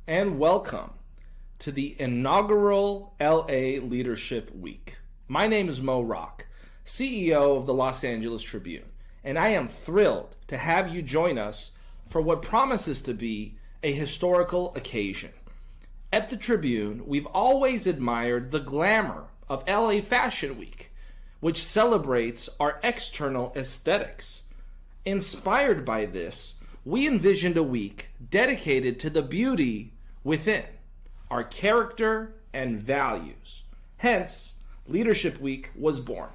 and welcome to the inaugural LA Leadership Week. My name is Mo Rock, CEO of the Los Angeles Tribune, and I am thrilled to have you join us for what promises to be a historical occasion. At the Tribune, we've always admired the glamour of LA Fashion Week, which celebrates our external aesthetics. Inspired by this, we envisioned a week dedicated to the beauty within, our character and values. Hence, Leadership Week was born.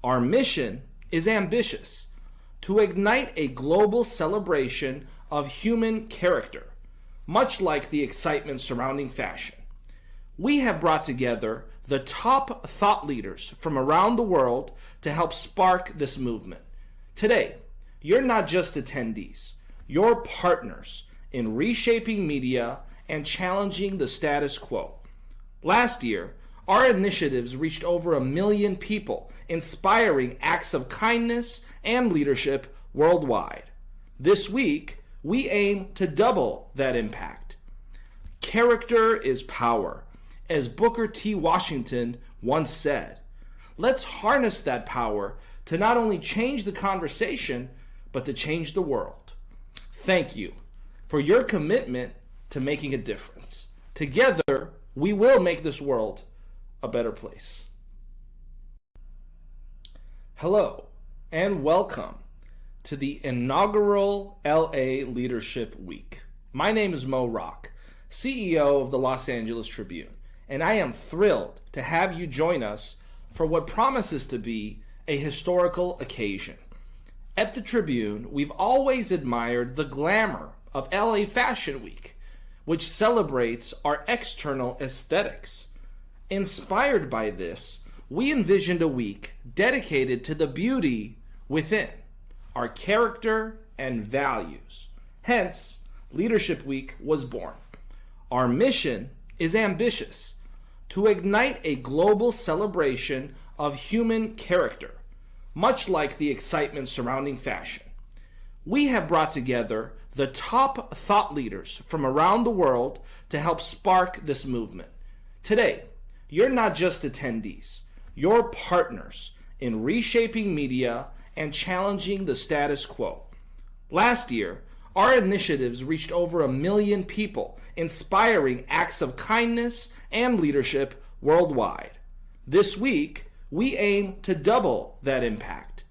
Our mission is ambitious: to ignite a global celebration of human character, much like the excitement surrounding fashion. We have brought together the top thought leaders from around the world to help spark this movement. Today, you're not just attendees, you're partners in reshaping media and challenging the status quo. Last year, our initiatives reached over 1 million people, inspiring acts of kindness and leadership worldwide. This week, we aim to double that impact. Character is power, as Booker T. Washington once said. Let's harness that power to not only change the conversation, but to change the world. Thank you for your commitment to making a difference. Together, we will make this world a better place. Hello, and welcome to the inaugural LA Leadership Week. My name is Mo Rock, CEO of the Los Angeles Tribune, and I am thrilled to have you join us for what promises to be a historical occasion. At the Tribune, we've always admired the glamour of LA Fashion Week, which celebrates our external aesthetics. Inspired by this, we envisioned a week dedicated to the beauty within, our character and values. Hence, Leadership Week was born. Our mission is ambitious: to ignite a global celebration of human character, much like the excitement surrounding fashion. We have brought together the top thought leaders from around the world to help spark this movement. Today, you're not just attendees, you're partners in reshaping media and challenging the status quo. Last year, our initiatives reached over 1 million people, inspiring acts of kindness and leadership worldwide. This week, we aim to double that impact.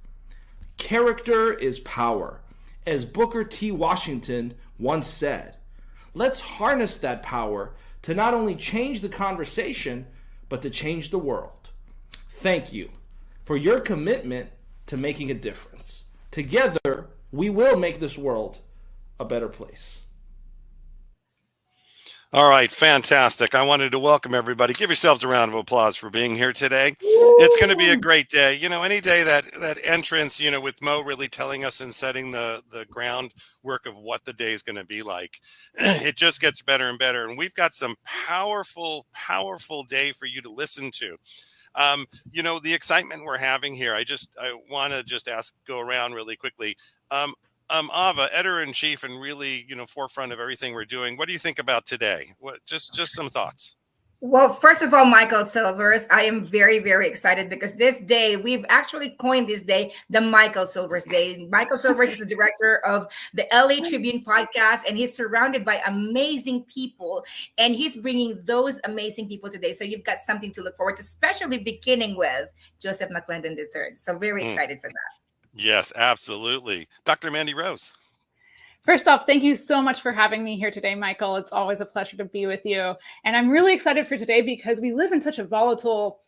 Character is power, as Booker T. Washington once said. Let's harness that power to not only change the conversation, but to change the world. Thank you for your commitment to making a difference. Together, we will make this world a better place. All right, fantastic. I wanted to welcome everybody. Give yourselves a round of applause for being here today. It's going to be a great day. You know, any day that entrance, you know, with Mo really telling us and setting the groundwork of what the day is going to be like, it just gets better and better. And we've got some powerful day for you to listen to. You know, the excitement we're having here, I want to just go around really quickly. Ava, editor-in-chief and really, you know, forefront of everything we're doing. What do you think about today? Just some thoughts. Well, first of all, Michael Silvers, I am very, very excited because this day, we've actually coined this day the Michael Silvers Day. Michael Silvers is the director of the LA Tribune podcast, and he's surrounded by amazing people, and he's bringing those amazing people today. So you've got something to look forward to, especially beginning with Joseph McClendon III. So very excited for that. Yes, absolutely. Dr. Mandy Rose. First off, thank you so much for having me here today, Michael. It's always a pleasure to be with you. And I'm really excited for today because we live in such a volatile,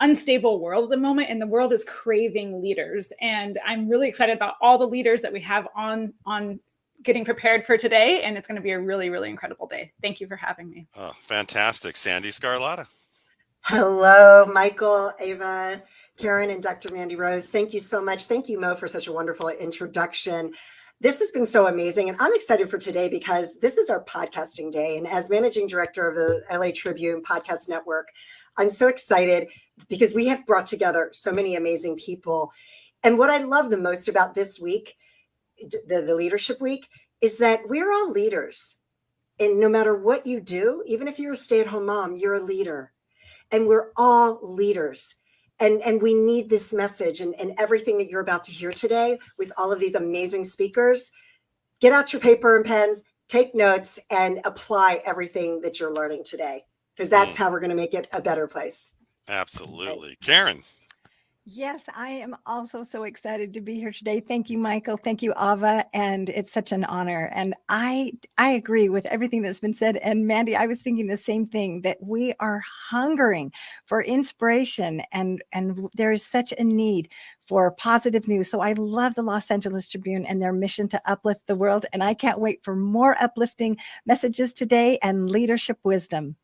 unstable world at the moment, and the world is craving leaders. And I'm really excited about all the leaders that we have on getting prepared for today. And it's going to be a really, really incredible day. Thank you for having me. Oh, fantastic. Sandy Scarlotta. Hello, Michael, Ava, Karen, and Dr. Mandy Rose. Thank you so much. Thank you, Mo, for such a wonderful introduction. This has been so amazing, and I'm excited for today because this is our podcasting day. And as managing director of the LA Tribune Podcast Network, I'm so excited because we have brought together so many amazing people. And what I love the most about this week, the Leadership Week, is that we're all leaders. And no matter what you do, even if you're a stay-at-home mom, you're a leader. And we're all leaders. And we need this message and everything that you're about to hear today with all of these amazing speakers. Get out your paper and pens, take notes, and apply everything that you're learning today, because that's how we're going to make it a better place. Absolutely. Right. Karen. Yes, I am also so excited to be here today. Thank you, Michael. Thank you, Ava. And it's such an honor. And I agree with everything that's been said. And Mandy, I was thinking the same thing, that we are hungering for inspiration, and there is such a need for positive news. So I love the Los Angeles Tribune and their mission to uplift the world. And I can't wait for more uplifting messages today and leadership wisdom.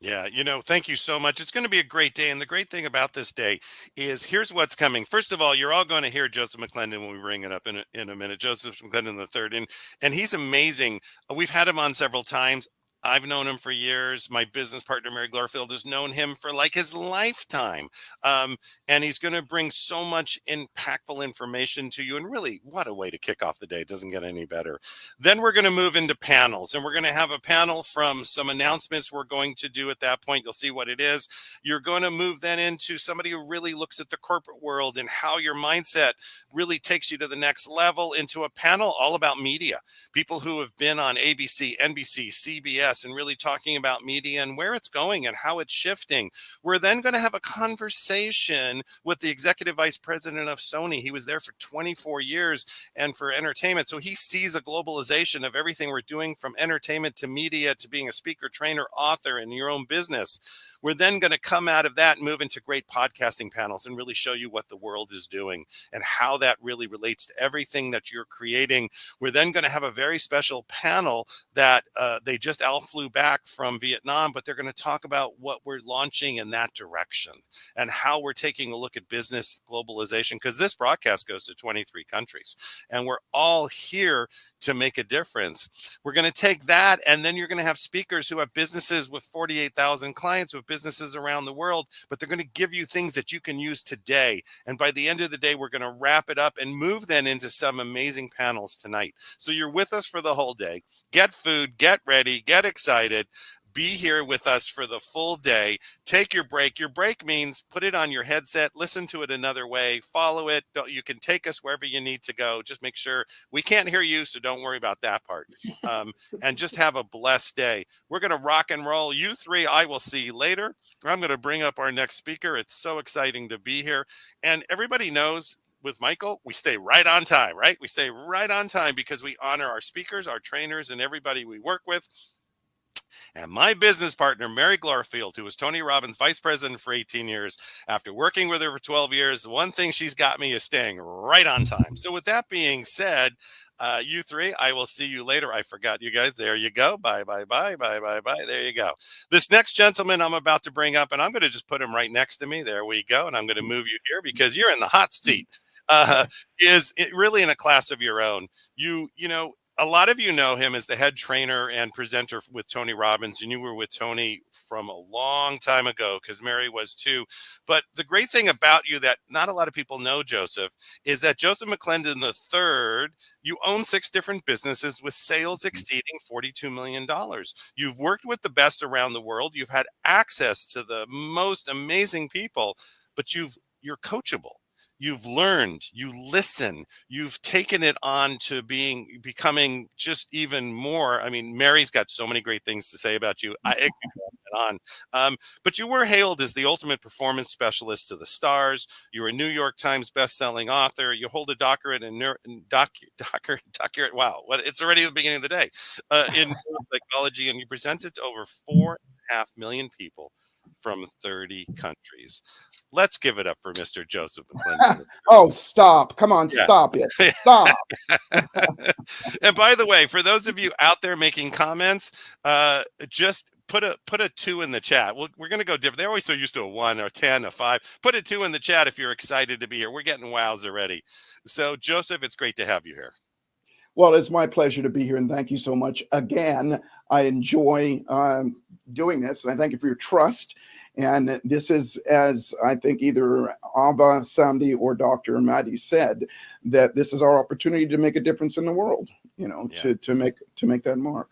Yeah, thank you so much. It's going to be a great day. And the great thing about this day is here's what's coming. First of all, you're all going to hear Joseph McClendon when we bring it up in a minute. Joseph McClendon III. And he's amazing. We've had him on several times. I've known him for years. My business partner, Mary Glorfield, has known him for like his lifetime. And he's going to bring so much impactful information to you. And really, what a way to kick off the day. It doesn't get any better. Then we're going to move into panels. And we're going to have a panel from some announcements we're going to do at that point. You'll see what it is. You're going to move then into somebody who really looks at the corporate world and how your mindset really takes you to the next level, into a panel all about media. People who have been on ABC, NBC, CBS, and really talking about media and where it's going and how it's shifting. We're then going to have a conversation with the executive vice president of Sony. He was there for 24 years and for entertainment. So he sees a globalization of everything we're doing, from entertainment to media to being a speaker, trainer, author in your own business. We're then going to come out of that and move into great podcasting panels and really show you what the world is doing and how that really relates to everything that you're creating. We're then going to have a very special panel that they just all flew back from Vietnam, but they're going to talk about what we're launching in that direction and how we're taking a look at business globalization, because this broadcast goes to 23 countries and we're all here to make a difference. We're going to take that, and then you're going to have speakers who have businesses with 48,000 clients, who have businesses around the world, but they're going to give you things that you can use today. And by the end of the day, we're going to wrap it up and move then into some amazing panels tonight. So you're with us for the whole day. Get food, get ready, get excited. Be here with us for the full day. Take your break. Your break means put it on your headset, listen to it another way, follow it. You can take us wherever you need to go. Just make sure we can't hear you, so don't worry about that part. And just have a blessed day. We're going to rock and roll. You three, I will see you later. I'm going to bring up our next speaker. It's so exciting to be here. And everybody knows, with Michael, we stay right on time, right? We stay right on time because we honor our speakers, our trainers, and everybody we work with. And my business partner, Mary Glorfield, who was Tony Robbins' vice president for 18 years, after working with her for 12 years, the one thing she's got me is staying right on time. So with that being said, you three, I will see you later. I forgot you guys. There you go. Bye, bye, bye, bye, bye, bye. There you go. This next gentleman I'm about to bring up, and I'm going to just put him right next to me. There we go. And I'm going to move you here because you're in the hot seat. Is it really in a class of your own. You know, a lot of you know him as the head trainer and presenter with Tony Robbins, and you were with Tony from a long time ago, because Mary was too. But the great thing about you that not a lot of people know, Joseph, is that Joseph McClendon III, you own 6 different businesses with sales exceeding $42 million. You've worked with the best around the world. You've had access to the most amazing people, but you're coachable. You've learned, you listen, you've taken it on to becoming just even more. I mean, Mary's got so many great things to say about you. I could go on. But you were hailed as the ultimate performance specialist to the stars. You're a New York Times best-selling author. You hold a doctorate in doctorate. Wow, it's already the beginning of the day in psychology, and you present it to over 4.5 million people from 30 countries. Let's give it up for Mr. Joseph McClendon. Oh, stop. Come on, stop it. Stop. And by the way, for those of you out there making comments, just put a 2 in the chat. We're going to go different. They're always so used to a 1 or 10, a 5. Put a 2 in the chat if you're excited to be here. We're getting wows already. So, Joseph, it's great to have you here. Well, it's my pleasure to be here, and thank you so much again. I enjoy doing this, and I thank you for your trust. And this is, as I think either Ava, Sandy, or Dr. Maddie said, that this is our opportunity to make a difference in the world, you know, to make that mark.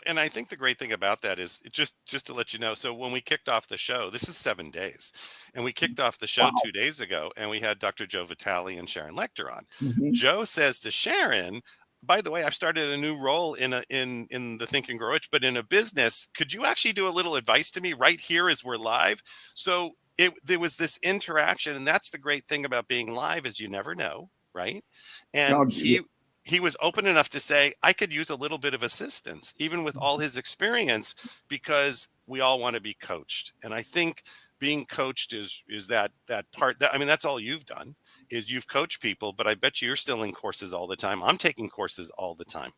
And I think the great thing about that is just to let you know. So when we kicked off the show, this is 7 days, and we kicked off the show Wow. 2 days ago, and we had Dr. Joe Vitale and Sharon Lecter on. Mhm. Joe says to Sharon, by the way, I've started a new role in the Think and Grow Rich, but in a business. Could you actually do a little advice to me right here as we're live? So there was this interaction, and that's the great thing about being live is you never know, right? And Oh, yeah. he was open enough to say, I could use a little bit of assistance, even with all his experience, because we all want to be coached. And I think being coached is that part that, I mean, that's all you've done is you've coached people, but I bet you're still in courses all the time. I'm taking courses all the time.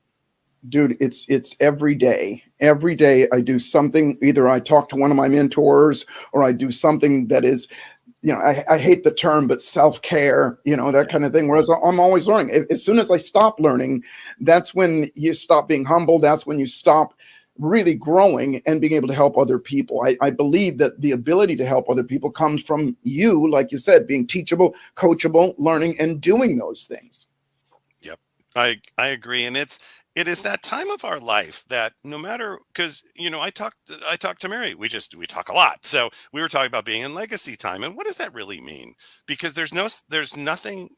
Dude, it's every day. Every day I do something. Either I talk to one of my mentors or I do something that is, I hate the term, but self-care, that kind of thing. Whereas I'm always learning. As soon as I stop learning, that's when you stop being humble. That's when you stop really growing and being able to help other people. I believe that the ability to help other people comes from you, like you said, being teachable, coachable, learning, and doing those things. Yep. I agree. And it is that time of our life that no matter, because I talked to Mary. We talk a lot. So we were talking about being in legacy time, and what does that really mean? Because there's nothing.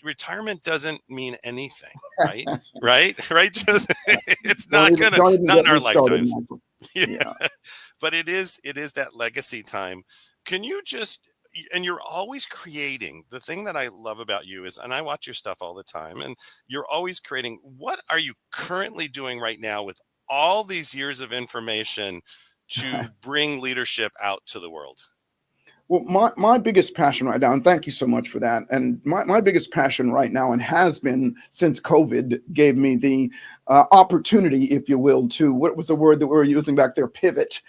Retirement doesn't mean anything, right? right. Just it's not in our lifetimes. Yeah. But it is that legacy time. Can you just, and you're always creating. The thing that I love about you is, and I watch your stuff all the time, and you're always creating. What are you currently doing right now with all these years of information to bring leadership out to the world? Well, my biggest passion right now, and thank you so much for that. And my biggest passion right now, and has been since COVID gave me the opportunity, if you will, to, what was the word that we were using back there? Pivot.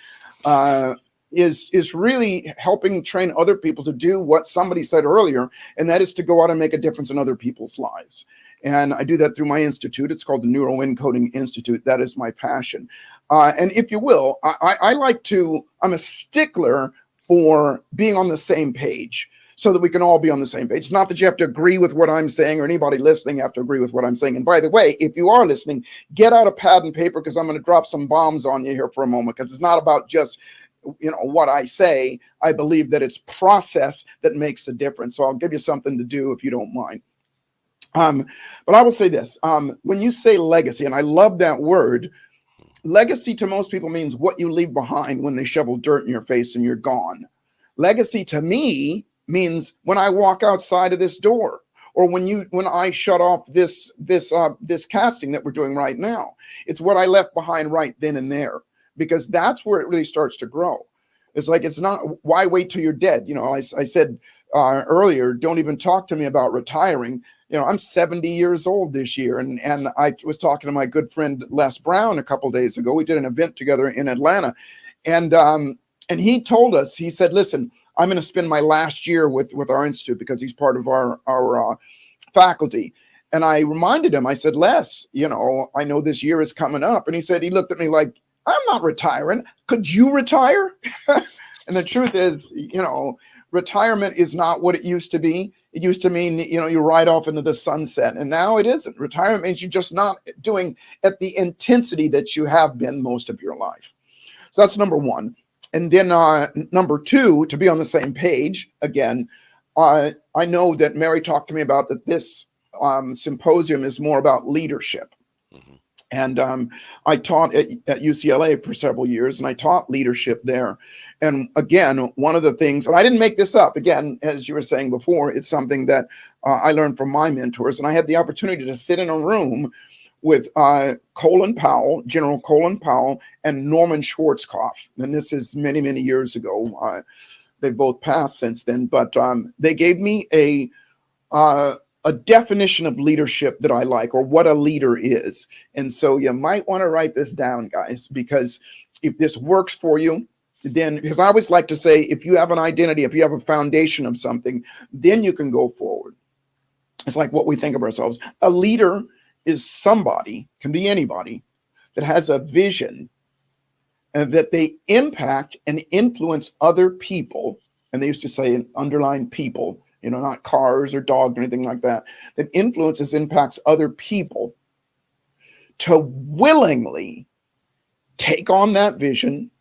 Is really helping train other people to do what somebody said earlier, and that is to go out and make a difference in other people's lives. And I do that through my institute. It's called the Neuro Encoding Institute. That is my passion. And if you will, I'm a stickler for being on the same page so that we can all be on the same page. It's not that you have to agree with what I'm saying, or anybody listening have to agree with what I'm saying. And by the way, if you are listening, get out a pad and paper, because I'm going to drop some bombs on you here for a moment, because it's not about just what I say. I believe that it's process that makes a difference. So I'll give you something to do if you don't mind. But I will say this, when you say legacy, and I love that word, legacy to most people means what you leave behind when they shovel dirt in your face and you're gone. Legacy to me means when I walk outside of this door, or when I shut off this casting that we're doing right now. It's what I left behind right then and there, because that's where it really starts to grow. It's like, it's not, why wait till you're dead? I said earlier, don't even talk to me about retiring. I'm 70 years old this year. And I was talking to my good friend, Les Brown, a couple of days ago. We did an event together in Atlanta. And he told us, he said, listen, I'm going to spend my last year with our institute, because he's part of our faculty. And I reminded him, I said, Les, I know this year is coming up. And he looked at me like, I'm not retiring. Could you retire? And the truth is, retirement is not what it used to be. It used to mean, you ride off into the sunset, and now it isn't. Retirement means you're just not doing at the intensity that you have been most of your life. So that's number one. And then number two, to be on the same page again, I know that Mary talked to me about that this symposium is more about leadership. And I taught at UCLA for several years, and I taught leadership there. And again, one of the things, and I didn't make this up, again, as you were saying before, it's something that I learned from my mentors. And I had the opportunity to sit in a room with Colin Powell, General Colin Powell, and Norman Schwarzkopf. And this is many, many years ago. They've both passed since then, but they gave me a definition of leadership that I like, or what a leader is. And so you might want to write this down, guys, because if this works for you, then, because I always like to say, if you have an identity, if you have a foundation of something, then you can go forward. It's like what we think of ourselves. A leader is somebody, can be anybody, that has a vision and that they impact and influence other people. And they used to say, underline people, not cars or dogs or anything like that, that influences, impacts other people to willingly take on that vision,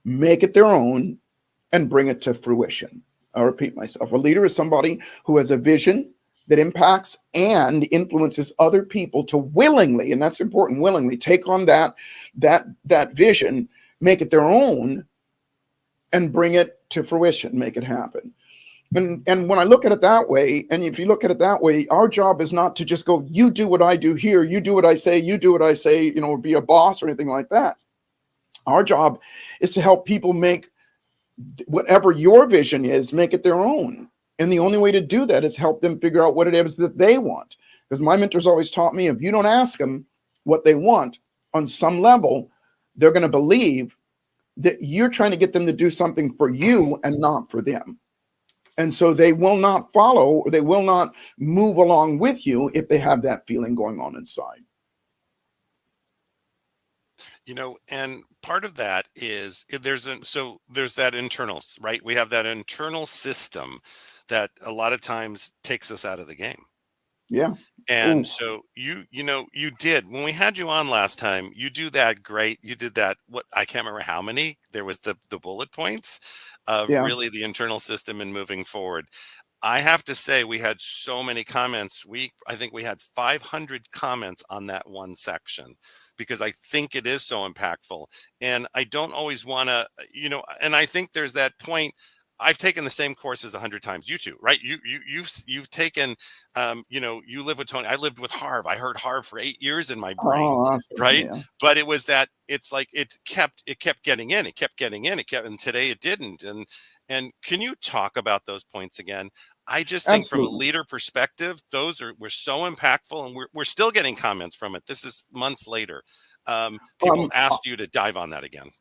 make it their own, and bring it to fruition. I'll repeat myself. A leader is somebody who has a vision that impacts and influences other people to willingly, and that's important, willingly take on that vision, make it their own, and bring it to fruition, make it happen. And when I look at it that way, and if you look at it that way, our job is not to just go, you do what I do here, you do what I say, you do what I say, you know, be a boss or anything like that. Our job is to help people make whatever your vision is, make it their own. And the only way to do that is help them figure out what it is that they want. Because my mentors always taught me, if you don't ask them what they want, on some level, they're going to believe that you're trying to get them to do something for you and not for them. And so they will not follow, or they will not move along with you if they have that feeling going on inside. You know, and part of that is there's that internal, right? We have that internal system that a lot of times takes us out of the game. Yeah. And Ooh. so you know, you did, when we had you on last time, you do that great. You did that, what, I can't remember how many, there was the bullet points of Yeah. really the internal system and moving forward. I have to say, we had so many comments. I think we had 500 comments on that one section, because I think it is so impactful. And I don't always want to, you know, and I think there's that point. I've taken the same courses 100 times. You too, right? You've taken, you know, you live with Tony. I lived with Harv. I heard Harv for 8 years in my brain, Oh, awesome. right? Yeah. But it was that, it's like it kept getting in. It kept getting in. And today it didn't. And can you talk about those points again? I just think from a Absolutely. leader perspective, were so impactful, and we're still getting comments from it. This is months later. People asked you to dive on that again.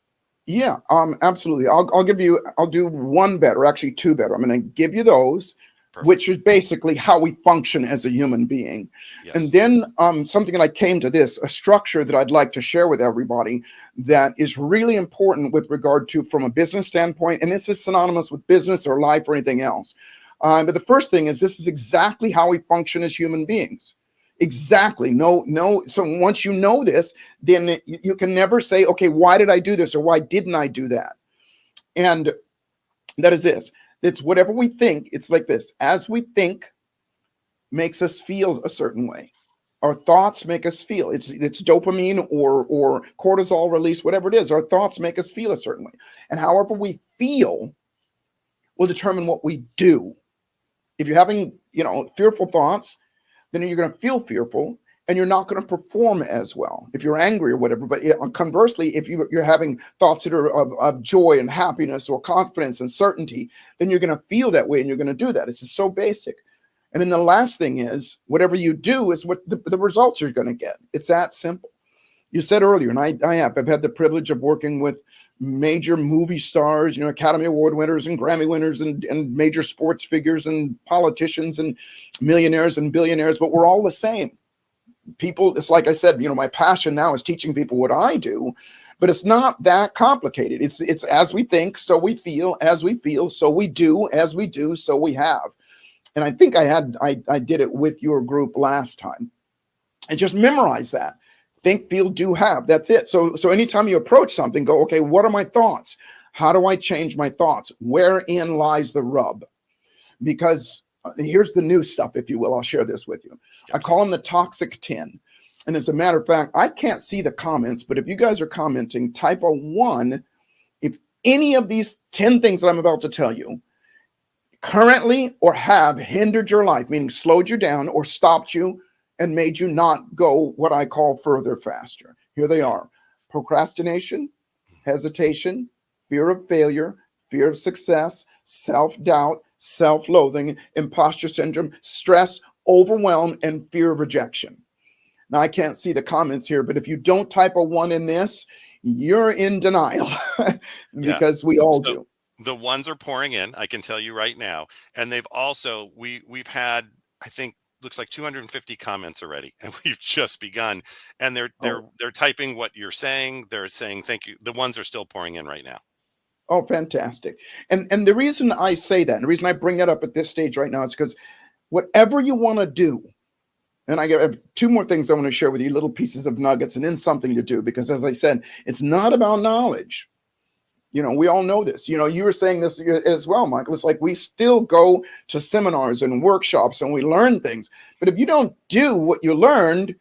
Yeah, absolutely. I'll do one better, actually two better. I'm going to give you those, Perfect. which is basically how we function as a human being. Yes. And then something that I came to this, a structure that I'd like to share with everybody that is really important with regard to from a business standpoint. And this is synonymous with business or life or anything else. But the first thing is, this is exactly how we function as human beings. Exactly. No. So once you know this, then you can never say, okay, why did I do this? Or why didn't I do that? And that is this. It's whatever we think. It's like this. As we think makes us feel a certain way. Our thoughts make us feel. It's dopamine or cortisol release, whatever it is. Our thoughts make us feel a certain way. And however we feel will determine what we do. If you're having, you know, fearful thoughts, then you're going to feel fearful and you're not going to perform as well if you're angry or whatever. But conversely, if you're having thoughts that are of joy and happiness or confidence and certainty, then you're going to feel that way and you're going to do that. It's just so basic. And then the last thing is, whatever you do is what the results you're going to get. It's that simple. You said earlier, and I've had the privilege of working with major movie stars, you know, Academy Award winners and Grammy winners and major sports figures and politicians and millionaires and billionaires, but we're all the same. People, it's like I said, you know, my passion now is teaching people what I do, but it's not that complicated. It's as we think, so we feel, as we feel, so we do, as we do, so we have. And I think I did it with your group last time. And just memorize that. Think, feel, do, have. That's it. So anytime you approach something, go, okay, what are my thoughts? How do I change my thoughts? Wherein lies the rub? Because here's the new stuff, if you will. I'll share this with you. I call them the toxic 10. And as a matter of fact, I can't see the comments, but if you guys are commenting, type a 1. If any of these 10 things that I'm about to tell you currently or have hindered your life, meaning slowed you down or stopped you, and made you not go what I call further faster. Here they are: procrastination, hesitation, fear of failure, fear of success, self-doubt, self-loathing, imposter syndrome, stress, overwhelm, and fear of rejection. Now, I can't see the comments here, but if you don't type a 1 in this, you're in denial because we all do. The ones are pouring in, I can tell you right now. And they've also, we've had, I think, looks like 250 comments already, and we've just begun. And they're typing what you're saying. They're saying thank you. The ones are still pouring in right now. Oh, fantastic. And the reason I say that, and the reason I bring that up at this stage right now is because whatever you want to do, And I have two more things I want to share with you, little pieces of nuggets and then something to do, because as I said, it's not about knowledge. You know, we all know this. You know, you were saying this as well, Michael. It's like we still go to seminars and workshops and we learn things. But if you don't do what you learned,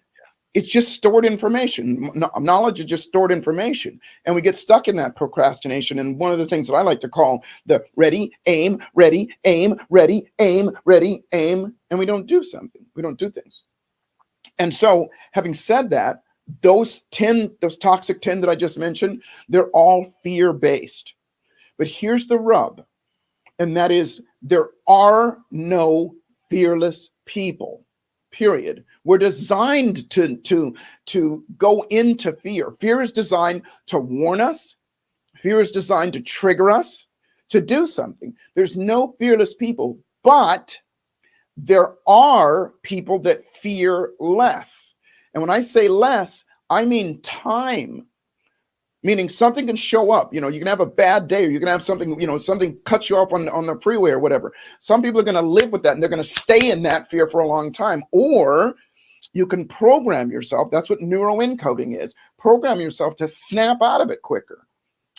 it's just stored information. Knowledge is just stored information. And we get stuck in that procrastination. And one of the things that I like to call the ready, aim, ready, aim, ready, aim, ready, aim. And we don't do something. We don't do things. And so having said that, those toxic 10 that I just mentioned, they're all fear-based. But here's the rub. And that is, there are no fearless people. Period. We're designed to go into fear. Fear is designed to warn us. Fear is designed to trigger us to do something. There's no fearless people, but there are people that fear less. And when I say less, I mean time. Meaning something can show up. You know, you can have a bad day, or you can have something, you know, something cuts you off on the freeway or whatever. Some people are going to live with that and they're going to stay in that fear for a long time. Or you can program yourself. That's what neuroencoding is. Program yourself to snap out of it quicker.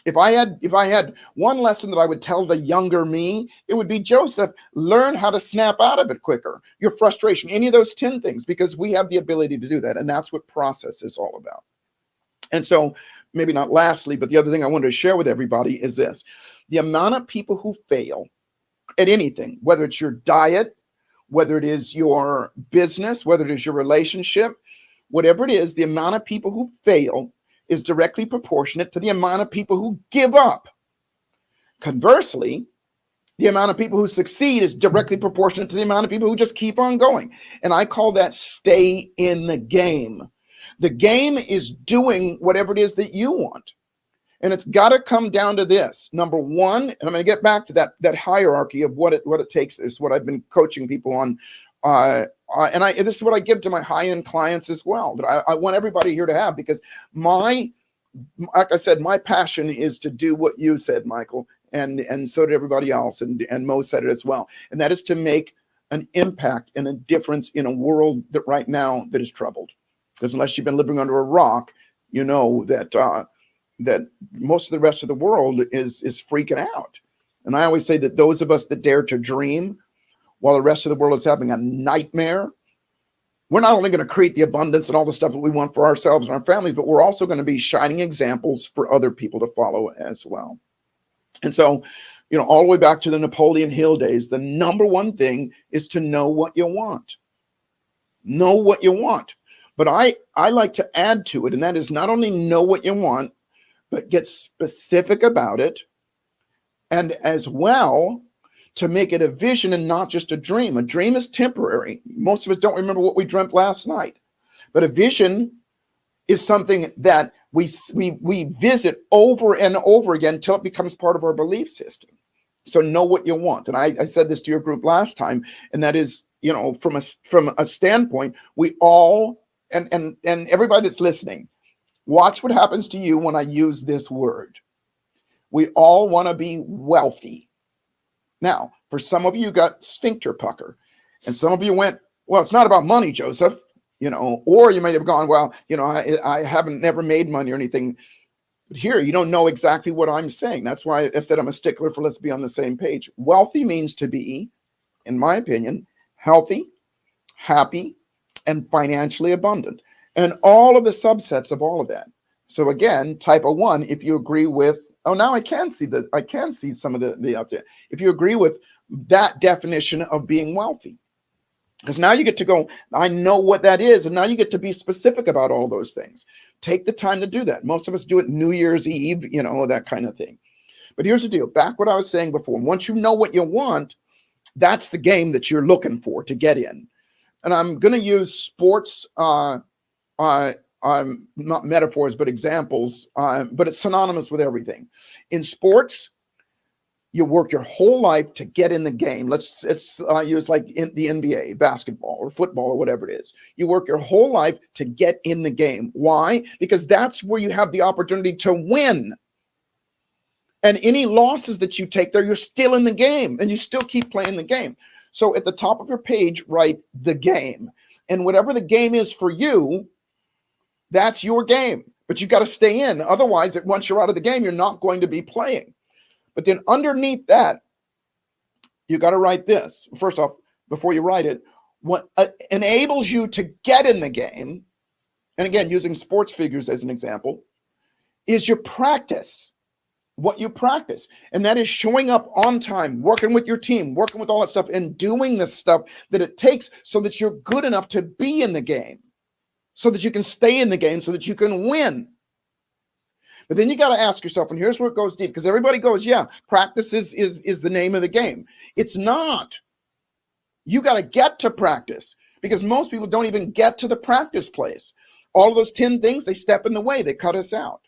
If I had one lesson that I would tell the younger me, it would be, Joseph, learn how to snap out of it quicker. Your frustration, any of those 10 things, because we have the ability to do that. And that's what process is all about. And so, maybe not lastly, but the other thing I wanted to share with everybody is this. The amount of people who fail at anything, whether it's your diet, whether it is your business, whether it is your relationship, whatever it is, the amount of people who fail is directly proportionate to the amount of people who give up. Conversely, the amount of people who succeed is directly proportionate to the amount of people who just keep on going. And I call that stay in the game. The game is doing whatever it is that you want. And it's got to come down to this. Number one, and I'm going to get back to that hierarchy of what it takes. Is what I've been coaching people on. And this is what I give to my high-end clients as well, that I want everybody here to have, because like I said, my passion is to do what you said, Michael, and so did everybody else, and Mo said it as well. And that is to make an impact and a difference in a world that right now that is troubled. Because unless you've been living under a rock, you know that that most of the rest of the world is freaking out. And I always say that those of us that dare to dream while the rest of the world is having a nightmare, we're not only going to create the abundance and all the stuff that we want for ourselves and our families, but we're also going to be shining examples for other people to follow as well. And so, you know, all the way back to the Napoleon Hill days, the number one thing is to know what you want. Know what you want. But I like to add to it, and that is not only know what you want, but get specific about it, and as well to make it a vision and not just a dream. A dream is temporary. Most of us don't remember what we dreamt last night. But a vision is something that we visit over and over again until it becomes part of our belief system. So know what you want. And I said this to your group last time, and that is, you know, from a standpoint, we all, and everybody that's listening, watch what happens to you when I use this word. We all want to be wealthy. Now, for some of you got sphincter pucker, and some of you went, well, it's not about money, Joseph, you know, or you might have gone, well, you know, I haven't never made money or anything. But here, you don't know exactly what I'm saying. That's why I said I'm a stickler for let's be on the same page. Wealthy means to be, in my opinion, healthy, happy, and financially abundant, and all of the subsets of all of that. So again, type of 1, if you agree with, oh, now I can see some of the out there. If you agree with that definition of being wealthy, because now you get to go, I know what that is, and now you get to be specific about all those things. Take the time to do that. Most of us do it New Year's Eve, you know, that kind of thing. But here's the deal. Back what I was saying before. Once you know what you want, that's the game that you're looking for to get in. And I'm going to use sports, not metaphors, but examples, but it's synonymous with everything. In sports, you work your whole life to get in the game. Let's use like in the NBA, basketball or football or whatever it is. You work your whole life to get in the game. Why? Because that's where you have the opportunity to win. And any losses that you take there, you're still in the game and you still keep playing the game. So at the top of your page, write the game. And whatever the game is for you, that's your game. But you got to stay in. Otherwise, once you're out of the game, you're not going to be playing. But then underneath that, you got to write this. First off, before you write it, what enables you to get in the game, and again, using sports figures as an example, is your practice. What you practice. And that is showing up on time, working with your team, working with all that stuff, and doing the stuff that it takes so that you're good enough to be in the game, so that you can stay in the game, so that you can win. But then you got to ask yourself, and here's where it goes deep, because everybody goes, yeah, practice is the name of the game. It's not. You got to get to practice, because most people don't even get to the practice place. All of those 10 things, they step in the way. They cut us out.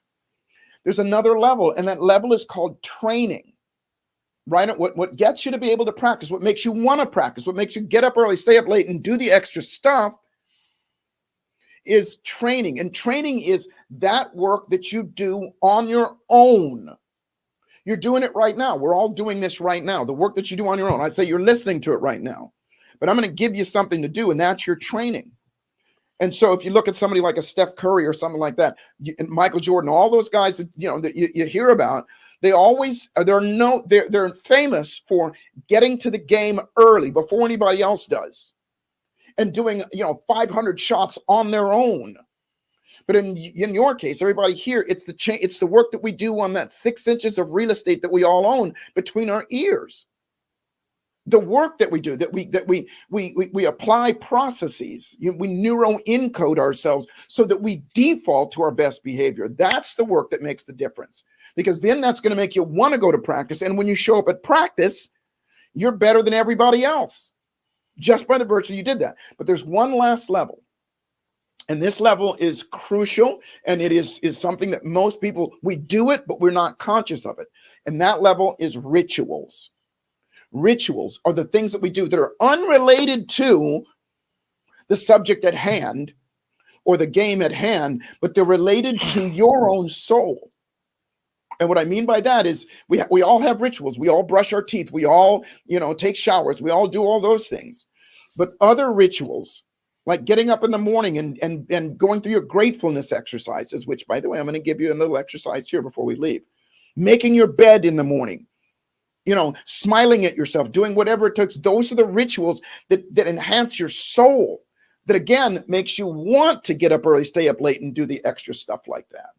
There's another level, and that level is called training, right? What gets you to be able to practice, what makes you want to practice, what makes you get up early, stay up late, and do the extra stuff is training. And training is that work that you do on your own. You're doing it right now. We're all doing this right now. The work that you do on your own. I say you're listening to it right now, but I'm going to give you something to do, and that's your training. And so if you look at somebody like a Steph Curry or something like that, and Michael Jordan, all those guys that that you hear about, they always they're famous for getting to the game early before anybody else does, and doing 500 shots on their own. But in your case, everybody here, it's the work that we do on that 6 inches of real estate that we all own between our ears. The work that we do, that we apply processes, we neuro encode ourselves so that we default to our best behavior. That's the work that makes the difference, because then that's going to make you want to go to practice. And when you show up at practice, you're better than everybody else just by the virtue you did that. But there's one last level, and this level is crucial, and it is something that most people, we do it, but we're not conscious of it. And that level is rituals. Rituals are the things that we do that are unrelated to the subject at hand or the game at hand, but they're related to your own soul. And what I mean by that is we all have rituals. We all brush our teeth. We all, take showers. We all do all those things. But other rituals, like getting up in the morning and going through your gratefulness exercises, which, by the way, I'm going to give you a little exercise here before we leave. Making your bed in the morning. Smiling at yourself, doing whatever it takes. Those are the rituals that enhance your soul, that again makes you want to get up early, stay up late, and do the extra stuff like that.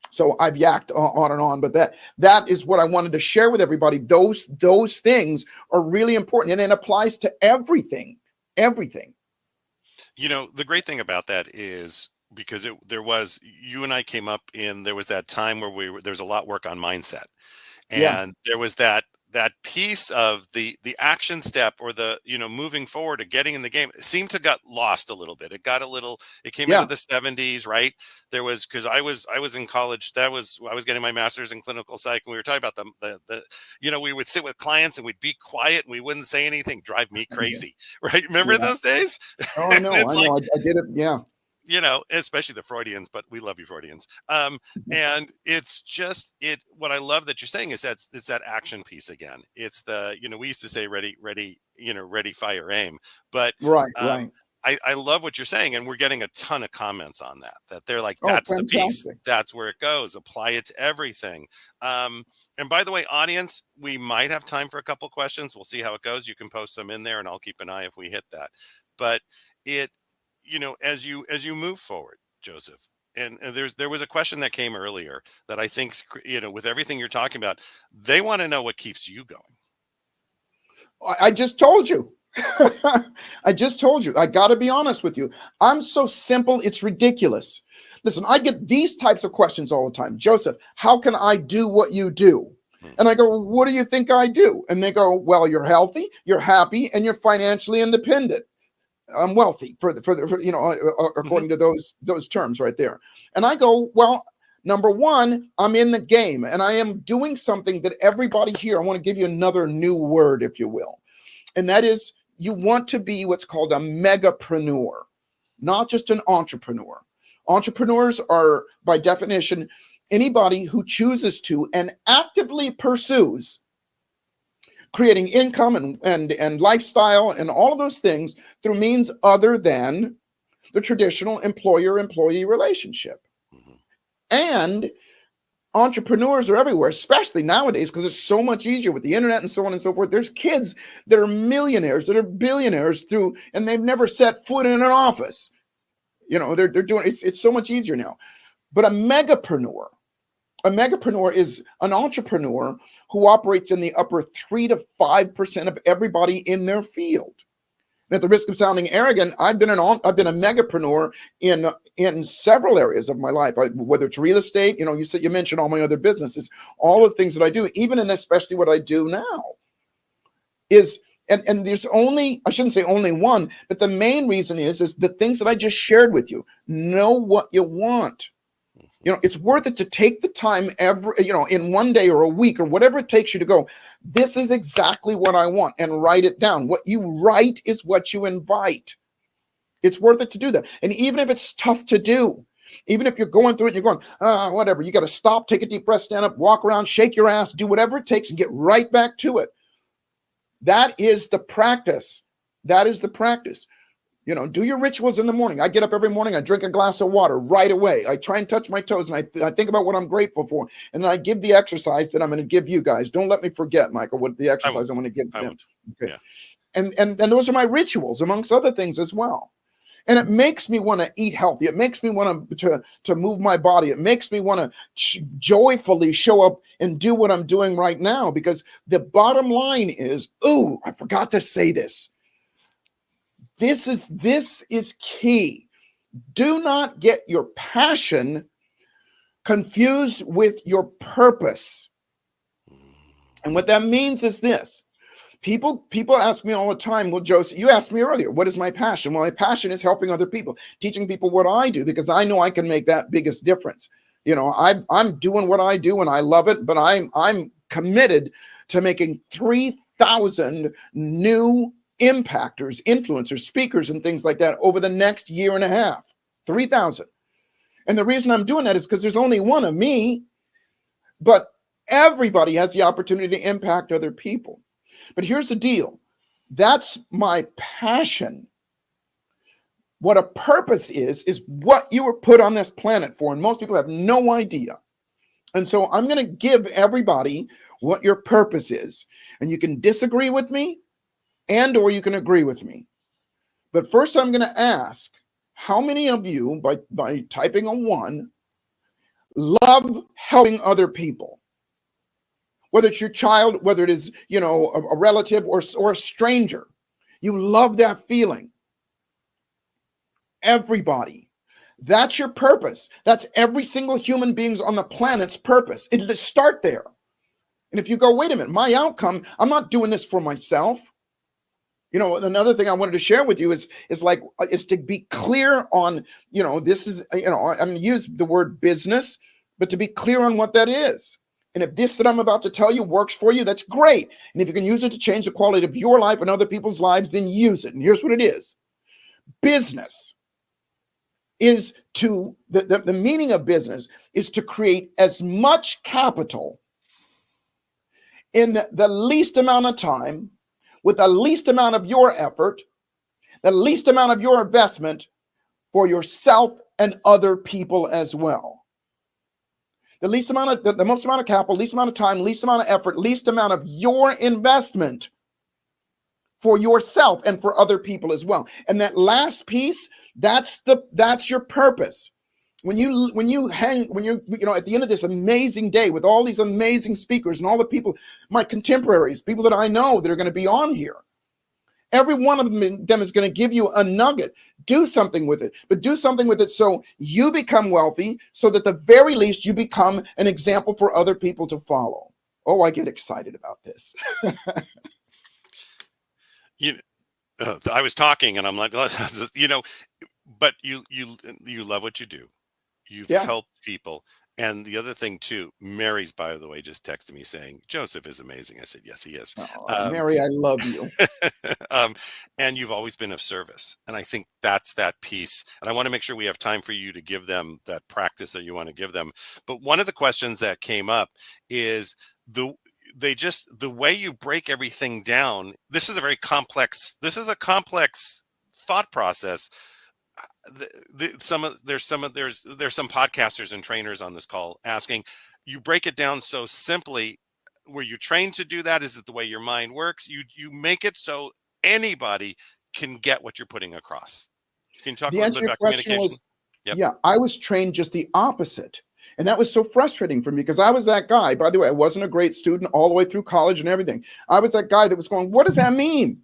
So I've yacked on and on, but that is what I wanted to share with everybody. Those things are really important, and it applies to everything. Everything. The great thing about that is, because you and I came up there was that time where there's a lot of work on mindset. And there was that piece of the action step, or the moving forward or getting in the game, it seemed to got lost a little bit. It came out of the 70s, right? There was, because I was in college, I was getting my master's in clinical psych, and we were talking about we would sit with clients and we'd be quiet and we wouldn't say anything. Drive me crazy, right? Remember those days? Oh, I know. I did it. Yeah. Especially the Freudians, but we love you Freudians. And it's just what I love that you're saying is it's that action piece again. It's we used to say ready, fire, aim, but right. I love what you're saying, and we're getting a ton of comments on that they're like, that's the piece, that's where it goes. Apply it to everything. And by the way, audience, we might have time for a couple questions. We'll see how it goes. You can post them in there, and I'll keep an eye if we hit that. But as you move forward, Joseph, and there was a question that came earlier that I think, with everything you're talking about, they want to know what keeps you going. I just told you. I just told you. I got to be honest with you. I'm so simple, it's ridiculous. Listen, I get these types of questions all the time. Joseph, how can I do what you do? And I go, well, what do you think I do? And they go, well, you're healthy, you're happy, and you're financially independent. I'm wealthy for according to those terms right there. And I go, well, number one, I'm in the game, and I am doing something that everybody here, I want to give you another new word, if you will. And that is, you want to be what's called a megapreneur, not just an entrepreneur. Entrepreneurs are, by definition, anybody who chooses to and actively pursues creating income and lifestyle and all of those things through means other than the traditional employer-employee relationship. And entrepreneurs are everywhere, especially nowadays, because it's so much easier with the internet and so on and so forth. There's kids that are millionaires, that are billionaires and they've never set foot in an office. They're doing it's so much easier now. But a megapreneur is an entrepreneur who operates in the upper 3 to 5% of everybody in their field. And at the risk of sounding arrogant, I've been a megapreneur in several areas of my life, whether it's real estate, you mentioned all my other businesses, all the things that I do, even and especially what I do now is, and there's I shouldn't say only one, but the main reason is the things that I just shared with you. Know what you want. It's worth it to take the time in one day or a week or whatever it takes you to go, this is exactly what I want, and write it down. What you write is what you invite. It's worth it to do that. And even if it's tough to do, even if you're going through it and you're going, whatever, you got to stop, take a deep breath, stand up, walk around, shake your ass, do whatever it takes and get right back to it. That is the practice. That is the practice. Do your rituals in the morning. I get up every morning. I drink a glass of water right away. I try and touch my toes, and I think about what I'm grateful for. And then I give the exercise that I'm going to give you guys. Don't let me forget, Michael, what the exercise I'm going to give them. Okay. Yeah. And those are my rituals, amongst other things as well. And it makes me want to eat healthy. It makes me want to move my body. It makes me want to joyfully show up and do what I'm doing right now, because the bottom line is, I forgot to say this. This is key. Do not get your passion confused with your purpose. And what that means is this. People ask me all the time, well, Joseph, you asked me earlier, what is my passion? Well, my passion is helping other people, teaching people what I do, because I know I can make that biggest difference. I'm doing what I do and I love it, but I'm committed to making 3,000 new impactors, influencers, speakers, and things like that over the next year and a half. 3,000. And the reason I'm doing that is because there's only one of me, but everybody has the opportunity to impact other people. But here's the deal. That's my passion. What a purpose is what you were put on this planet for. And most people have no idea. And so I'm going to give everybody what your purpose is. And you can disagree with me, or you can agree with me. But first I'm going to ask, how many of you, by typing a 1, love helping other people? Whether it's your child, whether it is, a relative or a stranger, you love that feeling. Everybody. That's your purpose. That's every single human being's on the planet's purpose. Let's start there. And if you go, wait a minute, my outcome, I'm not doing this for myself. Another thing I wanted to share with you is to be clear on, this is, I'm going to use the word business, but to be clear on what that is. And if this that I'm about to tell you works for you, that's great. And if you can use it to change the quality of your life and other people's lives, then use it. And here's what it is. Business is the meaning of business is to create as much capital in the least amount of time, with the least amount of your effort, the least amount of your investment for yourself and other people as well. The most amount of capital, least amount of time, least amount of effort, least amount of your investment for yourself and for other people as well. And that last piece, that's your purpose. When you're at the end of this amazing day with all these amazing speakers and all the people, my contemporaries, people that I know that are going to be on here, every one of them is going to give you a nugget. Do something with it, but do something with it so you become wealthy, so that at the very least you become an example for other people to follow. Oh, I get excited about this. I was talking and I'm like, but you love what you do. You've helped people. And the other thing too, Mary's, by the way, just texted me saying, Joseph is amazing. I said, yes, he is. Mary, I love you. And you've always been of service. And I think that's that piece. And I want to make sure we have time for you to give them that practice that you want to give them. But one of the questions that came up is the way you break everything down, this is a complex thought process. There's some podcasters and trainers on this call asking, you break it down so simply. Were you trained to do that? Is it the way your mind works? You make it so anybody can get what you're putting across. Can you talk The a answer little to bit your about question communication? was, Yep. yeah, I was trained just the opposite. And that was so frustrating for me because I was that guy. By the way, I wasn't a great student all the way through college and everything. I was that guy that was going, what does that mean?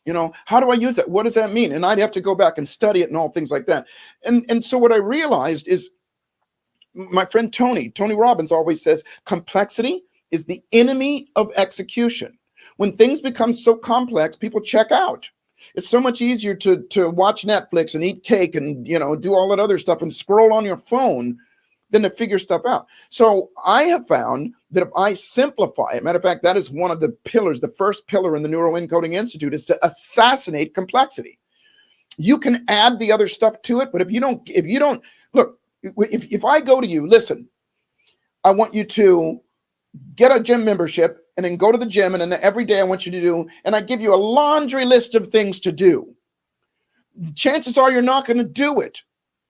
You know, how do I use it? What does that mean? And I'd have to go back and study it and all things like that. And so what I realized is, my friend Tony Robbins always says, complexity is the enemy of execution. When things become so complex, people check out. It's so much easier to watch Netflix and eat cake and, you know, do all that other stuff and scroll on your phone than to figure stuff out. So I have found that if I simplify it, matter of fact, that is one of the pillars, the first pillar in the Neuroencoding Institute, is to assassinate complexity. You can add the other stuff to it, but if you don't look, if I go to you, listen, I want you to get a gym membership and then go to the gym, and then every day I want you to do, and I give you a laundry list of things to do. Chances are you're not going to do it.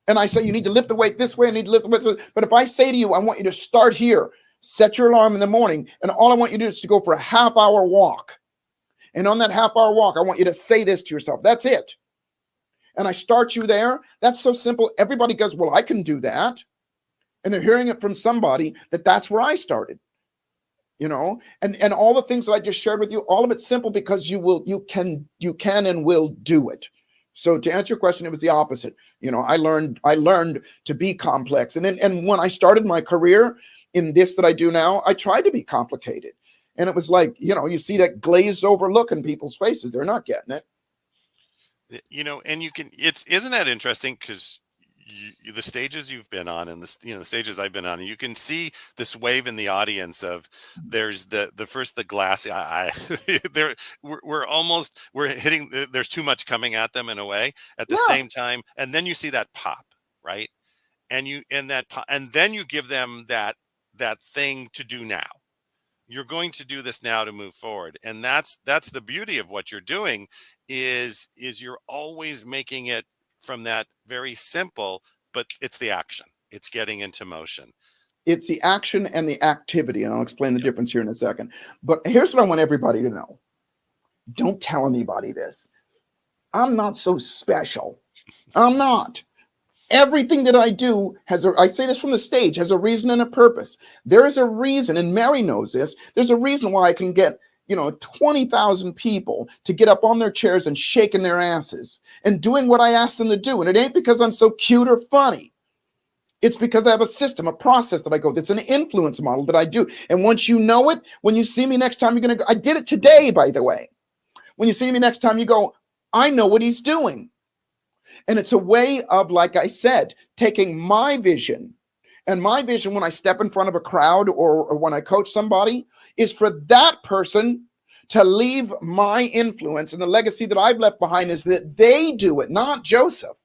And I say, you need to lift the weight this way, I need to lift the weight this way. But if I say to you, I want you to start here, set your alarm in the morning, and all I want you to do is to go for a half-hour walk. And on that half-hour walk, I want you to say this to yourself. That's it. And I start you there. That's so simple. Everybody goes, well, I can do that. And they're hearing it from somebody that's where I started. You know, and all the things that I just shared with you, all of it's simple because you can and will do it. So to answer your question, it was the opposite. You know, I learned to be complex. And when I started my career in this that I do now, I tried to be complicated. And it was like, you know, you see that glazed over look in people's faces. They're not getting it. You know, and isn't that interesting? Because the stages you've been on and the stages I've been on, and you can see this wave in the audience of there's the glass eye. we're hitting, there's too much coming at them in a way at the same time. And then you see that pop, right? And then you give them that thing to do now. You're going to do this now to move forward. And that's the beauty of what you're doing is you're always making it from that very simple, but it's the action. It's getting into motion. It's the action and the activity. And I'll explain the difference here in a second. But here's what I want everybody to know. Don't tell anybody this. I'm not so special. I'm not. Everything that I do I say this from the stage, has a reason and a purpose. There is a reason, and Mary knows this. There's a reason why I can get, 20,000 people to get up on their chairs and shaking their asses and doing what I ask them to do. And it ain't because I'm so cute or funny. It's because I have a system, a process that I go. It's an influence model that I do. And once you know it, when you see me next time, you're going to go. I did it today, by the way. When you see me next time, you go, I know what he's doing. And it's a way of, like I said, taking my vision. And my vision when I step in front of a crowd or when I coach somebody is for that person to leave my influence. And the legacy that I've left behind is that they do it, not Joseph.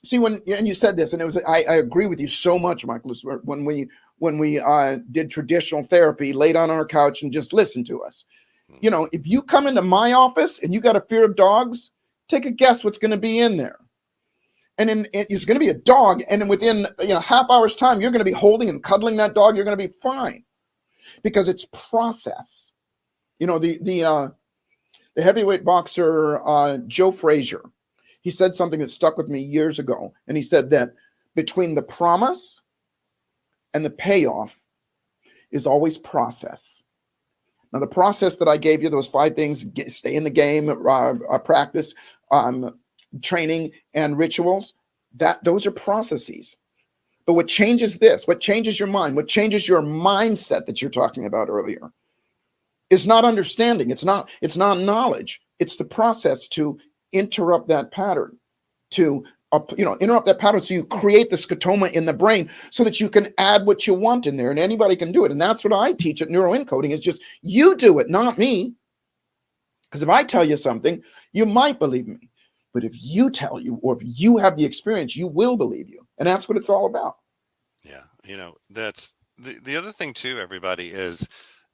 See, and you said this, and I agree with you so much, Michael, when we did traditional therapy, laid on our couch and just listened to us. If you come into my office and you got a fear of dogs, take a guess what's going to be in there. And then it's going to be a dog. And then within half hour's time, you're going to be holding and cuddling that dog. You're going to be fine because it's process. The heavyweight boxer, Joe Frazier, he said something that stuck with me years ago. And he said that between the promise and the payoff is always process. Now, the process that I gave you, those 5 things, stay in the game, practice, training, and rituals, those are processes. But what changes this, what changes your mind, what changes your mindset that you're talking about earlier is not understanding. It's not knowledge. It's the process to interrupt that pattern, interrupt that pattern so you create the scotoma in the brain so that you can add what you want in there, and anybody can do it. And that's what I teach at Neuroencoding is just you do it, not me. Because if I tell you something, you might believe me. But if you tell you, or if you have the experience, you will believe you. And that's what it's all about. Yeah. That's the other thing too, everybody, is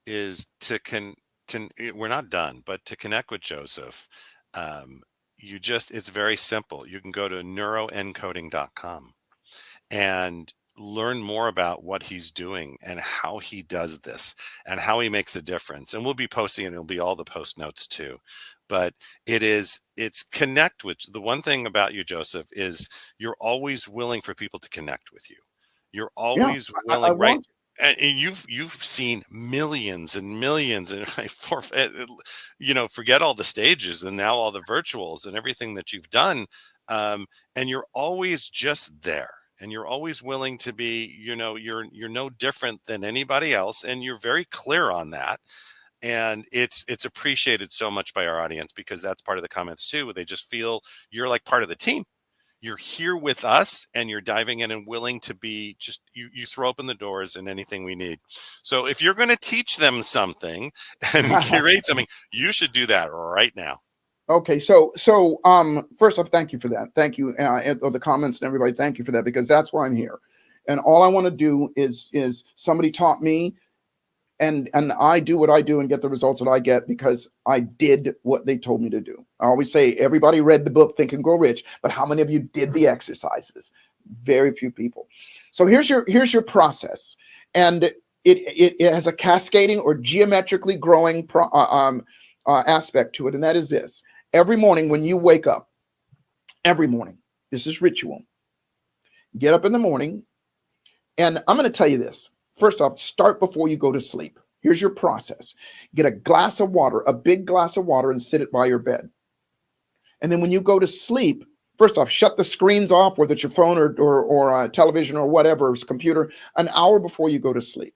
we're not done, but to connect with Joseph, it's very simple. You can go to neuroencoding.com and learn more about what he's doing and how he does this and how he makes a difference. And we'll be posting, and it'll be all the post notes too. But it's connect with. The one thing about you, Joseph, is you're always willing for people to connect with you. You're always willing, I right? want And you've seen millions and millions, and forget all the stages and now all the virtuals and everything that you've done, and you're always just there, and you're always willing to be, you're no different than anybody else, and you're very clear on that. And it's appreciated so much by our audience, because that's part of the comments too. They just feel you're like part of the team. You're here with us, and you're diving in and willing to be you throw open the doors and anything we need. So if you're going to teach them something and curate something, you should do that right now. Okay, so first off, thank you for that. Thank you, the comments and everybody. Thank you for that, because that's why I'm here, and all I want to do is somebody taught me, and I do what I do and get the results that I get because I did what they told me to do. I always say everybody read the book Think and Grow Rich, but how many of you did the exercises? Very few people. So here's your process, and it has a cascading or geometrically growing aspect to it, and that is this. Every morning when you wake up, every morning, this is ritual. Get up in the morning, and I'm going to tell you this. First off, start before you go to sleep. Here's your process. Get a glass of water, a big glass of water, and sit it by your bed. And then when you go to sleep, first off, shut the screens off, whether it's your phone or television or whatever, computer, an hour before you go to sleep.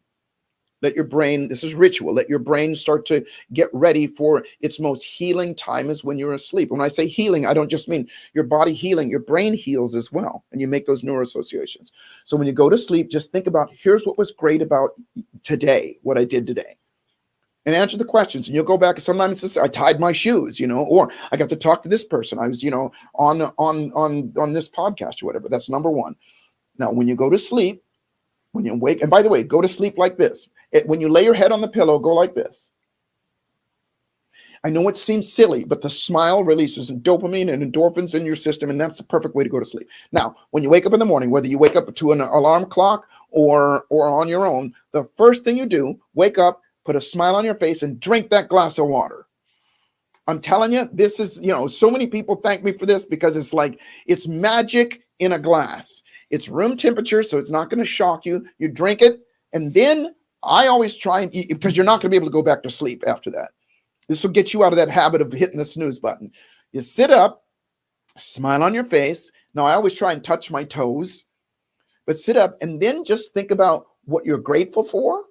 Let your brain, this is ritual, let your brain start to get ready for its most healing time is when you're asleep. When I say healing, I don't just mean your body healing, your brain heals as well. And you make those neuroassociations. So when you go to sleep, just think about, here's what was great about today, what I did today. And answer the questions. And you'll go back. Sometimes it's, I tied my shoes, or I got to talk to this person. I was, on this podcast or whatever. That's number one. Now, when you go to sleep, when you wake, and by the way, go to sleep like this. When you lay your head on the pillow, go like this. I know it seems silly, but the smile releases dopamine and endorphins in your system, and that's the perfect way to go to sleep. Now, when you wake up in the morning, whether you wake up to an alarm clock or on your own, the first thing you do, wake up, put a smile on your face, and drink that glass of water. I'm telling you, this is, so many people thank me for this because it's like, it's magic in a glass. It's room temperature, so it's not going to shock you. You drink it, and then I always try and eat, because you're not going to be able to go back to sleep after that. This will get you out of that habit of hitting the snooze button. You sit up, smile on your face. Now, I always try and touch my toes, but sit up and then just think about what you're grateful for,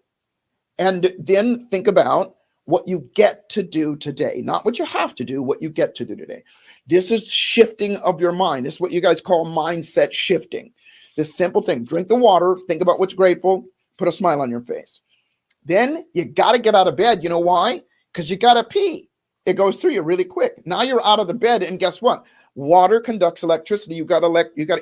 and then think about what you get to do today. Not what you have to do, what you get to do today. This is shifting of your mind. This is what you guys call mindset shifting. This simple thing, drink the water, think about what's grateful, put a smile on your face. Then you got to get out of bed. You know why? Because you got to pee. It goes through you really quick. Now you're out of the bed, and guess what? Water conducts electricity. You got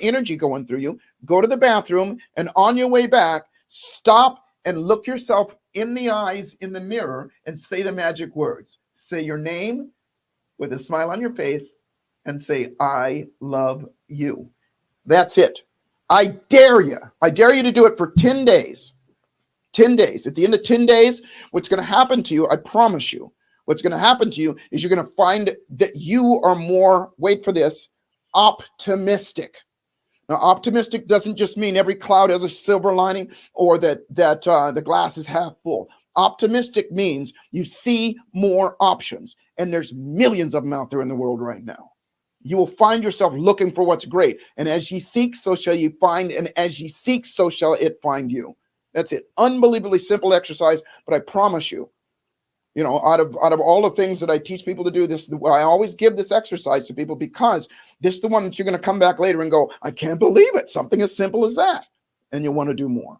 energy going through you. Go to the bathroom, and on your way back, stop and look yourself in the eyes in the mirror and say the magic words. Say your name with a smile on your face and say, I love you. That's it. I dare you. I dare you to do it for 10 days. 10 days. At the end of 10 days, what's going to happen to you, I promise you, what's going to happen to you is you're going to find that you are more, wait for this, optimistic. Now, optimistic doesn't just mean every cloud has a silver lining or that the glass is half full. Optimistic means you see more options, and there's millions of them out there in the world right now. You will find yourself looking for what's great. And as ye seek, so shall ye find. And as ye seek, so shall it find you. That's it. Unbelievably simple exercise. But I promise you, out of all the things that I teach people to do, I always give this exercise to people because this is the one that you're going to come back later and go, I can't believe it. Something as simple as that. And you want to do more.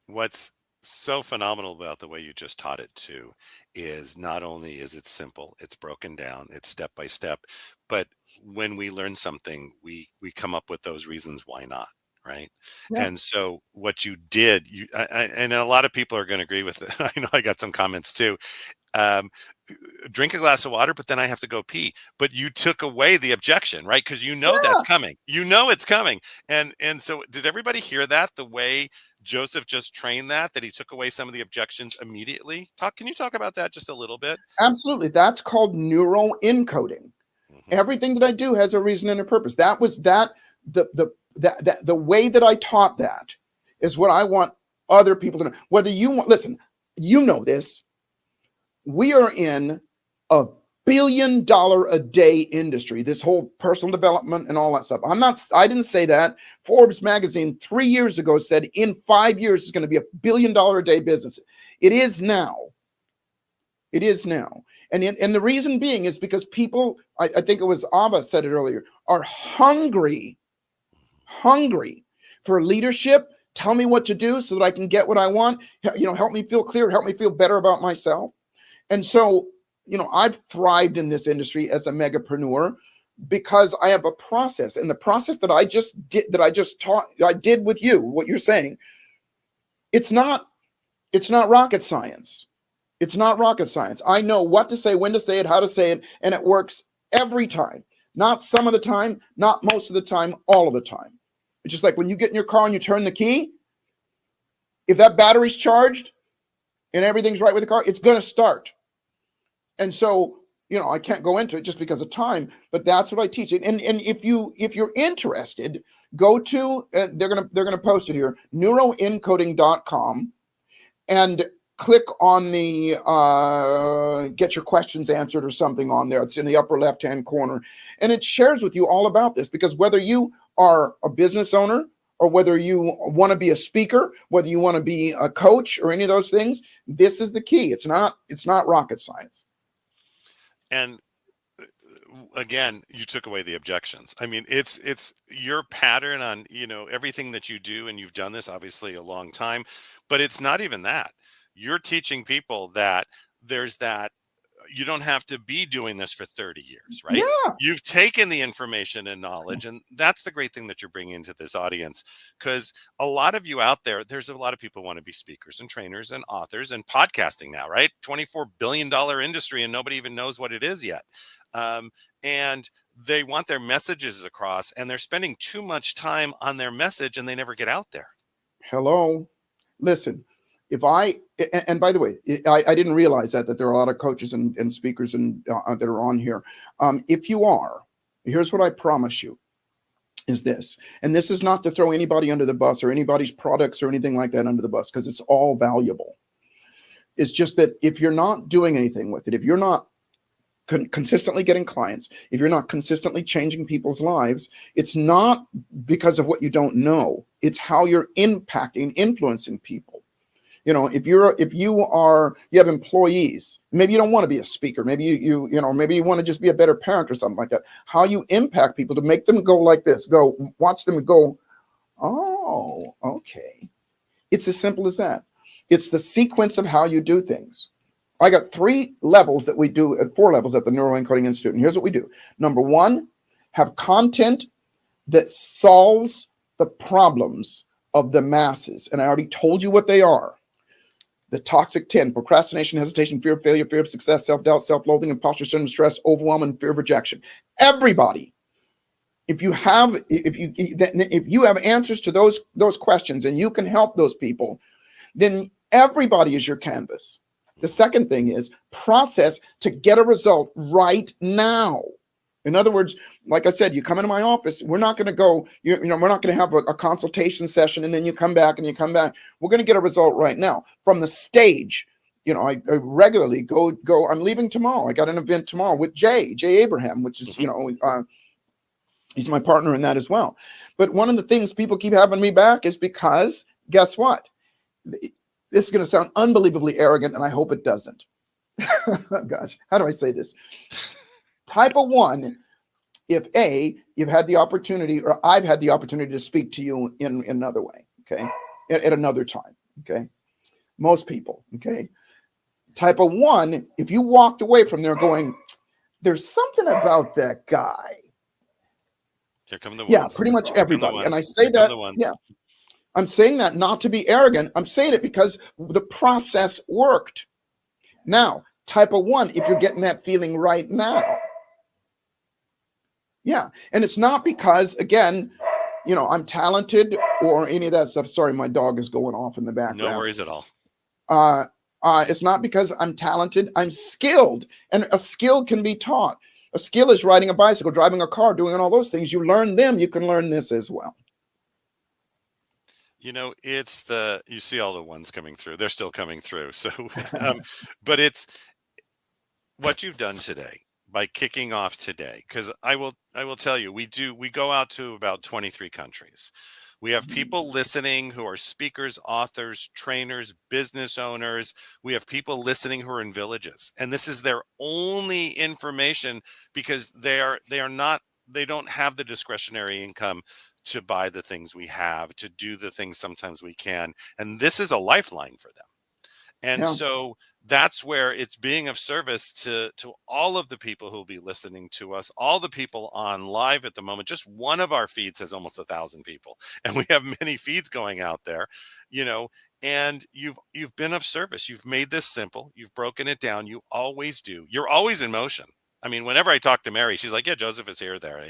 What's so phenomenal about the way you just taught it too is not only is it simple, it's broken down, it's step by step, but when we learn something, we come up with those reasons why not, right? Yeah. And so what you did, and a lot of people are going to agree with it. I know I got some comments too. Um, Drink a glass of water, but then I have to go pee. But you took away the objection, right? Because you know that's coming. You know it's coming. And so did everybody hear that? The way Joseph just trained that he took away some of the objections immediately. Can you talk about that just a little bit? Absolutely. That's called neuro encoding. Everything that I do has a reason and a purpose. That was the way that I taught that is what I want other people to know. Whether you want, listen, you know this. We are in a $1 billion a day industry, this whole personal development and all that stuff. I didn't say that. Forbes magazine 3 years ago said in 5 years it's going to be $1 billion a day business. It is now. It is now. And the reason being is because people, I think it was Ava said it earlier, are hungry for leadership. Tell me what to do so that I can get what I want. Help me feel clear, help me feel better about myself. And so, I've thrived in this industry as a megapreneur because I have a process. And the process that I did with you, what you're saying, it's not rocket science. It's not rocket science. I know what to say, when to say it, how to say it, and it works every time. Not some of the time, not most of the time, all of the time. It's just like when you get in your car and you turn the key, if that battery's charged and everything's right with the car, it's going to start. And so, I can't go into it just because of time, but that's what I teach. And if you're interested, go to they're gonna post it here, neuroencoding.com, and click on the get your questions answered or something on there. It's in the upper left-hand corner. And it shares with you all about this, because whether you are a business owner or whether you want to be a speaker, whether you want to be a coach or any of those things, this is the key. It's not rocket science. And again, you took away the objections. I mean, it's your pattern on, everything that you do, and you've done this obviously a long time, but it's not even that. You're teaching people that there's that you don't have to be doing this for 30 years, right? Yeah. You've taken the information and knowledge, and that's the great thing that you're bringing to this audience, because a lot of you out there's a lot of people who want to be speakers and trainers and authors and podcasting now, right? $24 billion industry, and nobody even knows what it is yet. And they want their messages across, and they're spending too much time on their message, and they never get out there. Hello. Listen, and by the way, I didn't realize that there are a lot of coaches and speakers that are on here. If you are, here's what I promise you is this, and this is not to throw anybody under the bus or anybody's products or anything like that under the bus, because it's all valuable. It's just that if you're not doing anything with it, if you're not consistently getting clients, if you're not consistently changing people's lives, it's not because of what you don't know. It's how you're impacting, influencing people. If you have employees, maybe you don't want to be a speaker, maybe you want to just be a better parent or something like that. How you impact people to make them go like this, watch them go, oh, okay. It's as simple as that. It's the sequence of how you do things. I got 3 levels that we do at 4 levels at the Neuroencoding Institute. And here's what we do. Number 1, have content that solves the problems of the masses. And I already told you what they are. The toxic 10, procrastination, hesitation, fear of failure, fear of success, self-doubt, self-loathing, imposter syndrome, stress, overwhelm, and fear of rejection. Everybody, if you have answers to those questions and you can help those people, then everybody is your canvas. The second thing is process to get a result right now. In other words, like I said, you come into my office, we're not going to go, we're not going to have a consultation session and then you come back. We're going to get a result right now from the stage. I regularly go, I'm leaving tomorrow. I got an event tomorrow with Jay Abraham, which is, he's my partner in that as well. But one of the things people keep having me back is because guess what? This is going to sound unbelievably arrogant, and I hope it doesn't. Gosh, how do I say this? Type of 1, if you've had the opportunity, or I've had the opportunity to speak to you in another way, okay, at another time, okay, most people, okay. Type of 1, if you walked away from there going, there's something about that guy. Here come the Yeah, ones. pretty much Here come the everybody. And I ones. say Here come that, the ones. yeah, I'm saying that not to be arrogant. I'm saying it because the process worked. Now, type of 1, if you're getting that feeling right now. Yeah. And it's not because, again, I'm talented or any of that stuff. Sorry, my dog is going off in the background. No worries at all. It's not because I'm talented. I'm skilled, and a skill can be taught. A skill is riding a bicycle, driving a car, doing all those things. You learn them, you can learn this as well. You see all the ones coming through. They're still coming through. So, but it's what you've done today by kicking off today, because I will tell you, we go out to about 23 countries. We have people listening who are speakers, authors, trainers, business owners. We have people listening who are in villages, and this is their only information because they don't have the discretionary income to buy the things we have, to do the things sometimes we can, and this is a lifeline for them. And Yeah. so that's where it's being of service to all of the people who will be listening to us, all the people on live at the moment. Just one of our feeds has almost 1,000 people, and we have many feeds going out there, and you've been of service. You've made this simple. You've broken it down. You always do. You're always in motion. I mean, whenever I talk to Mary, she's like, yeah, Joseph is here, there,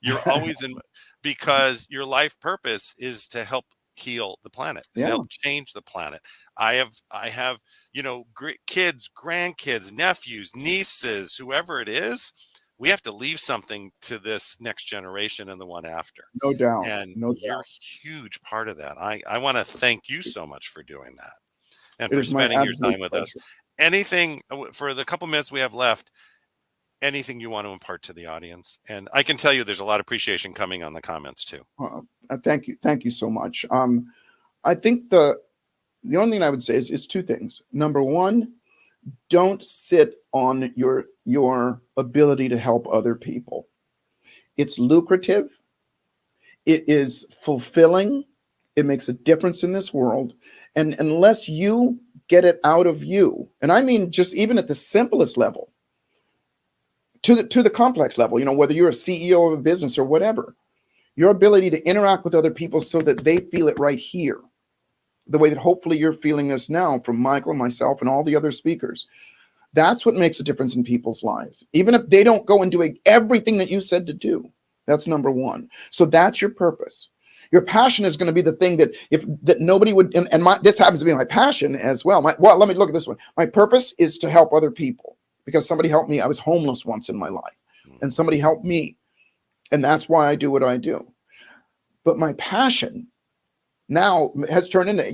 you're always in, because your life purpose is to help heal the planet, to Yeah. help change the planet. I have kids, grandkids, nephews, nieces, whoever it is. We have to leave something to this next generation and the one after. No doubt. And No you're doubt. a huge part of that. I want to thank you so much for doing that and It for is my spending your absolute time with us. pleasure. Anything for the couple minutes we have left, anything you want to impart to the audience? And I can tell you there's a lot of appreciation coming on the comments too. Thank you so much. I think the only thing I would say is 2 things. Number 1, don't sit on your ability to help other people. It's lucrative. It is fulfilling. It makes a difference in this world. And unless you get it out of you, and I mean just even at the simplest level, to the complex level, whether you're a CEO of a business or whatever, your ability to interact with other people so that they feel it right here, the way that hopefully you're feeling this now from Michael, myself, and all the other speakers. That's what makes a difference in people's lives. Even if they don't go and do everything that you said to do, that's number 1. So that's your purpose. Your passion is going to be the thing that nobody would, this happens to be my passion as well. Let me look at this one. My purpose is to help other people because somebody helped me. I was homeless once in my life and somebody helped me. And that's why I do what I do. But my passion now has turned into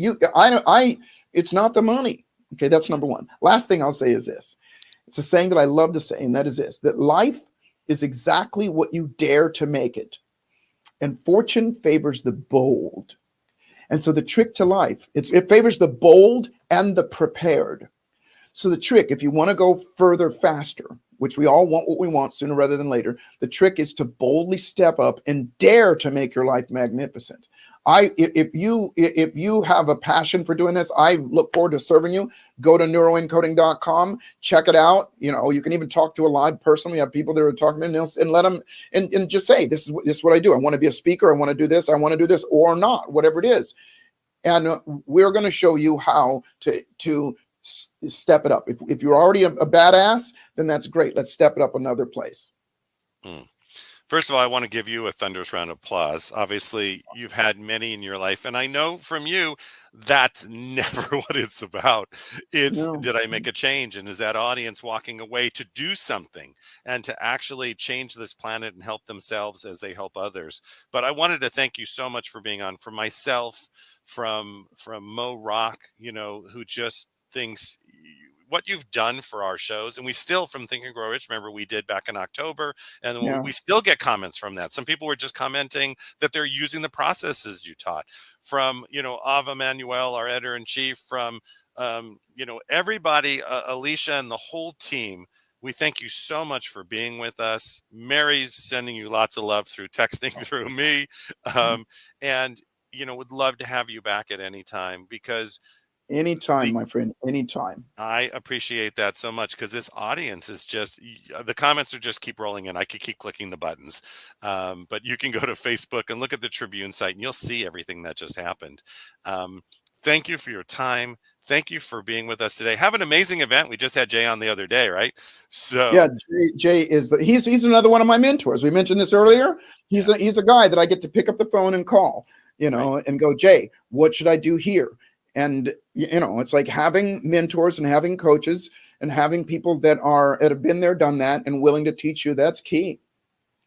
it's not the money. Okay, that's number 1. Last thing I'll say is this. It's a saying that I love to say, and that is this, that life is exactly what you dare to make it. And fortune favors the bold. And so the trick to life, it favors the bold and the prepared. So the trick, if you want to go further faster, which we all want what we want sooner rather than later, the trick is to boldly step up and dare to make your life magnificent. If you have a passion for doing this, I look forward to serving you. Go to neuroencoding.com, check it out. You can even talk to a live person. We have people that are talking to them and let them and just say, this is what I do. I want to be a speaker. I want to do this. I want to do this or not, whatever it is. And we're going to show you how to step it up. If you're already a badass, then that's great. Let's step it up another place. First of all, I want to give you a thunderous round of applause. Obviously, you've had many in your life, and I know from you that's never what it's about. It's did I make a change, and is that audience walking away to do something and to actually change this planet and help themselves as they help others. But I wanted to thank you so much for being on. For myself, from Mo Rock, who just thinks what you've done for our shows, and we still, from Think and Grow Rich, remember we did back in October, and we still get comments from that. Some people were just commenting that they're using the processes you taught. From Ava Manuel, our editor-in-chief, from everybody, Alicia and the whole team. We thank you so much for being with us. Mary's sending you lots of love through texting through me, and would love to have you back at any time, because Anytime, my friend, anytime. I appreciate that so much, because this audience is just, the comments are just keep rolling in. I could keep clicking the buttons, but you can go to Facebook and look at the Tribune site and you'll see everything that just happened. Thank you for your time. Thank you for being with us today. Have an amazing event. We just had Jay on the other day, right? So Yeah, Jay is he's another one of my mentors. We mentioned this earlier. He's a guy that I get to pick up the phone and call, and go, Jay, what should I do here? And it's like having mentors and having coaches and having people that have been there, done that, and willing to teach you. That's key.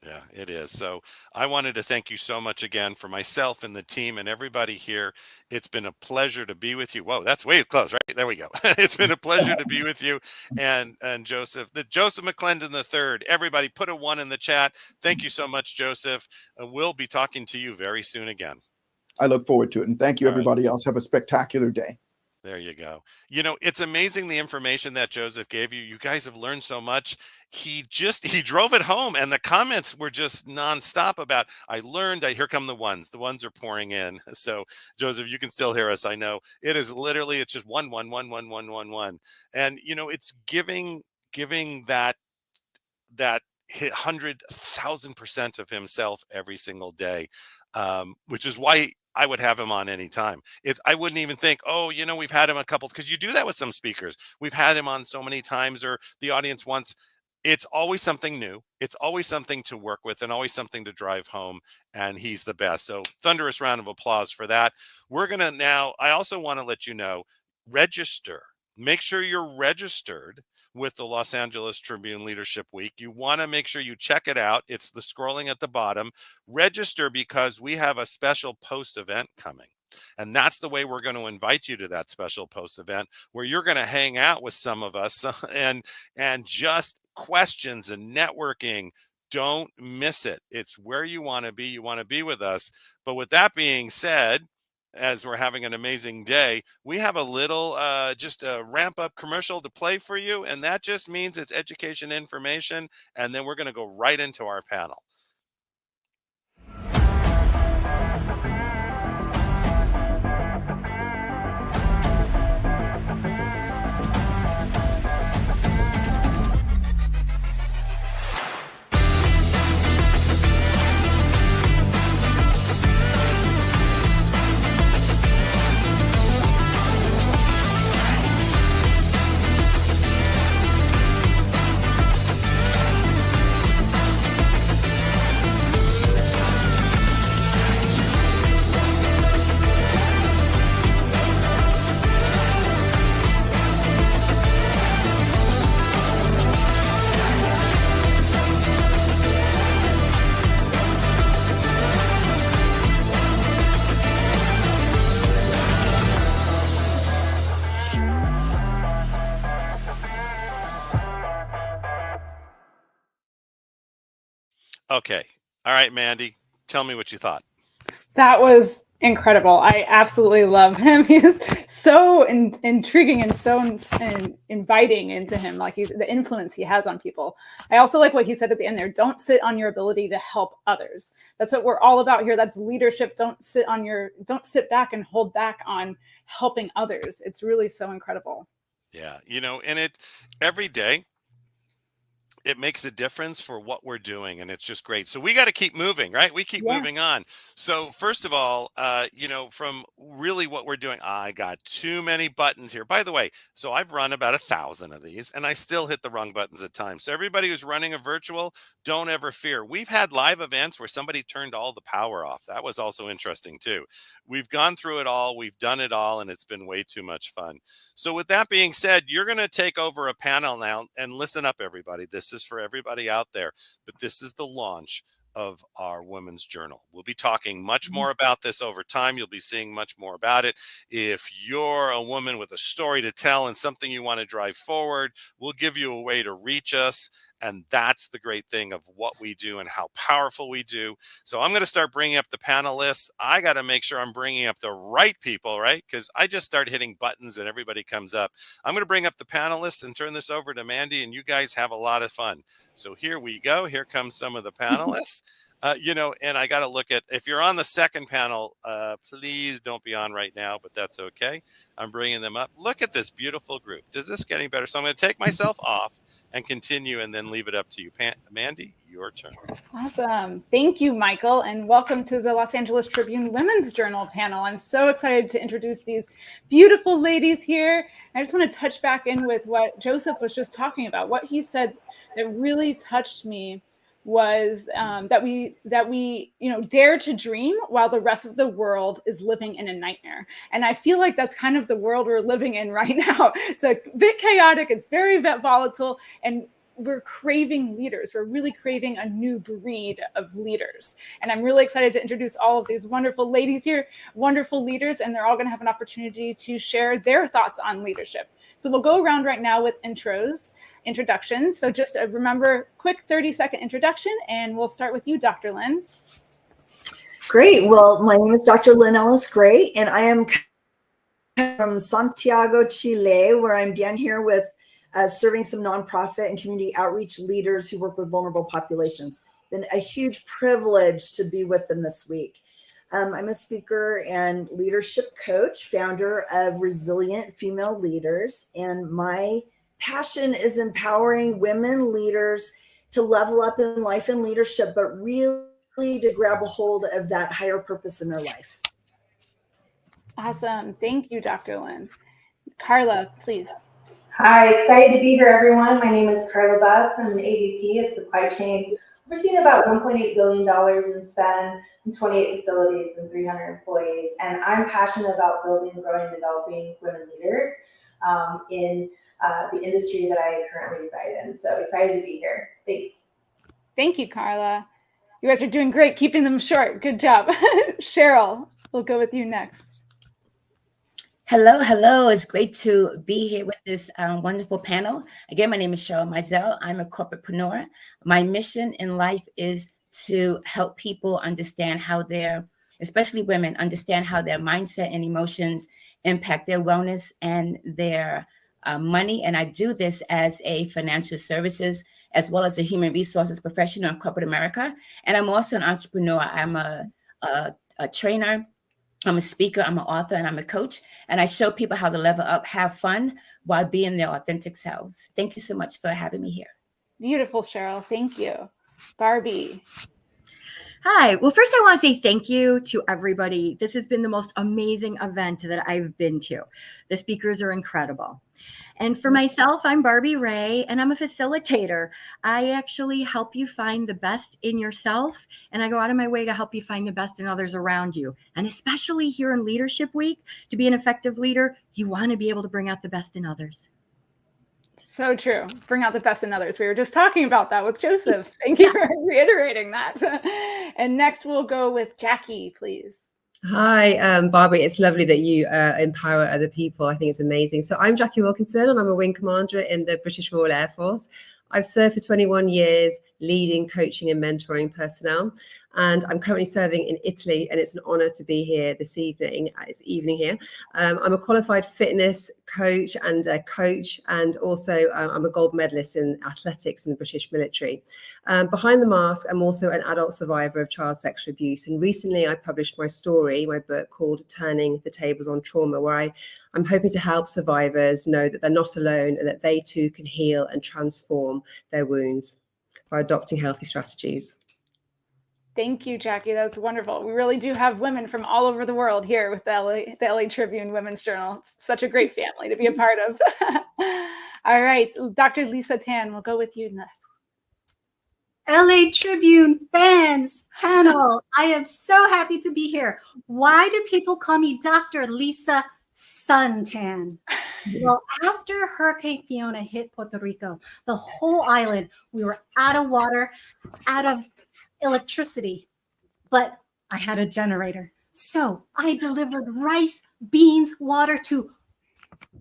Yeah, it is. So I wanted to thank you so much again for myself and the team and everybody here. It's been a pleasure to be with you. Whoa, that's way close, right? There we go. It's been a pleasure to be with you. And Joseph, the Joseph McClendon III, everybody put a 1 in the chat. Thank you so much, Joseph. We'll be talking to you very soon again. I look forward to it. And thank you, All right. everybody else. Have a spectacular day. There you go. It's amazing the information that Joseph gave you. You guys have learned so much. He drove it home, and the comments were just nonstop about, I learned. Here come the ones. The ones are pouring in. So Joseph, you can still hear us. I know it is literally, it's just 1, 1, 1, 1, 1, 1, 1. And it's giving that 100,000% of himself every single day, which is why I would have him on anytime. I wouldn't even think, we've had him a couple, because you do that with some speakers. We've had him on so many times, or the audience wants. It's always something new. It's always something to work with, and always something to drive home. And he's the best. So thunderous round of applause for that. We're going to now, I also want to let you know, register. Make sure you're registered with the Los Angeles Tribune Leadership Week. You want to make sure you check it out. It's the scrolling at the bottom. Register, because we have a special post event coming. And that's the way we're going to invite you to that special post event, where you're going to hang out with some of us and just questions and networking. Don't miss it. It's where you want to be. You want to be with us. But with that being said, as we're having an amazing day, we have a little just a ramp up commercial to play for you. And that just means it's education information. And then we're going to go right into our panel. Okay. All right, Mandy, tell me what you thought. That was incredible. I absolutely love him. He's so intriguing and so inviting into him. Like the influence he has on people. I also like what he said at the end there. Don't sit on your ability to help others. That's what we're all about here. That's leadership. Don't sit back and hold back on helping others. It's really so incredible. Yeah. And every day, it makes a difference for what we're doing, and it's just great. So we got to keep moving, right? We keep moving on. So first of all, from really what we're doing, I got too many buttons here. By the way, so I've run about 1,000 of these, and I still hit the wrong buttons at times. So everybody who's running a virtual, don't ever fear. We've had live events where somebody turned all the power off. That was also interesting too. We've gone through it all. We've done it all, and it's been way too much fun. So with that being said, you're going to take over a panel now, and listen up, everybody. This is for everybody out there, but this is the launch of our Women's Journal. We'll be talking much more about this over time. You'll be seeing much more about it. If you're a woman with a story to tell and something you want to drive forward, we'll give you a way to reach us. And that's the great thing of what we do and how powerful we do. So I'm going to start bringing up the panelists. I got to make sure I'm bringing up the right people, right? Because I just start hitting buttons and everybody comes up. I'm going to bring up the panelists and turn this over to Mandy, and you guys have a lot of fun. So here we go. Here comes some of the panelists. And I got to look at, if you're on the second panel, please don't be on right now, but that's okay. I'm bringing them up. Look at this beautiful group. Does this get any better? So I'm going to take myself off and continue and then leave it up to you. Mandy, your turn. Awesome. Thank you, Michael, and welcome to the Los Angeles Tribune Women's Journal panel. I'm so excited to introduce these beautiful ladies here. I just want to touch back in with what Joseph was just talking about. What he said that really touched me was that we dare to dream while the rest of the world is living in a nightmare. And I feel like that's kind of the world we're living in right now. It's a bit chaotic, it's very volatile, and we're craving leaders. We're really craving a new breed of leaders. And I'm really excited to introduce all of these wonderful ladies here, wonderful leaders, and they're all going to have an opportunity to share their thoughts on leadership. So we'll go around right now with introductions. So just remember, quick 30-second introduction, and we'll start with you, Dr. Lynn. Great. Well, my name is Dr. Lynn Ellis Gray, and I am from Santiago, Chile, where I'm down here with serving some nonprofit and community outreach leaders who work with vulnerable populations. Been a huge privilege to be with them this week. I'm a speaker and leadership coach, founder of Resilient Female Leaders, and my passion is empowering women leaders to level up in life and leadership, but really to grab a hold of that higher purpose in their life. Awesome. Thank you, Dr. Lynn. Carla, please. Hi, excited to be here, everyone. My name is Carla Butts. I'm an AVP of Supply Chain, overseeing about $1.8 billion in spend in 28 facilities and 300 employees. And I'm passionate about building, growing, and developing women leaders in the industry that I currently reside in. So excited to be here. Thanks. Thank you, Carla. You guys are doing great, keeping them short. Good job. Cheryl, we'll go with you next. Hello. It's great to be here with this wonderful panel. Again, my name is Cheryl Mizell. I'm a corporatepreneur. My mission in life is to help people understand how especially women, understand how their mindset and emotions impact their wellness and their money. And I do this as a financial services as well as a human resources professional in corporate America. And I'm also an entrepreneur. I'm a trainer. I'm a speaker, I'm an author, and I'm a coach. And I show people how to level up, have fun while being their authentic selves. Thank you so much for having me here. Beautiful, Cheryl. Thank you. Barbie. Hi. Well, first I want to say thank you to everybody. This has been the most amazing event that I've been to. The speakers are incredible. And for myself, I'm Barbie Ray, and I'm a facilitator. I actually help you find the best in yourself, and I go out of my way to help you find the best in others around you. And especially here in Leadership Week, to be an effective leader, you want to be able to bring out the best in others. So true. Bring out the best in others. We were just talking about that with Joseph. Thank you for reiterating that. And next we'll go with Jackie, please. Hi, Barbie. It's lovely that you empower other people. I think it's amazing. So I'm Jackie Wilkinson, and I'm a wing commander in the British Royal Air Force. I've served for 21 years leading, coaching, and mentoring personnel. And I'm currently serving in Italy, and it's an honor to be here this evening. It's evening here. I'm a qualified fitness coach, and also I'm a gold medalist in athletics in the British military. Behind the mask, I'm also an adult survivor of child sexual abuse. And recently I published my book called Turning the Tables on Trauma, where I'm hoping to help survivors know that they're not alone and that they too can heal and transform their wounds by adopting healthy strategies. Thank you, Jackie. That was wonderful. We really do have women from all over the world here with the LA Tribune Women's Journal. It's such a great family to be a part of. All right, Dr. Lisa Tan, we'll go with you next. LA Tribune fans panel. I am so happy to be here. Why do people call me Dr. Lisa Suntan? Well, after Hurricane Fiona hit Puerto Rico, the whole island, we were out of water, out of electricity, but I had a generator. So I delivered rice, beans, water to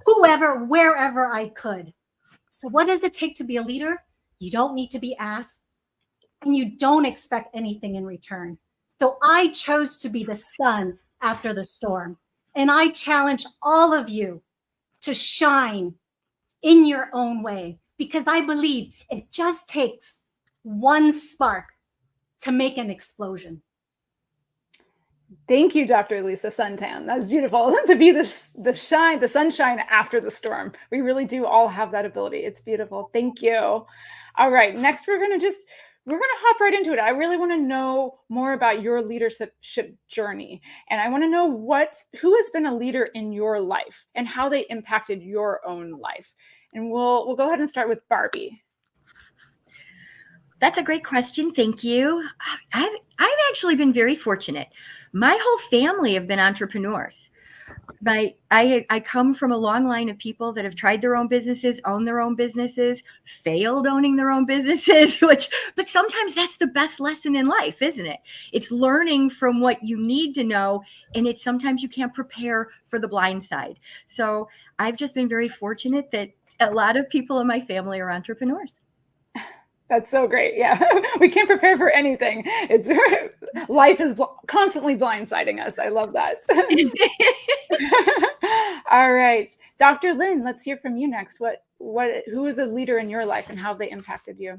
whoever, wherever I could. So what does it take to be a leader? You don't need to be asked, and you don't expect anything in return. So I chose to be the sun after the storm. And I challenge all of you to shine in your own way, because I believe it just takes one spark to make an explosion. Thank you, Dr. Lisa Suntan. That's beautiful. To be the sunshine after the storm. We really do all have that ability. It's beautiful. Thank you. All right, next we're gonna hop right into it. I really want to know more about your leadership journey. And I want to know who has been a leader in your life and how they impacted your own life. And we'll go ahead and start with Barbie. That's a great question. Thank you. I've actually been very fortunate. My whole family have been entrepreneurs. I come from a long line of people that have tried their own businesses, owned their own businesses, failed owning their own businesses, but sometimes that's the best lesson in life, isn't it? It's learning from what you need to know, and it's sometimes you can't prepare for the blind side. So I've just been very fortunate that a lot of people in my family are entrepreneurs. That's so great. Yeah, we can't prepare for anything. Life is constantly blindsiding us. I love that. All right, Dr. Lynn, let's hear from you next. Who is a leader in your life and how they impacted you?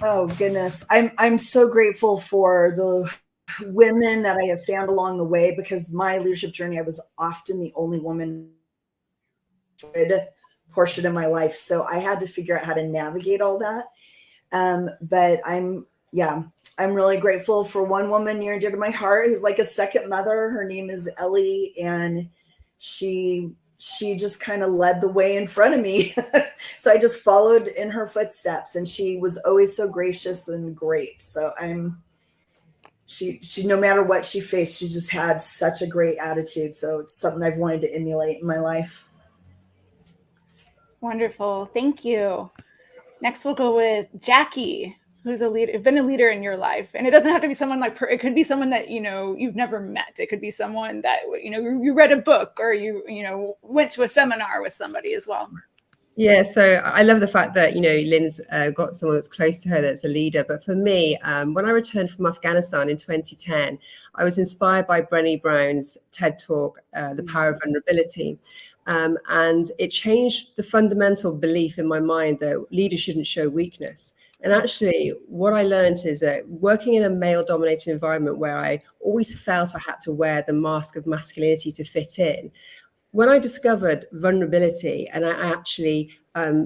Oh goodness, I'm so grateful for the women that I have found along the way, because my leadership journey, I was often the only woman portion of my life. So I had to figure out how to navigate all that. But I'm really grateful for one woman near and dear to my heart who's like a second mother. Her name is Ellie, and she just kind of led the way in front of me. So I just followed in her footsteps, and she was always so gracious and great. So she no matter what she faced, she just had such a great attitude. So it's something I've wanted to emulate in my life. Wonderful. Thank you. Next, we'll go with Jackie, who's been a leader in your life. And it doesn't have to be someone it could be someone that, you've never met. It could be someone that, you read a book, or you went to a seminar with somebody as well. Yeah, so I love the fact that, Lynn's got someone that's close to her that's a leader. But for me, when I returned from Afghanistan in 2010, I was inspired by Brené Brown's TED Talk, The Power of Vulnerability. And it changed the fundamental belief in my mind that leaders shouldn't show weakness. And actually, what I learned is that working in a male-dominated environment where I always felt I had to wear the mask of masculinity to fit in, when I discovered vulnerability and I actually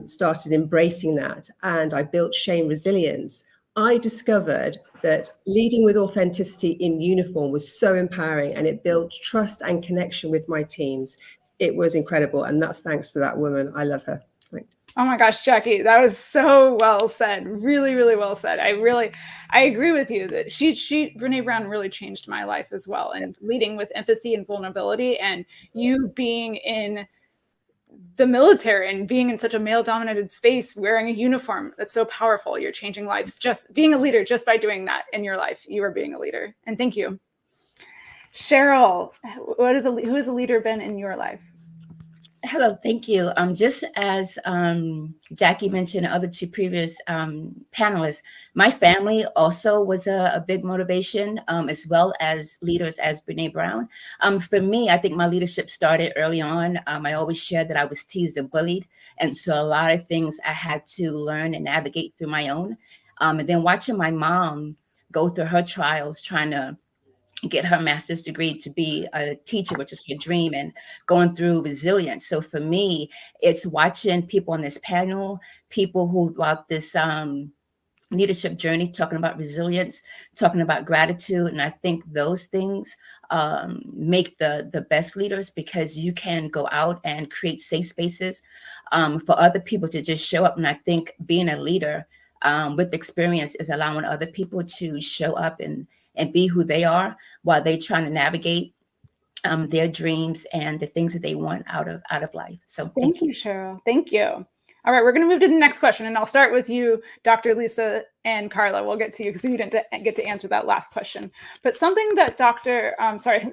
started embracing that, and I built shame resilience, I discovered that leading with authenticity in uniform was so empowering, and it built trust and connection with my teams. It was incredible. And that's thanks to that woman. I love her. Thanks. Oh my gosh, Jackie, that was so well said. Really, really well said. I agree with you that Brené Brown really changed my life as well. And leading with empathy and vulnerability, and you being in the military and being in such a male-dominated space, wearing a uniform, that's so powerful. You're changing lives. Just being a leader, just by doing that in your life, you are being a leader. And thank you. Cheryl, who has a leader been in your life? Hello, thank you. Just as Jackie mentioned, other two previous panelists, my family also was a big motivation, as well as leaders as Brené Brown. For me, I think my leadership started early on. I always shared that I was teased and bullied. And so a lot of things I had to learn and navigate through my own. And then watching my mom go through her trials, trying to get her master's degree to be a teacher, which is her dream, and going through resilience. So for me, it's watching people on this panel, people who throughout this leadership journey, talking about resilience, talking about gratitude. And I think those things make the best leaders, because you can go out and create safe spaces for other people to just show up. And I think being a leader with experience is allowing other people to show up and be who they are while they're trying to navigate their dreams and the things that they want out of life. So thank you, Cheryl. Thank you. All right, we're going to move to the next question, and I'll start with you, Dr. Lisa and Carla. We'll get to you because you didn't get to answer that last question. But something that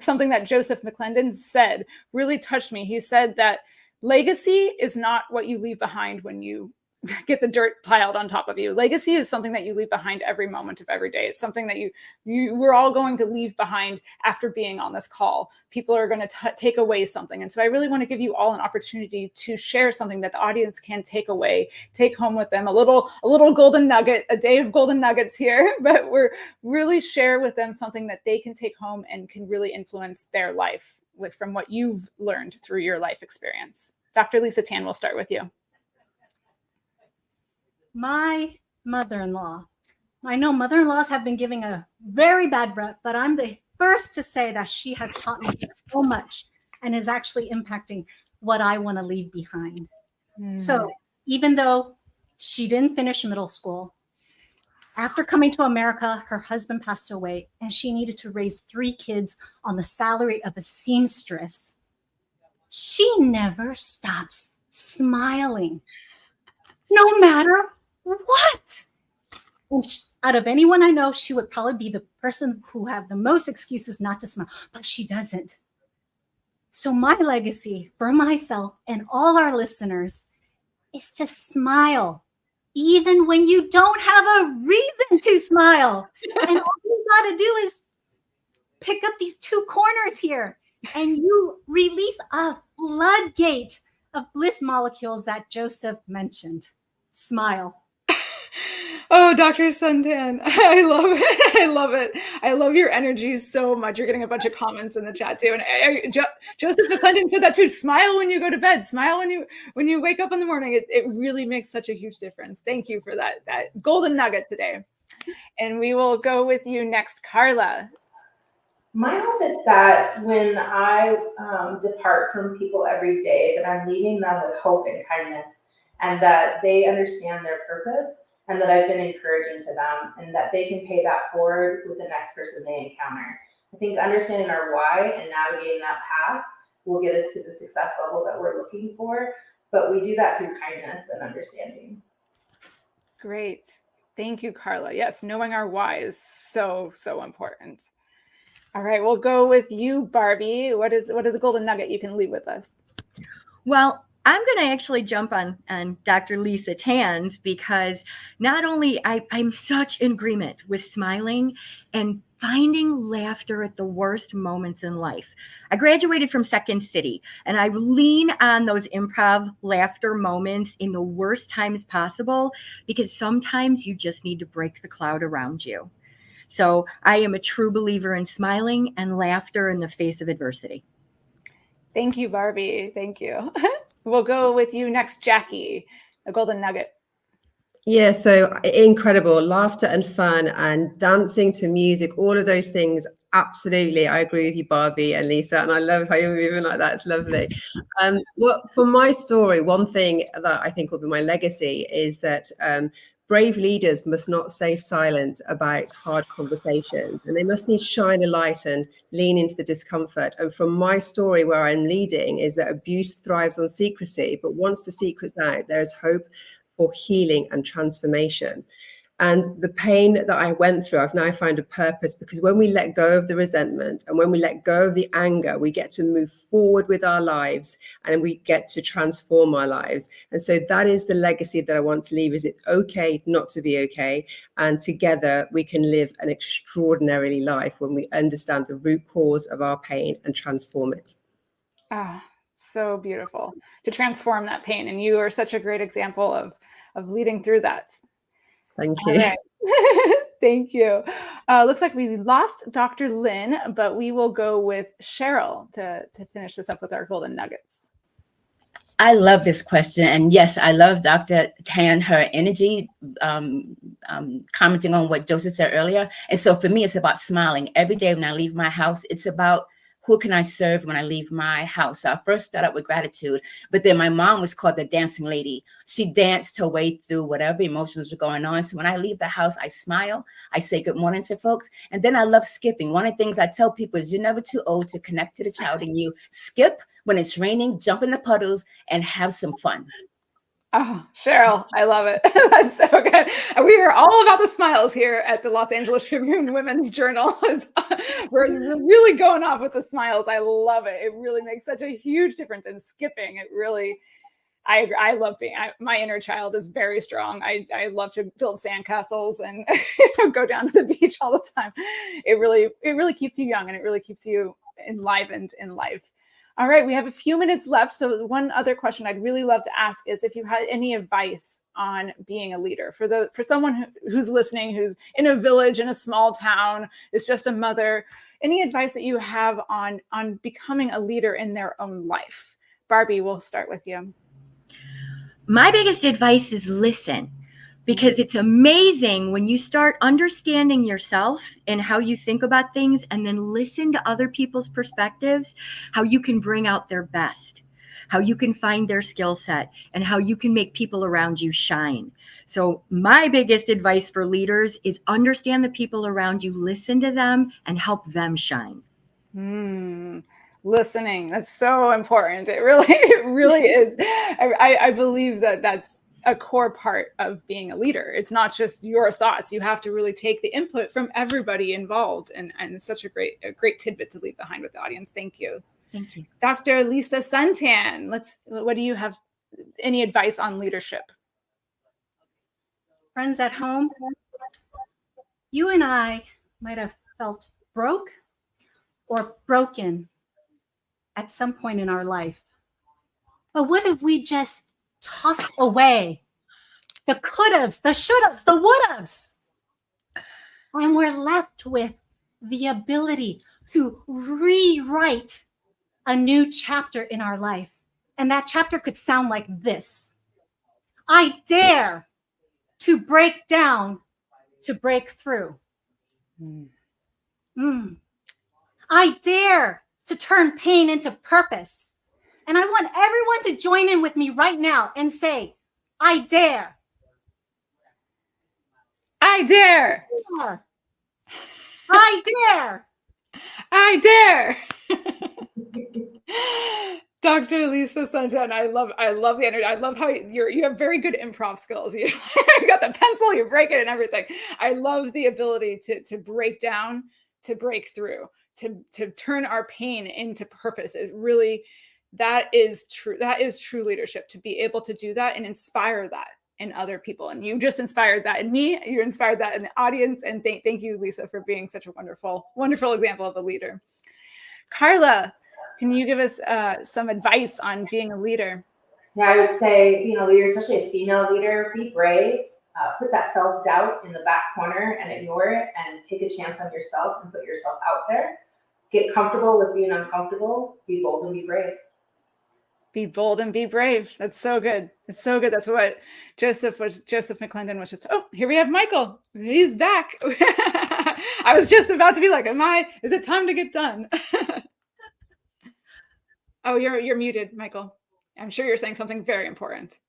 something that Joseph McClendon said really touched me. He said that legacy is not what you leave behind when you get the dirt piled on top of you. Legacy is something that you leave behind every moment of every day. It's something that we're all going to leave behind after being on this call. People are going to take away something. And so I really want to give you all an opportunity to share something that the audience can take away, take home with them, a little golden nugget, a day of golden nuggets here, but we're really share with them something that they can take home and can really influence their life from what you've learned through your life experience. Dr. Lisa Tan, we'll start with you. My mother-in-law. I know mother-in-laws have been giving a very bad rep, but I'm the first to say that she has taught me so much and is actually impacting what I want to leave behind. So even though she didn't finish middle school, after coming to America, her husband passed away and she needed to raise 3 kids on the salary of a seamstress. She never stops smiling, no matter what. And out of anyone I know, she would probably be the person who have the most excuses not to smile, but she doesn't. So my legacy for myself and all our listeners is to smile, even when you don't have a reason to smile. And all you got to do is pick up these 2 corners here and you release a floodgate of bliss molecules that Joseph mentioned. Smile. Oh, Dr. Suntan, I love it. I love it. I love your energy so much. You're getting a bunch of comments in the chat too. And Joseph McClendon said that too. Smile when you go to bed. Smile when you wake up in the morning. It really makes such a huge difference. Thank you for that golden nugget today. And we will go with you next, Carla. My hope is that when I depart from people every day, that I'm leaving them with hope and kindness, and that they understand their purpose, and that I've been encouraging to them, and that they can pay that forward with the next person they encounter. I think understanding our why and navigating that path will get us to the success level that we're looking for, but we do that through kindness and understanding. Great. Thank you, Carla. Yes, knowing our why is so, so important. All right, we'll go with you, Barbie. What is a golden nugget you can leave with us? Well, I'm going to actually jump on Dr. Lisa Tan's, because not only I'm such in agreement with smiling and finding laughter at the worst moments in life. I graduated from Second City, and I lean on those improv laughter moments in the worst times possible, because sometimes you just need to break the cloud around you. So I am a true believer in smiling and laughter in the face of adversity. Thank you, Barbie. Thank you. We'll go with you next, Jackie, a golden nugget. Yeah, so incredible. Laughter and fun and dancing to music, all of those things. Absolutely. I agree with you, Barbie and Lisa. And I love how you're moving like that. It's lovely. Well, for my story, one thing that I think will be my legacy is that brave leaders must not stay silent about hard conversations, and they must need shine a light and lean into the discomfort. And from my story, where I'm leading, is that abuse thrives on secrecy, but once the secret's out, there is hope for healing and transformation. And the pain that I went through, I've now found a purpose, because when we let go of the resentment and when we let go of the anger, we get to move forward with our lives and we get to transform our lives. And so that is the legacy that I want to leave, is it's okay not to be okay. And together we can live an extraordinary life when we understand the root cause of our pain and transform it. Ah, so beautiful to transform that pain. And you are such a great example of leading through that. Thank you. All right. Thank you. Looks like we lost Dr. Lynn, but we will go with Cheryl to finish this up with our golden nuggets. I love this question. And yes, I love Dr. Tan, her energy, commenting on what Joseph said earlier. And so for me, it's about smiling. Every day when I leave my house, it's about who can I serve when I leave my house? So I first started with gratitude, but then my mom was called the dancing lady. She danced her way through whatever emotions were going on. So when I leave the house, I smile, I say good morning to folks. And then I love skipping. One of the things I tell people is you're never too old to connect to the child in you. Skip when it's raining, jump in the puddles and have some fun. Oh, Cheryl, I love it. That's so good. We are all about the smiles here at the Los Angeles Tribune Women's Journal. We're really going off with the smiles. I love it. It really makes such a huge difference in skipping. It really, I love my inner child is very strong. I love to build sandcastles and go down to the beach all the time. It really keeps you young, and it really keeps you enlivened in life. All right, we have a few minutes left. So one other question I'd really love to ask is if you had any advice on being a leader for someone who's listening, who's in a village, in a small town, is just a mother, any advice that you have on becoming a leader in their own life? Barbie, we'll start with you. My biggest advice is listen, because it's amazing when you start understanding yourself and how you think about things, and then listen to other people's perspectives, how you can bring out their best, how you can find their skill set, and how you can make people around you shine. So my biggest advice for leaders is understand the people around you, listen to them, and help them shine. Listening, that's so important. It really is. I believe that that's a core part of being a leader. It's not just your thoughts. You have to really take the input from everybody involved, and such a great tidbit to leave behind with the audience. Thank you. Thank you. Dr. Lisa Suntan, what do you have, any advice on leadership? Friends at home, you and I might have felt broke or broken at some point in our life. But what if we just tossed away the could-haves, the should-haves, the would-haves, and we're left with the ability to rewrite a new chapter in our life? And that chapter could sound like this: I dare to break down to break through. I dare to turn pain into purpose. And I want everyone to join in with me right now and say, I dare. I dare. I dare. I dare. Dr. Lisa Suntan, I love the energy. I love how you have very good improv skills. You got the pencil, you break it and everything. I love the ability to break down, to break through, to turn our pain into purpose. It really, that is true leadership, to be able to do that and inspire that in other people. And you just inspired that in me. You inspired that in the audience. And thank you, Lisa, for being such a wonderful example of a leader. Carla, can you give us some advice on being a leader? Yeah, I would say, being a leader, especially a female leader, be brave. Put that self-doubt in the back corner and ignore it, and take a chance on yourself and put yourself out there. Get comfortable with being uncomfortable. Be bold and be brave. Be bold and be brave. That's so good. It's so good. That's what Joseph McClendon was just. Oh, here we have Michael. He's back. I was just about to be like, is it time to get done? Oh, you're muted, Michael. I'm sure you're saying something very important.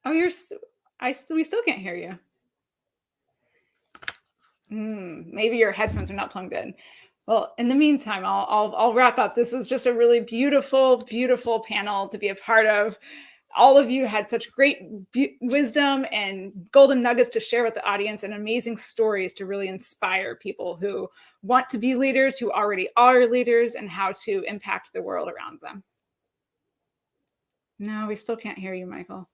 Oh, we still can't hear you. Maybe your headphones are not plugged in. Well, in the meantime, I'll wrap up. This was just a really beautiful, beautiful panel to be a part of. All of you had such great wisdom and golden nuggets to share with the audience, and amazing stories to really inspire people who want to be leaders, who already are leaders, and how to impact the world around them. No, we still can't hear you, Michael.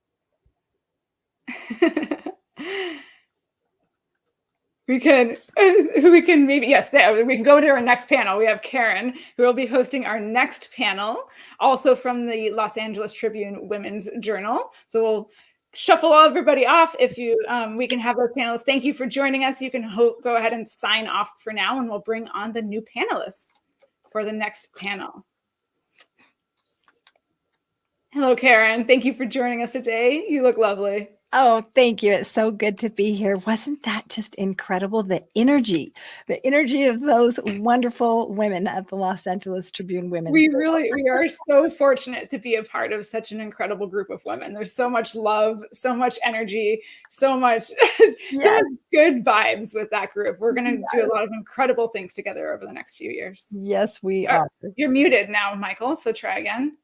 We can maybe, yes, we can go to our next panel. We have Karen, who will be hosting our next panel, also from the Los Angeles Tribune Women's Journal. So we'll shuffle everybody off. If we can have those panelists. Thank you for joining us. You can go ahead and sign off for now, and we'll bring on the new panelists for the next panel. Hello, Karen. Thank you for joining us today. You look lovely. Oh, thank you. It's so good to be here. Wasn't that just incredible? The energy of those wonderful women at the Los Angeles Tribune Women's. We are so fortunate to be a part of such an incredible group of women. There's so much love, so much energy, so much good vibes with that group. We're going to do a lot of incredible things together over the next few years. Yes, we are. You're muted now, Michael, so try again.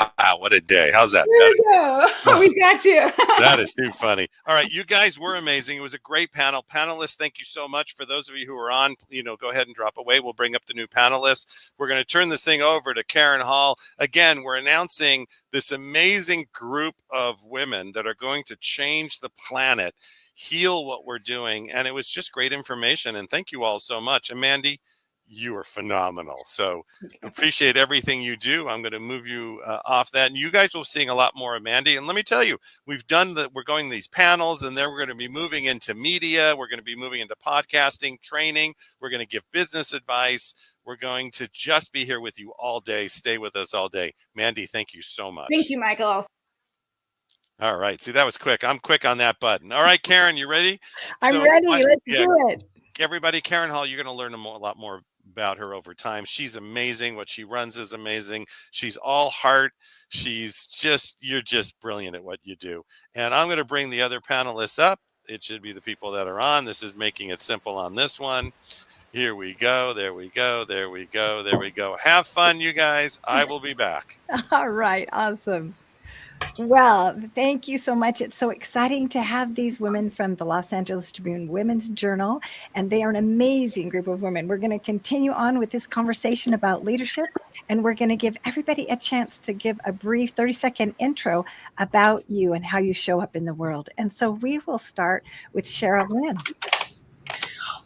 Wow, what a day. How's that? There we go. Oh, We got you. that is too funny. All right, you guys were amazing. It was a great panel. Panelists, thank you so much. For those of you who are on, go ahead and drop away. We'll bring up the new panelists. We're going to turn this thing over to Karen Hall. Again, we're announcing this amazing group of women that are going to change the planet, heal what we're doing. And it was just great information. And thank you all so much. And Mandy, you are phenomenal. So appreciate everything you do. I'm going to move you off that. And you guys will be seeing a lot more of Mandy. And let me tell you, we're going these panels, and then we're going to be moving into media. We're going to be moving into podcasting, training. We're going to give business advice. We're going to just be here with you all day. Stay with us all day. Mandy, thank you so much. Thank you, Michael. All right. See, that was quick. I'm quick on that button. All right, Karen, you ready? I'm ready. Let's do it. Everybody, Karen Hall, you're going to learn a lot more about her over time. She's amazing. What she runs is amazing. She's all heart. You're just brilliant at what you do. And I'm going to bring the other panelists up. It should be the people that are on. This is making it simple on this one. Here we go. There we go. There we go. There we go. Have fun, you guys. I will be back. All right. Awesome. Well, thank you so much. It's so exciting to have these women from the Los Angeles Tribune Women's Journal, and they are an amazing group of women. We're going to continue on with this conversation about leadership, and we're going to give everybody a chance to give a brief 30-second intro about you and how you show up in the world. And so we will start with Cheryl Lynn.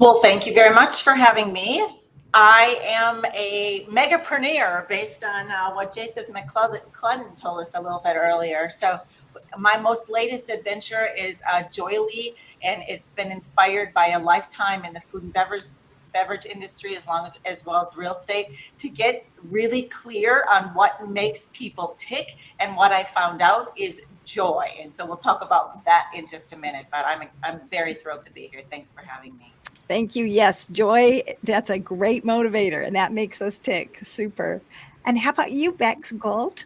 Well, thank you very much for having me. I am a megapreneur based on what Jason McClellan told us a little bit earlier. So my most latest adventure is Joyly, and it's been inspired by a lifetime in the food and beverage industry, as well as real estate, to get really clear on what makes people tick. And what I found out is joy. And so we'll talk about that in just a minute, but I'm very thrilled to be here. Thanks for having me. Thank you. Yes, joy, that's a great motivator, and that makes us tick. Super. And how about you, Bex Gold?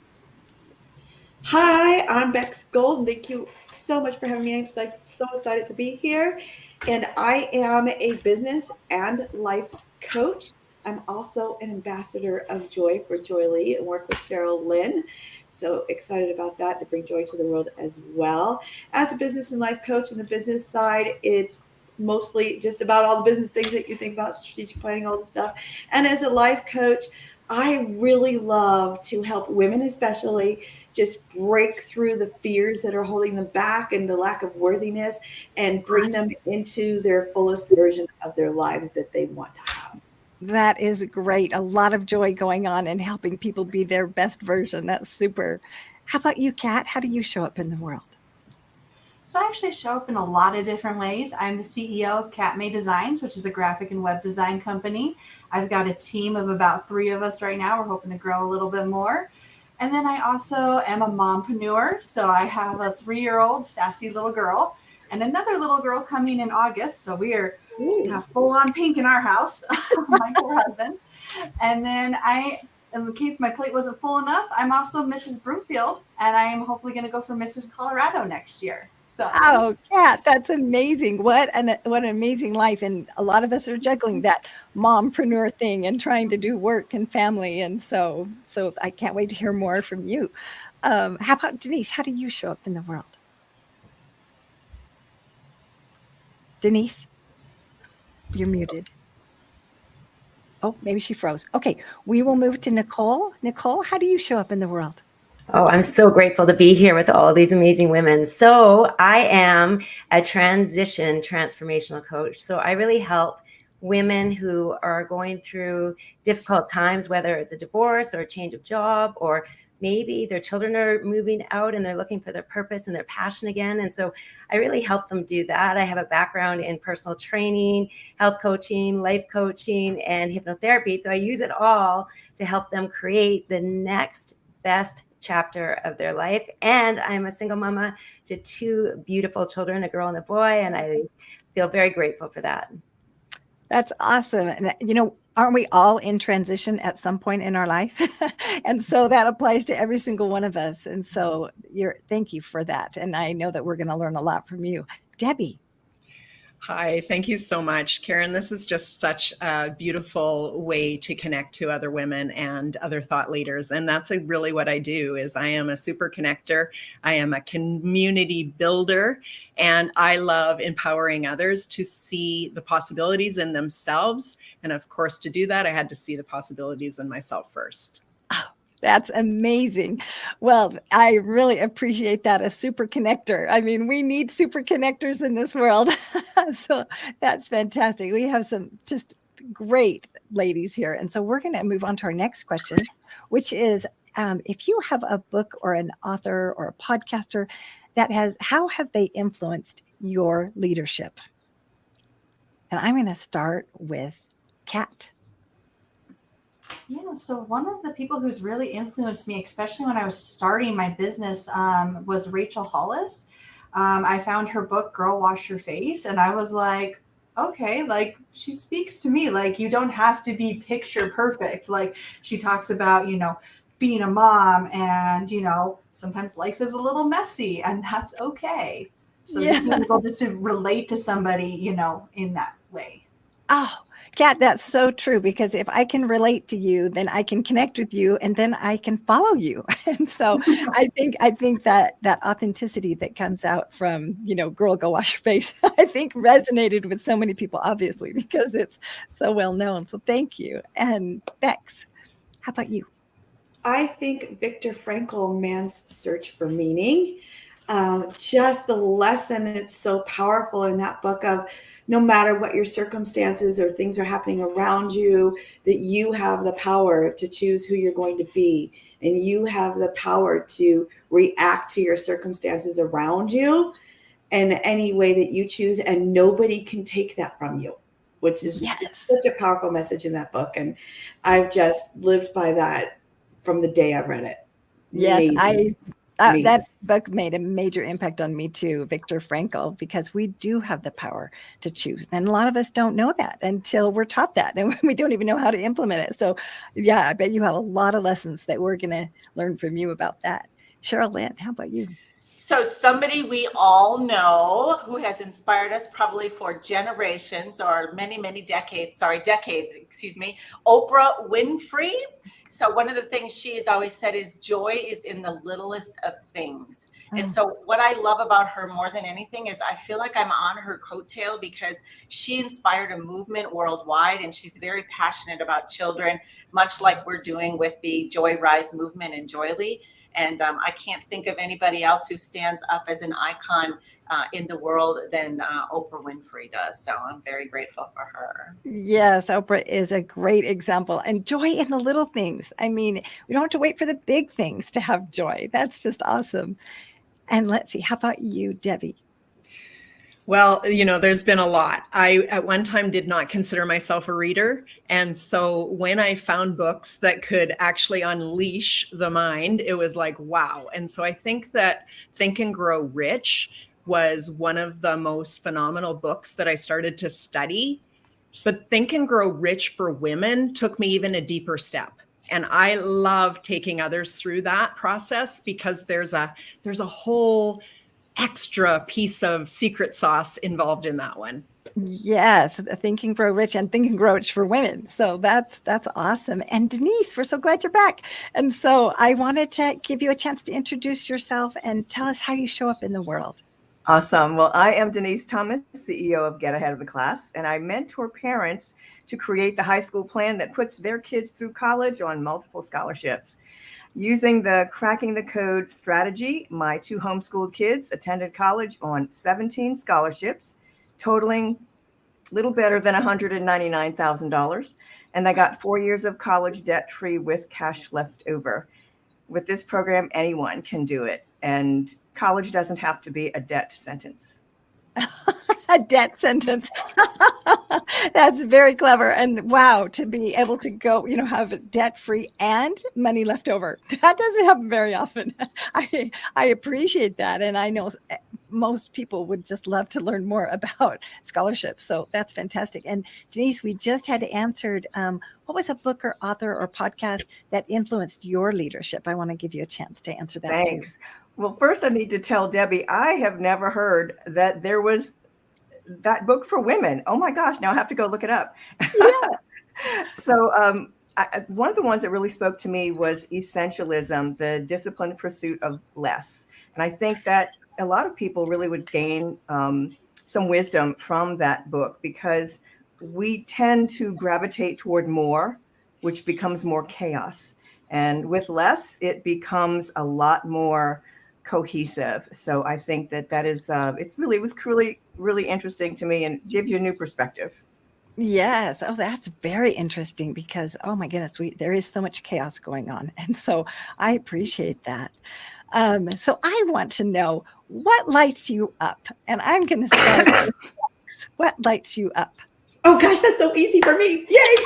Hi, I'm Bex Gold. Thank you so much for having me. I'm so excited to be here. And I am a business and life coach. I'm also an ambassador of joy for Joyly and work with Cheryl Lynn. So excited about that, to bring joy to the world as well. As a business and life coach on the business side, it's mostly just about all the business things that you think about, strategic planning, all the stuff. And as a life coach, I really love to help women especially just break through the fears that are holding them back and the lack of worthiness, and bring them into their fullest version of their lives that they want to have. That is great. A lot of joy going on and helping people be their best version. That's super. How about you, Kat? How do you show up in the world? So I actually show up in a lot of different ways. I'm the CEO of Cat May Designs, which is a graphic and web design company. I've got a team of about 3 of us right now. We're hoping to grow a little bit more. And then I also am a mompreneur. So I have a 3-year-old sassy little girl and another little girl coming in August. So we are full on pink in our house, my poor husband. And then in case my plate wasn't full enough, I'm also Mrs. Broomfield, and I am hopefully going to go for Mrs. Colorado next year. So. Oh, Kat, that's amazing. What an amazing life. And a lot of us are juggling that mompreneur thing and trying to do work and family. And so I can't wait to hear more from you. How about Denise? How do you show up in the world? Denise, you're muted. Oh, maybe she froze. Okay, we will move to Nicole. Nicole, how do you show up in the world? Oh, I'm so grateful to be here with all these amazing women. So I am a transformational coach. So I really help women who are going through difficult times, whether it's a divorce or a change of job, or maybe their children are moving out and they're looking for their purpose and their passion again. And so I really help them do that. I have a background in personal training, health coaching, life coaching, and hypnotherapy. So I use it all to help them create the next best chapter of their life. And I'm a single mama to 2 beautiful children, a girl and a boy, and I feel very grateful for that. That's awesome. And aren't we all in transition at some point in our life? And so that applies to every single one of us. And so thank you for that. And I know that we're going to learn a lot from you. Debbie. Hi, thank you so much, Karen. This is just such a beautiful way to connect to other women and other thought leaders. And that's really what I do is I am a super connector. I am a community builder, and I love empowering others to see the possibilities in themselves. And of course, to do that, I had to see the possibilities in myself first. That's amazing. Well, I really appreciate that. A super connector. I mean, we need super connectors in this world. So that's fantastic. We have some just great ladies here. And so we're going to move on to our next question, which is if you have a book or an author or a podcaster how have they influenced your leadership? And I'm going to start with Kat. Yeah, so one of the people who's really influenced me, especially when I was starting my business, was Rachel Hollis. I found her book, Girl Wash Your Face, and I was like, okay, like she speaks to me. Like, you don't have to be picture perfect. Like, she talks about, being a mom and, sometimes life is a little messy and that's okay. So just being able to relate to somebody, in that way. Oh, Kat, that's so true, because if I can relate to you, then I can connect with you and then I can follow you. And so I think that authenticity that comes out from, girl, go wash your face, I think resonated with so many people, obviously, because it's so well known. So thank you. And Bex, how about you? I think Viktor Frankl, Man's Search for Meaning, just the lesson, it's so powerful in that book of no matter what your circumstances or things are happening around you, that you have the power to choose who you're going to be. And you have the power to react to your circumstances around you in any way that you choose. And nobody can take that from you, which is just such a powerful message in that book. And I've just lived by that from the day I read it. Yes, Amazing. that book made a major impact on me too, Viktor Frankl, because we do have the power to choose. And a lot of us don't know that until we're taught that, and we don't even know how to implement it. So yeah, I bet you have a lot of lessons that we're going to learn from you about that. Cheryl Lynn, how about you? So somebody we all know who has inspired us probably for generations or many decades, Oprah Winfrey. So one of the things she has always said is joy is in the littlest of things. And so what I love about her more than anything is I feel like I'm on her coattail because she inspired a movement worldwide, and she's very passionate about children, much like we're doing with the Joy Rise movement and Joyly. And I can't think of anybody else who stands up as an icon in the world than Oprah Winfrey does. So I'm very grateful for her. Yes, Oprah is a great example. And joy in the little things. I mean, we don't have to wait for the big things to have joy. That's just awesome. And let's see, how about you, Debbie? Well, there's been a lot. I, at one time, did not consider myself a reader. And so when I found books that could actually unleash the mind, it was like, wow. And so I think that Think and Grow Rich was one of the most phenomenal books that I started to study. But Think and Grow Rich for Women took me even a deeper step. And I love taking others through that process because there's a whole extra piece of secret sauce involved in that one. Yes, Think and Grow Rich and Think and Grow Rich for Women. So that's awesome. And Denise, we're so glad you're back. And so I wanted to give you a chance to introduce yourself and tell us how you show up in the world. Awesome. Well, I am Denise Thomas, CEO of Get Ahead of the Class, and I mentor parents to create the high school plan that puts their kids through college on multiple scholarships. Using the Cracking the Code strategy, my 2 homeschooled kids attended college on 17 scholarships, totaling a little better than $199,000. And they got 4 years of college debt-free with cash left over. With this program, anyone can do it. And college doesn't have to be a debt sentence. A debt sentence. That's very clever. And wow, to be able to go, have debt free and money left over. That doesn't happen very often. I appreciate that. And I know most people would just love to learn more about scholarships. So that's fantastic. And Denise, we just had answered, what was a book or author or podcast that influenced your leadership? I want to give you a chance to answer that. Thanks. Too. Well, first I need to tell Debbie, I have never heard that there was that book for women. Oh my gosh, now I have to go look it up. Yeah. So one of the ones that really spoke to me was Essentialism, the disciplined pursuit of less. And I think that a lot of people really would gain some wisdom from that book, because we tend to gravitate toward more, which becomes more chaos. And with less, it becomes a lot more cohesive. So I think that is, it was really interesting to me and gives you a new perspective. Yes. Oh, that's very interesting because, oh my goodness, there is so much chaos going on. And so I appreciate that. So I want to know what lights you up. And I'm going to start with Alex. What lights you up? Oh gosh, that's so easy for me. Yay!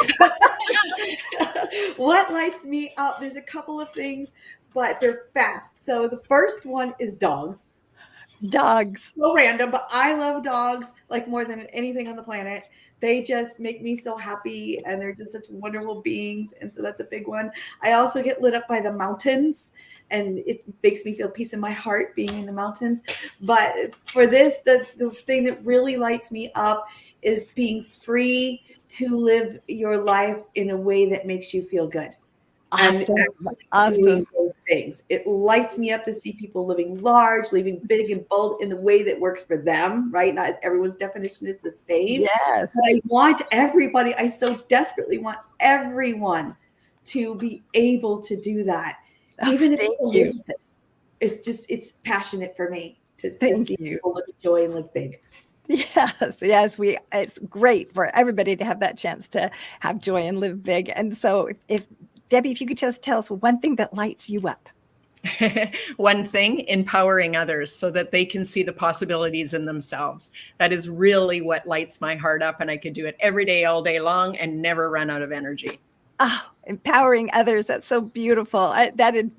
What lights me up? There's a couple of things, but they're fast. So the first one is dogs. Dogs. So random, but I love dogs like more than anything on the planet. They just make me so happy, and they're just such wonderful beings. And so that's a big one. I also get lit up by the mountains, and it makes me feel peace in my heart being in the mountains. But for this, the thing that really lights me up is being free to live your life in a way that makes you feel good. Awesome. And doing those things. It lights me up to see people living large, living big and bold in the way that works for them, right? Not everyone's definition is the same. Yes. But I want everybody, I so desperately want everyone to be able to do that. Even if Thank you. it's passionate for me to see people live with joy and live big. Yes, it's great for everybody to have that chance to have joy and live big. And so if Debbie, if you could just tell us one thing that lights you up. One thing, empowering others so that they can see the possibilities in themselves. That is really what lights my heart up, and I could do it every day, all day long, and never run out of energy. Oh, empowering others. That's so beautiful. That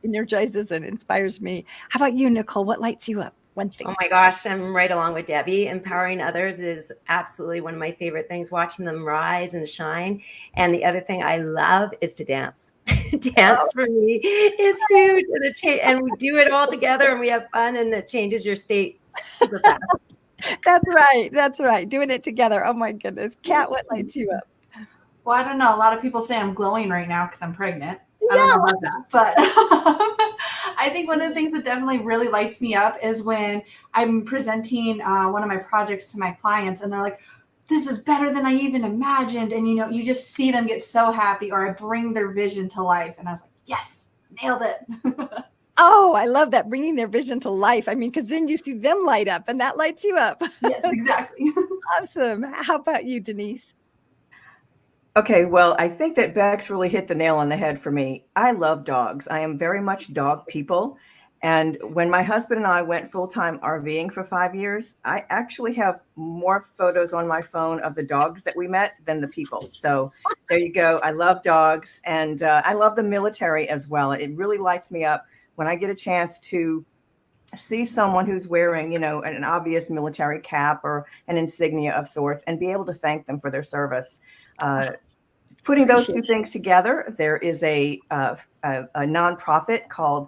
energizes and inspires me. How about you, Nicole? What lights you up? One thing. Oh my gosh, I'm right along with Debbie. Empowering others is absolutely one of my favorite things, watching them rise and shine. And the other thing I love is to dance. Dance for me is huge. And we do it all together and we have fun, and it changes your state super fast. That's right. Doing it together. Oh my goodness. Kat, what lights you up? Well, I don't know. A lot of people say I'm glowing right now because I'm pregnant. I don't know about that, but I think one of the things that definitely really lights me up is when I'm presenting one of my projects to my clients, and they're like, this is better than I even imagined. And, you just see them get so happy, or I bring their vision to life. And I was like, yes, nailed it. Oh, I love that, bringing their vision to life. I mean, because then you see them light up, and that lights you up. Yes, exactly. Awesome. How about you, Denise? Okay, well, I think that Bex really hit the nail on the head for me. I love dogs. I am very much dog people. And when my husband and I went full-time RVing for 5 years, I actually have more photos on my phone of the dogs that we met than the people. So there you go. I love dogs, and I love the military as well. It really lights me up when I get a chance to see someone who's wearing, an obvious military cap or an insignia of sorts, and be able to thank them for their service. Putting those two things together, there is a nonprofit called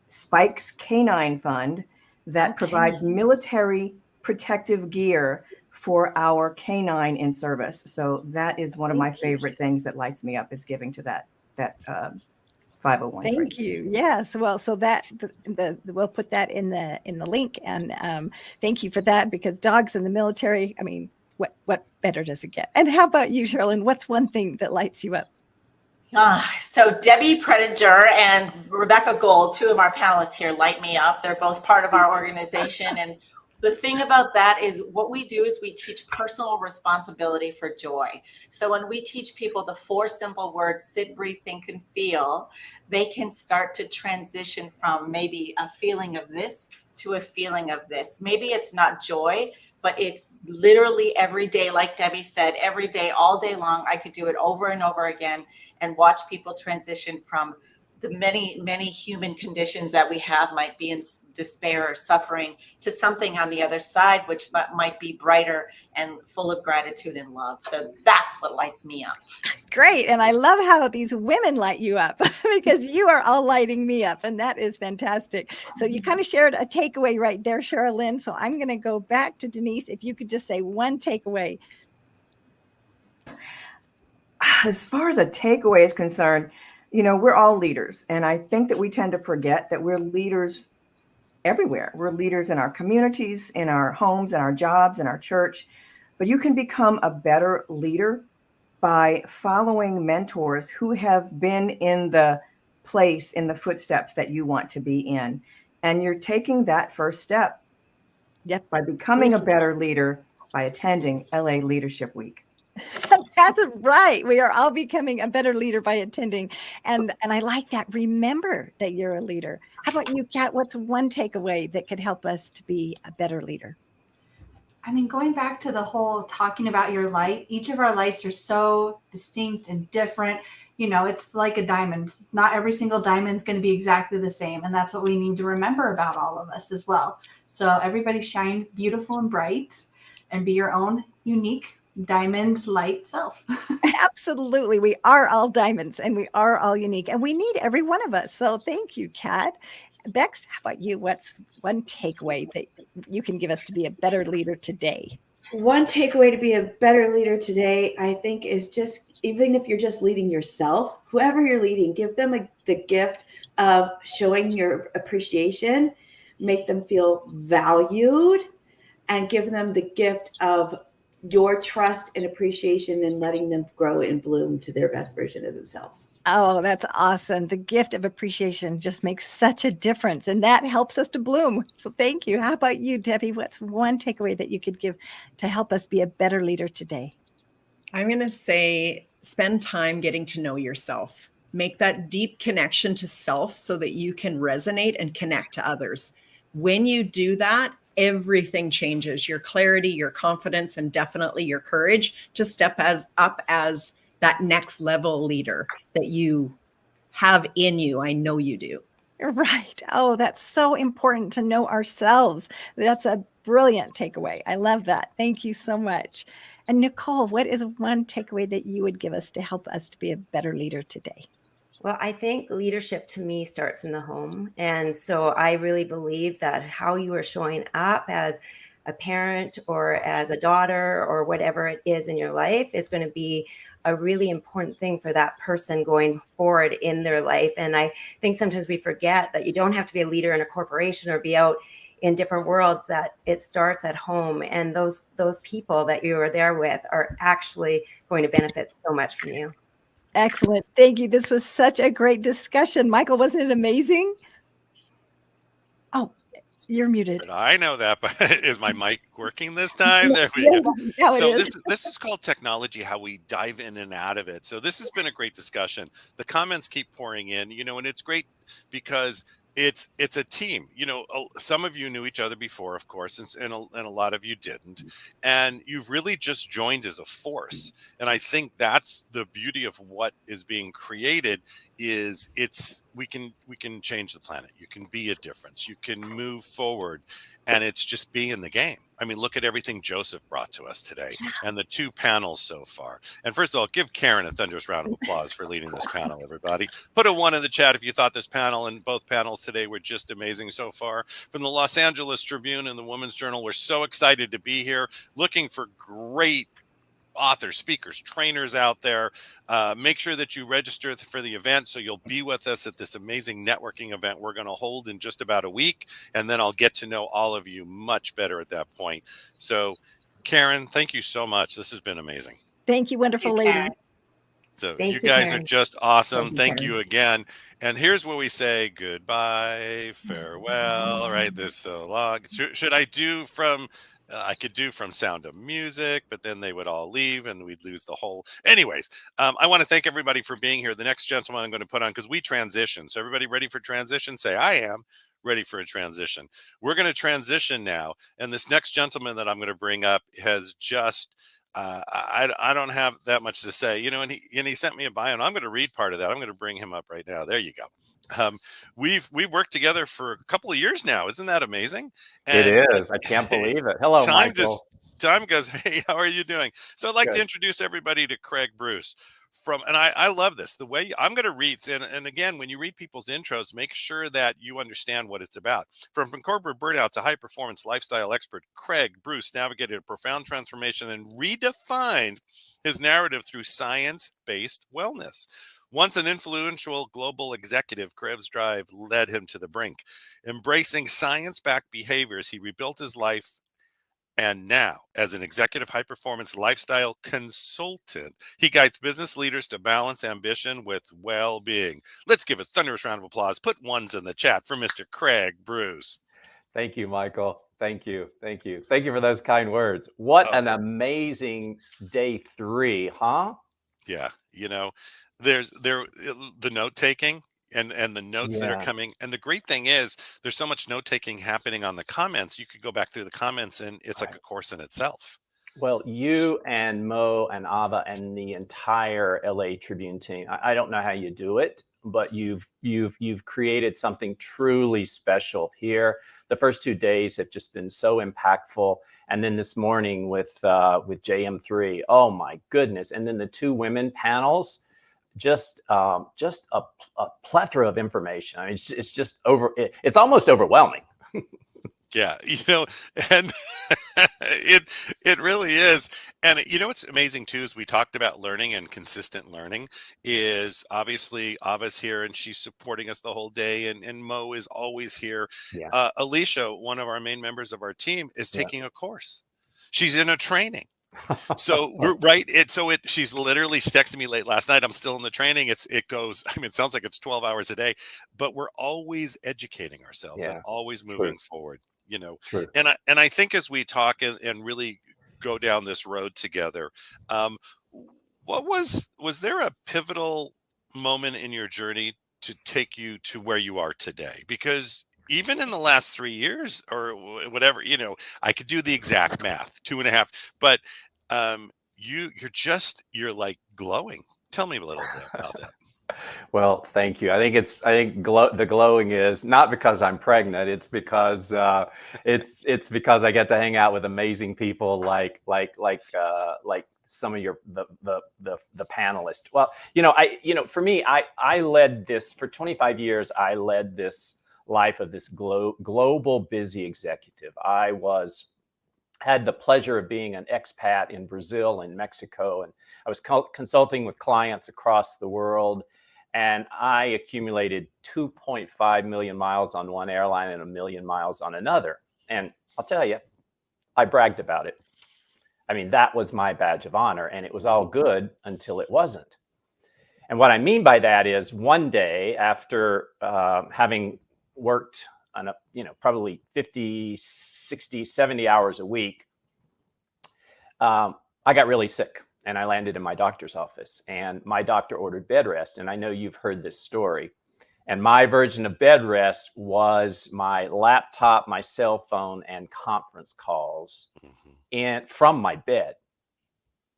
Spike's Canine Fund that provides military protective gear for our canine in service. So that is one of my favorite things that lights me up, is giving to that 501. Thank you. Yes. Well, so that we'll put that in the link, and thank you for that, because dogs in the military, I mean, what better does it get? And how about you, Sherilyn? What's one thing that lights you up? So Debbie Prediger and Rebecca Gold, two of our panelists here, light me up. They're both part of our organization. And the thing about that is what we do is we teach personal responsibility for joy. So when we teach people the 4 simple words, sit, breathe, think, and feel, they can start to transition from maybe a feeling of this to a feeling of this. Maybe it's not joy, but it's literally every day, like Debbie said, every day, all day long. I could do it over and over again and watch people transition from the many human conditions that we have might be in despair or suffering, to something on the other side which might be brighter and full of gratitude and love. So that's what lights me up. Great. And I love how these women light you up because you are all lighting me up. And that is fantastic. So you kind of shared a takeaway right there, Sherilyn. So I'm going to go back to Denise. If you could just say one takeaway. As far as a takeaway is concerned, we're all leaders. And I think that we tend to forget that we're leaders everywhere. We're leaders in our communities, in our homes, in our jobs, in our church. But you can become a better leader by following mentors who have been in the place, in the footsteps that you want to be in. And you're taking that first step by becoming a better leader by attending LA Leadership Week. That's right. We are all becoming a better leader by attending. And I like that. Remember that you're a leader. How about you, Kat? What's one takeaway that could help us to be a better leader? I mean, going back to the whole talking about your light, each of our lights are so distinct and different. It's like a diamond. Not every single diamond is going to be exactly the same. And that's what we need to remember about all of us as well. So everybody shine beautiful and bright and be your own unique diamond light self. Absolutely. We are all diamonds and we are all unique and we need every one of us. So thank you, Kat. Bex, how about you? What's one takeaway that you can give us to be a better leader today? One takeaway to be a better leader today, I think, is just, even if you're just leading yourself, whoever you're leading, give them the gift of showing your appreciation, make them feel valued, and give them the gift of your trust and appreciation and letting them grow and bloom to their best version of themselves. Oh, that's awesome. The gift of appreciation just makes such a difference, and that helps us to bloom. So thank you. How about you, Debbie? What's one takeaway that you could give to help us be a better leader today? I'm going to say spend time getting to know yourself. Make that deep connection to self so that you can resonate and connect to others. When you do that, everything changes. Your clarity, your confidence, and definitely your courage to step up as that next level leader that you have in you. I know you do. Right. Oh, that's so important to know ourselves. That's a brilliant takeaway. I love that. Thank you so much. And Nicole, what is one takeaway that you would give us to help us to be a better leader today? Well, I think leadership to me starts in the home. And so I really believe that how you are showing up as a parent or as a daughter or whatever it is in your life is going to be a really important thing for that person going forward in their life. And I think sometimes we forget that you don't have to be a leader in a corporation or be out in different worlds, that it starts at home. And those people that you are there with are actually going to benefit so much from you. Excellent. Thank you. This was such a great discussion. Michael, wasn't it amazing? Oh, you're muted. I know that, but is my mic working this time? There we go. Now So it is. this is called technology, how we dive in and out of it. So this has been a great discussion. The comments keep pouring in, and it's great because it's a team. Some of you knew each other before, of course, and a lot of you didn't. And you've really just joined as a force. And I think that's the beauty of what is being created is we can change the planet. You can be a difference. You can move forward. And it's just be in the game. I mean, look at everything Joseph brought to us today and the two panels so far. And first of all, give Karen a thunderous round of applause for leading this panel, everybody. Put a 1 in the chat if you thought this panel and both panels today were just amazing so far. From the Los Angeles Tribune and the Women's Journal, we're so excited to be here, looking for great authors, speakers, trainers out there. Make sure that you register for the event so you'll be with us at this amazing networking event we're going to hold in just about a week. And then I'll get to know all of you much better at that point. So, Karen, thank you so much. This has been amazing. Thank you, wonderful lady. So Thank you you, guys Karen. are just awesome. Thank Thank you, you again. And here's where we say goodbye, farewell, right? This so long. Should I do from... I could do from Sound of Music, but then they would all leave and we'd lose the whole. Anyways, I want to thank everybody for being here. The next gentleman I'm going to put on, because we transition. So everybody ready for transition? Say, I am ready for a transition. We're going to transition now. And this next gentleman that I'm going to bring up has just, I don't have that much to say, and he sent me a bio, and I'm going to read part of that. I'm going to bring him up right now. There you go. Um, we've worked together for a couple of years now. Isn't that amazing? It And is. I can't believe it. Hello, time just Michael. time goes, hey, how are you doing? So I'd like to Good. introduce everybody to Craig Bruce and I love this. The way I'm going to read, and again, when you read people's intros, make sure that you understand what it's about. From corporate burnout to high performance lifestyle expert, Craig Bruce navigated a profound transformation and redefined his narrative through science-based wellness. Once an influential global executive, Craig's drive led him to the brink. Embracing science-backed behaviors, he rebuilt his life. And now, as an executive high performance lifestyle consultant, he guides business leaders to balance ambition with well being. Let's give a thunderous round of applause. Put ones in the chat for Mr. Craig Bruce. Thank you, Michael. Thank you. Thank you. Thank you for those kind words. What an amazing day 3, huh? Yeah. There's the note taking. And the notes that are coming. And the great thing is there's so much note taking happening on the comments. You could go back through the comments and it's like a course in itself. Well, you and Mo and Ava and the entire LA Tribune team, I don't know how you do it, but you've created something truly special here. The first 2 days have just been so impactful. And then this morning with JM3, oh my goodness. And then the 2 women panels, just a plethora of information. I mean, it's just it's almost overwhelming. Yeah, and it really is. And what's amazing too is we talked about learning and consistent learning is obviously Ava's here and she's supporting us the whole day, and Mo is always here. Yeah. Alicia, one of our main members of our team, is taking a course. She's in a training. So we're right. She's literally texted me late last night. I'm still in the training. It goes, I mean, it sounds like it's 12 hours a day, but we're always educating ourselves and always moving forward, True. And I think as we talk and really go down this road together, was there a pivotal moment in your journey to take you to where you are today? Because even in the last 3 years or whatever, I could do the exact math, 2.5, but you're like glowing. Tell me a little bit about that. Well, thank you. I think the glowing is not because I'm pregnant. It's because it's because I get to hang out with amazing people like some of the panelists. Well, for me, I led this for 25 years. I led this life of this global busy executive. I had the pleasure of being an expat in Brazil and Mexico, and I was consulting with clients across the world, and I accumulated 2.5 million miles on one airline and 1 million miles on another. And I'll tell you, I bragged about it. I mean, that was my badge of honor, and it was all good until it wasn't. And what I mean by that is one day after having worked on probably 50, 60, 70 hours a week, I got really sick and I landed in my doctor's office, and my doctor ordered bed rest. And I know you've heard this story. And my version of bed rest was my laptop, my cell phone, and conference calls from my bed.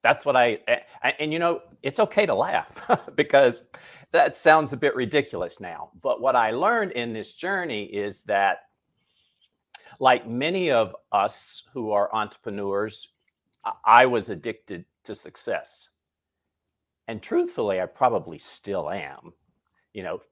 That's what and it's okay to laugh because that sounds a bit ridiculous now. But what I learned in this journey is that, like many of us who are entrepreneurs, I was addicted to success. And truthfully, I probably still am,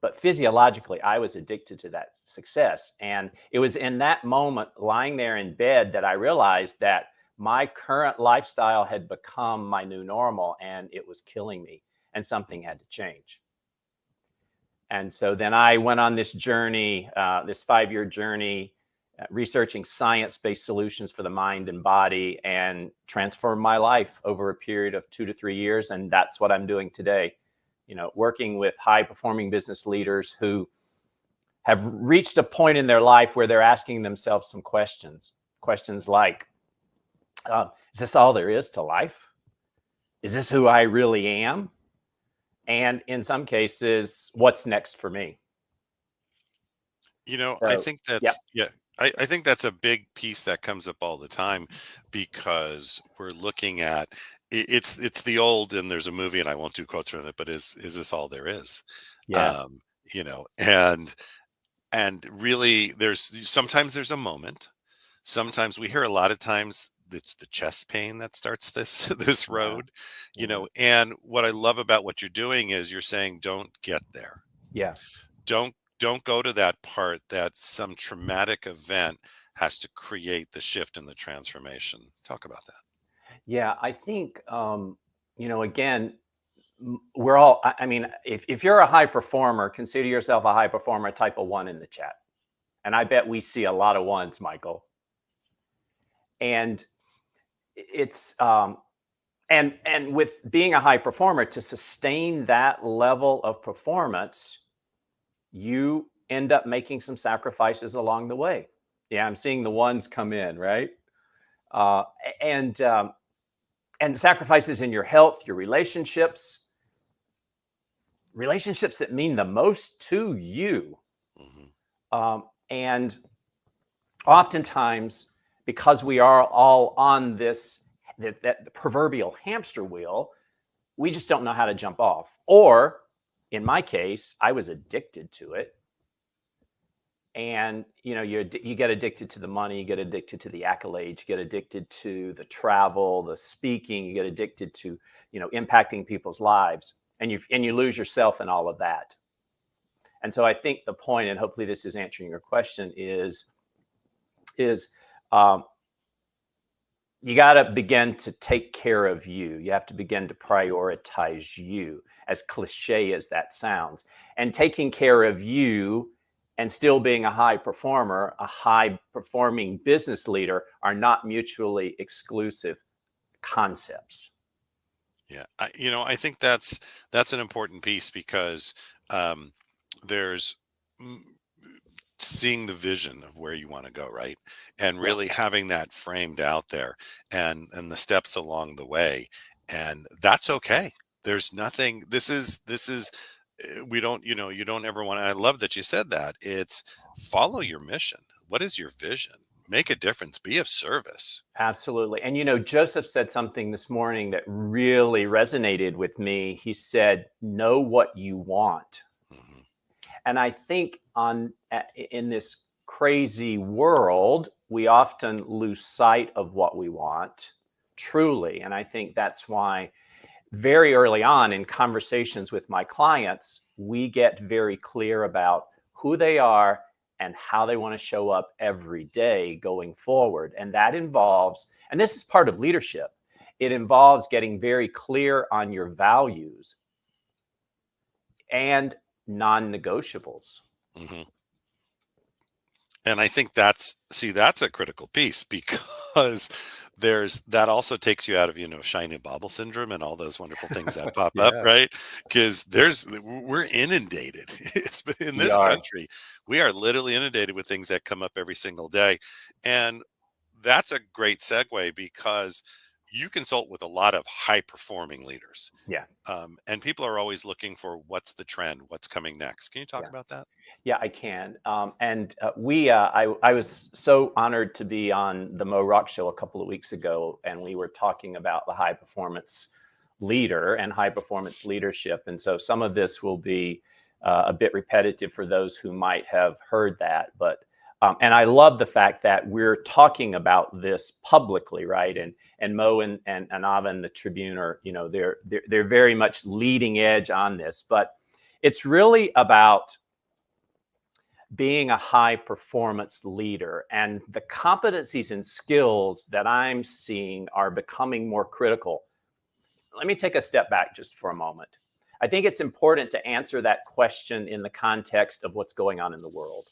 but physiologically, I was addicted to that success. And it was in that moment, lying there in bed, that I realized that my current lifestyle had become my new normal and it was killing me, and something had to change. And so then I went on this journey, this 5-year journey, researching science-based solutions for the mind and body, and transformed my life over a period of 2 to 3 years. And that's what I'm doing today, working with high-performing business leaders who have reached a point in their life where they're asking themselves some questions like, is this all there is to life? Is this who I really am? And in some cases, what's next for me? I think that's, I think that's a big piece that comes up all the time, because we're looking at it's the old, and there's a movie, and I won't do quotes from it, but is this all there is? Yeah. and really sometimes there's a moment. Sometimes we hear a lot of times it's the chest pain that starts this road, and what I love about what you're doing is you're saying, don't get there. Yeah. Don't go to that part that some traumatic event has to create the shift and the transformation. Talk about that. Yeah, I think, again, we're all, I mean, if you're a high performer, consider yourself a high performer, type a 1 in the chat. And I bet we see a lot of 1s, Michael. And it's, and with being a high performer, to sustain that level of performance, you end up making some sacrifices along the way. Yeah, I'm seeing the 1s come in, right? And sacrifices in your health, your relationships that mean the most to you. And oftentimes, because we are all on that proverbial hamster wheel, we just don't know how to jump off. Or in my case, I was addicted to it. And, you get addicted to the money, you get addicted to the accolades, you get addicted to the travel, the speaking, you get addicted to, impacting people's lives, and you lose yourself in all of that. And so I think the point, and hopefully this is answering your question, is you got to begin to take care of you. You have to begin to prioritize you, as cliche as that sounds. And taking care of you and still being a high performer, a high performing business leader, are not mutually exclusive concepts. Yeah, I think that's an important piece, because there's seeing the vision of where you want to go, right? And really having that framed out there, and the steps along the way, and that's okay. There's nothing. This is we don't, you don't ever want to. I love that you said that. It's follow your mission. What is your vision? Make a difference. Be of service. Absolutely. And Joseph said something this morning that really resonated with me. He said, know what you want. And I think in this crazy world, we often lose sight of what we want, truly. And I think that's why very early on in conversations with my clients, we get very clear about who they are and how they want to show up every day going forward. And that involves, and this is part of leadership, it involves getting very clear on your values and non-negotiables. And I think that's a critical piece, because that also takes you out of, shiny bauble syndrome and all those wonderful things that pop up, right? Because we're inundated in this country. We are literally inundated with things that come up every single day. And that's a great segue, because you consult with a lot of high performing leaders. Yeah. And people are always looking for what's the trend, what's coming next. Can you talk about that? Yeah, I can. I was so honored to be on the Mo Rock Show a couple of weeks ago, and we were talking about the high performance leader and high performance leadership. And so some of this will be a bit repetitive for those who might have heard that. But and I love the fact that we're talking about this publicly, right? And Mo and Ava and the Tribune are, they're very much leading edge on this. But it's really about being a high performance leader, and the competencies and skills that I'm seeing are becoming more critical. Let me take a step back just for a moment. I think it's important to answer that question in the context of what's going on in the world.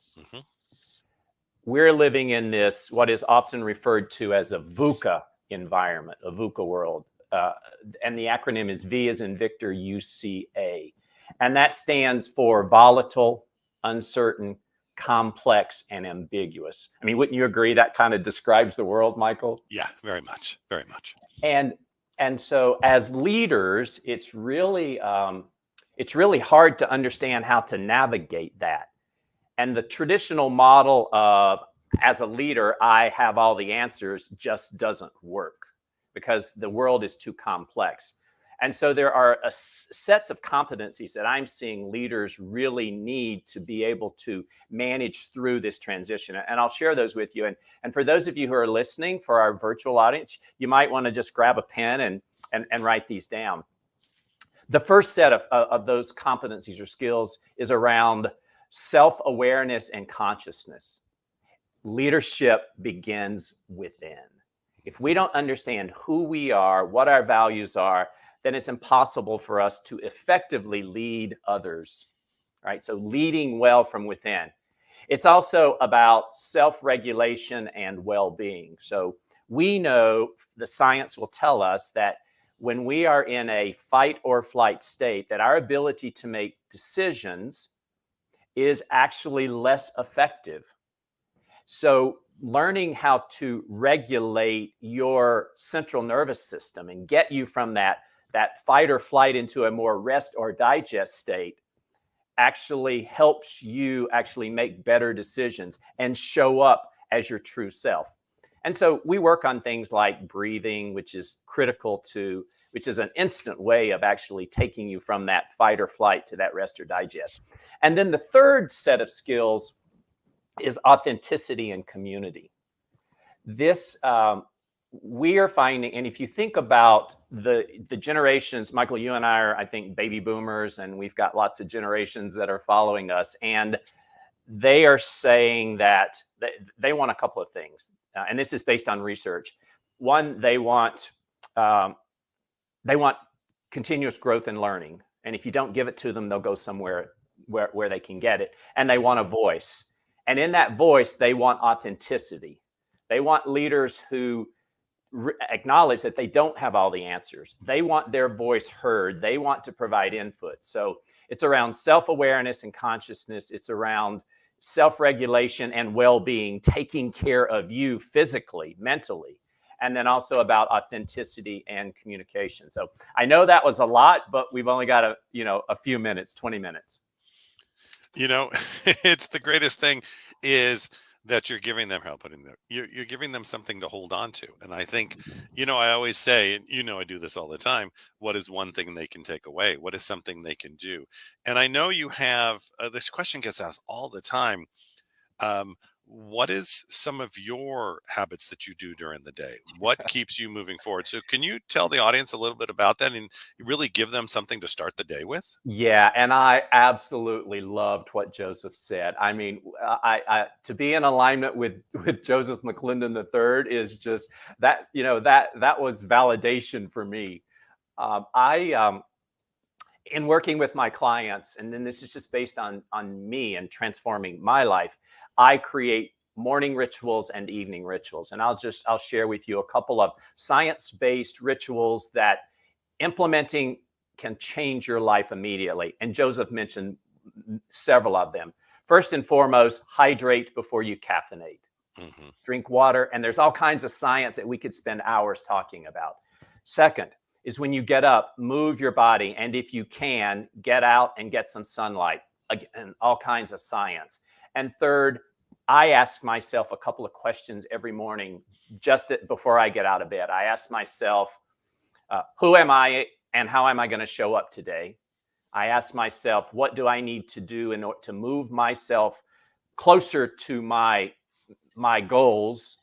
We're living in this, what is often referred to as a VUCA environment, a VUCA world. And the acronym is V as in Victor, UCA. And that stands for volatile, uncertain, complex, and ambiguous. I mean, wouldn't you agree that kind of describes the world, Michael? Yeah, very much, very much. And so as leaders, it's really hard to understand how to navigate that. And the traditional model of, as a leader, I have all the answers, just doesn't work, because the world is too complex. And so there are sets of competencies that I'm seeing leaders really need to be able to manage through this transition. And I'll share those with you. And for those of you who are listening, for our virtual audience, you might want to just grab a pen and write these down. The first set of those competencies or skills is around self-awareness and consciousness. Leadership begins within. If we don't understand who we are, what our values are, then it's impossible for us to effectively lead others, right? So leading well from within. It's also about self-regulation and well-being. So we know the science will tell us that when we are in a fight or flight state, that our ability to make decisions is actually less effective. So learning how to regulate your central nervous system and get you from that fight or flight into a more rest or digest state actually helps you actually make better decisions and show up as your true self. And so we work on things like breathing, which is which is an instant way of actually taking you from that fight or flight to that rest or digest. And then the third set of skills is authenticity and community. This, we are finding, and if you think about the generations, Michael, you and I are, I think, baby boomers, and we've got lots of generations that are following us, and they are saying that they want a couple of things, and this is based on research. One, they want continuous growth and learning, and if you don't give it to them, they'll go somewhere where they can get it, and they want a voice, and in that voice, they want authenticity. They want leaders who acknowledge that they don't have all the answers. They want their voice heard. They want to provide input. So it's around self-awareness and consciousness. It's around self-regulation and well-being, taking care of you physically, mentally, and then also about authenticity and communication. So I know that was a lot, but we've only got a few minutes, 20 minutes. It's the greatest thing is that you're giving them help, you're giving them something to hold on to. And I think, I always say, and I do this all the time, what is one thing they can take away? What is something they can do? And I know you have, this question gets asked all the time. What is some of your habits that you do during the day? What keeps you moving forward? So can you tell the audience a little bit about that and really give them something to start the day with? Yeah, and I absolutely loved what Joseph said. I mean, I to be in alignment with Joseph McClendon III is just that, that was validation for me. In working with my clients, and then this is just based on me and transforming my life, I create morning rituals and evening rituals. And I'll share with you a couple of science-based rituals that implementing can change your life immediately. And Joseph mentioned several of them. First and foremost, hydrate before you caffeinate. Mm-hmm. Drink water. And there's all kinds of science that we could spend hours talking about. Second is when you get up, move your body. And if you can, get out and get some sunlight. Again, all kinds of science. And third, I ask myself a couple of questions every morning just before I get out of bed. I ask myself, who am I and how am I going to show up today? I ask myself, what do I need to do in order to move myself closer to my goals?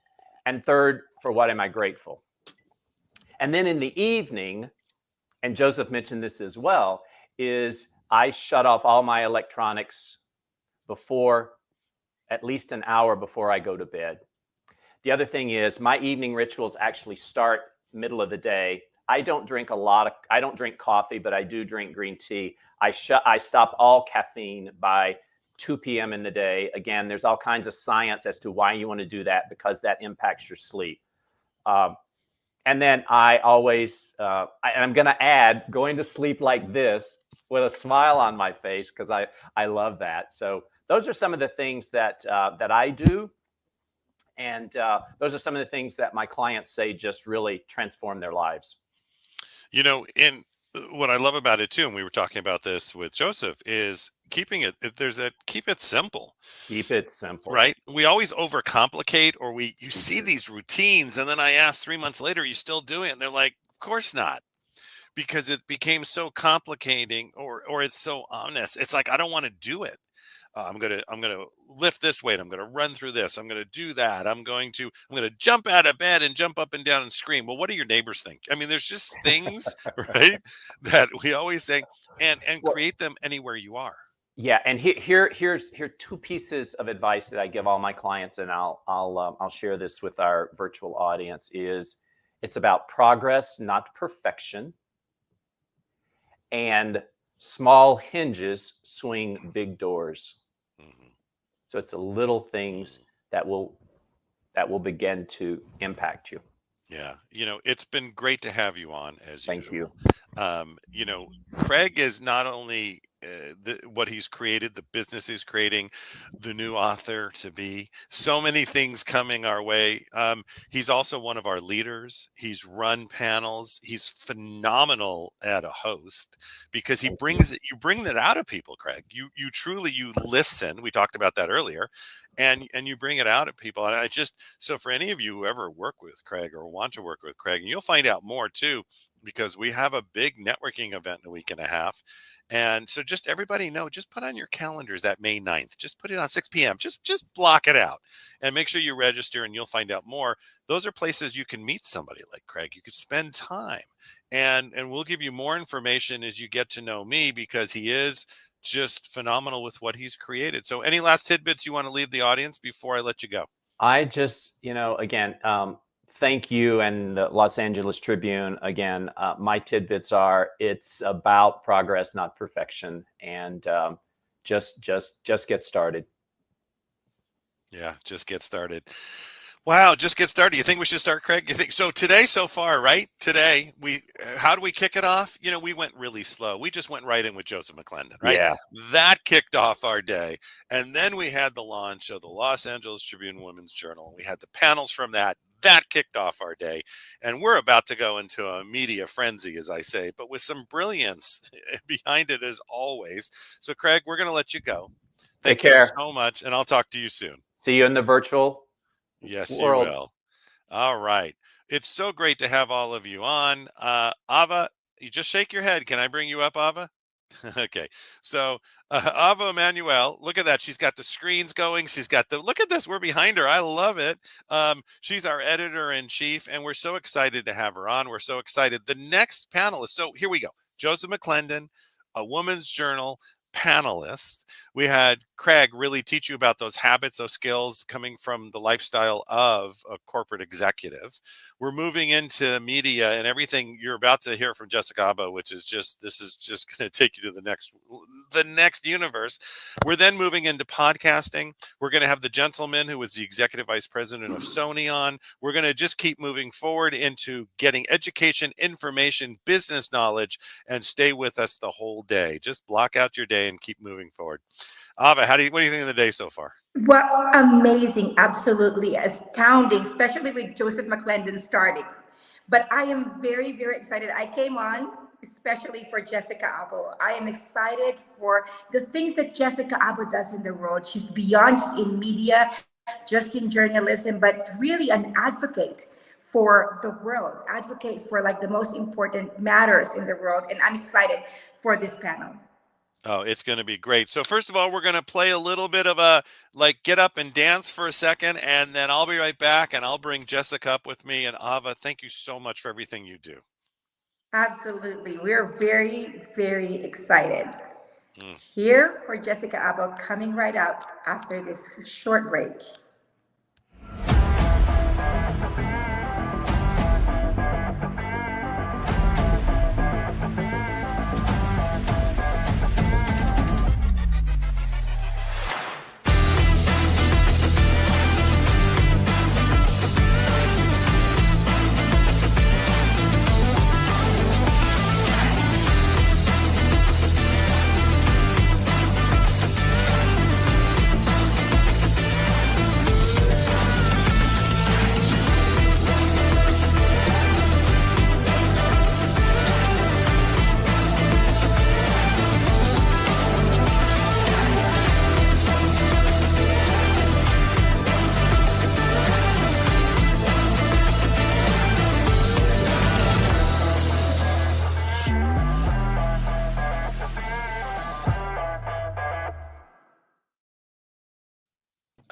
And third, for what am I grateful? And then in the evening, and Joseph mentioned this as well, is I shut off all my electronics at least an hour before I go to bed. The other thing is my evening rituals actually start middle of the day. I don't drink coffee, but I do drink green tea. I stop all caffeine by 2 p.m. in the day. Again, there's all kinds of science as to why you want to do that, because that impacts your sleep. And then I always, and I'm going to add, going to sleep like this with a smile on my face, because I love that. So those are some of the things that I do. And those are some of the things that my clients say just really transform their lives. And what I love about it too, and we were talking about this with Joseph, is keep it simple. Keep it simple. Right? We always overcomplicate, or you see these routines, and then I ask 3 months later, are you still doing it? And they're like, of course not. because it became so complicating, or it's so ominous. It's like, I don't want to do it. I'm gonna lift this weight. I'm gonna run through this. I'm gonna do that. I'm gonna jump out of bed and jump up and down and scream. Well, what do your neighbors think? I mean, there's just things, right, that we always say, and create them anywhere you are. Yeah, and here's two pieces of advice that I give all my clients, and I'll share this with our virtual audience. It's about progress, not perfection, and small hinges swing big doors. So it's the little things that will begin to impact you. Yeah, it's been great to have you on, as Thank usual. Craig is not only what he's created, the business he's creating, the new author to be, so many things coming our way. He's also one of our leaders. He's run panels. He's phenomenal at a host, because you bring that out of people, Craig. You truly listen. We talked about that earlier. And you bring it out at people. And so for any of you who ever work with Craig or want to work with Craig, and you'll find out more too, because we have a big networking event in a week and a half. And so just everybody know, just put on your calendars that May 9th, just put it on 6 p.m. Just block it out and make sure you register, and you'll find out more. Those are places you can meet somebody like Craig. You could spend time, and we'll give you more information as you get to know me, because he is just phenomenal with what he's created. So any last tidbits you want to leave the audience before I let you go? I just, again, thank you, and the Los Angeles Tribune. Again, my tidbits are, it's about progress, not perfection, and just get started. Yeah, just get started. Wow, just get started. You think we should start, Craig? You think so? Today, so far, right? Today, how do we kick it off? We went really slow. We just went right in with Joseph McClendon, right? Yeah. That kicked off our day. And then we had the launch of the Los Angeles Tribune Women's Journal. We had the panels from that. That kicked off our day. And we're about to go into a media frenzy, as I say, but with some brilliance behind it, as always. So, Craig, we're going to let you go. Thank you so much, and I'll talk to you soon. See you in the virtual Yes, world. You will. All right. It's so great to have all of you on. Ava, you just shake your head. Can I bring you up, Ava? Okay. So Ava Emanuel, look at that. She's got the screens going. Look at this. We're behind her. I love it. She's our editor-in-chief, and we're so excited to have her on. We're so excited. The next panelist. So here we go. Joseph McClendon, a Woman's Journal panelist. We had Craig really teach you about those habits, those skills coming from the lifestyle of a corporate executive. We're moving into media, and everything you're about to hear from Jessica Abba, which is this is just going to take you to the next universe. We're then moving into podcasting. We're going to have the gentleman who was the executive vice president of Sony on. We're going to just keep moving forward into getting education, information, business knowledge, and stay with us the whole day. Just block out your day and keep moving forward. Ava, what do you think of the day so far? Well, amazing, absolutely astounding, especially with Joseph McClendon starting. But I am very, very excited. I came on especially for Jessica Abba. I am excited for the things that Jessica Abba does in the world. She's beyond just in media, just in journalism, but really an advocate for the world, advocate for like the most important matters in the world. And I'm excited for this panel. Oh, it's going to be great. So first of all, we're going to play a little bit of get up and dance for a second, and then I'll be right back, and I'll bring Jessica up with me. And Ava, thank you so much for everything you do. Absolutely. We're very, very excited. Here for Jessica Abba coming right up after this short break.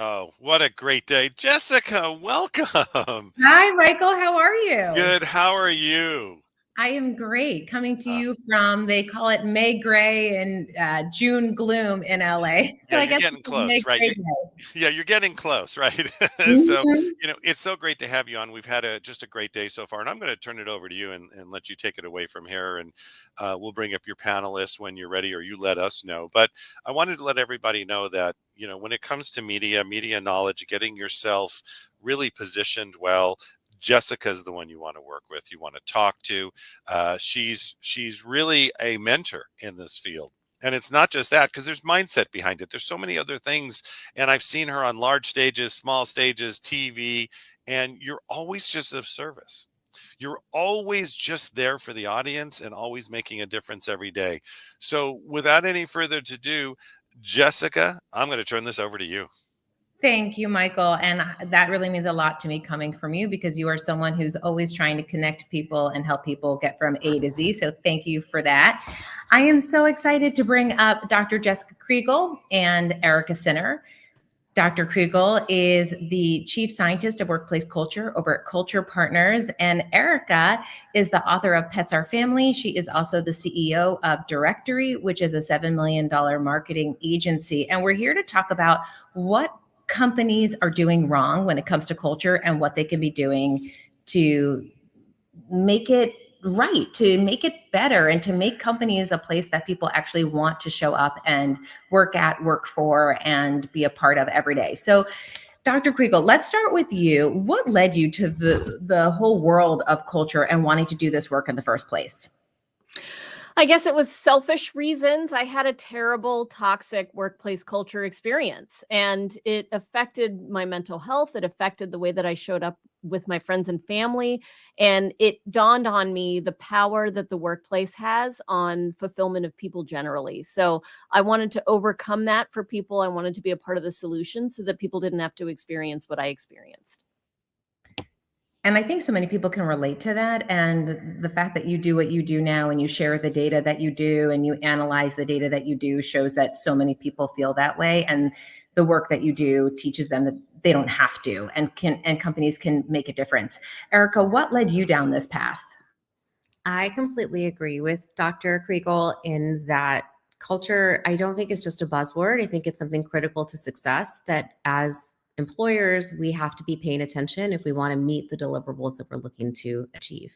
Oh, what a great day. Jessica, welcome. Hi, Michael. How are you? Good. How are you? I am great. Coming to you from, they call it May Gray and June Gloom in LA. So Yeah, I you're guess getting it's May close, right? Gray Day. Yeah, you're getting close, right? So, Mhm. it's so great to have you on. We've had just a great day so far, and I'm going to turn it over to you and let you take it away from here. And we'll bring up your panelists when you're ready, or you let us know. But I wanted to let everybody know that, when it comes to media knowledge, getting yourself really positioned well, Jessica's the one you want to work with, you want to talk to. She's really a mentor in this field. And it's not just that, because there's mindset behind it. There's so many other things. And I've seen her on large stages, small stages, TV, and you're always just of service. You're always just there for the audience and always making a difference every day. So without any further ado, Jessica, I'm going to turn this over to you. Thank you, Michael. And that really means a lot to me coming from you, because you are someone who's always trying to connect people and help people get from A to Z. So thank you for that. I am so excited to bring up Dr. Jessica Kriegel and Erica Sinner. Dr. Kriegel is the Chief Scientist of Workplace Culture over at Culture Partners, and Erica is the author of Pets Are Family. She is also the CEO of Directory, which is a $7 million marketing agency. And we're here to talk about what companies are doing wrong when it comes to culture and what they can be doing to make it right, to make it better, and to make companies a place that people actually want to show up and work at, work for, and be a part of every day. So Dr. Kriegel, let's start with you. What led you to the whole world of culture and wanting to do this work in the first place? I guess it was selfish reasons. I had a terrible, toxic workplace culture experience, and it affected my mental health. It affected the way that I showed up with my friends and family. And it dawned on me the power that the workplace has on fulfillment of people generally. So I wanted to overcome that for people. I wanted to be a part of the solution so that people didn't have to experience what I experienced. And I think so many people can relate to that. And the fact that you do what you do now and you share the data that you do and you analyze the data that you do shows that so many people feel that way. And the work that you do teaches them that they don't have to, and companies can make a difference. Erica, what led you down this path? I completely agree with Dr. Kriegel in that culture, I don't think it's just a buzzword. I think it's something critical to success that as employers, we have to be paying attention if we want to meet the deliverables that we're looking to achieve.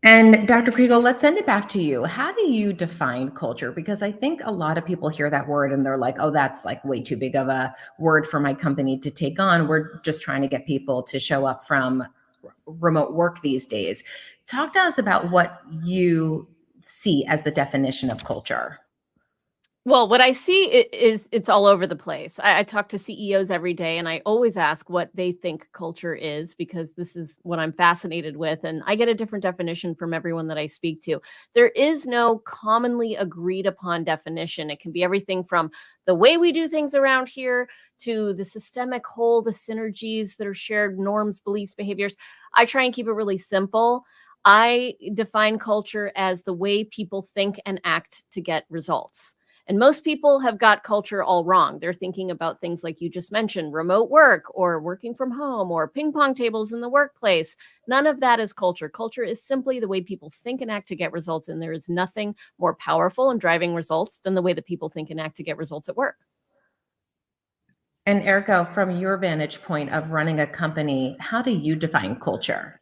And Dr. Kriegel, let's send it back to you. How do you define culture? Because I think a lot of people hear that word and they're like, oh, that's like way too big of a word for my company to take on. We're just trying to get people to show up from remote work these days. Talk to us about what you see as the definition of culture. Well, what I see is it's all over the place. I talk to CEOs every day, and I always ask what they think culture is, because this is what I'm fascinated with. And I get a different definition from everyone that I speak to. There is no commonly agreed upon definition. It can be everything from the way we do things around here to the systemic whole, the synergies that are shared norms, beliefs, behaviors. I try and keep it really simple. I define culture as the way people think and act to get results. And most people have got culture all wrong. They're thinking about things like you just mentioned, remote work or working from home or ping pong tables in the workplace. None of that is culture. Culture is simply the way people think and act to get results. And there is nothing more powerful in driving results than the way that people think and act to get results at work. And Erica, from your vantage point of running a company, how do you define culture?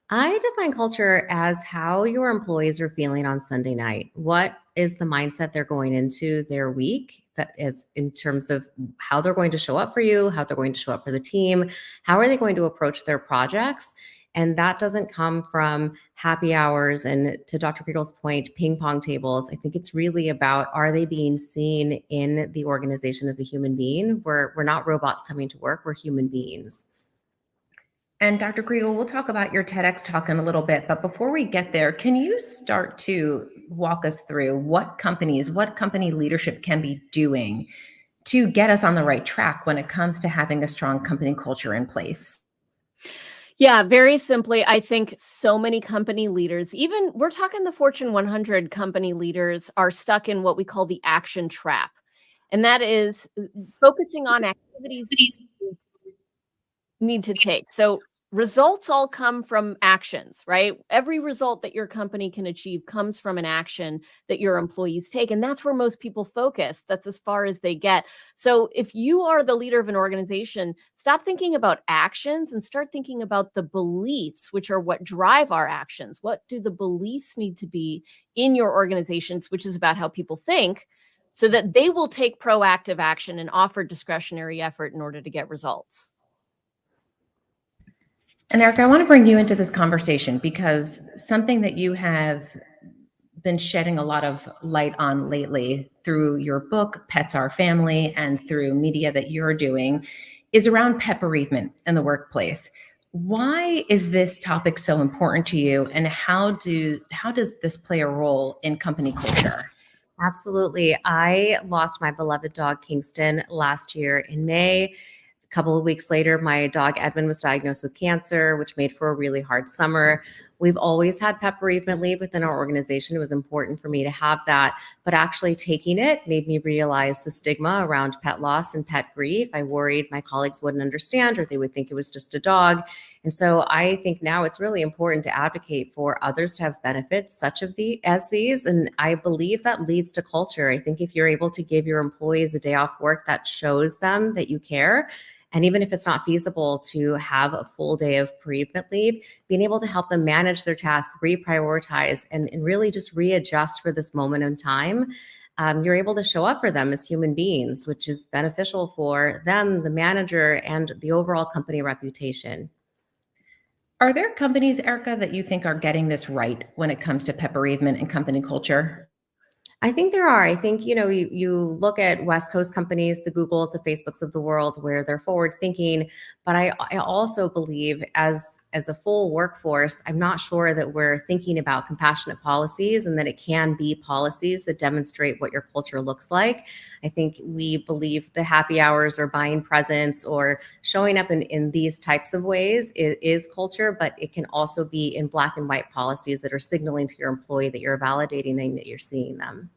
I define culture as how your employees are feeling on Sunday night. What is the mindset they're going into their week? That is in terms of how they're going to show up for you, how they're going to show up for the team, how are they going to approach their projects? And that doesn't come from happy hours and, to Dr. Kriegel's point, ping pong tables. I think it's really about, are they being seen in the organization as a human being? We're not robots coming to work, we're human beings. And Dr. Kriegel, we'll talk about your TEDx talk in a little bit, but before we get there, can you start to walk us through what company leadership can be doing to get us on the right track when it comes to having a strong company culture in place? Yeah, very simply, I think so many company leaders, even we're talking the Fortune 100 company leaders, are stuck in what we call the action trap. and that is focusing on activities we need to take. So results all come from actions, right? Every result that your company can achieve comes from an action that your employees take. And that's where most people focus. That's as far as they get. So if you are the leader of an organization, stop thinking about actions and start thinking about the beliefs, which are what drive our actions. What do the beliefs need to be in your organizations, which is about how people think, so that they will take proactive action and offer discretionary effort in order to get results. And Erica, I want to bring you into this conversation because something that you have been shedding a lot of light on lately through your book, Pets Are Family, and through media that you're doing is around pet bereavement in the workplace. Why is this topic so important to you, and how does this play a role in company culture? Absolutely. I lost my beloved dog, Kingston, last year in May. A couple of weeks later, my dog Edmund was diagnosed with cancer, which made for a really hard summer. We've always had pet bereavement leave within our organization. It was important for me to have that, but actually taking it made me realize the stigma around pet loss and pet grief. I worried my colleagues wouldn't understand, or they would think it was just a dog. And so I think now it's really important to advocate for others to have benefits as these. And I believe that leads to culture. I think if you're able to give your employees a day off work, that shows them that you care. And even if it's not feasible to have a full day of bereavement leave, being able to help them manage their task, reprioritize, and really just readjust for this moment in time, you're able to show up for them as human beings, which is beneficial for them, the manager, and the overall company reputation. Are there companies, Erica, that you think are getting this right when it comes to pet bereavement and company culture? I think there are. I think, you look at West Coast companies, the Googles, the Facebooks of the world, where they're forward thinking. But I also believe as a full workforce, I'm not sure that we're thinking about compassionate policies and that it can be policies that demonstrate what your culture looks like. I think we believe the happy hours or buying presents or showing up in these types of ways is culture, but it can also be in black and white policies that are signaling to your employee that you're validating and that you're seeing them.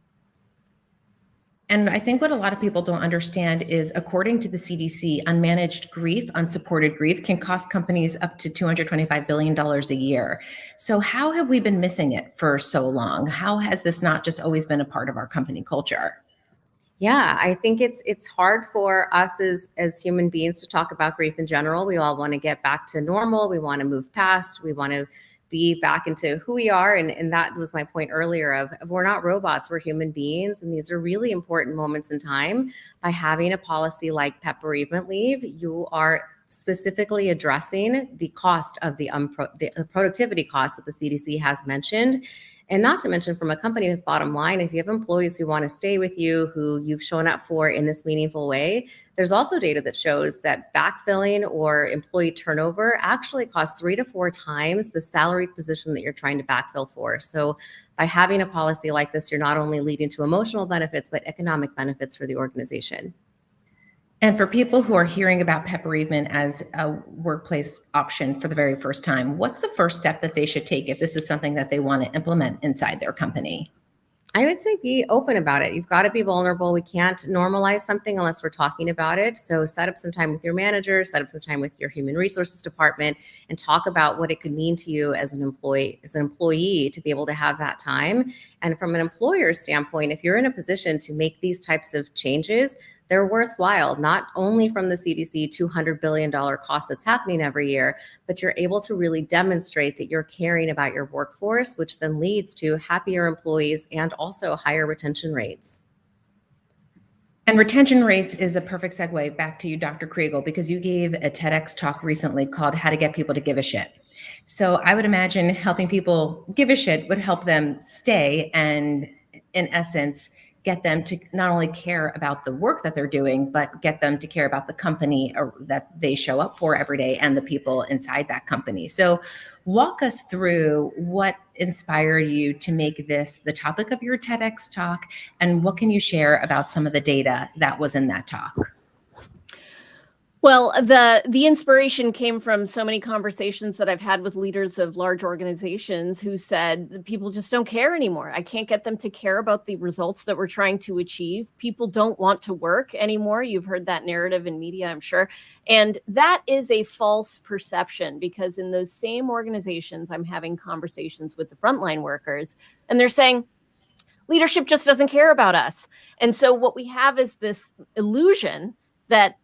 And I think what a lot of people don't understand is, according to the CDC, unmanaged grief, unsupported grief can cost companies up to $225 billion a year. So how have we been missing it for so long? How has this not just always been a part of our company culture? Yeah, I think it's hard for us as human beings to talk about grief in general. We all want to get back to normal. We want to move past. We want to be back into who we are. And that was my point earlier of we're not robots, we're human beings. And these are really important moments in time. By having a policy like pet bereavement leave, you are specifically addressing the cost of the productivity cost that the CDC has mentioned. And not to mention, from a company's bottom line, if you have employees who want to stay with you, who you've shown up for in this meaningful way, there's also data that shows that backfilling or employee turnover actually costs 3 to 4 times the salaried position that you're trying to backfill for. So by having a policy like this, you're not only leading to emotional benefits, but economic benefits for the organization. And for people who are hearing about pet bereavement as a workplace option for the very first time, what's the first step that they should take if this is something that they want to implement inside their company? I would say be open about it. You've got to be vulnerable. We can't normalize something unless we're talking about it. So set up some time with your manager, set up some time with your human resources department, and talk about what it could mean to you as an employee to be able to have that time. And from an employer standpoint, if you're in a position to make these types of changes, they're worthwhile, not only from the CDC $200 billion cost that's happening every year, but you're able to really demonstrate that you're caring about your workforce, which then leads to happier employees and also higher retention rates. And retention rates is a perfect segue back to you, Dr. Kriegel, because you gave a TEDx talk recently called How to Get People to Give a Shit. So I would imagine helping people give a shit would help them stay and, in essence, get them to not only care about the work that they're doing, but get them to care about the company that they show up for every day and the people inside that company. So walk us through what inspired you to make this the topic of your TEDx talk, and what can you share about some of the data that was in that talk? Well, the inspiration came from so many conversations that I've had with leaders of large organizations who said people just don't care anymore. I can't get them to care about the results that we're trying to achieve. People don't want to work anymore. You've heard that narrative in media, I'm sure. And that is a false perception, because in those same organizations, I'm having conversations with the frontline workers, and they're saying, leadership just doesn't care about us. And so what we have is this illusion that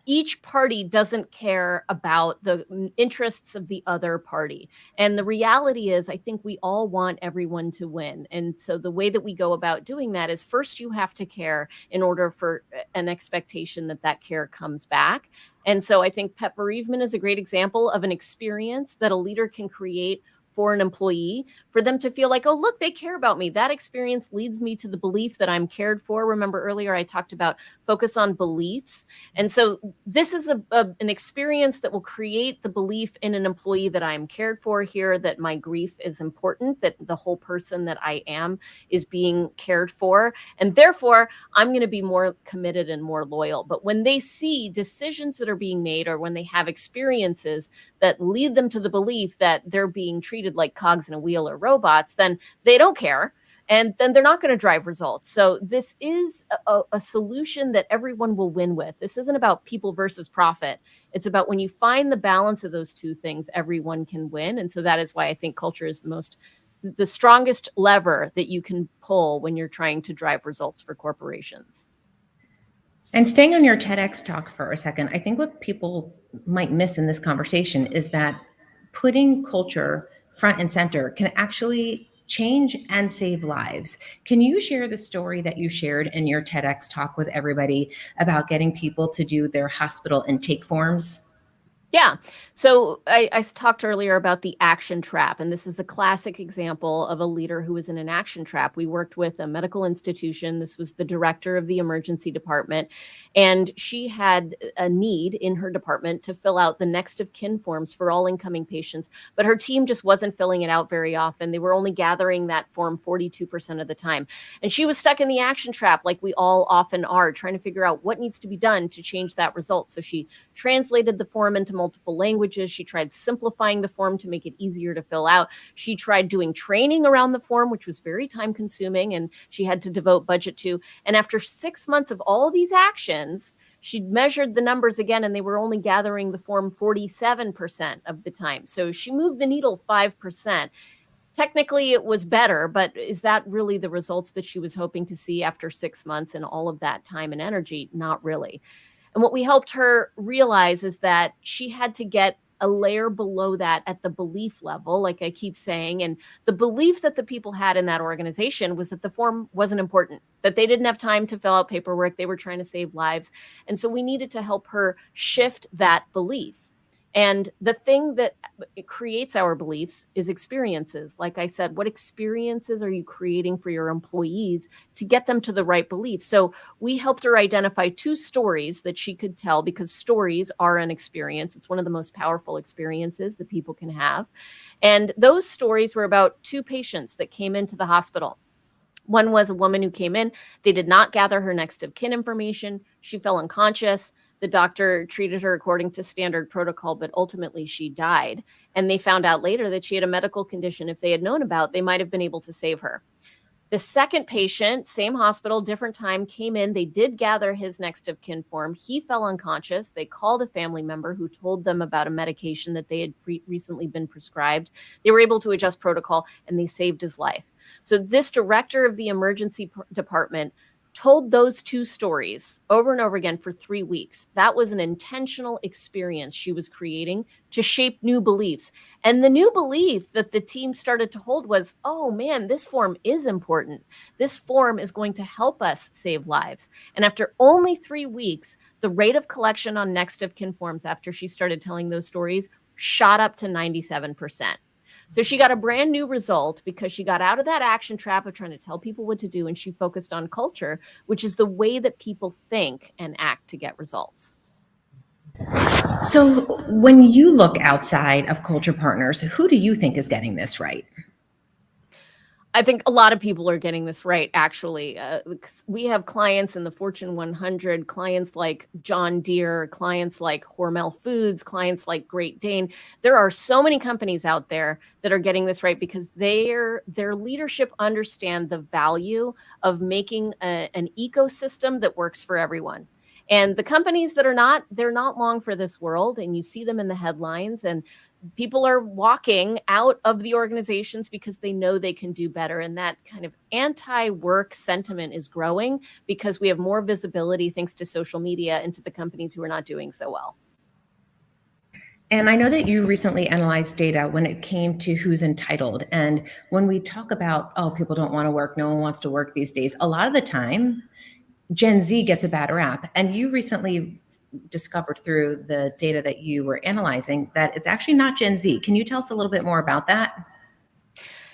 each party doesn't care about the interests of the other party. And the reality is, I think we all want everyone to win. And so the way that we go about doing that is, first you have to care in order for an expectation that that care comes back. And so I think pet bereavement is a great example of an experience that a leader can create for an employee, for them to feel like, oh, look, they care about me. That experience leads me to the belief that I'm cared for. Remember earlier, I talked about focus on beliefs. And so this is an experience that will create the belief in an employee that I'm cared for here, that my grief is important, that the whole person that I am is being cared for. And therefore, I'm going to be more committed and more loyal. But when they see decisions that are being made, or when they have experiences that lead them to the belief that they're being treated like cogs in a wheel or robots, then they don't care. And then they're not going to drive results. So this is a solution that everyone will win with. This isn't about people versus profit. It's about when you find the balance of those two things, everyone can win. And so that is why I think culture is the strongest lever that you can pull when you're trying to drive results for corporations. And staying on your TEDx talk for a second, I think what people might miss in this conversation is that putting culture front and center can actually change and save lives. Can you share the story that you shared in your TEDx talk with everybody about getting people to do their hospital intake forms? Yeah. So I talked earlier about the action trap, and this is the classic example of a leader who was in an action trap. We worked with a medical institution. This was the director of the emergency department, and she had a need in her department to fill out the next of kin forms for all incoming patients, but her team just wasn't filling it out very often. They were only gathering that form 42% of the time. And she was stuck in the action trap, like we all often are, trying to figure out what needs to be done to change that result. So she translated the form into multiple languages. She tried simplifying the form to make it easier to fill out. She tried doing training around the form, which was very time consuming, and she had to devote budget to. And after 6 months of all these actions, she'd measured the numbers again, and they were only gathering the form 47% of the time. So she moved the needle 5%. Technically, it was better, but is that really the results that she was hoping to see after 6 months and all of that time and energy? Not really. And what we helped her realize is that she had to get a layer below that at the belief level, like I keep saying. And the belief that the people had in that organization was that the form wasn't important, that they didn't have time to fill out paperwork. They were trying to save lives. And so we needed to help her shift that belief. And the thing that creates our beliefs is experiences. Like I said, what experiences are you creating for your employees to get them to the right belief? So we helped her identify 2 stories that she could tell, because stories are an experience. It's one of the most powerful experiences that people can have. And those stories were about 2 patients that came into the hospital. One was a woman who came in. They did not gather her next of kin information. She fell unconscious. The doctor treated her according to standard protocol, but ultimately she died. And they found out later that she had a medical condition. If they had known about, they might have been able to save her. The second patient, same hospital, different time, came in. They did gather his next of kin form. He fell unconscious. They called a family member who told them about a medication that they had recently been prescribed. They were able to adjust protocol, and they saved his life. So this director of the emergency department told those 2 stories over and over again for 3 weeks. That was an intentional experience she was creating to shape new beliefs. And the new belief that the team started to hold was, oh man, this form is important. This form is going to help us save lives. And after only 3 weeks, the rate of collection on next of kin forms after she started telling those stories shot up to 97%. So she got a brand new result because she got out of that action trap of trying to tell people what to do, and she focused on culture, which is the way that people think and act to get results. So when you look outside of culture partners, who do you think is getting this right? I think a lot of people are getting this right, actually. We have clients in the Fortune 100, clients like John Deere, clients like Hormel Foods, clients like Great Dane. There are so many companies out there that are getting this right because their leadership understand the value of making an ecosystem that works for everyone. And the companies that are not, they're not long for this world, and you see them in the headlines, and people are walking out of the organizations because they know they can do better. And that kind of anti-work sentiment is growing because we have more visibility thanks to social media into the companies who are not doing so well. And I know that you recently analyzed data when it came to who's entitled. And when we talk about, oh, people don't want to work, no one wants to work these days, a lot of the time, Gen Z gets a bad rap. And you recently discovered through the data that you were analyzing that it's actually not Gen Z. Can you tell us a little bit more about that?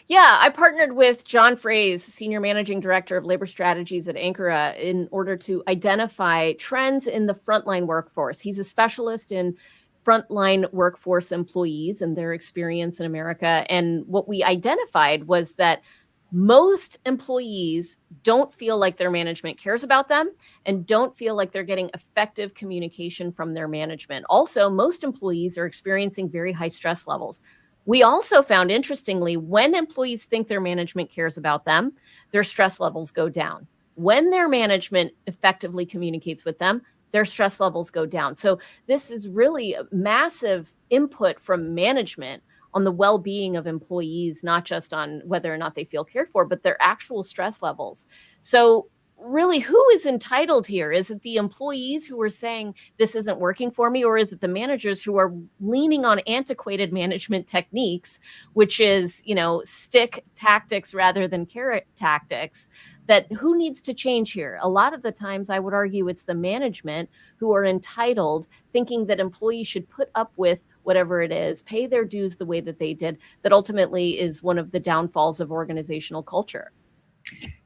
Yeah, I partnered with John Fraze, Senior Managing Director of Labor Strategies at Ankara, in order to identify trends in the frontline workforce. He's a specialist in frontline workforce employees and their experience in America. And what we identified was that most employees don't feel like their management cares about them and don't feel like they're getting effective communication from their management. Also, most employees are experiencing very high stress levels. We also found, interestingly, when employees think their management cares about them, their stress levels go down. When their management effectively communicates with them, their stress levels go down. So this is really a massive input from management on the well-being of employees, not just on whether or not they feel cared for, but their actual stress levels. So really, who is entitled here? Is it the employees who are saying this isn't working for me, or is it the managers who are leaning on antiquated management techniques, which is, stick tactics rather than carrot tactics? That who needs to change here? A lot of the times, I would argue it's the management who are entitled, thinking that employees should put up with whatever it is, pay their dues the way that they did, that ultimately is one of the downfalls of organizational culture.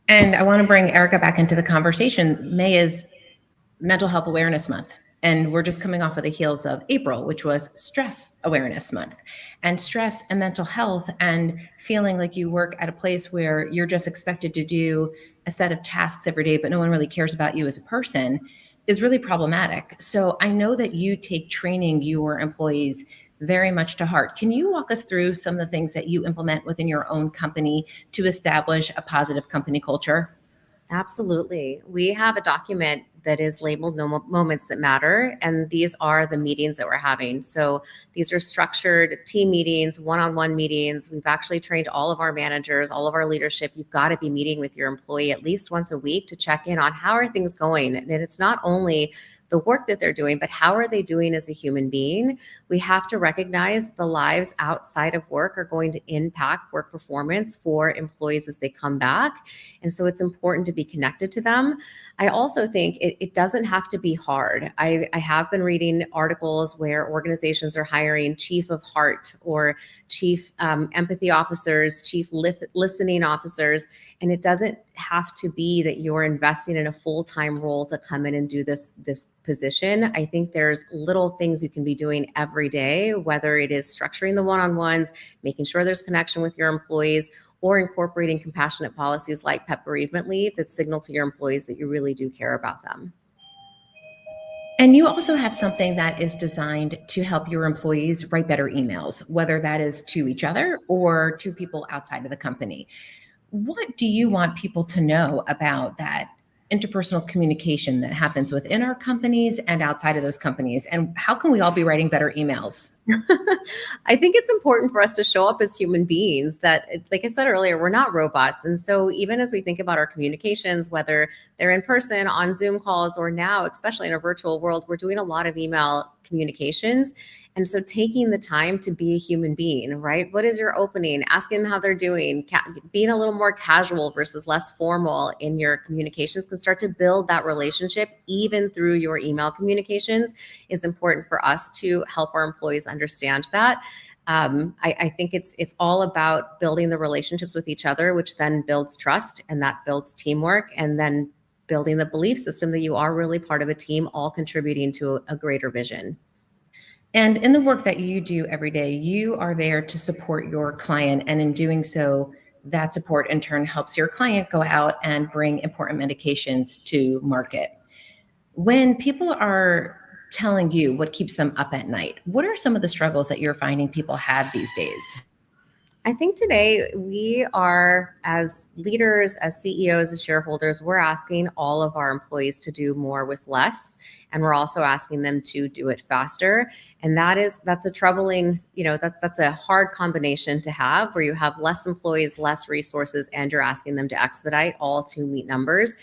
And I want to bring Erica back into the conversation. May is Mental Health Awareness Month. And we're just coming off of the heels of April, which was Stress Awareness Month. And stress and mental health and feeling like you work at a place where you're just expected to do a set of tasks every day, but no one really cares about you as a person is really problematic. So I know that you take training your employees very much to heart. Can you walk us through some of the things that you implement within your own company to establish a positive company culture? Absolutely. We have a document that is labeled Moments That Matter, and these are the meetings that we're having. So these are structured team meetings, one-on-one meetings. We've actually trained all of our managers, all of our leadership. You've got to be meeting with your employee at least once a week to check in on how are things going. And it's not only the work that they're doing, but how are they doing as a human being? We have to recognize the lives outside of work are going to impact work performance for employees as they come back. And so it's important to be connected to them. I also think it doesn't have to be hard. I have been reading articles where organizations are hiring chief of heart or chief empathy officers, chief listening officers, and it doesn't have to be that you're investing in a full-time role to come in and do this position. I think there's little things you can be doing every day, whether it is structuring the one-on-ones, making sure there's connection with your employees, or incorporating compassionate policies like pet bereavement leave that signal to your employees that you really do care about them. And you also have something that is designed to help your employees write better emails, whether that is to each other or to people outside of the company. What do you want people to know about that interpersonal communication that happens within our companies and outside of those companies? And how can we all be writing better emails? I think it's important for us to show up as human beings that, like I said earlier, we're not robots. And so even as we think about our communications, whether they're in person, on Zoom calls, or now, especially in a virtual world, we're doing a lot of email communications. And so taking the time to be a human being, right? What is your opening? Asking them how they're doing, being a little more casual versus less formal in your communications can start to build that relationship even through your email communications is important for us to help our employees understand that. I think it's all about building the relationships with each other, which then builds trust, and that builds teamwork, and then building the belief system that you are really part of a team, all contributing to a greater vision. And in the work that you do every day, you are there to support your client, and in doing so, That support in turn helps your client go out and bring important medications to market. When people are telling you what keeps them up at night, what are some of the struggles that you're finding people have these days? I think today we are, as leaders, as CEOs, as shareholders, we're asking all of our employees to do more with less. And we're also asking them to do it faster. And that's a troubling, that's a hard combination to have, where you have less employees, less resources, and you're asking them to expedite all to meet numbers.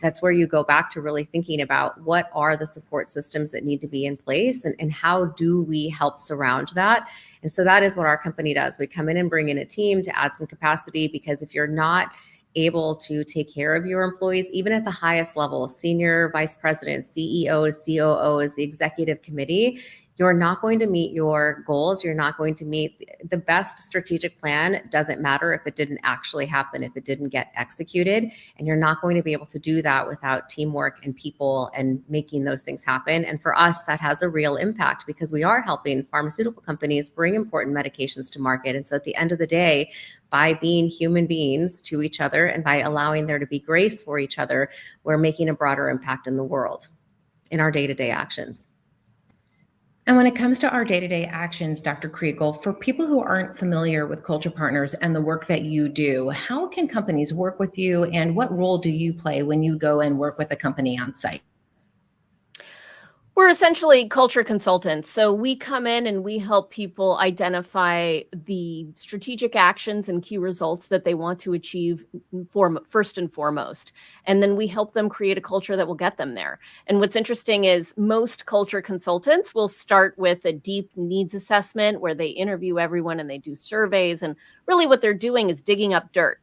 That's where you go back to really thinking about what are the support systems that need to be in place, and how do we help surround that. And so that is what our company does. We come in and bring in a team to add some capacity, because if you're not able to take care of your employees, even at the highest level, senior vice presidents, CEOs, COOs, the executive committee, you're not going to meet your goals. You're not going to meet the best strategic plan. Doesn't matter if it didn't actually happen, if it didn't get executed, and you're not going to be able to do that without teamwork and people and making those things happen. And for us, that has a real impact, because we are helping pharmaceutical companies bring important medications to market. And so at the end of the day, by being human beings to each other and by allowing there to be grace for each other, we're making a broader impact in the world in our day-to-day actions. And when it comes to our day-to-day actions, Dr. Kriegel, for people who aren't familiar with Culture Partners and the work that you do, how can companies work with you, and what role do you play when you go and work with a company on site? We're essentially culture consultants. So we come in and we help people identify the strategic actions and key results that they want to achieve first and foremost. And then we help them create a culture that will get them there. And what's interesting is most culture consultants will start with a deep needs assessment where they interview everyone and they do surveys. And really what they're doing is digging up dirt.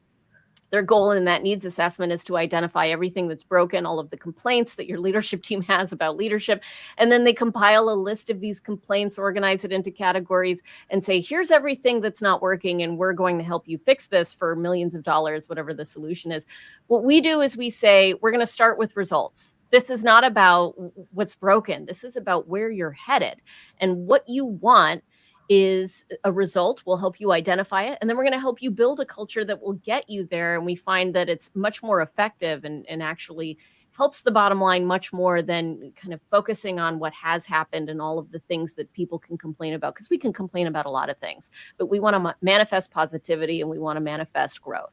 Their goal in that needs assessment is to identify everything that's broken, all of the complaints that your leadership team has about leadership. And then they compile a list of these complaints, organize it into categories, and say, here's everything that's not working, and we're going to help you fix this for millions of dollars, whatever the solution is. What we do is we say, we're going to start with results. This is not about what's broken. This is about where you're headed. And what you want is a result. We'll help you identify it. And then we're going to help you build a culture that will get you there. And we find that it's much more effective and actually helps the bottom line much more than kind of focusing on what has happened and all of the things that people can complain about, because we can complain about a lot of things, but we want to manifest positivity and we want to manifest growth.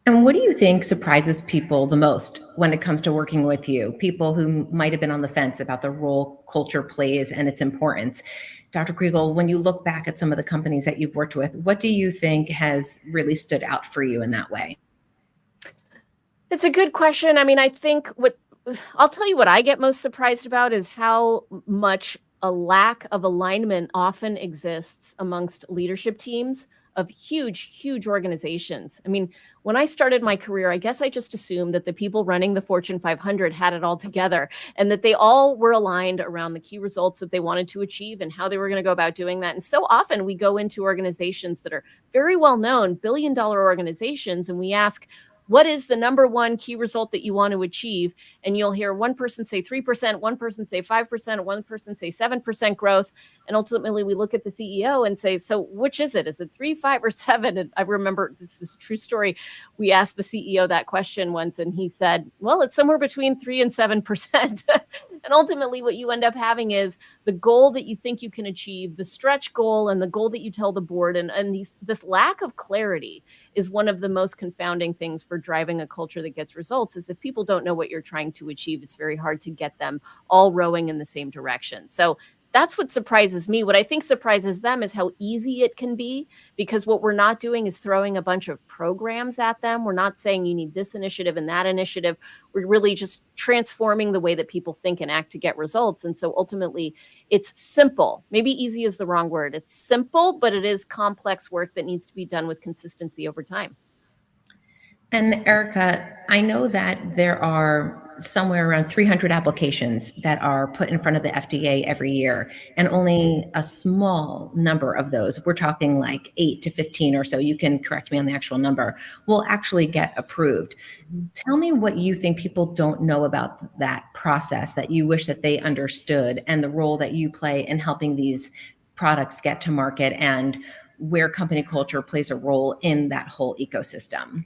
And what do you think surprises people the most when it comes to working with you? People who might have been on the fence about the role culture plays and its importance. Dr. Kriegel, when you look back at some of the companies that you've worked with, what do you think has really stood out for you in that way? It's a good question. I mean, I think I'll tell you what I get most surprised about is how much a lack of alignment often exists amongst leadership teams of huge, huge organizations. I mean, when I started my career, I guess I just assumed that the people running the Fortune 500 had it all together and that they all were aligned around the key results that they wanted to achieve and how they were going to go about doing that. And so often we go into organizations that are very well known, billion-dollar organizations, and we ask, what is the number one key result that you want to achieve? And you'll hear one person say 3%, one person say 5%, one person say 7% growth. And ultimately we look at the CEO and say, so which is it? Is it 3, 5, or 7? And I remember, this is a true story, we asked the CEO that question once and he said, well, it's somewhere between 3 and 7%. And ultimately what you end up having is the goal that you think you can achieve, the stretch goal and the goal that you tell the board. And this lack of clarity is one of the most confounding things for driving a culture that gets results. Is if people don't know what you're trying to achieve, it's very hard to get them all rowing in the same direction. So that's what surprises me. What I think surprises them is how easy it can be, because what we're not doing is throwing a bunch of programs at them. We're not saying you need this initiative and that initiative. We're really just transforming the way that people think and act to get results. And so ultimately it's simple. Maybe easy is the wrong word. It's simple, but it is complex work that needs to be done with consistency over time. And Erica, I know that there are somewhere around 300 applications that are put in front of the FDA every year, and only a small number of those, we're talking like 8 to 15 or so, you can correct me on the actual number, will actually get approved. Tell me what you think people don't know about that process that you wish that they understood, and the role that you play in helping these products get to market, and where company culture plays a role in that whole ecosystem.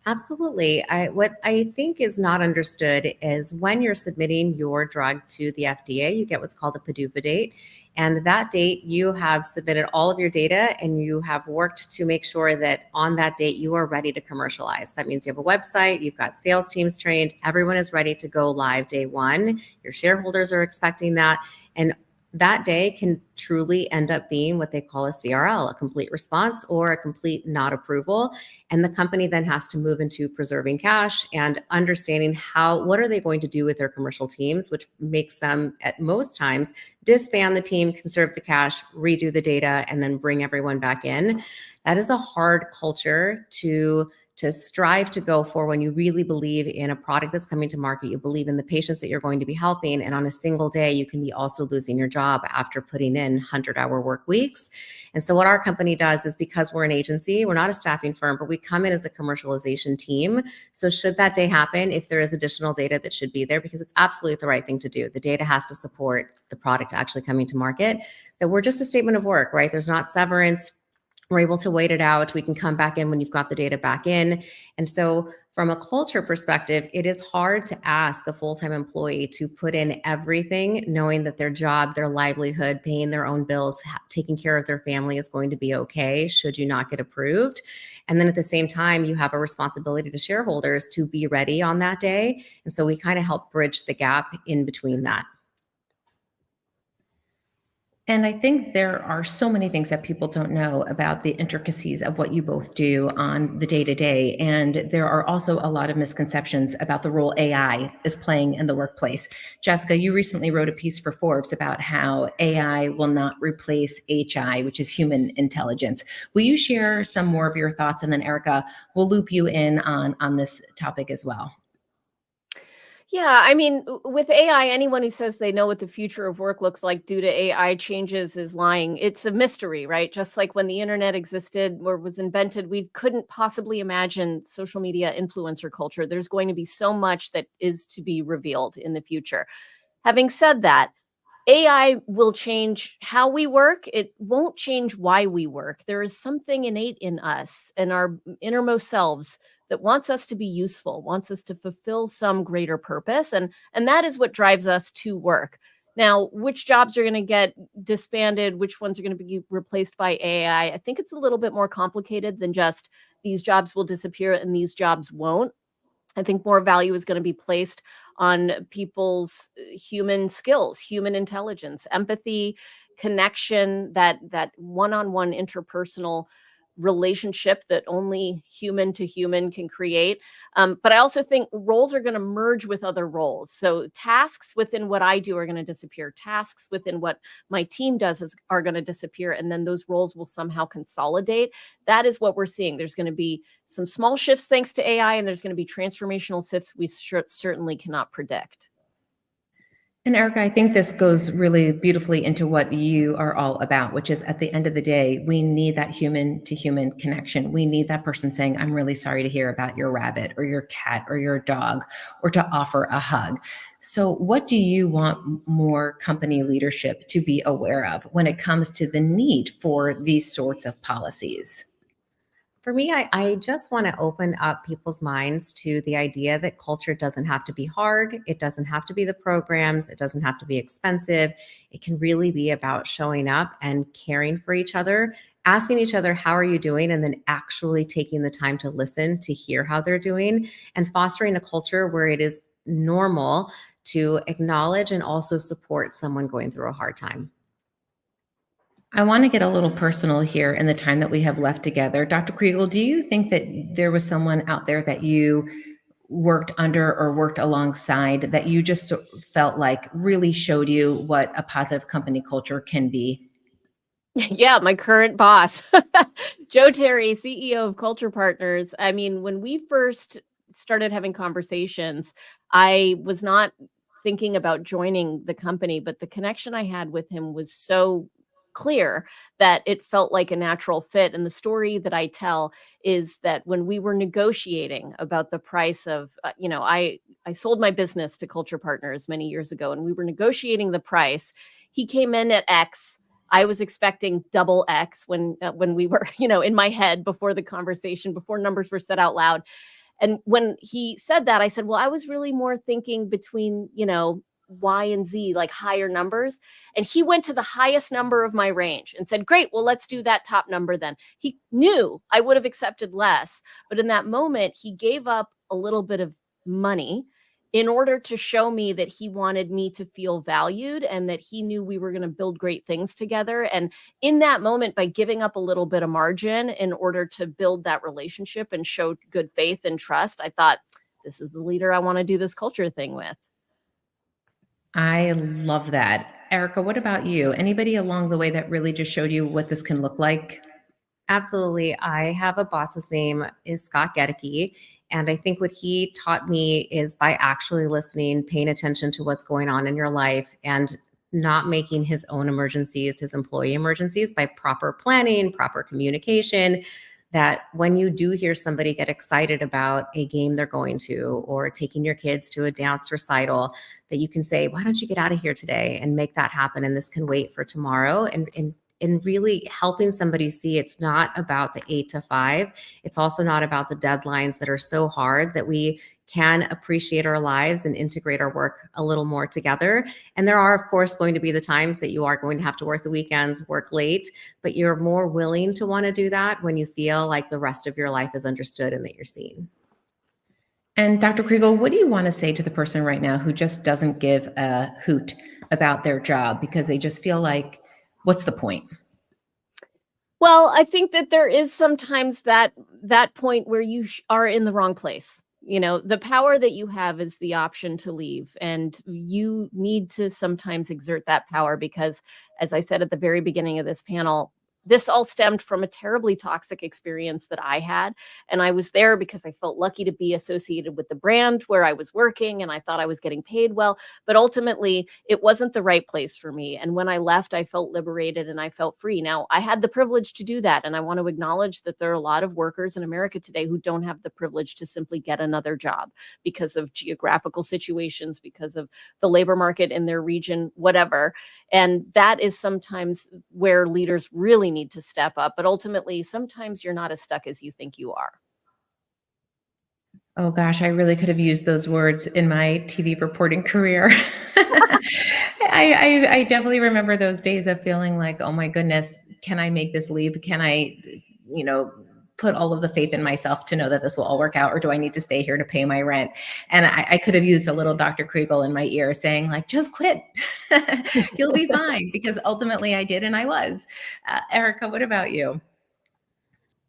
Absolutely. What I think is not understood is when you're submitting your drug to the FDA, you get what's called a PDUFA date. And that date, you have submitted all of your data and you have worked to make sure that on that date, you are ready to commercialize. That means you have a website, you've got sales teams trained, everyone is ready to go live day one. Your shareholders are expecting that. And that day can truly end up being what they call a CRL, a complete response or a complete not approval. And the company then has to move into preserving cash and understanding what are they going to do with their commercial teams, which makes them at most times disband the team, conserve the cash, redo the data, and then bring everyone back in. That is a hard culture to strive to go for when you really believe in a product that's coming to market, you believe in the patients that you're going to be helping, and on a single day, you can be also losing your job after putting in 100-hour work weeks. And so what our company does is, because we're an agency, we're not a staffing firm, but we come in as a commercialization team. So should that day happen, if there is additional data that should be there, because it's absolutely the right thing to do, the data has to support the product actually coming to market, that we're just a statement of work, right? There's not severance. We're able to wait it out. We can come back in when you've got the data back in. And so from a culture perspective, it is hard to ask a full-time employee to put in everything, knowing that their job, their livelihood, paying their own bills, taking care of their family is going to be okay should you not get approved. And then at the same time, you have a responsibility to shareholders to be ready on that day. And so we kind of help bridge the gap in between that. And I think there are so many things that people don't know about the intricacies of what you both do on the day-to-day. And there are also a lot of misconceptions about the role AI is playing in the workplace. Jessica, you recently wrote a piece for Forbes about how AI will not replace HI, which is human intelligence. Will you share some more of your thoughts? And then Erica, we'll loop you in on this topic as well. Yeah, I mean, with AI, anyone who says they know what the future of work looks like due to AI changes is lying. It's a mystery, right? Just like when the internet existed or was invented, we couldn't possibly imagine social media influencer culture. There's going to be so much that is to be revealed in the future. Having said that, AI will change how we work. It won't change why we work. There is something innate in us and our innermost selves that wants us to be useful, wants us to fulfill some greater purpose. And that is what drives us to work. Now, which jobs are going to get disbanded, which ones are going to be replaced by AI, I think it's a little bit more complicated than just these jobs will disappear and these jobs won't. I think more value is going to be placed on people's human skills, human intelligence, empathy, connection, that one-on-one interpersonal relationship that only human to human can create. But I also think roles are going to merge with other roles. So tasks within what I do are going to disappear. Tasks within what my team does are going to disappear. And then those roles will somehow consolidate. That is what we're seeing. There's going to be some small shifts thanks to AI, and there's going to be transformational shifts we certainly cannot predict. And Erica, I think this goes really beautifully into what you are all about, which is at the end of the day, we need that human to human connection. We need that person saying, I'm really sorry to hear about your rabbit or your cat or your dog, or to offer a hug. So what do you want more company leadership to be aware of when it comes to the need for these sorts of policies? For me, I just want to open up people's minds to the idea that culture doesn't have to be hard. It doesn't have to be the programs. It doesn't have to be expensive. It can really be about showing up and caring for each other, asking each other, how are you doing? And then actually taking the time to listen, to hear how they're doing, and fostering a culture where it is normal to acknowledge and also support someone going through a hard time. I want to get a little personal here in the time that we have left together. Dr. Kriegel, do you think that there was someone out there that you worked under or worked alongside that you just felt like really showed you what a positive company culture can be? Yeah, my current boss, Joe Terry, CEO of Culture Partners. I mean, when we first started having conversations, I was not thinking about joining the company, but the connection I had with him was so clear that it felt like a natural fit. And the story that I tell is that when we were negotiating about the price of, I sold my business to Culture Partners many years ago, and we were negotiating the price. He came in at X. I was expecting double X when we were, in my head before the conversation, before numbers were said out loud. And when he said that, I said, well, I was really more thinking between, Y and Z, like higher numbers. And he went to the highest number of my range and said, great, well, let's do that top number then. He knew I would have accepted less. But in that moment, he gave up a little bit of money in order to show me that he wanted me to feel valued and that he knew we were going to build great things together. And in that moment, by giving up a little bit of margin in order to build that relationship and show good faith and trust, I thought, this is the leader I want to do this culture thing with. I love that. Erica, what about you? Anybody along the way that really just showed you what this can look like? Absolutely. I have a boss. His name is Scott Gedeke. And I think what he taught me is by actually listening, paying attention to what's going on in your life, and not making his own emergencies his employee emergencies, by proper planning, proper communication, that when you do hear somebody get excited about a game they're going to, or taking your kids to a dance recital, that you can say, why don't you get out of here today and make that happen? And this can wait for tomorrow. And really helping somebody see it's not about the 8 to 5. It's also not about the deadlines that are so hard, that we can appreciate our lives and integrate our work a little more together. And there are, of course, going to be the times that you are going to have to work the weekends, work late, but you're more willing to want to do that when you feel like the rest of your life is understood and that you're seen. And Dr. Kriegel, what do you want to say to the person right now who just doesn't give a hoot about their job because they just feel like, what's the point? Well, I think that there is sometimes that point where you are in the wrong place. The power that you have is the option to leave, and you need to sometimes exert that power because, as I said at the very beginning of this panel, this all stemmed from a terribly toxic experience that I had. And I was there because I felt lucky to be associated with the brand where I was working, and I thought I was getting paid well. But ultimately, it wasn't the right place for me. And when I left, I felt liberated and I felt free. Now, I had the privilege to do that. And I want to acknowledge that there are a lot of workers in America today who don't have the privilege to simply get another job because of geographical situations, because of the labor market in their region, whatever. And that is sometimes where leaders really need to step up. But ultimately, sometimes you're not as stuck as you think you are. Oh gosh, I really could have used those words in my TV reporting career. I definitely remember those days of feeling like, oh my goodness, can I make this leap? Can I, put all of the faith in myself to know that this will all work out, or do I need to stay here to pay my rent? And I could have used a little Dr. Kriegel in my ear saying like, just quit, you'll be fine, because ultimately I did, and I was. Erica, what about you?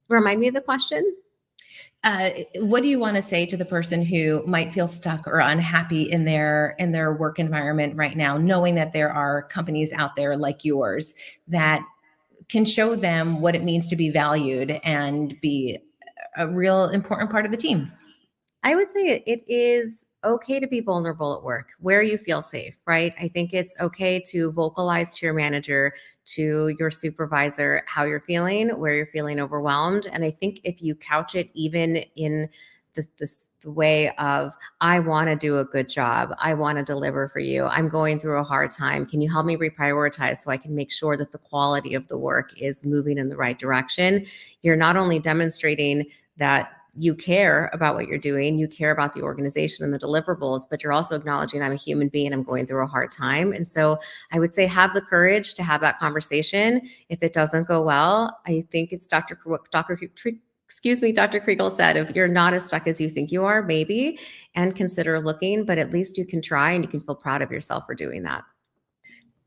Remind me of the question. What do you want to say to the person who might feel stuck or unhappy in their work environment right now, knowing that there are companies out there like yours that can show them what it means to be valued and be a real important part of the team? I would say it is okay to be vulnerable at work where you feel safe, right? I think it's okay to vocalize to your manager, to your supervisor, how you're feeling, where you're feeling overwhelmed. And I think if you couch it even in the way of, I want to do a good job, I want to deliver for you, I'm going through a hard time, can you help me reprioritize so I can make sure that the quality of the work is moving in the right direction? You're not only demonstrating that you care about what you're doing, you care about the organization and the deliverables, but you're also acknowledging I'm a human being, I'm going through a hard time. And so I would say have the courage to have that conversation. If it doesn't go well, I think it's Dr. Kriegel said, if you're not as stuck as you think you are, maybe, and consider looking, but at least you can try and you can feel proud of yourself for doing that.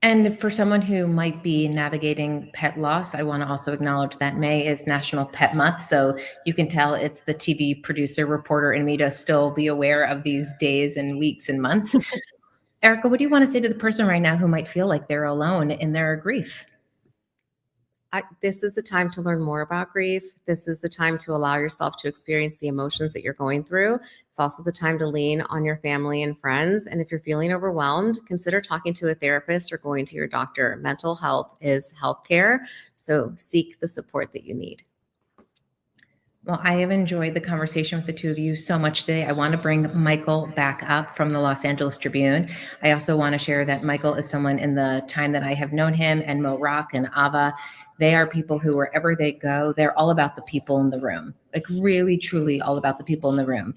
And for someone who might be navigating pet loss, I want to also acknowledge that May is National Pet Month. So you can tell it's the TV producer, reporter in me to still be aware of these days and weeks and months. Erica, what do you want to say to the person right now who might feel like they're alone in their grief? This is the time to learn more about grief. This is the time to allow yourself to experience the emotions that you're going through. It's also the time to lean on your family and friends. And if you're feeling overwhelmed, consider talking to a therapist or going to your doctor. Mental health is healthcare, so seek the support that you need. Well, I have enjoyed the conversation with the two of you so much today. I want to bring Michael back up from the Los Angeles Tribune. I also want to share that Michael is someone in the time that I have known him, and Mo Rock and Ava, they are people who, wherever they go, they're all about the people in the room, like really, truly all about the people in the room.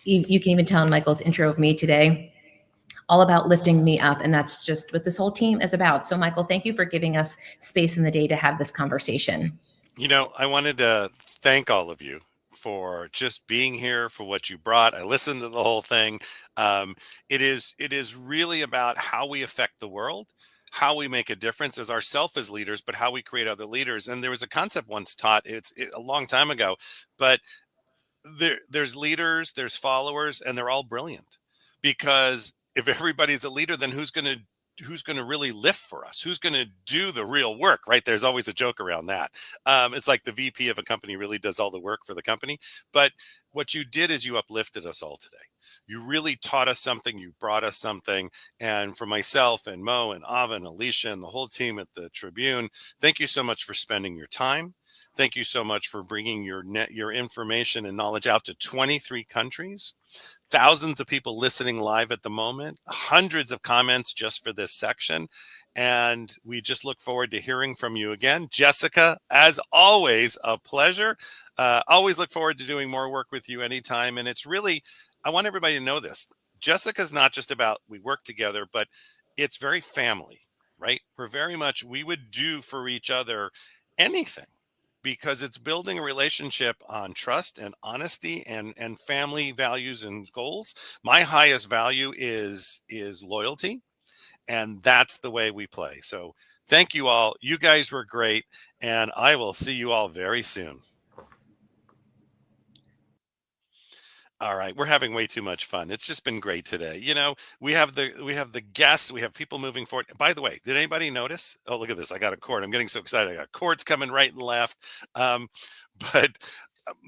You can even tell in Michael's intro of me today, all about lifting me up. And that's just what this whole team is about. So Michael, thank you for giving us space in the day to have this conversation. You know, I wanted to thank all of you for just being here, for what you brought. I listened to the whole thing. It is really about how we affect the world, how we make a difference as ourselves as leaders, but how we create other leaders. And there was a concept once taught, a long time ago, but there's leaders, there's followers, and they're all brilliant. Because if everybody's a leader, then who's going to really lift for us? Who's going to do the real work, right? There's always a joke around that. It's like the VP of a company really does all the work for the company. But what you did is you uplifted us all today. You really taught us something. You brought us something. And for myself and Mo and Ava and Alicia and the whole team at the Tribune, thank you so much for spending your time. Thank you so much for bringing your information and knowledge out to 23 countries. Thousands of people listening live at the moment, hundreds of comments just for this section. And we just look forward to hearing from you again. Jessica, as always, a pleasure. Always look forward to doing more work with you anytime. And it's really, I want everybody to know this. Jessica's not just about we work together, but it's very family, right? We're very much, we would do for each other anything, because it's building a relationship on trust and honesty and family values and goals. My highest value is loyalty, and that's the way we play. So thank you all. You guys were great, and I will see you all very soon. All right, we're having way too much fun. It's just been great today. You know, we have the guests, we have people moving forward. By the way, did anybody notice? Oh, look at this. I got a cord. I'm getting so excited. I got cords coming right and left. But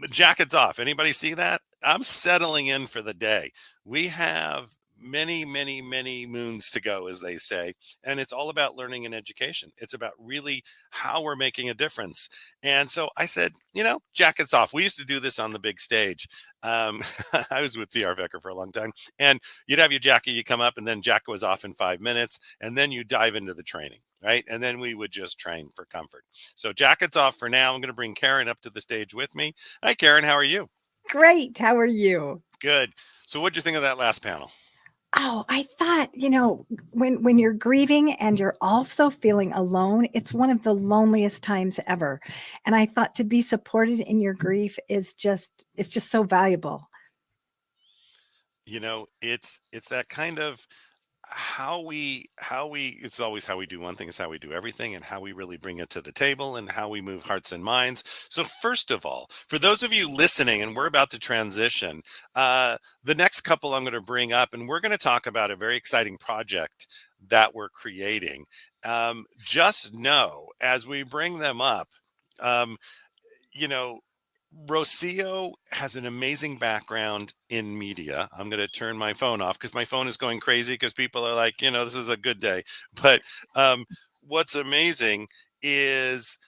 jackets off. Anybody see that? I'm settling in for the day. We have many, many, many moons to go, as they say. And it's all about learning and education. It's about really how we're making a difference. And so I said, you know, jackets off. We used to do this on the big stage. I was with TR Becker for a long time. And you'd have your jacket, you come up, and then jacket was off in 5 minutes. And then you dive into the training, right? And then we would just train for comfort. So jackets off for now. I'm going to bring Karen up to the stage with me. Hi, Karen. How are you? Great. How are you? Good. So what'd you think of that last panel? Oh, I thought, you know, when you're grieving and you're also feeling alone, it's one of the loneliest times ever. And I thought to be supported in your grief it's just so valuable. You know, it's that kind of how we it's always how we do one thing is how we do everything, and how we really bring it to the table and how we move hearts and minds. So first of all, for those of you listening, and we're about to transition, the next couple I'm going to bring up, and we're going to talk about a very exciting project that we're creating. Just know as we bring them up, you know, Rocio has an amazing background in media. I'm going to turn my phone off because my phone is going crazy because people are like, you know, this is a good day. But what's amazing is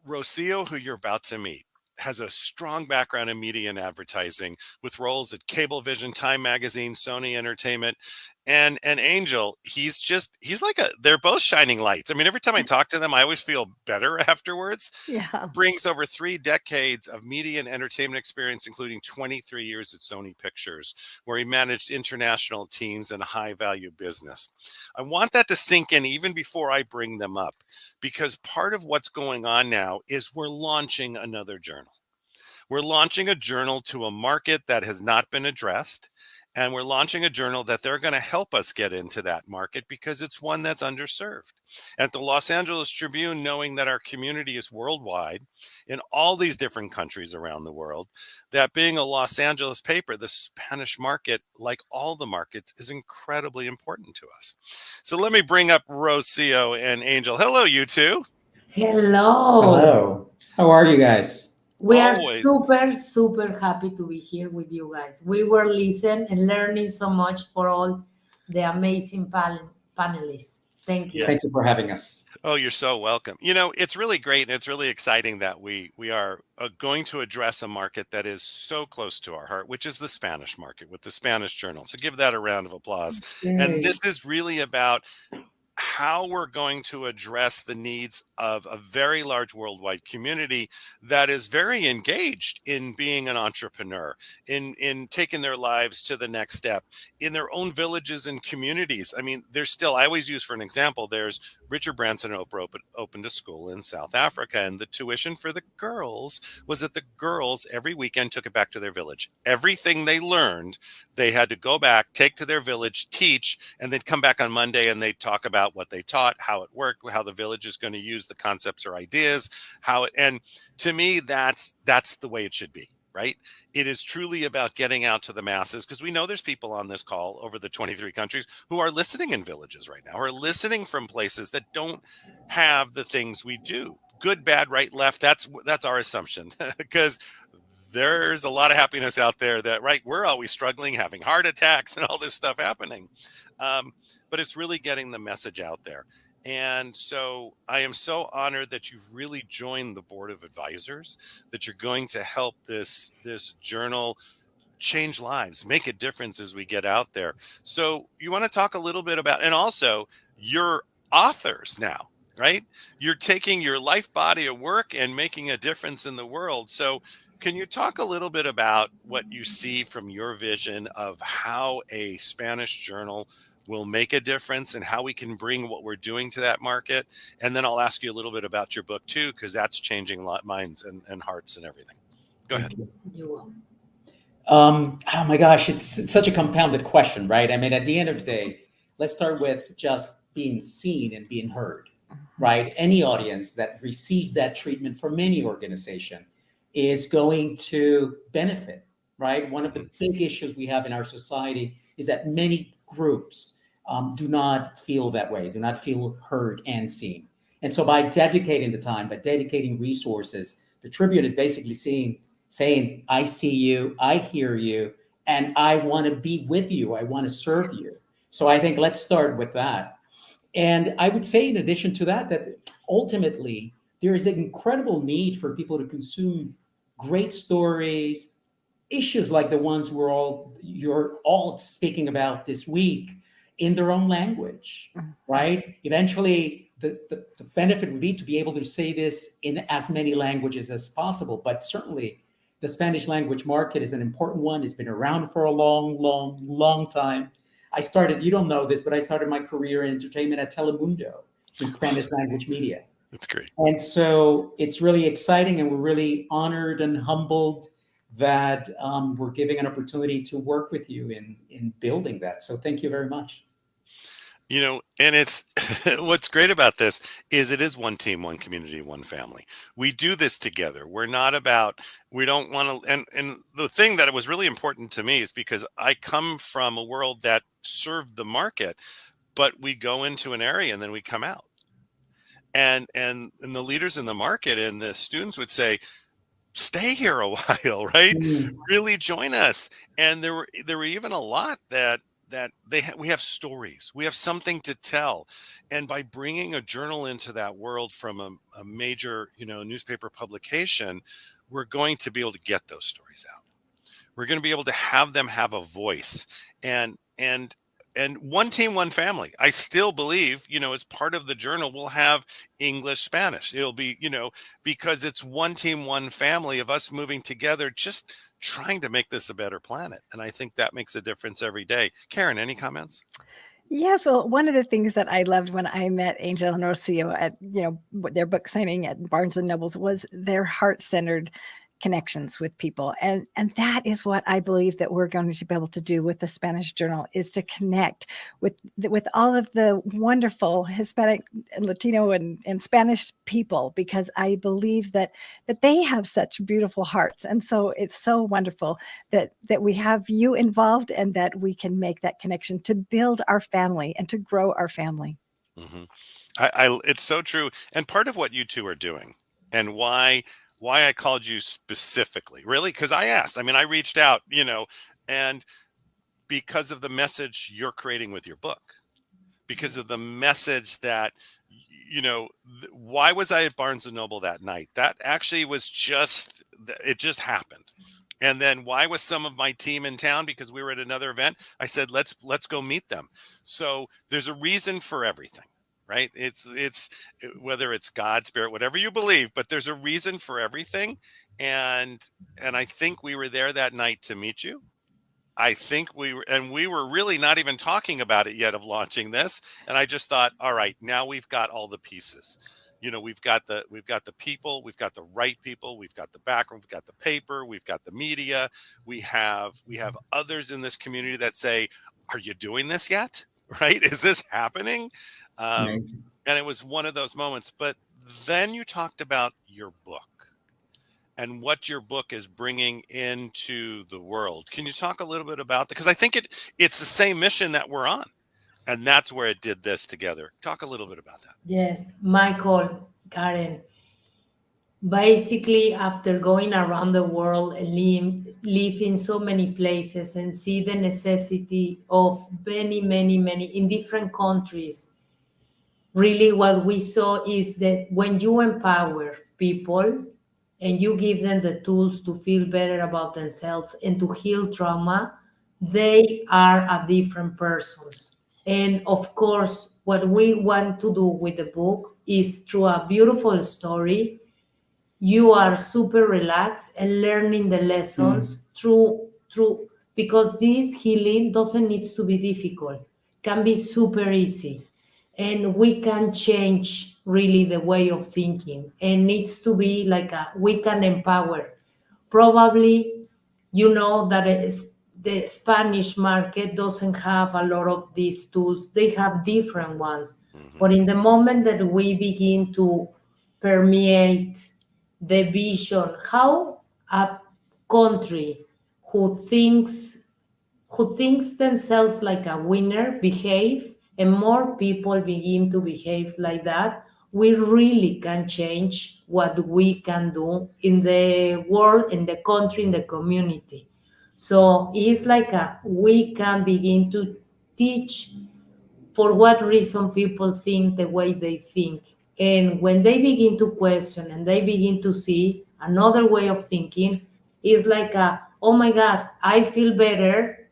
Rocio, who you're about to meet, has a strong background in media and advertising with roles at Cablevision, Time Magazine, Sony Entertainment, and Angel. He's like they're both shining lights. I mean, every time I talk to them, I always feel better afterwards. Yeah. Brings over 3 decades of media and entertainment experience, including 23 years at Sony Pictures, where he managed international teams and high value business. I want that to sink in even before I bring them up, because part of what's going on now is we're launching another journal. We're launching a journal to a market that has not been addressed. And we're launching a journal that they're going to help us get into that market because it's one that's underserved. At the Los Angeles Tribune, knowing that our community is worldwide in all these different countries around the world, that being a Los Angeles paper, the Spanish market, like all the markets, is incredibly important to us. So let me bring up Rocio and Angel. Hello, you two. Hello. Hello. How are you guys? We are Always. super happy to be here with you guys. We were listening and learning so much for all the amazing panelists. Thank you. Thank you for having us. Oh, you're so welcome. You know, it's really great and it's really exciting that we are going to address a market that is so close to our heart, which is the Spanish market with the Spanish Journal. So give that a round of applause. And this is really about how we're going to address the needs of a very large worldwide community that is very engaged in being an entrepreneur, in taking their lives to the next step in their own villages and communities. I mean, there's still, I always use for an example, there's Richard Branson and Oprah opened a school in South Africa, and the tuition for the girls was that the girls every weekend took it back to their village. Everything they learned, they had to go back, take to their village, teach, and then come back on Monday and they talk about what they taught, how it worked, how the village is going to use the concepts or ideas, how it, and to me, that's the way it should be, right? It is truly about getting out to the masses, because we know there's people on this call over the 23 countries who are listening in villages right now, who are listening from places that don't have the things we do. Good, bad, right, left. That's our assumption, because there's a lot of happiness out there that, right, we're always struggling, having heart attacks and all this stuff happening. But it's really getting the message out there. And so I am so honored that you've really joined the board of advisors, that you're going to help this journal change lives, make a difference as we get out there. So you want to talk a little bit about, and also you're authors now, right? You're taking your life body of work and making a difference in the world. So can you talk a little bit about what you see from your vision of how a Spanish journal will make a difference and how we can bring what we're doing to that market? And then I'll ask you a little bit about your book too, because that's changing a lot minds and hearts and everything. Go ahead. You will. Oh my gosh, it's such a compounded question, right? I mean, at the end of the day, let's start with just being seen and being heard, right? Any audience that receives that treatment from any organization is going to benefit, right? One of the big issues we have in our society is that many groups do not feel that way, do not feel heard and seen. And so by dedicating the time, by dedicating resources, the Tribune is basically saying, I see you, I hear you, and I want to be with you. I want to serve you. So I think let's start with that. And I would say, in addition to that, that ultimately there is an incredible need for people to consume great stories, issues like the ones you're all speaking about this week in their own language, right? Eventually, the benefit would be to be able to say this in as many languages as possible. But certainly, the Spanish language market is an important one. It's been around for a long, long, long time. You don't know this, but I started my career in entertainment at Telemundo in Spanish language media. That's great. And so it's really exciting, and we're really honored and humbled that we're giving an opportunity to work with you in building that. So thank you very much. You know, and it's what's great about this is it is one team, one community, one family. We do this together. We don't want to, and the thing that was really important to me is because I come from a world that served the market, but we go into an area and then we come out. And the leaders in the market and the students would say, stay here a while, right? Really join us. And there were even a lot that we have stories, we have something to tell. And by bringing a journal into that world from a major, newspaper publication, we're going to be able to get those stories out. We're going to be able to have them have a voice, and one team, one family. I still believe, as part of the journal, we'll have English, Spanish. It'll be, because it's one team, one family of us moving together, just trying to make this a better planet. And I think that makes a difference every day. Karen, any comments? Yes, well, one of the things that I loved when I met Angel and Rocio at their book signing at Barnes and Nobles was their heart-centered connections with people, and that is what I believe that we're going to be able to do with the Spanish Journal, is to connect with all of the wonderful Hispanic, Latino, and Spanish people, because I believe that they have such beautiful hearts, and so it's so wonderful that we have you involved and that we can make that connection to build our family and to grow our family. Mm-hmm. It's so true, and part of what you two are doing, and why I called you specifically, really, because I asked. I mean, I reached out, and because of the message you're creating with your book, because of the message that why was I at Barnes and Noble that night? That actually was it just happened. And then why was some of my team in town? Because we were at another event. I said, let's go meet them. So there's a reason for everything, right? It's whether it's God, spirit, whatever you believe, but there's a reason for everything. And I think we were there that night to meet you. I think we were really not even talking about it yet of launching this. And I just thought, all right, now we've got all the pieces. We've got the people, we've got the right people, we've got the background, we've got the paper, we've got the media, we have others in this community that say, are you doing this yet? Right? Is this happening? And it was one of those moments. But then you talked about your book and what your book is bringing into the world. Can you talk a little bit about that? Because I think it's the same mission that we're on. And that's where it did this together. Talk a little bit about that. Yes, Michael, Karen. Basically, after going around the world and live in so many places and see the necessity of many in different countries, really what we saw is that when you empower people and you give them the tools to feel better about themselves and to heal trauma, they are a different persons. And of course, what we want to do with the book is through a beautiful story, you are super relaxed and learning the lessons through because this healing doesn't need to be difficult, can be super easy. And we can change really the way of thinking and needs to be like we can empower. Probably that the Spanish market doesn't have a lot of these tools. They have different ones. But in the moment that we begin to permeate the vision, how a country who thinks themselves like a winner behave, and more people begin to behave like that, we really can change what we can do in the world, in the country, in the community. So it's like we can begin to teach for what reason people think the way they think. And when they begin to question and they begin to see another way of thinking, it's like oh my God, I feel better,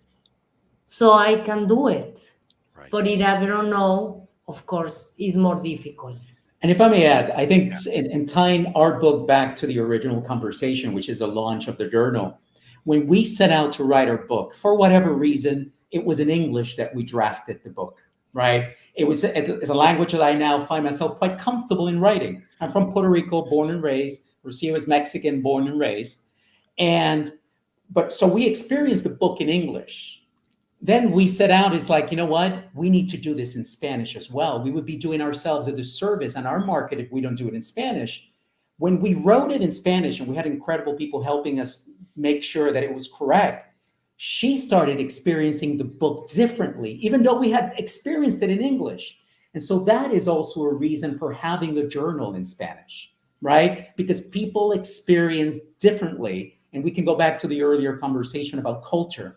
so I can do it. Right. But if I don't know, of course, it's more difficult. And if I may add, I think in tying our book back to the original conversation, which is the launch of the journal, when we set out to write our book, for whatever reason, it was in English that we drafted the book, right? It's a language that I now find myself quite comfortable in writing. I'm from Puerto Rico, born and raised. Rocio is Mexican, born and raised. But so we experienced the book in English. Then we set out, it's like, you know what? We need to do this in Spanish as well. We would be doing ourselves a disservice on our market if we don't do it in Spanish. When we wrote it in Spanish, and we had incredible people helping us make sure that it was correct, she started experiencing the book differently, even though we had experienced it in English. And so that is also a reason for having the journal in Spanish, right? Because people experience differently. And we can go back to the earlier conversation about culture.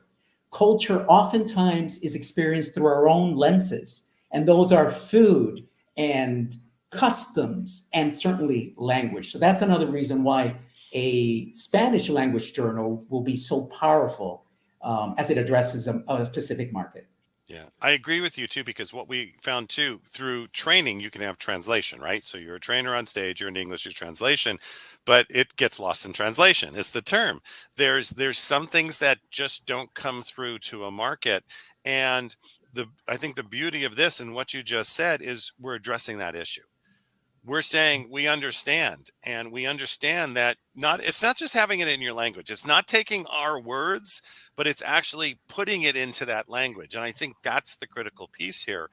Culture oftentimes is experienced through our own lenses, and those are food and customs and certainly language. So that's another reason why a Spanish language journal will be so powerful as it addresses a specific market. Yeah, I agree with you too, because what we found too, through training, you can have translation, right? So you're a trainer on stage, you're in English, you're translation, but it gets lost in translation. It's the term. There's some things that just don't come through to a market. And I think the beauty of this and what you just said is we're addressing that issue. We're saying we understand, and we understand that it's not just having it in your language. It's not taking our words, but it's actually putting it into that language. And I think that's the critical piece here,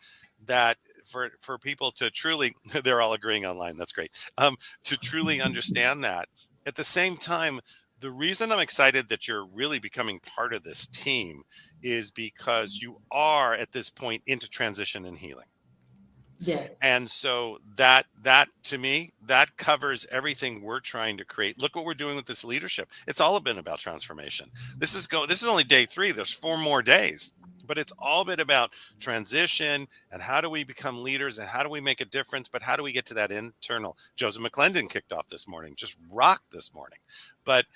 that for people to truly, they're all agreeing online. That's great. To truly understand that. At the same time, the reason I'm excited that you're really becoming part of this team is because you are at this point into transition and healing. Yes. And so that to me, that covers everything we're trying to create. Look what we're doing with this leadership. It's all been about transformation. This is only day 3. There's 4 more days, but it's all been about transition and how do we become leaders and how do we make a difference, but how do we get to that internal. Joseph McClendon kicked off this morning, just rocked this morning. But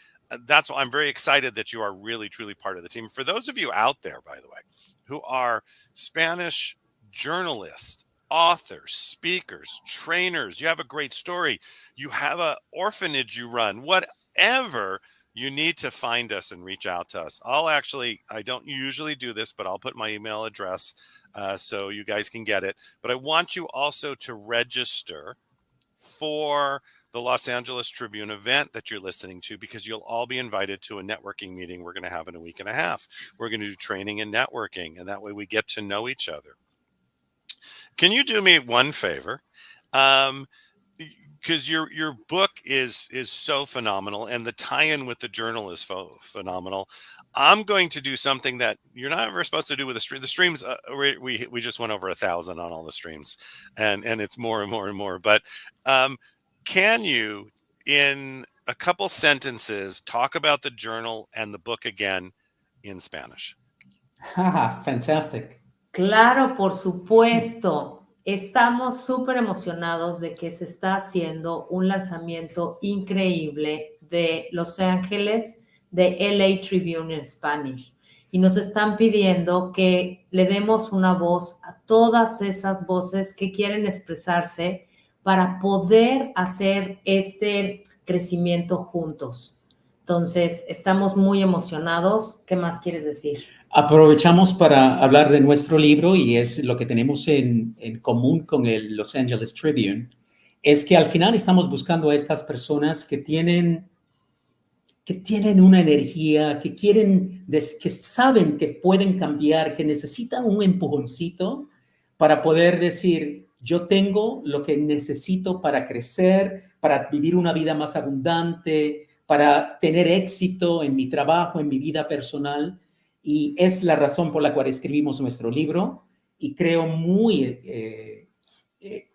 that's why I'm very excited that you are really, truly part of the team. For those of you out there, by the way, who are Spanish journalists, authors, speakers, trainers, you have a great story, you have an orphanage you run, whatever, you need to find us and reach out to us. I don't usually do this, but I'll put my email address so you guys can get it. But I want you also to register for the Los Angeles Tribune event that you're listening to, because you'll all be invited to a networking meeting we're going to have in a week and a half. We're going to do training and networking, and that way we get to know each other. Can you do me one favor? Because your book is so phenomenal, and the tie-in with the journal is phenomenal. I'm going to do something that you're not ever supposed to do with the stream. The streams, we just went over 1,000 on all the streams, and it's more and more and more. But can you, in a couple sentences, talk about the journal and the book again in Spanish? Fantastic. Claro, por supuesto. Estamos súper emocionados de que se está haciendo un lanzamiento increíble de Los Ángeles, de LA Tribune en Spanish. Y nos están pidiendo que le demos una voz a todas esas voces que quieren expresarse para poder hacer este crecimiento juntos. Entonces, estamos muy emocionados. ¿Qué más quieres decir? Aprovechamos para hablar de nuestro libro, y es lo que tenemos en común con el Los Angeles Tribune, es que al final estamos buscando a estas personas que tienen una energía, que saben que pueden cambiar, que necesitan un empujoncito para poder decir, yo tengo lo que necesito para crecer, para vivir una vida más abundante, para tener éxito en mi trabajo, en mi vida personal. Y es la razón por la cual escribimos nuestro libro, y creo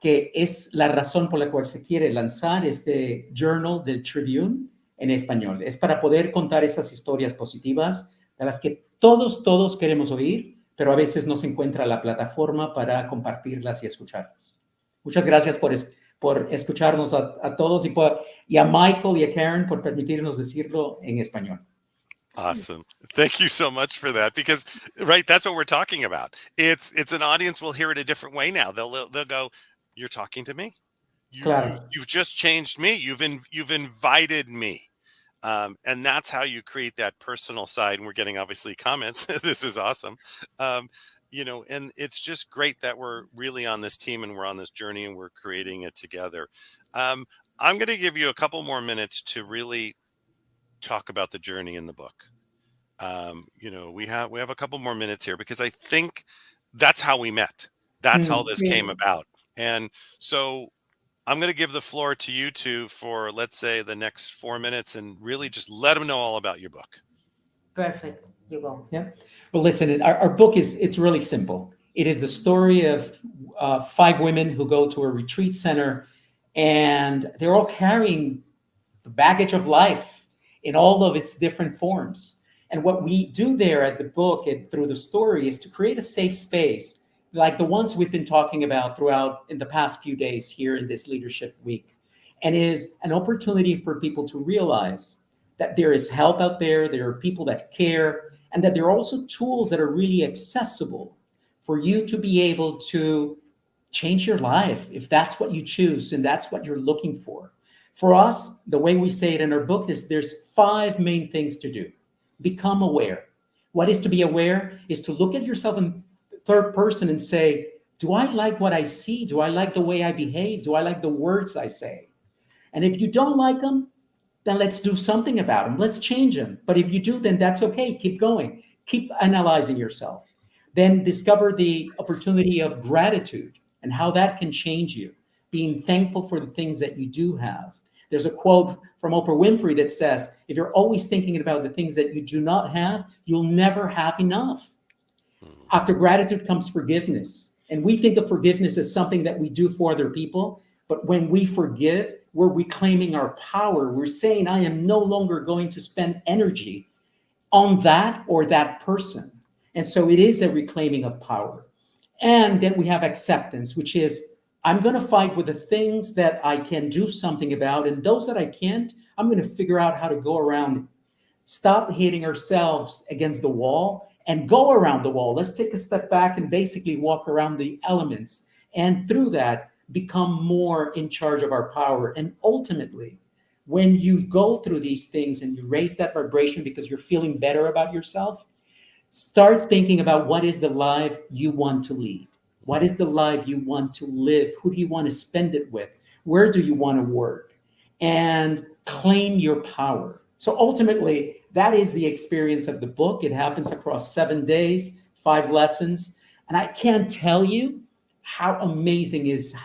que es la razón por la cual se quiere lanzar este Journal del Tribune en español. Es para poder contar esas historias positivas de las que todos queremos oír, pero a veces no se encuentra la plataforma para compartirlas y escucharlas. Muchas gracias por escucharnos a todos, y a Michael y a Karen por permitirnos decirlo en español. Awesome. Thank you so much for that, because right, that's what we're talking about. It's an audience will hear it a different way now. They'll go, you're talking to me. You've just changed me. You've invited me. And that's how you create that personal side. And we're getting obviously comments. This is awesome. And it's just great that we're really on this team and we're on this journey and we're creating it together. I'm going to give you a couple more minutes to really talk about the journey in the book. We have a couple more minutes here, because I think that's how we met. That's how this came about. And so I'm going to give the floor to you two for, let's say, the next 4 minutes, and really just let them know all about your book. Perfect. You go. Yeah. Well, listen, our book it's really simple. It is the story of 5 women who go to a retreat center, and they're all carrying the baggage of life in all of its different forms. And what we do there at the book and through the story is to create a safe space, like the ones we've been talking about throughout in the past few days here in this Leadership Week, and is an opportunity for people to realize that there is help out there, there are people that care, and that there are also tools that are really accessible for you to be able to change your life if that's what you choose and that's what you're looking for. For us, the way we say it in our book is there's 5 main things to do. Become aware. What is to be aware is to look at yourself in third person and say, do I like what I see? Do I like the way I behave? Do I like the words I say? And if you don't like them, then let's do something about them. Let's change them. But if you do, then that's okay. Keep going. Keep analyzing yourself. Then discover the opportunity of gratitude and how that can change you. Being thankful for the things that you do have. There's a quote from Oprah Winfrey that says, if you're always thinking about the things that you do not have, you'll never have enough. After gratitude comes forgiveness. And we think of forgiveness as something that we do for other people. But when we forgive, we're reclaiming our power. We're saying, I am no longer going to spend energy on that or that person. And so it is a reclaiming of power. And then we have acceptance, which is I'm going to fight with the things that I can do something about, and those that I can't, I'm going to figure out how to go around it. Stop hitting ourselves against the wall and go around the wall. Let's take a step back and basically walk around the elements. And through that, become more in charge of our power. And ultimately, when you go through these things and you raise that vibration because you're feeling better about yourself, start thinking about what is the life you want to lead. What is the life you want to live? Who do you want to spend it with? Where do you want to work? And claim your power. So ultimately, that is the experience of the book. It happens across 7 days, 5 lessons. And I can't tell you how amazing is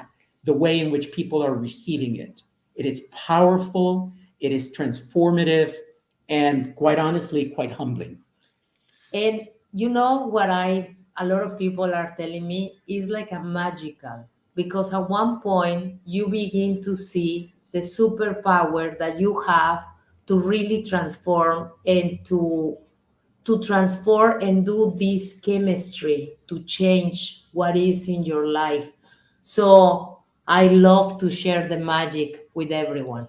the way in which people are receiving it. It is powerful, it is transformative, and quite honestly, quite humbling. And you know what a lot of people are telling me is like a magical, because at one point you begin to see the superpower that you have to really transform and to transform and do this chemistry to change what is in your life. So I love to share the magic with everyone.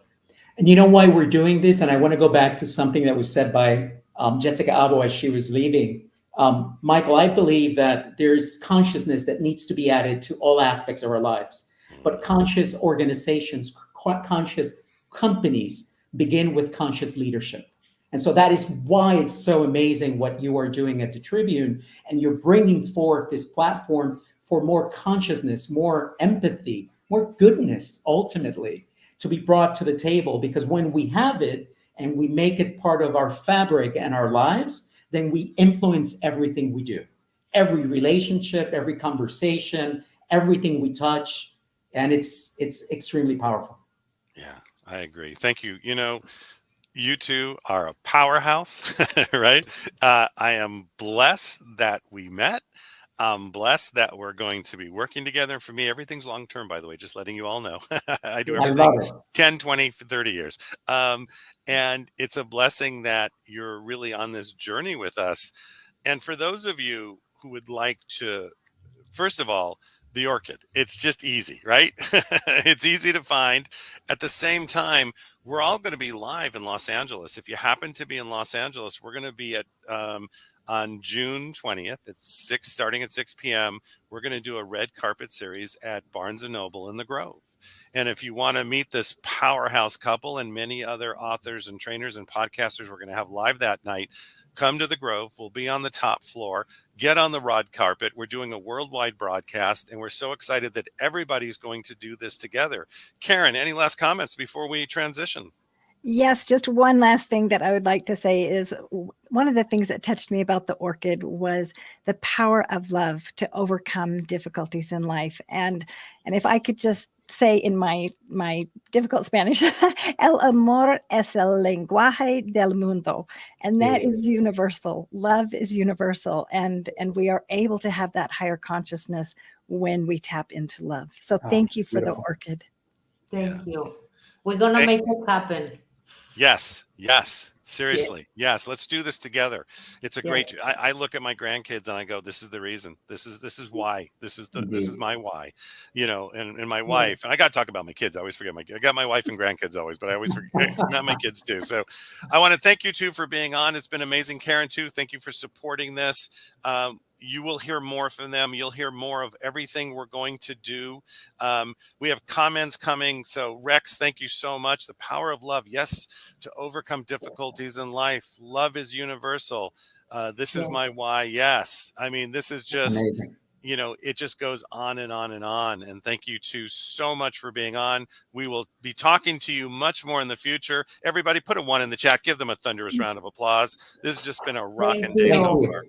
And you know why we're doing this? And I want to go back to something that was said by Jessica Abo as she was leaving. Michael, I believe that there's consciousness that needs to be added to all aspects of our lives. But conscious organizations, conscious companies begin with conscious leadership. And so that is why it's so amazing what you are doing at the Tribune. And you're bringing forth this platform for more consciousness, more empathy, more goodness, ultimately, to be brought to the table. Because when we have it and we make it part of our fabric and our lives, then we influence everything we do, every relationship, every conversation, everything we touch. And it's extremely powerful. Yeah, I agree. Thank you. You know, you two are a powerhouse, right? I am blessed that we met. I'm blessed that we're going to be working together. For me, everything's long term, by the way, just letting you all know. I do I everything love it. 10, 20, 30 years. And it's a blessing that you're really on this journey with us. And for those of you who would like to, first of all, the orchid, it's just easy, right? It's easy to find. At the same time, we're all going to be live in Los Angeles. If you happen to be in Los Angeles, we're going to be at on June 20th. It's starting at 6 p.m. We're going to do a red carpet series at Barnes and Noble in the Grove. And if you want to meet this powerhouse couple and many other authors and trainers and podcasters we're going to have live that night, come to the Grove. We'll be on the top floor. Get on the red carpet. We're doing a worldwide broadcast, and we're so excited that everybody's going to do this together. Karen, any last comments before we transition? Yes, just one last thing that I would like to say is one of the things that touched me about the orchid was the power of love to overcome difficulties in life. And if I could just say in my difficult Spanish, el amor es el lenguaje del mundo. And that is universal. Love is universal. And we are able to have that higher consciousness when we tap into love. So thank you for the orchid. Thank you. We're going to make it happen. Yes. Seriously. Yes. Let's do this together. It's a great, I look at my grandkids and I go, this is the reason. This is why. This is my why, you know, and my wife, and I got to talk about my kids. I always forget I got my wife and grandkids always, but I always forget not my kids too. So I want to thank you two for being on. It's been amazing. Karen too. Thank you for supporting this. You will hear more from them. You'll hear more of everything we're going to do. We have comments coming. So Rex, thank you so much. The power of love. Yes, to overcome difficulties in life. Love is universal. This is my why. Yes. I mean, this is just, amazing. You know, it just goes on and on and on. And thank you two so much for being on. We will be talking to you much more in the future. Everybody put a 1 in the chat. Give them a thunderous round of applause. This has just been a rocking day so far.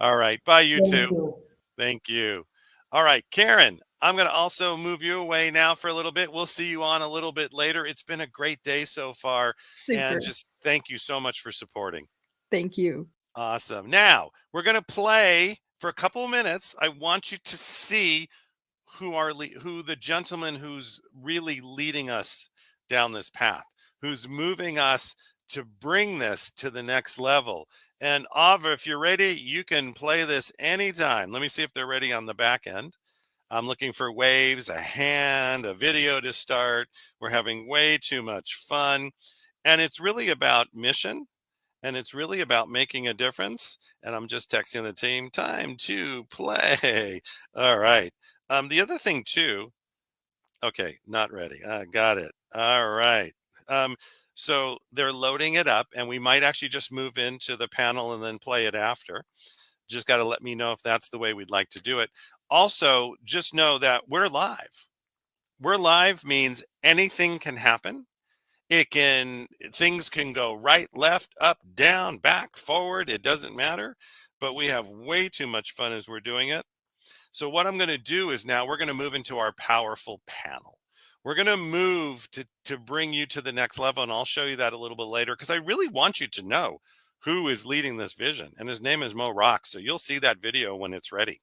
All right. Bye, you two. Thank you. All right, Karen, I'm going to also move you away now for a little bit. We'll see you on a little bit later. It's been a great day so far. Super. And just thank you so much for supporting. Thank you. Awesome. Now, we're going to play for a couple of minutes. I want you to see who the gentleman who's really leading us down this path, who's moving us to bring this to the next level. And Ava, if you're ready, you can play this anytime. Let me see if they're ready on the back end. I'm looking for waves, a hand, a video to start. We're having way too much fun. And it's really about mission, and it's really about making a difference. And I'm just texting the team, time to play. All right. The other thing too, okay, not ready. Got it. All right. So they're loading it up, and we might actually just move into the panel and then play it after. Just got to let me know if that's the way we'd like to do it. Also, just know that we're live. We're live means anything can happen. Things can go right, left, up, down, back, forward. It doesn't matter, but we have way too much fun as we're doing it. So what I'm going to do is now we're going to move into our powerful panel. We're going to move to bring you to the next level, and I'll show you that a little bit later, because I really want you to know who is leading this vision, and his name is Mo Rock. So you'll see that video when it's ready.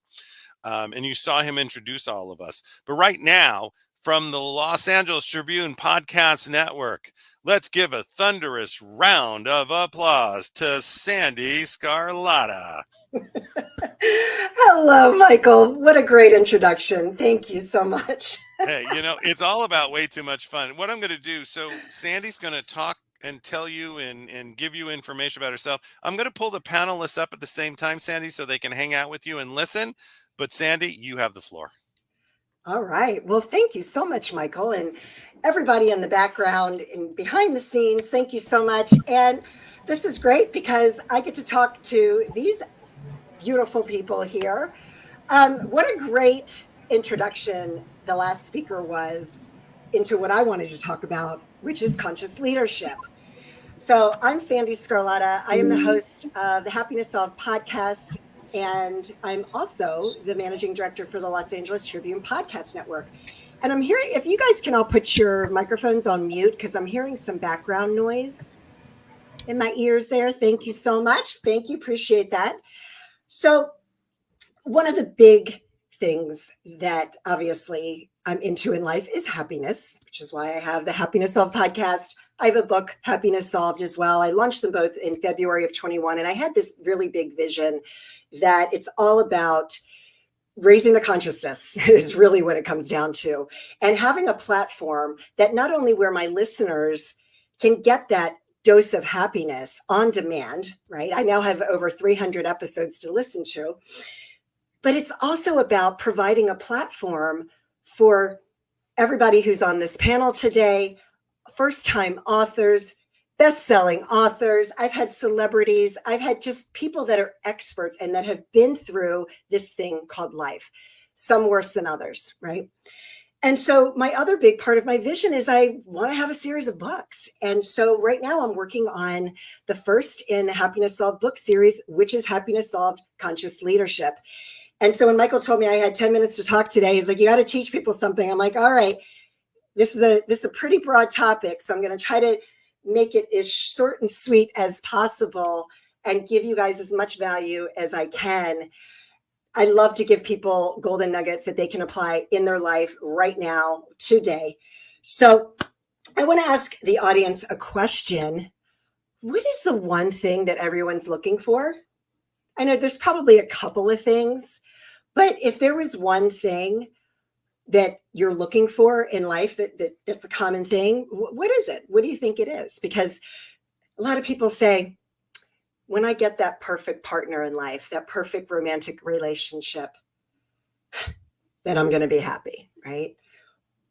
And you saw him introduce all of us. But right now, from the Los Angeles Tribune Podcast Network, let's give a thunderous round of applause to Sandy Scarlatta. Hello, Michael. What a great introduction. Thank you so much. Hey, it's all about way too much fun. What I'm going to do, so Sandy's going to talk and tell you and give you information about herself. I'm going to pull the panelists up at the same time, Sandy, so they can hang out with you and listen. But Sandy, you have the floor. All right. Well, thank you so much, Michael, and everybody in the background and behind the scenes. Thank you so much. And this is great because I get to talk to these beautiful people here. What a great introduction the last speaker was into what I wanted to talk about, which is conscious leadership. So I'm Sandy Scarlatta. I am the host of the Happiness Solved podcast, and I'm also the managing director for the Los Angeles Tribune Podcast Network. And I'm hearing, if you guys can all put your microphones on mute, because I'm hearing some background noise in my ears there. Thank you so much. Thank you. Appreciate that. So one of the big things that obviously I'm into in life is happiness, which is why I have the Happiness Solved podcast. I have a book, Happiness Solved, as well. I launched them both in February of 21, and I had this really big vision that it's all about raising the consciousness is really what it comes down to, and having a platform that not only where my listeners can get that dose of happiness on demand, right? I now have over 300 episodes to listen to, but it's also about providing a platform for everybody who's on this panel today, first-time authors, best-selling authors. I've had celebrities. I've had just people that are experts and that have been through this thing called life, some worse than others, right? And so my other big part of my vision is I want to have a series of books. And so right now I'm working on the first in the Happiness Solved book series, which is Happiness Solved Conscious Leadership. And so when Michael told me I had 10 minutes to talk today, he's like, you got to teach people something. I'm like, all right, this is a pretty broad topic. So I'm going to try to make it as short and sweet as possible and give you guys as much value as I can. I love to give people golden nuggets that they can apply in their life right now, today. So I want to ask the audience a question. What is the one thing that everyone's looking for? I know there's probably a couple of things, but if there was one thing that you're looking for in life that's a common thing, what is it? What do you think it is? Because a lot of people say, when I get that perfect partner in life, that perfect romantic relationship, then I'm going to be happy, right?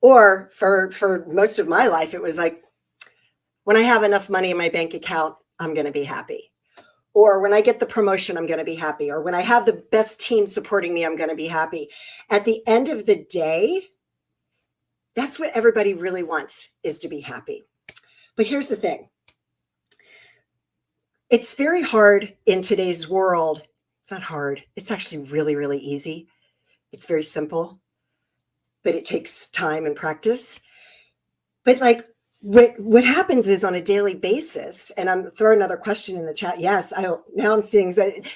Or for most of my life, it was like, when I have enough money in my bank account, I'm going to be happy. Or when I get the promotion, I'm going to be happy. Or when I have the best team supporting me, I'm going to be happy. At the end of the day, that's what everybody really wants, is to be happy. But here's the thing. It's very hard in today's world. It's not hard. It's actually really, really easy. It's very simple, but it takes time and practice. But like what happens is on a daily basis, and I'm throwing another question in the chat. Yes, now I'm seeing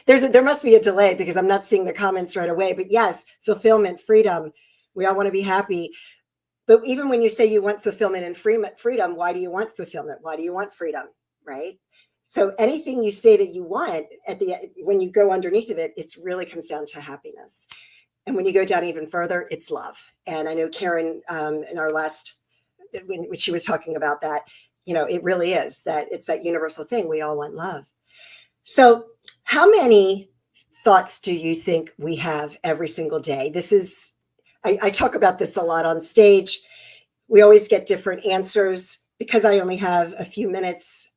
there must be a delay because I'm not seeing the comments right away. But yes, fulfillment, freedom. We all want to be happy. But even when you say you want fulfillment and freedom, why do you want fulfillment? Why do you want freedom? Right? So anything you say that you want when you go underneath of it, it really comes down to happiness. And when you go down even further, it's love. And I know Karen, in our last, when she was talking about that, it really is that it's that universal thing. We all want love. So how many thoughts do you think we have every single day? I talk about this a lot on stage. We always get different answers. Because I only have a few minutes,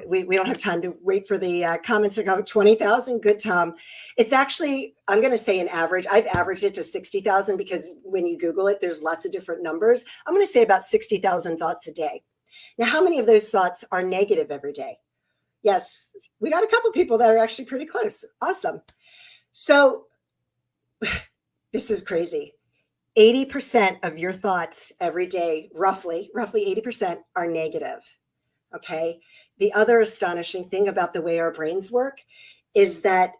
we don't have time to wait for the comments to go. 20,000, good, Tom. It's actually, I'm going to say an average. I've averaged it to 60,000 because when you Google it, there's lots of different numbers. I'm going to say about 60,000 thoughts a day. Now, how many of those thoughts are negative every day? Yes, we got a couple people that are actually pretty close. Awesome. So this is crazy. 80% of your thoughts every day, roughly 80% are negative. Okay. The other astonishing thing about the way our brains work is that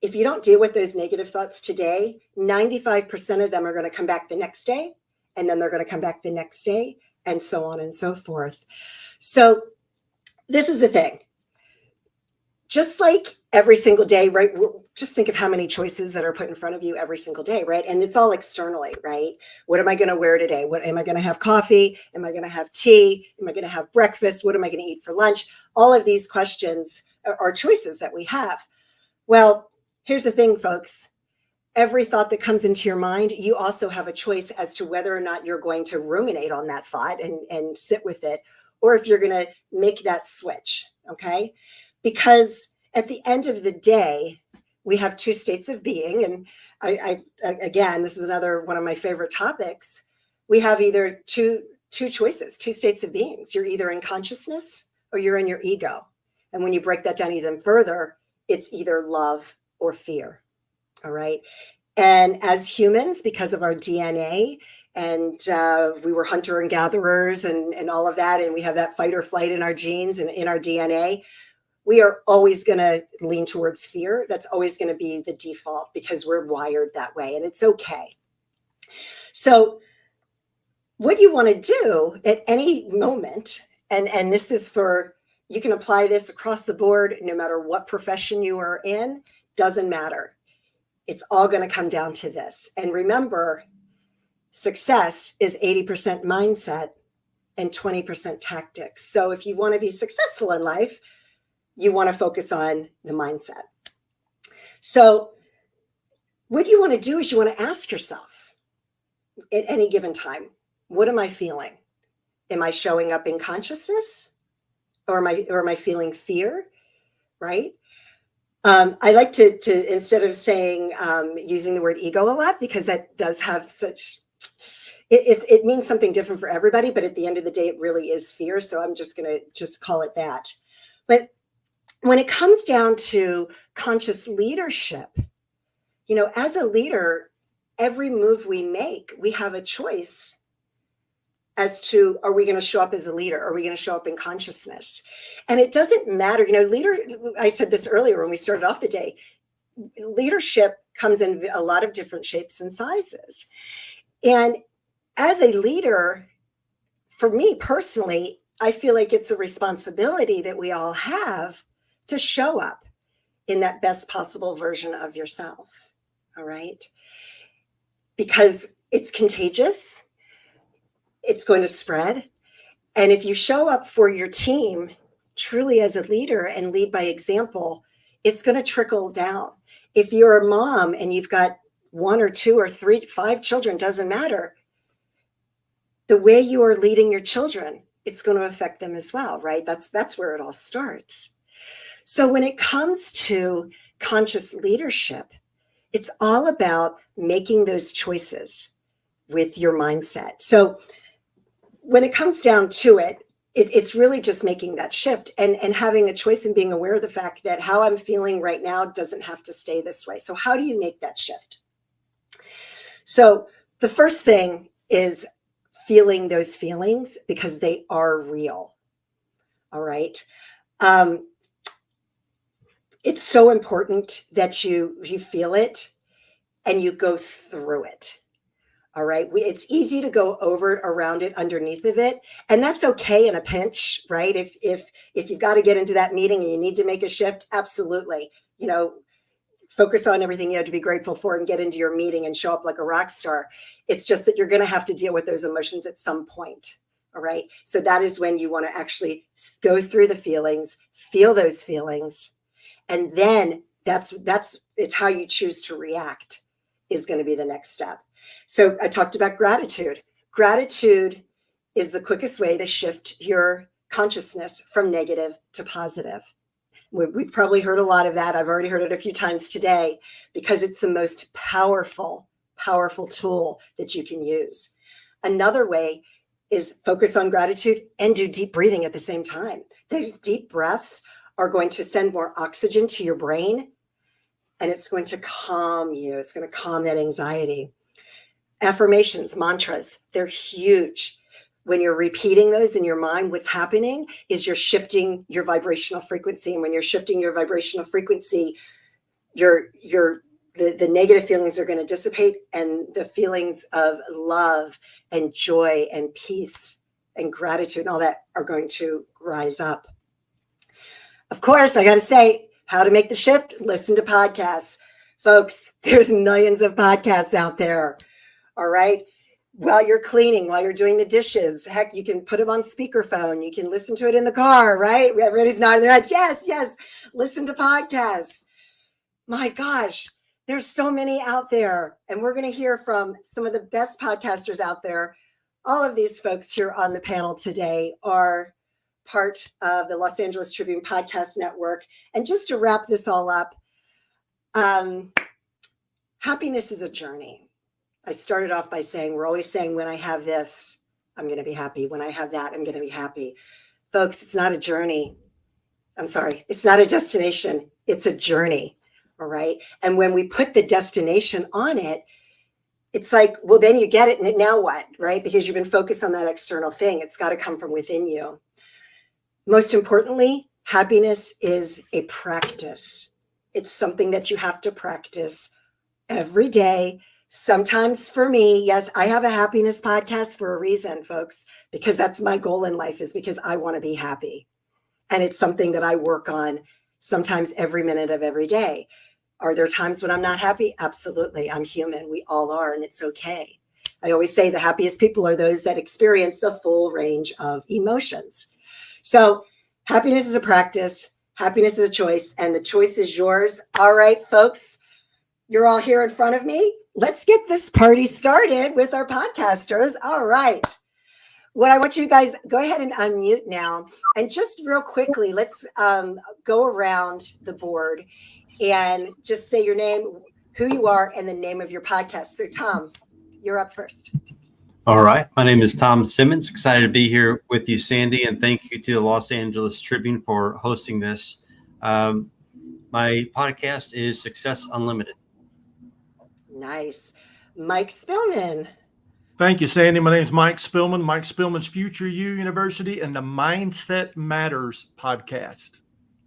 if you don't deal with those negative thoughts today, 95% of them are going to come back the next day, and then they're going to come back the next day, and so on and so forth. So this is the thing. Just like every single day, right? Just think of how many choices that are put in front of you every single day, right? And it's all externally, right? What am I going to wear today? What am I going to have coffee? Am I going to have tea? Am I going to have breakfast? What am I going to eat for lunch? All of these questions are choices that we have. Well, here's the thing, folks. Every thought that comes into your mind, you also have a choice as to whether or not you're going to ruminate on that thought and sit with it, or if you're going to make that switch, okay? Because at the end of the day, we have two states of being. And again, this is another one of my favorite topics. We have either two choices, two states of beings. You're either in consciousness or you're in your ego. And when you break that down even further, it's either love or fear. All right. And as humans, because of our DNA, and we were hunter and gatherers and all of that, and we have that fight or flight in our genes and in our DNA, we are always going to lean towards fear. That's always going to be the default because we're wired that way, and it's okay. So what you want to do at any moment, and this is you can apply this across the board, no matter what profession you are in, doesn't matter. It's all going to come down to this. And remember, success is 80% mindset and 20% tactics. So if you want to be successful in life, you want to focus on the mindset. So what you want to do is you want to ask yourself at any given time, what am I feeling? Am I showing up in consciousness, or am I feeling fear? Right? I like to instead of saying using the word ego a lot, because that does have such it means something different for everybody, but at the end of the day, it really is fear. So I'm just going to call it that. But when it comes down to conscious leadership, as a leader, every move we make, we have a choice as to, are we going to show up as a leader? Are we going to show up in consciousness? And it doesn't matter, leader, I said this earlier when we started off the day, leadership comes in a lot of different shapes and sizes. And as a leader, for me personally, I feel like it's a responsibility that we all have to show up in that best possible version of yourself. All right. Because it's contagious. It's going to spread. And if you show up for your team truly as a leader and lead by example, it's going to trickle down. If you're a mom and you've got 1 or 2 or 3, 5 children, doesn't matter. The way you are leading your children, it's going to affect them as well, right? That's where it all starts. So when it comes to conscious leadership, it's all about making those choices with your mindset. So when it comes down to it, it's really just making that shift and having a choice and being aware of the fact that how I'm feeling right now doesn't have to stay this way. So how do you make that shift? So the first thing is feeling those feelings, because they are real. All right. It's so important that you feel it and you go through it. All right. It's easy to go over it, around it, underneath of it. And that's okay in a pinch, right? If you've got to get into that meeting and you need to make a shift, absolutely. Focus on everything you have to be grateful for and get into your meeting and show up like a rock star. It's just that you're going to have to deal with those emotions at some point. All right. So that is when you want to actually go through the feelings, feel those feelings. And then it's how you choose to react is going to be the next step. So I talked about gratitude. Gratitude is the quickest way to shift your consciousness from negative to positive. We've probably heard a lot of that. I've already heard it a few times today because it's the most powerful tool that you can use. Another way is focus on gratitude and do deep breathing at the same time. Those deep breaths are going to send more oxygen to your brain, and it's going to calm you. It's going to calm that anxiety. Affirmations, mantras, they're huge. When you're repeating those in your mind, what's happening is you're shifting your vibrational frequency. And when you're shifting your vibrational frequency, the negative feelings are going to dissipate, and the feelings of love and joy and peace and gratitude and all that are going to rise up. Of course, I got to say, how to make the shift, listen to podcasts. Folks, there's millions of podcasts out there. All right. While you're cleaning, while you're doing the dishes, heck, you can put them on speakerphone. You can listen to it in the car, right? Everybody's nodding their head. Yes. Listen to podcasts. My gosh, there's so many out there. And we're going to hear from some of the best podcasters out there. All of these folks here on the panel today are part of the Los Angeles Tribune Podcast Network. And just to wrap this all up, happiness is a journey. I started off by saying, we're always saying, when I have this, I'm going to be happy. When I have that, I'm going to be happy. Folks, it's not a journey. I'm sorry. It's not a destination. It's a journey. All right. And when we put the destination on it, it's like, well, then you get it. And now what? Right? Because you've been focused on that external thing. It's got to come from within you. Most importantly, happiness is a practice. It's something that you have to practice every day. Sometimes for me, yes, I have a happiness podcast for a reason, folks, because that's my goal in life, is because I want to be happy. And it's something that I work on sometimes every minute of every day. Are there times when I'm not happy? Absolutely. I'm human. We all are, and it's okay. I always say the happiest people are those that experience the full range of emotions. So happiness is a practice. Happiness is a choice, and the choice is yours. All right, folks, you're all here in front of me. Let's get this party started with our podcasters. All right. What I want you guys, go ahead and unmute now. And just real quickly, let's go around the board and just say your name, who you are, and the name of your podcast. So Tom, you're up first. All right. My name is Tom Simmons. Excited to be here with you, Sandy. And thank you to the Los Angeles Tribune for hosting this. My podcast is Success Unlimited. Nice. Mike Spillman. Thank you, Sandy. My name is Mike Spillman, Mike Spillman's Future U University and the Mindset Matters podcast.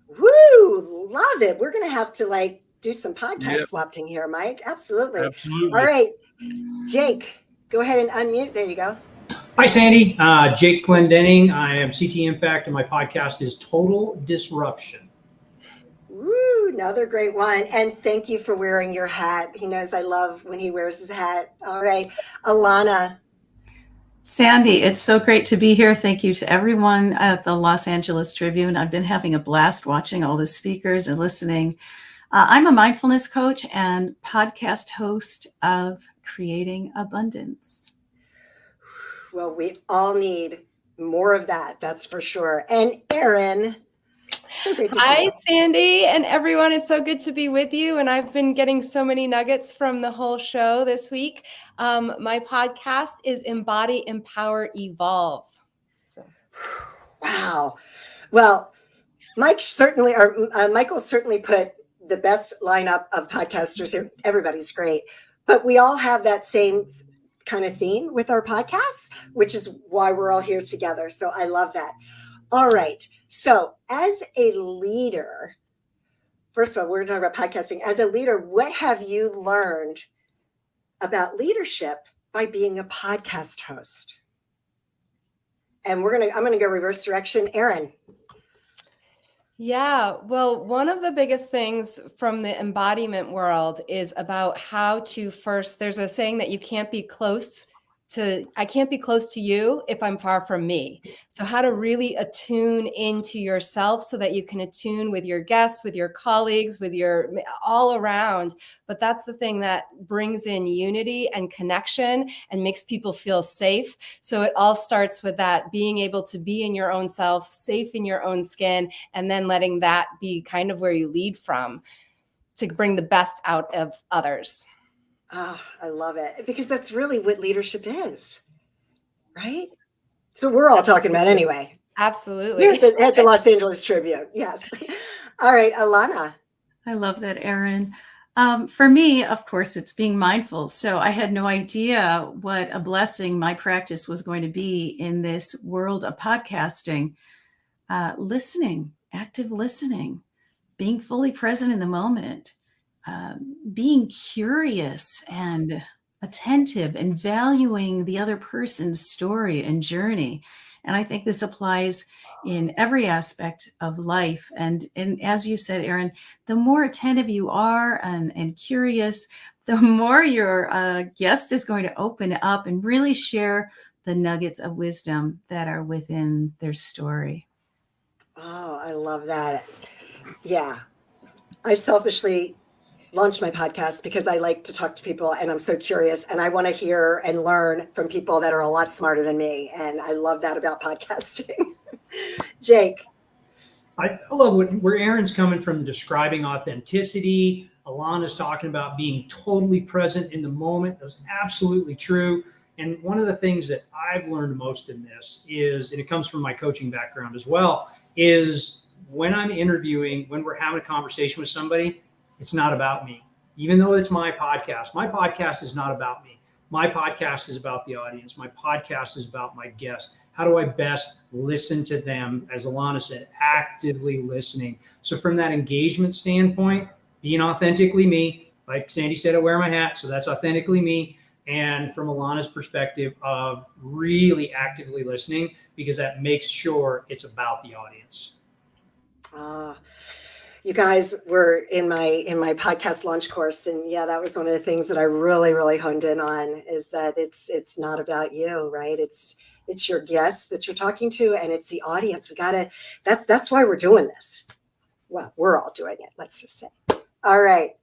Woo! Love it. We're going to have to do some podcast swapping here, Mike. Absolutely. All right. Jake, go ahead and unmute. There you go. Hi, Sandy. Jake Clendenning. I am CT Impact, and my podcast is Total Disruption. Woo, another great one. And thank you for wearing your hat. He knows I love when he wears his hat. All right. Alana. Sandy, it's so great to be here. Thank you to everyone at the Los Angeles Tribune. I've been having a blast watching all the speakers and listening. I'm a mindfulness coach and podcast host of Creating Abundance. Well, we all need more of that. That's for sure. And Erin. So great to see Hi, you. Sandy, and everyone. It's so good to be with you. And I've been getting so many nuggets from the whole show this week. My podcast is Embody, Empower, Evolve. Wow. Well, Michael certainly put the best lineup of podcasters here. Everybody's great, but we all have that same kind of theme with our podcasts, which is why we're all here together. So I love that. All right. So as a leader, first of all, we're going to talk about podcasting. As a leader, what have you learned about leadership by being a podcast host? And I'm gonna go reverse direction. Erin. Yeah, well, one of the biggest things from the embodiment world is about how to first, there's a saying that I can't be close to you if I'm far from me. So how to really attune into yourself so that you can attune with your guests, with your colleagues, with your all around. But that's the thing that brings in unity and connection and makes people feel safe. So it all starts with that, being able to be in your own self, safe in your own skin, and then letting that be kind of where you lead from to bring the best out of others. Oh, I love it, because that's really what leadership is, right? So we're all talking about anyway. Absolutely. Here at the Los Angeles Tribune. Yes. All right, Alana. I love that, Erin. For me, of course, it's being mindful. So I had no idea what a blessing my practice was going to be in this world of podcasting. Listening, active listening, being fully present in the moment, being curious and attentive and valuing the other person's story and journey. And I think this applies in every aspect of life. And as you said, Erin, the more attentive you are and curious, the more your guest is going to open up and really share the nuggets of wisdom that are within their story. Oh, I love that. Yeah. I selfishly launched my podcast because I like to talk to people and I'm so curious and I want to hear and learn from people that are a lot smarter than me. And I love that about podcasting. Jake. I love where Erin's coming from, describing authenticity. Alana's talking about being totally present in the moment. That's absolutely true. And one of the things that I've learned most in this is, and it comes from my coaching background as well, is when I'm interviewing, when we're having a conversation with somebody, it's not about me. Even though it's my podcast is not about me. My podcast is about the audience. My podcast is about my guests. How do I best listen to them? As Alana said, actively listening. So from that engagement standpoint, being authentically me, like Sandy said, I wear my hat, so that's authentically me. And from Alana's perspective of really actively listening, because that makes sure it's about the audience. You guys were in my podcast launch course, and yeah, that was one of the things that I really honed in on, is that it's not about you, right? It's your guests that you're talking to, and it's the audience. That's why we're doing this. Well, we're all doing it, let's just say. All right,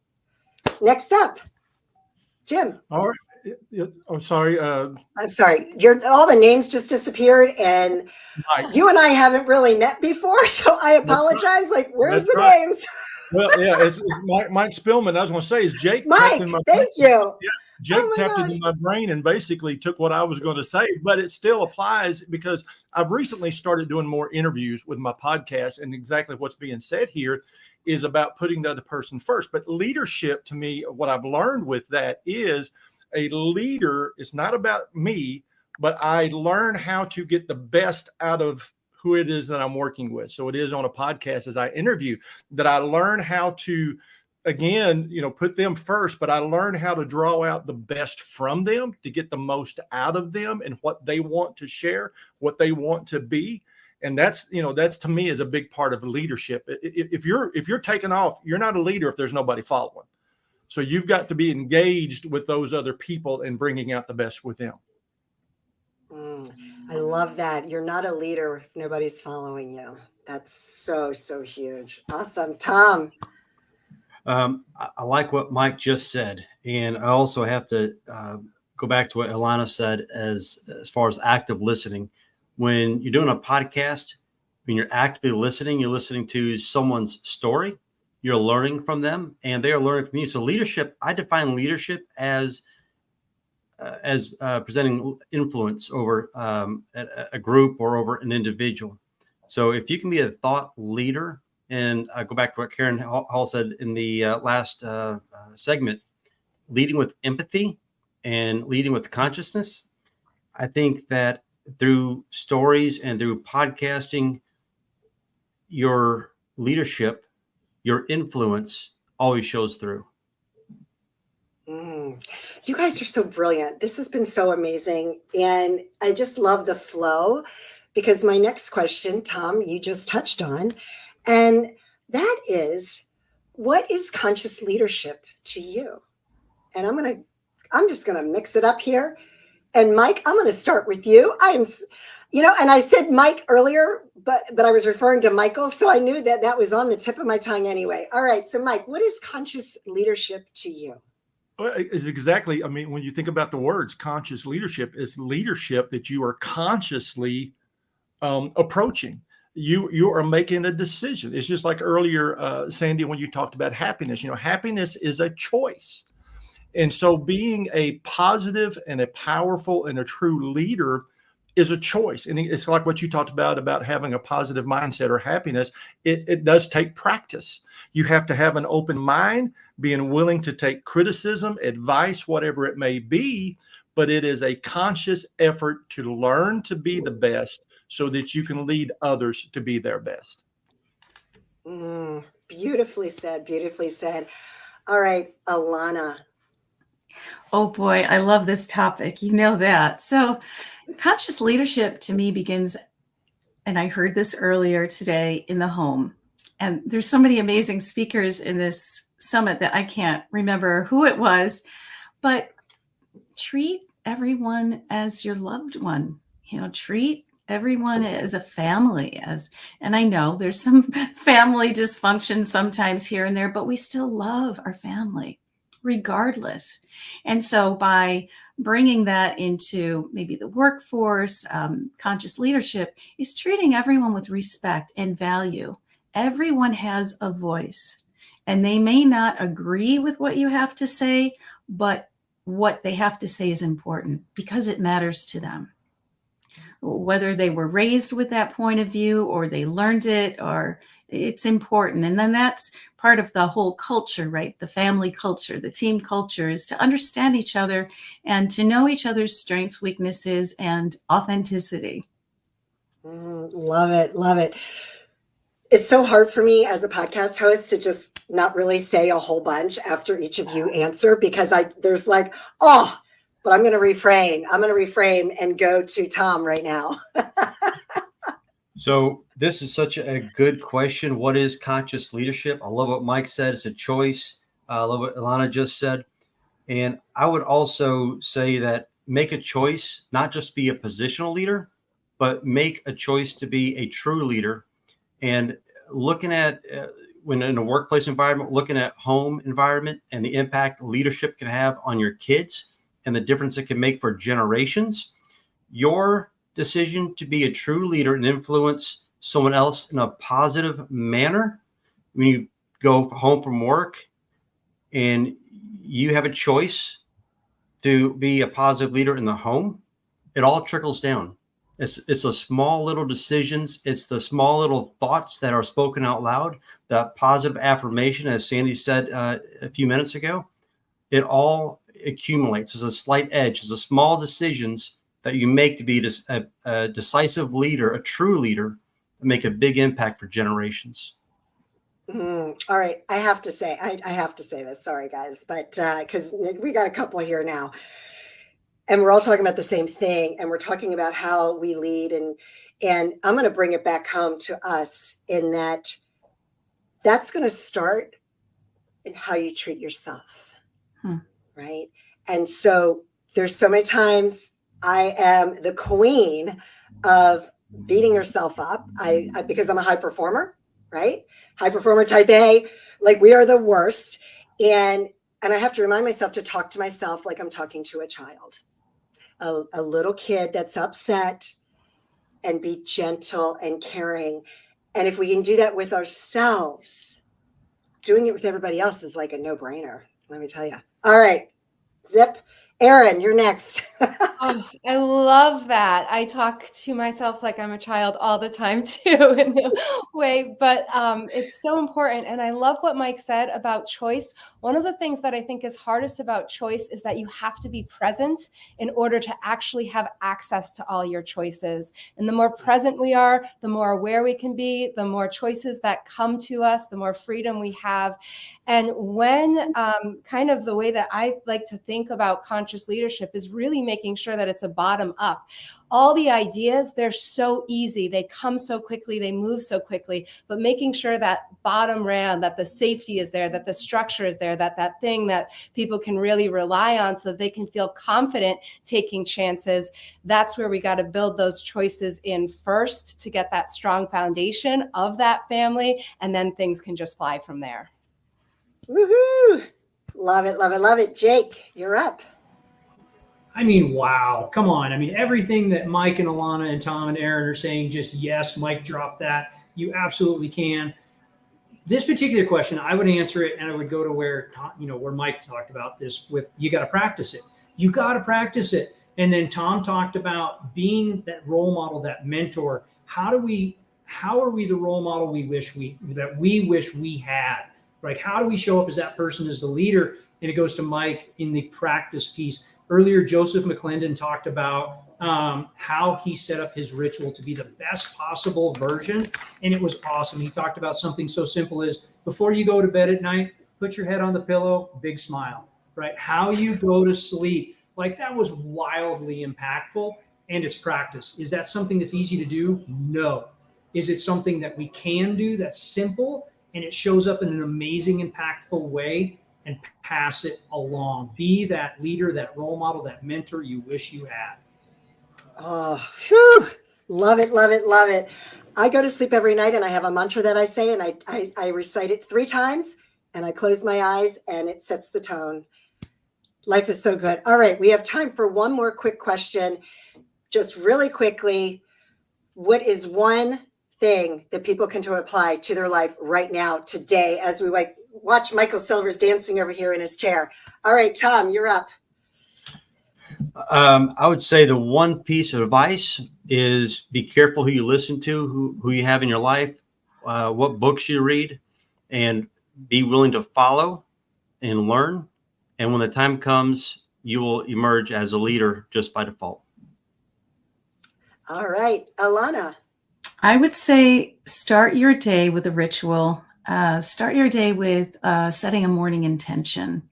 next up, Jim. All right. Oh, sorry. I'm sorry. All the names just disappeared, and you and I haven't really met before, so I apologize. Like, where's the names? Well, yeah, it's Mike Spillman. I was going to say, is Jake. Mike, thank you. Yeah, Jake tapped into my brain and basically took what I was going to say, but it still applies because I've recently started doing more interviews with my podcast, and exactly what's being said here is about putting the other person first. But leadership, to me, what I've learned with that is a leader is not about me, but I learn how to get the best out of who it is that I'm working with. So it is on a podcast as I interview that I learn how to, again, put them first, but I learn how to draw out the best from them to get the most out of them and what they want to share, what they want to be. And that's to me is a big part of leadership. If you're taking off, you're not a leader if there's nobody following. So you've got to be engaged with those other people and bringing out the best with them. I love that. You're not a leader if nobody's following you. That's so huge. Awesome. Tom. I like what Mike just said. And I also have to go back to what Alana said as far as active listening. When you're doing a podcast, when you're actively listening, you're listening to someone's story. You're learning from them, and they are learning from you. So leadership, I define leadership as presenting influence over a group or over an individual. So if you can be a thought leader, and I go back to what Karen Hall said in the last segment, leading with empathy and leading with consciousness, I think that through stories and through podcasting, your leadership, your influence always shows through. You guys are so brilliant. This has been so amazing. And I just love the flow, because my next question, Tom, you just touched on, and that is, what is conscious leadership to you? And I'm just going to mix it up here. And Mike, I'm going to start with you. And I said Mike earlier, but I was referring to Michael. So I knew that was on the tip of my tongue anyway. All right. So Mike, what is conscious leadership to you? Is exactly, I mean, when you think about the words conscious leadership, is leadership that you are consciously approaching. You are making a decision. It's just like earlier, Sandy, when you talked about happiness, happiness is a choice. And so being a positive and a powerful and a true leader is a choice. And it's like what you talked about having a positive mindset or happiness. It does take practice. You have to have an open mind, being willing to take criticism, advice, whatever it may be, but it is a conscious effort to learn to be the best so that you can lead others to be their best. Beautifully said. Beautifully said. All right, Alana. Oh boy, I love this topic. You know that. So conscious leadership to me begins, and I heard this earlier today, in the home. And there's so many amazing speakers in this summit that I can't remember who it was, but treat everyone as your loved one. Treat everyone as a family. And I know there's some family dysfunction sometimes here and there, but we still love our family regardless. And so by bringing that into maybe the workforce, conscious leadership is treating everyone with respect and value. Everyone has a voice, and they may not agree with what you have to say, but what they have to say is important because it matters to them. Whether they were raised with that point of view or they learned it, or it's important. And then that's part of the whole culture, right? The family culture, the team culture, is to understand each other and to know each other's strengths, weaknesses, and authenticity. Love it. Love it. It's so hard for me as a podcast host to just not really say a whole bunch after each of you answer, because there's like, but I'm going to refrain. I'm going to reframe and go to Tom right now. So this is such a good question. What is conscious leadership? I love what Mike said. It's a choice. I love what Ilana just said. And I would also say that make a choice, not just be a positional leader, but make a choice to be a true leader. And looking at when in a workplace environment, looking at home environment and the impact leadership can have on your kids and the difference it can make for generations, your decision to be a true leader and influence someone else in a positive manner. When you go home from work and you have a choice to be a positive leader in the home, it all trickles down. It's the small little decisions. It's the small little thoughts that are spoken out loud, the positive affirmation, as Sandy said a few minutes ago. It all accumulates as a slight edge, as a small decisions that you make to be a decisive leader, a true leader, and make a big impact for generations. All right. I have to say this. Sorry, guys, but because we got a couple here now. And we're all talking about the same thing. And we're talking about how we lead. And I'm going to bring it back home to us in that's going to start in how you treat yourself. Right. And so there's so many times I am the queen of beating yourself up. Because I'm a high performer, right? High performer type A, like we are the worst. And I have to remind myself to talk to myself like I'm talking to a child. A little kid that's upset, and be gentle and caring. And if we can do that with ourselves, doing it with everybody else is like a no-brainer, let me tell you. All right, Zip, Erin, you're next. Oh, I love that. I talk to myself like I'm a child all the time too, in a way, but it's so important. And I love what Mike said about choice. One of the things that I think is hardest about choice is that you have to be present in order to actually have access to all your choices. And the more present we are, the more aware we can be, the more choices that come to us, the more freedom we have. And when kind of the way that I like to think about conscious leadership is really making sure that it's a bottom up. All the ideas, they're so easy. They come so quickly, they move so quickly, but making sure that bottom round, that the safety is there, that the structure is there, that thing that people can really rely on so that they can feel confident taking chances. That's where we got to build those choices in first to get that strong foundation of that family. And then things can just fly from there. Woohoo! Love it, love it, love it. Jake, you're up. I mean, wow. Come on. I mean, everything that Mike and Alana and Tom and Aaron are saying, just yes, Mike, drop that. You absolutely can. This particular question, I would answer it and I would go to where Mike talked about this with, you got to practice it. You got to practice it. And then Tom talked about being that role model, that mentor. How are we the role model we wish we had? Like, how do we show up as that person, as the leader? And it goes to Mike in the practice piece. Earlier, Joseph McClendon talked about how he set up his ritual to be the best possible version. And it was awesome. He talked about something so simple as, before you go to bed at night, put your head on the pillow, big smile, right? How you go to sleep. Like, that was wildly impactful, and it's practice. Is that something that's easy to do? No. Is it something that we can do that's simple and it shows up in an amazing, impactful way? And pass it along. Be that leader, that role model, that mentor you wish you had. Oh, whew. Love it, love it, love it. I go to sleep every night and I have a mantra that I say, and I recite it 3 times and I close my eyes and it sets the tone. Life is so good. All right, we have time for one more quick question. Just really quickly, what is one thing that people can apply to their life right now, today, as we watch Michael Silver's dancing over here in his chair? All right, Tom, you're up. I would say the one piece of advice is be careful who you listen to, who you have in your life, what books you read, and be willing to follow and learn. And when the time comes, you will emerge as a leader just by default. All right, Alana. I would say start your day with a ritual. Start your day with setting a morning intention.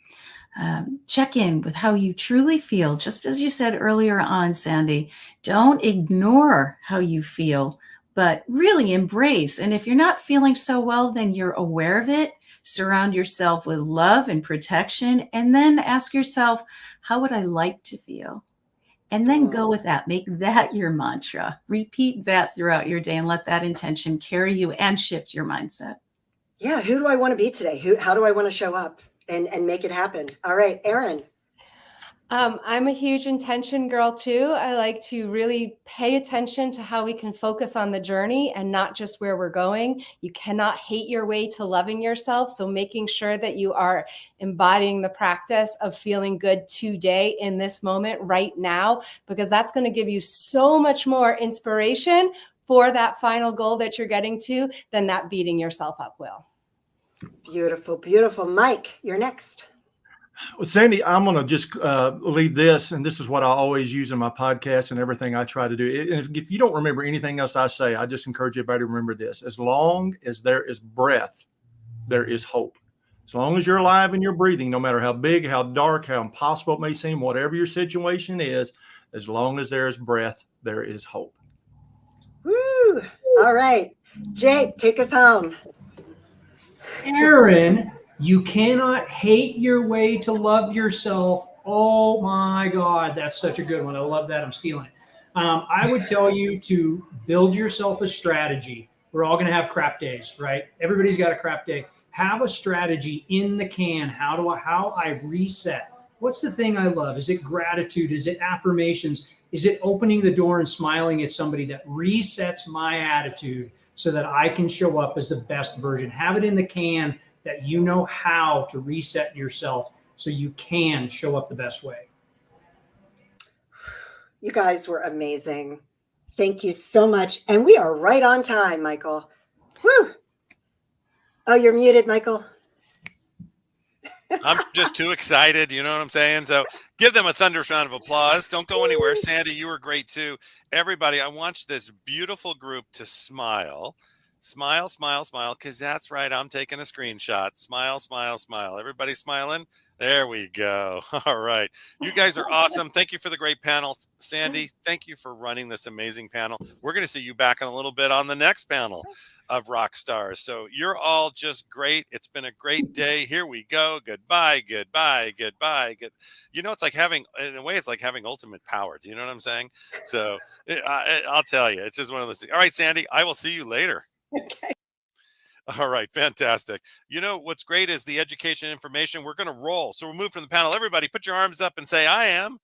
Check in with how you truly feel. Just as you said earlier on, Sandy, don't ignore how you feel, but really embrace. And if you're not feeling so well, then you're aware of it. Surround yourself with love and protection. And then ask yourself, how would I like to feel? And then go with that. Make that your mantra. Repeat that throughout your day and let that intention carry you and shift your mindset. Yeah, who do I want to be today? How do I want to show up and make it happen? All right, Erin. I'm a huge intention girl too. I like to really pay attention to how we can focus on the journey and not just where we're going. You cannot hate your way to loving yourself. So making sure that you are embodying the practice of feeling good today in this moment right now, because that's going to give you so much more inspiration for that final goal that you're getting to than that beating yourself up will. Beautiful, beautiful. Mike, you're next. Well, Sandy, I'm going to just leave this, and this is what I always use in my podcast and everything I try to do. And if you don't remember anything else I say, I just encourage everybody to remember this. As long as there is breath, there is hope. As long as you're alive and you're breathing, no matter how big, how dark, how impossible it may seem, whatever your situation is, as long as there is breath, there is hope. Woo! All right. Jake, take us home. Aaron, you cannot hate your way to love yourself. Oh my God, that's such a good one. I love that. I'm stealing it. I would tell you to build yourself a strategy. We're all going to have crap days, right? Everybody's got a crap day. Have a strategy in the can. How I reset. What's the thing I love? Is it gratitude? Is it affirmations? Is it opening the door and smiling at somebody that resets my attitude so that I can show up as the best version? Have it in the can that you know how to reset yourself so you can show up the best way. You guys were amazing. Thank you so much. And we are right on time, Michael. Woo! Oh, you're muted, Michael. I'm just too excited. You know what I'm saying? So give them a thunderous round of applause. Don't go anywhere. Sandy, you were great too. Everybody, I want this beautiful group to smile. Smile, smile, smile, because that's right. I'm taking a screenshot. Smile, smile, smile. Everybody smiling? There we go. All right. You guys are awesome. Thank you for the great panel. Sandy, thank you for running this amazing panel. We're going to see you back in a little bit on the next panel of rock stars. So you're all just great. It's been a great day. Here we go. Goodbye, goodbye, goodbye. Good. You know, it's like having, in a way, it's like having ultimate power. Do you know what I'm saying? So I'll tell you, it's just one of those things. All right, Sandy, I will see you later. Okay. All right, fantastic. You know, what's great is the education information. We're going to roll. So we'll move from the panel. Everybody put your arms up and say, I am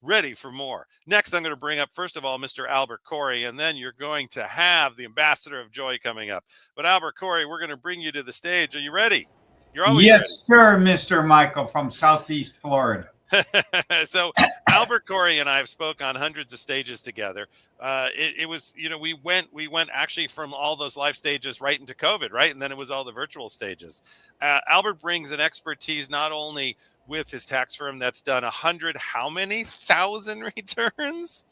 ready for more. Next, I'm going to bring up, first of all, Mr. Albert Corey, and then you're going to have the ambassador of joy coming up. But Albert Corey, we're going to bring you to the stage. Are you ready? You're always yes, sir, Mr. Michael from Southeast Florida. So Albert Corey and I have spoke on hundreds of stages together. It was, you know, we went actually from all those live stages right into COVID, right? And then it was all the virtual stages. Albert brings an expertise not only with his tax firm that's done 100, how many thousand returns?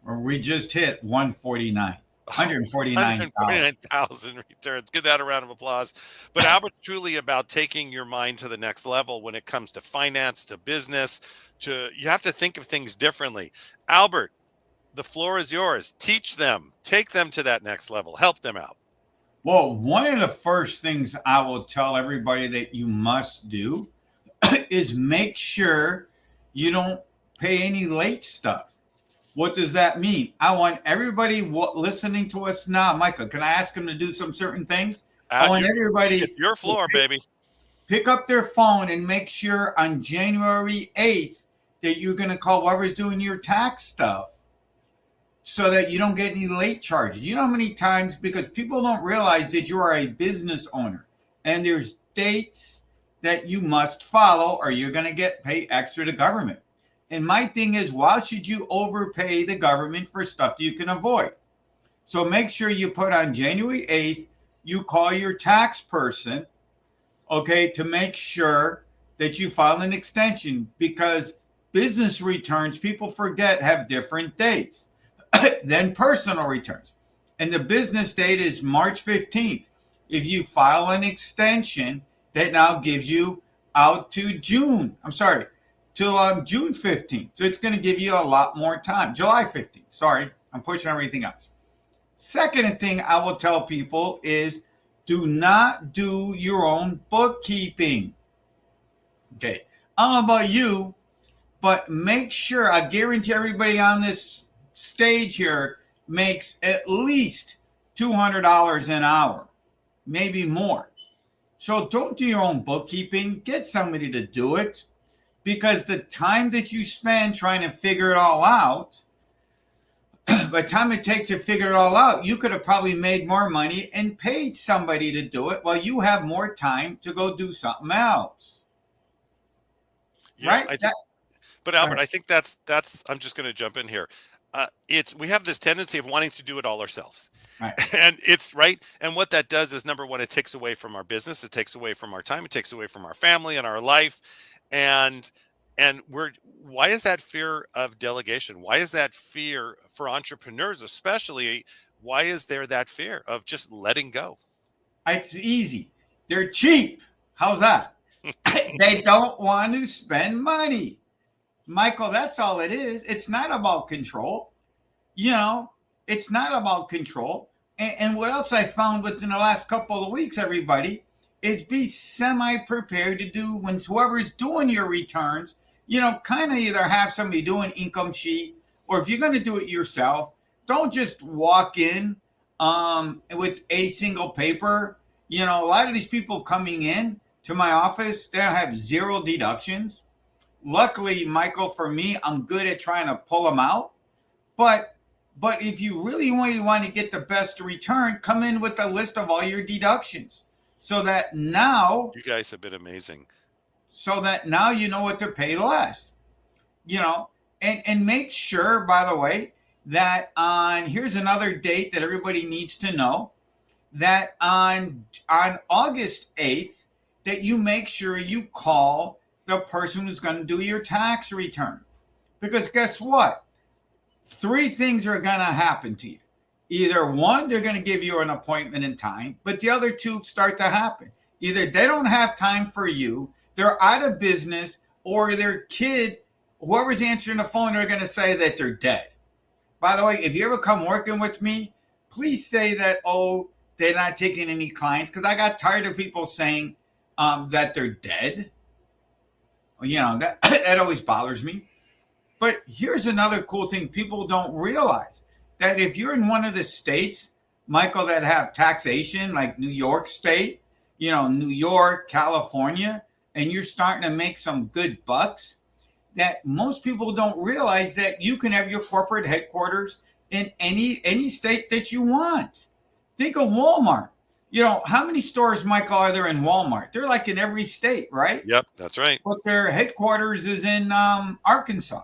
We just hit 149. 149,000 returns. Give that a round of applause. But Albert's truly about taking your mind to the next level when it comes to finance, to business, you have to think of things differently. Albert, the floor is yours. Teach them, take them to that next level, help them out. Well, one of the first things I will tell everybody that you must do is make sure you don't pay any late stuff. What does that mean? I want everybody listening to us now. Michael, can I ask them to do some certain things? I want everybody. It's your floor, baby. Pick up their phone and make sure on January 8th that you're going to call whoever's doing your tax stuff so that you don't get any late charges. You know how many times, because people don't realize that you are a business owner and there's dates that you must follow or you're going to get paid extra to government. And my thing is, why should you overpay the government for stuff that you can avoid? So make sure you put on January 8th, you call your tax person, okay, to make sure that you file an extension, because business returns, people forget, have different dates than personal returns. And the business date is March 15th. If you file an extension, that now gives you out to June. I'm sorry. Till June 15th. So it's going to give you a lot more time. July 15th. Sorry, I'm pushing everything else. Second thing I will tell people is do not do your own bookkeeping. Okay. I don't know about you, but make sure, I guarantee everybody on this stage here makes at least $200 an hour, maybe more. So don't do your own bookkeeping. Get somebody to do it. Because the time that you spend trying to figure it all out, by the time it takes to figure it all out, you could have probably made more money and paid somebody to do it while you have more time to go do something else. Yeah, right? But Albert, I think that's I'm just going to jump in here. We have this tendency of wanting to do it all ourselves. Right. And it's right. And what that does is, number one, it takes away from our business. It takes away from our time. It takes away from our family and our life. And why is that fear of delegation? Why is that fear for entrepreneurs, especially? Why is there that fear of just letting go? It's easy. They're cheap. How's that? They don't want to spend money. Michael, that's all it is. It's not about control. You know, it's not about control. And what else I found within the last couple of weeks, everybody, is be semi-prepared to do when whoever's doing your returns, you know, kind of either have somebody do an income sheet, or if you're going to do it yourself, don't just walk in with a single paper. You know, a lot of these people coming in to my office, they have zero deductions. Luckily, Michael, for me, I'm good at trying to pull them out. But if you really want to get the best return, come in with a list of all your deductions. So that now you guys have been amazing. So that now you know what to pay less, you know, And make sure, by the way, that here's another date that everybody needs to know, that on August 8th, that you make sure you call the person who's going to do your tax return. Because guess what? 3 things are going to happen to you. Either one, they're going to give you an appointment in time, but the other 2 start to happen. Either they don't have time for you, they're out of business, or their kid, whoever's answering the phone, they're going to say that they're dead. By the way, if you ever come working with me, please say that, oh, they're not taking any clients, because I got tired of people saying that they're dead. You know, that always bothers me. But here's another cool thing people don't realize, that if you're in one of the states, Michael, that have taxation, like New York State, you know, New York, California, and you're starting to make some good bucks, that most people don't realize that you can have your corporate headquarters in any state that you want. Think of Walmart. You know, how many stores, Michael, are there in Walmart? They're like in every state, right? Yep, that's right. But their headquarters is in Arkansas.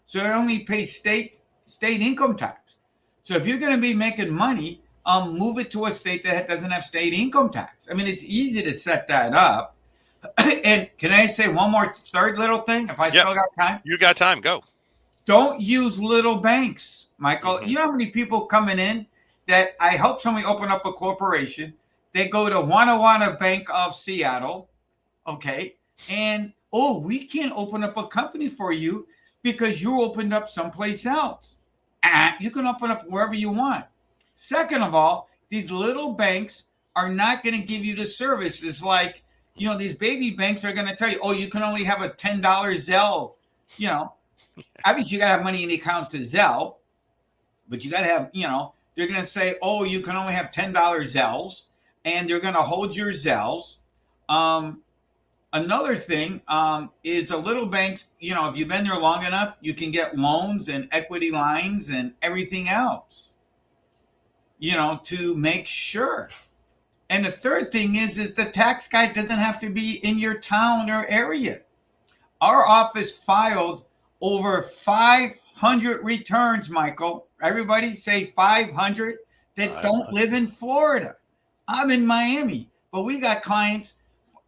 So they only pay state income tax. So if you're going to be making money, move it to a state that doesn't have state income tax. I mean, it's easy to set that up. And can I say one more third little thing, if I still got time? You got time. Go. Don't use little banks, Michael. You know how many people coming in that I help somebody open up a corporation. They go to Wanna Bank of Seattle, okay? And, oh, we can't open up a company for you because you opened up someplace else. You can open up wherever you want. Second of all, these little banks are not going to give you the services like, you know, these baby banks are going to tell you, oh, you can only have a $10 Zelle. You know, obviously you got to have money in the account to Zelle, but you got to have, you know, they're going to say, oh, you can only have $10 Zelles, and they're going to hold your Zelles. Another thing is the little banks, you know, if you've been there long enough, you can get loans and equity lines and everything else, you know, to make sure. And the third thing is the tax guy doesn't have to be in your town or area. Our office filed over 500 returns, Michael. Everybody say 500 that don't live in Florida. I'm in Miami, but we got clients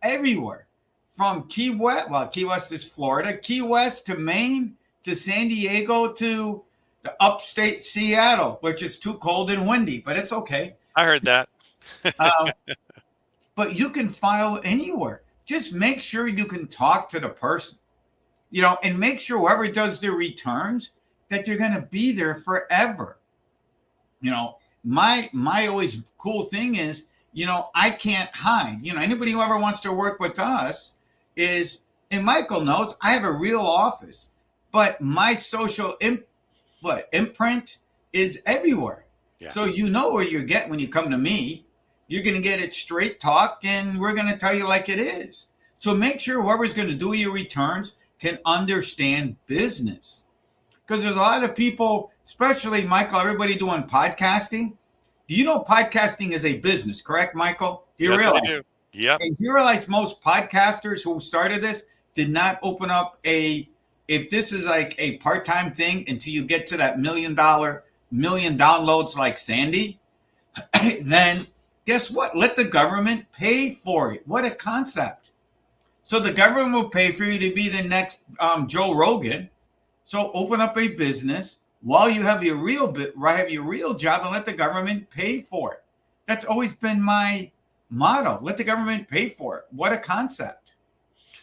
everywhere. From Key West, well, Key West is Florida, Key West to Maine, to San Diego, to the upstate Seattle, which is too cold and windy, but it's okay. I heard that. But you can file anywhere. Just make sure you can talk to the person, you know, and make sure whoever does their returns that they're going to be there forever. You know, my always cool thing is, you know, I can't hide. You know, anybody who ever wants to work with us is, and Michael knows, I have a real office, but my social imprint is everywhere. Yeah. So you know where you get when you come to me. You're going to get it straight talk, and we're going to tell you like it is. So make sure whoever's going to do your returns can understand business. Because there's a lot of people, especially Michael, everybody doing podcasting. Do you know podcasting is a business, correct, Michael? Do you realize? I do. Yep. And do you realize most podcasters who started this did not open up if this is like a part-time thing until you get to that million downloads like Sandy, then guess what? Let the government pay for it. What a concept. So the government will pay for you to be the next Joe Rogan. So open up a business while you have your real job and let the government pay for it. That's always been my motto. Let the government pay for it. What a concept.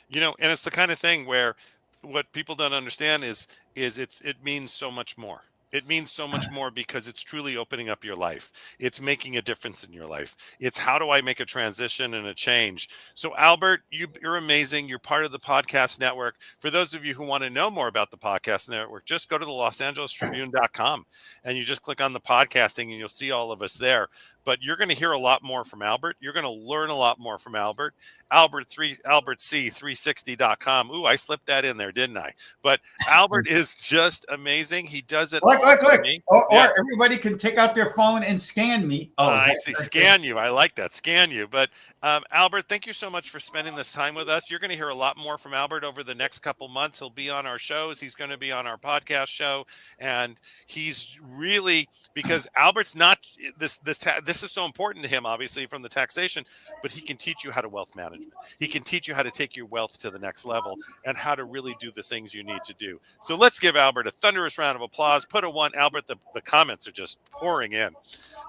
You know, and it's the kind of thing where what people don't understand is it means so much more. It means so much more because it's truly opening up your life. It's making a difference in your life. It's how do I make a transition and a change? So Albert, you're amazing. You're part of the podcast network. For those of you who want to know more about the podcast network, just go to the LosAngelesTribune.com and you just click on the podcasting and you'll see all of us there. but you're going to hear a lot more from Albert. You're going to learn a lot more from Albert. AlbertC360.com. Ooh, I slipped that in there, didn't I? But Albert is just amazing. He does it all for me. Or everybody can take out their phone and scan me. Oh, I see. Scan you. I like that. Scan you. But Albert, thank you so much for spending this time with us. You're going to hear a lot more from Albert over the next couple months. He'll be on our shows. He's going to be on our podcast show, and he's really, because Albert's not this is so important to him, obviously, from the taxation, but he can teach you how to wealth management. He can teach you how to take your wealth to the next level and how to really do the things you need to do. So let's give Albert a thunderous round of applause. Put a one. Albert, the comments are just pouring in.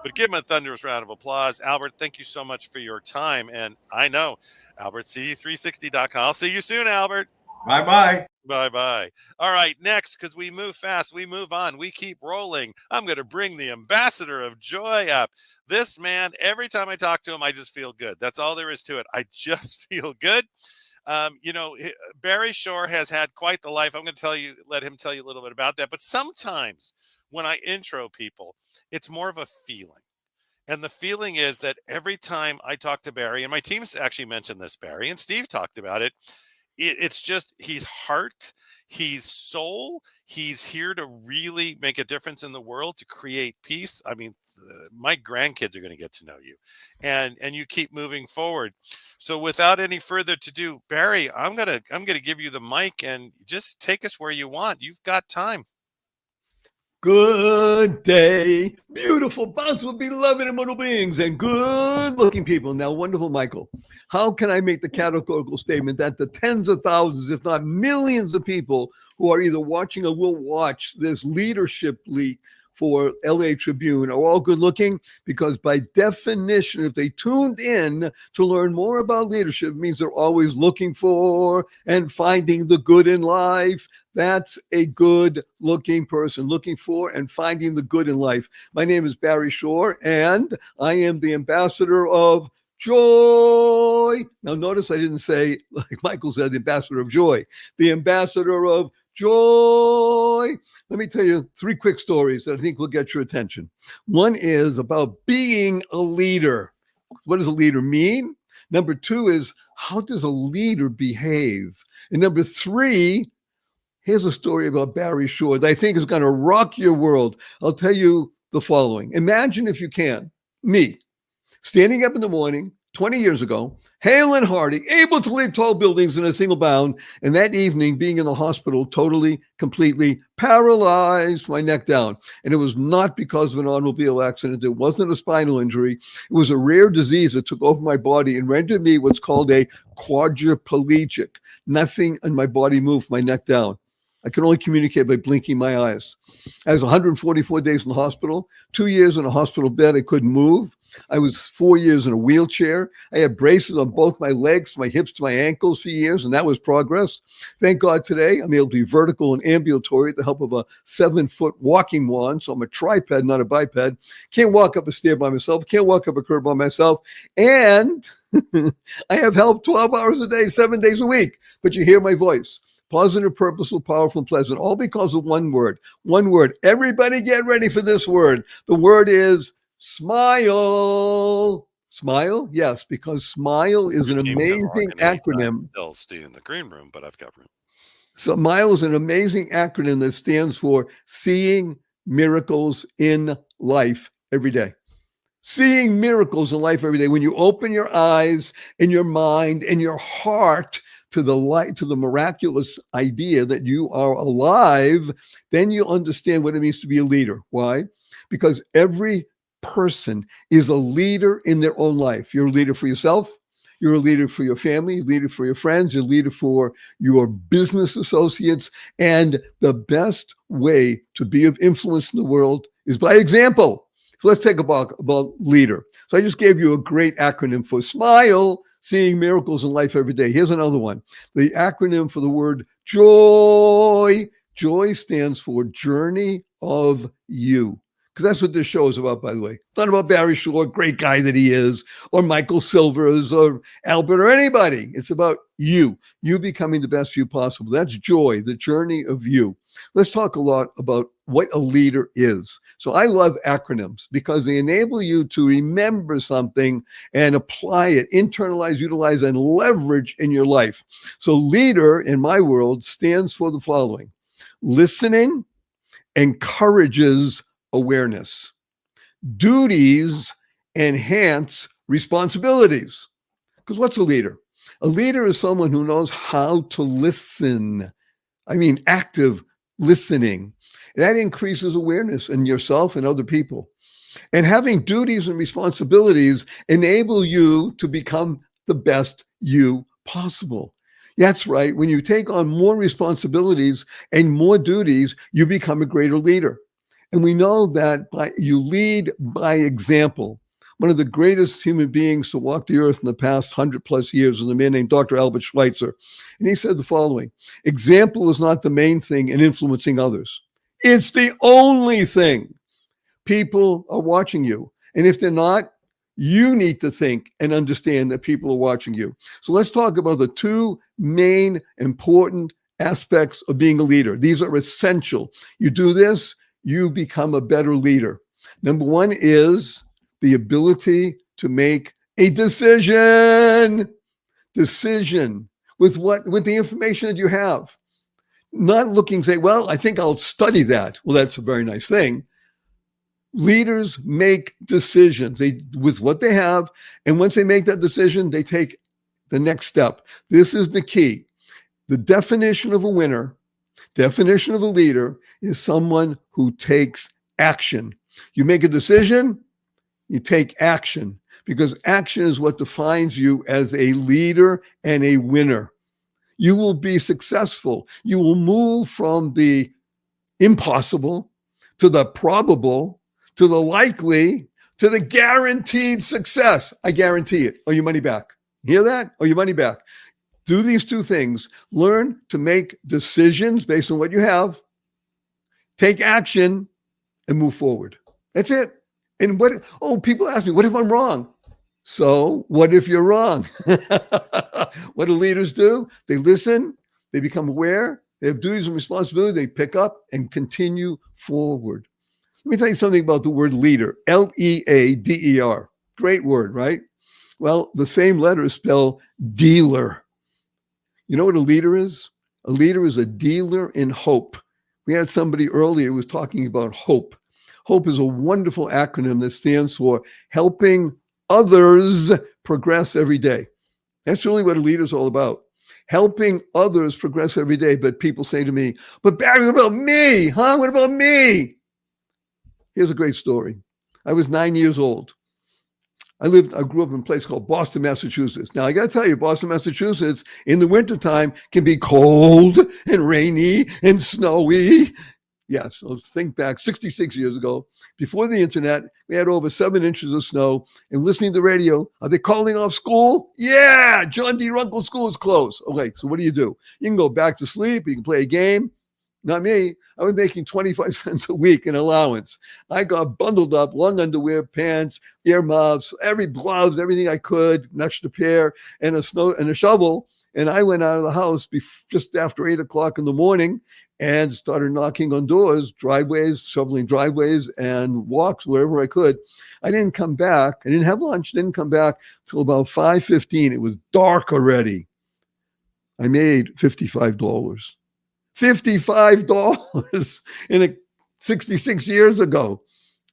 But give him a thunderous round of applause. Albert, thank you so much for your time. And I know, AlbertC360.com. I'll see you soon, Albert. Bye-bye. Bye-bye. All right, next, because we move fast, we move on, we keep rolling. I'm going to bring the ambassador of joy up. This man, every time I talk to him, I just feel good. That's all there is to it. I just feel good. Barry Shore has had quite the life. I'm going to let him tell you a little bit about that. But sometimes when I intro people, it's more of a feeling. And the feeling is that every time I talk to Barry, and my team's actually mentioned this, Barry, and Steve talked about it, it's just, he's heart, he's soul, he's here to really make a difference in the world, to create peace. I mean, my grandkids are going to get to know you, and you keep moving forward. So without any further ado, Barry, I'm gonna give you the mic and just take us where you want. You've got time. Good day, beautiful, bountiful, beloved, immortal beings, and good-looking people. Now, wonderful Michael, how can I make the categorical statement that the tens of thousands, if not millions of people who are either watching or will watch this leadership league for LA Tribune are all good looking? Because by definition, if they tuned in to learn more about leadership, it means they're always looking for and finding the good in life. That's a good looking person, looking for and finding the good in life. My name is Barry Shore, and I am the ambassador of joy. Now, notice I didn't say, like Michael said, the ambassador of joy, the ambassador of joy. Let me tell you 3 quick stories that I think will get your attention. One is about being a leader. What does a leader mean? Number 2 is, how does a leader behave? And number 3, here's a story about Barry Shore that I think is going to rock your world. I'll tell you the following. Imagine, if you can, me standing up in the morning 20 years ago, hale and hearty, able to leap tall buildings in a single bound, and that evening being in the hospital, totally, completely paralyzed, my neck down. And it was not because of an automobile accident. It wasn't a spinal injury. It was a rare disease that took over my body and rendered me what's called a quadriplegic. Nothing in my body moved, my neck down. I could only communicate by blinking my eyes. I was 144 days in the hospital, 2 years in a hospital bed. I couldn't move. I was 4 years in a wheelchair. I had braces on both my legs, my hips to my ankles for years, and that was progress. Thank God today I'm able to be vertical and ambulatory with the help of a 7-foot walking wand. So I'm a triped, not a biped. Can't walk up a stair by myself. Can't walk up a curb by myself. And I have help 12 hours a day, 7 days a week. But you hear my voice. Positive, purposeful, powerful, and pleasant, all because of one word. One word. Everybody get ready for this word. The word is smile. Smile? Yes, because SMILE is an amazing acronym. They'll stay in the green room, but I've got room. SMILE is an amazing acronym that stands for Seeing Miracles in Life Every Day. Seeing miracles in life every day. When you open your eyes and your mind and your heart to the light, to the miraculous idea that you are alive, then you understand what it means to be a leader. Why? Because every person is a leader in their own life. You're a leader for yourself. You're a leader for your family, a leader for your friends, you're a leader for your business associates. And the best way to be of influence in the world is by example. So let's take about leader. So I just gave you a great acronym for SMILE, seeing miracles in life every day. Here's another one. The acronym for the word joy. Joy stands for Journey of You. Because that's what this show is about, by the way. It's not about Barry Shore, great guy that he is, or Michael Silvers, or Albert, or anybody. It's about you becoming the best you possible. That's joy, the journey of you. Let's talk a lot about what a leader is. So I love acronyms because they enable you to remember something and apply it, internalize, utilize, and leverage in your life. So leader in my world stands for the following: listening encourages awareness. Duties enhance responsibilities. Because what's a leader? A leader is someone who knows how to listen. I mean, active listening. That increases awareness in yourself and other people. And having duties and responsibilities enable you to become the best you possible. That's right. When you take on more responsibilities and more duties, you become a greater leader. And we know that you lead by example. One of the greatest human beings to walk the earth in the past 100+ years is a man named Dr. Albert Schweitzer. And he said the following: example is not the main thing in influencing others. It's the only thing. People are watching you. And if they're not, you need to think and understand that people are watching you. So let's talk about the two main important aspects of being a leader. These are essential. You do this, you become a better leader. Number one is the ability to make a decision with the information that you have. Not looking, say, well, I think I'll study that. Well, that's a very nice thing. Leaders make decisions with what they have. And once they make that decision, they take the next step. This is the key. The definition of a winner, definition of a leader, is someone who takes action. You make a decision, you take action, because action is what defines you as a leader and a winner. You will be successful. You will move from the impossible to the probable to the likely to the guaranteed success. I guarantee it, or your money back. Hear that? Or your money back. Do these two things. Learn to make decisions based on what you have. Take action and move forward. That's it. And people ask me, what if I'm wrong? So what if you're wrong? What do leaders do? They listen, they become aware, they have duties and responsibilities, they pick up and continue forward. Let me tell you something about the word leader, Leader. Great word, right? Well, the same letters spell dealer. You know what a leader is? A leader is a dealer in hope. We had somebody earlier who was talking about hope. Hope is a wonderful acronym that stands for helping others progress every day. That's really what a leader is all about. Helping others progress every day. But people say to me, but Barry, what about me? Huh? What about me? Here's a great story. I was 9 years old. I grew up in a place called Boston, Massachusetts. Now, I got to tell you, Boston, Massachusetts, in the wintertime can be cold and rainy and snowy. Yeah, so think back 66 years ago, before the internet, we had over 7 inches of snow, and listening to the radio, are they calling off school? Yeah, John D. Runkle School is closed. Okay, so what do? You can go back to sleep, you can play a game. Not me. I was making 25 cents a week in allowance. I got bundled up, long underwear, pants, earmuffs, gloves, everything I could, an extra pair, and a shovel. And I went out of the house just after 8 o'clock in the morning and started knocking on doors, driveways, shoveling driveways and walks wherever I could. I didn't come back. I didn't have lunch. Didn't come back till about 5:15. It was dark already. I made $55. $55 in 66 years ago.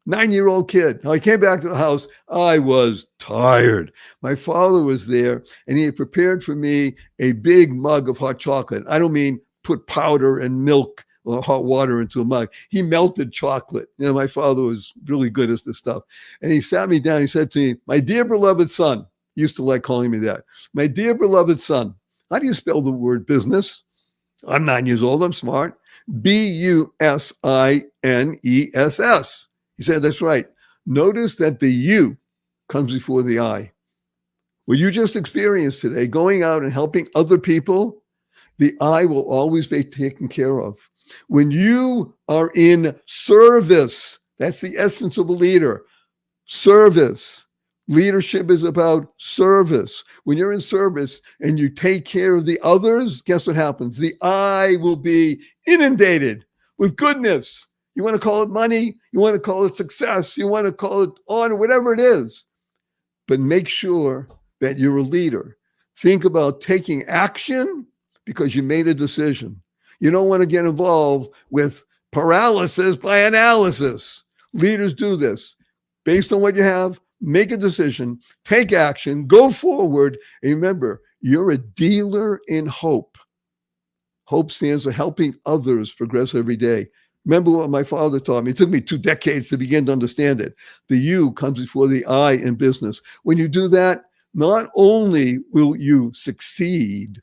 9-year-old kid. I came back to the house. I was tired. My father was there, and he had prepared for me a big mug of hot chocolate. I don't mean put powder and milk or hot water into a mug. He melted chocolate. My father was really good at this stuff. And he sat me down. He said to me, my dear beloved son, he used to like calling me that. My dear beloved son, how do you spell the word business? I'm 9 years old. I'm smart. Business. He said, that's right. Notice that the U comes before the I. What you just experienced today, going out and helping other people, the I will always be taken care of. When you are in service, That's the essence of a leader. Service. Leadership is about service. When you're in service and you take care of the others, guess what happens? The I will be inundated with goodness. You want to call it money, you want to call it success, you want to call it honor, whatever it is. But make sure that you're a leader. Think about taking action because you made a decision. You don't want to get involved with paralysis by analysis. Leaders do this. Based on what you have, make a decision, take action, go forward. And remember, you're a dealer in hope. Hope stands for helping others progress every day. Remember what my father taught me. It took me 2 decades to begin to understand it. The you comes before the I in business. When you do that, not only will you succeed,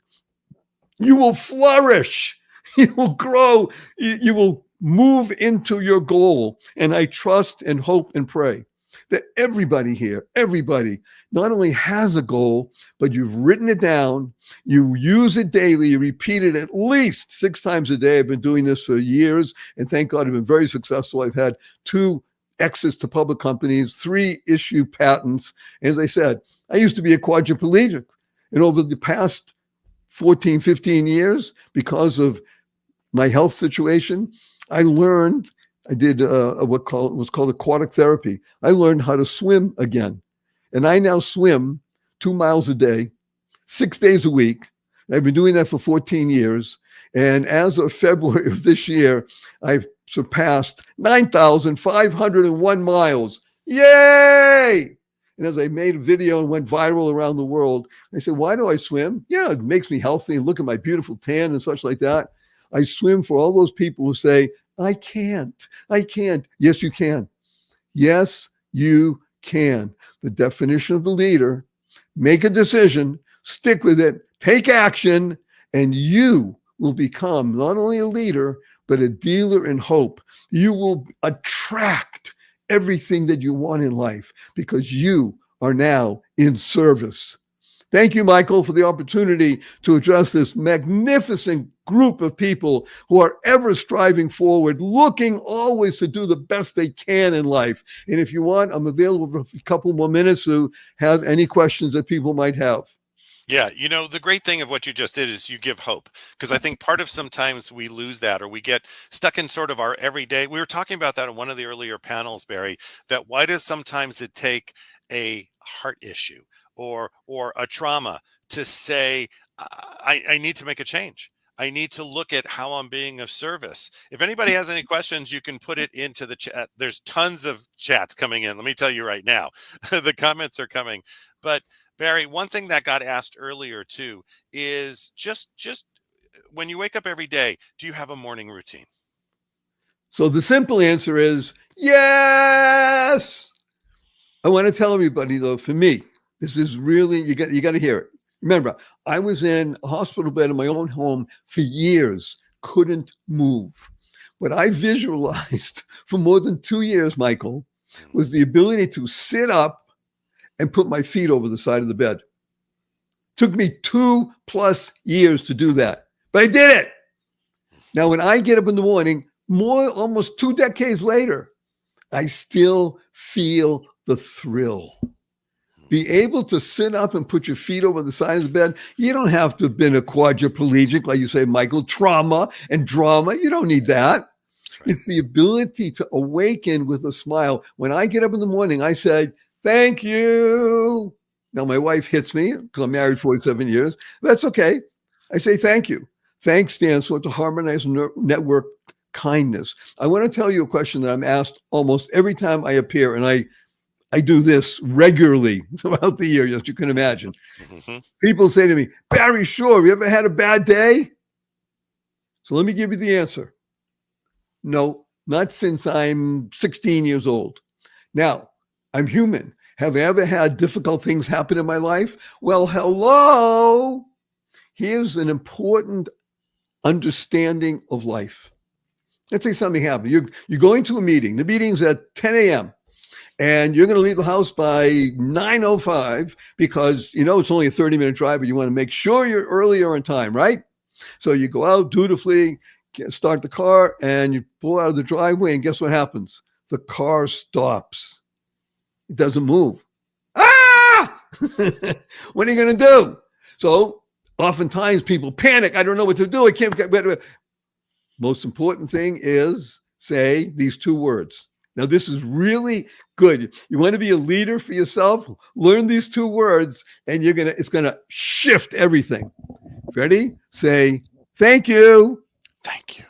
you will flourish, you will grow, you will move into your goal. And I trust and hope and pray that everybody here, everybody not only has a goal, but you've written it down, you use it daily, you repeat it at least 6 times a day. I've been doing this for years, and thank God I've been very successful. I've had 2 exits to public companies, 3 issue patents. As I said, I used to be a quadriplegic, and over the past 14, 15 years, because of my health situation, I learned, I did what was called aquatic therapy. I learned how to swim again. And I now swim 2 miles a day, 6 days a week. I've been doing that for 14 years. And as of February of this year, I've surpassed 9,501 miles. Yay! And as I made a video and went viral around the world, I said, why do I swim? Yeah, it makes me healthy and look at my beautiful tan and such like that. I swim for all those people who say, I can't. Yes, you can. Yes, you can. The definition of the leader, make a decision, stick with it, take action, and you will become not only a leader, but a dealer in hope. You will attract everything that you want in life because you are now in service. Thank you, Michael, for the opportunity to address this magnificent group of people who are ever striving forward, looking always to do the best they can in life. And if you want, I'm available for a couple more minutes to have any questions that people might have. Yeah, the great thing of what you just did is you give hope, because I think part of sometimes we lose that, or we get stuck in sort of our everyday. We were talking about that in one of the earlier panels, Barry, that why does sometimes it take a heart issue or a trauma to say, I need to make a change. I need to look at how I'm being of service. If anybody has any questions, you can put it into the chat. There's tons of chats coming in. Let me tell you right now, the comments are coming. But Barry, one thing that got asked earlier too is just when you wake up every day, do you have a morning routine? So the simple answer is yes. I want to tell everybody though, for me, this is really, you got to hear it. Remember, I was in a hospital bed in my own home for years, couldn't move. What I visualized for more than 2 years, Michael, was the ability to sit up and put my feet over the side of the bed. Took me 2+ years to do that, but I did it. Now, when I get up in the morning, almost 2 decades later, I still feel the thrill. Be able to sit up and put your feet over the side of the bed. You don't have to have been a quadriplegic, like you say, Michael, trauma and drama. You don't need that. Right. It's the ability to awaken with a smile. When I get up in the morning, I say, thank you. Now, my wife hits me because I'm married 47 years. That's okay. I say thank you. Thanks stands for to harmonize network kindness. I want to tell you a question that I'm asked almost every time I appear, and I do this regularly throughout the year, as you can imagine. Mm-hmm. People say to me, Barry, sure, have you ever had a bad day? So let me give you the answer. No, not since I'm 16 years old. Now, I'm human. Have I ever had difficult things happen in my life? Well, hello. Here's an important understanding of life. Let's say something happened. You're going to a meeting. The meeting's at 10 a.m. And you're going to leave the house by 9:05 because, it's only a 30-minute drive, but you want to make sure you're earlier on time, right? So you go out dutifully, start the car, and you pull out of the driveway, and guess what happens? the car stops. It doesn't move. Ah! What are you going to do? So oftentimes people panic. I don't know what to do. I can't get better. Most important thing is say these two words. Now, this is really good. You want to be a leader for yourself? Learn these two words, and it's gonna shift everything. Ready? Say, thank you. Thank you.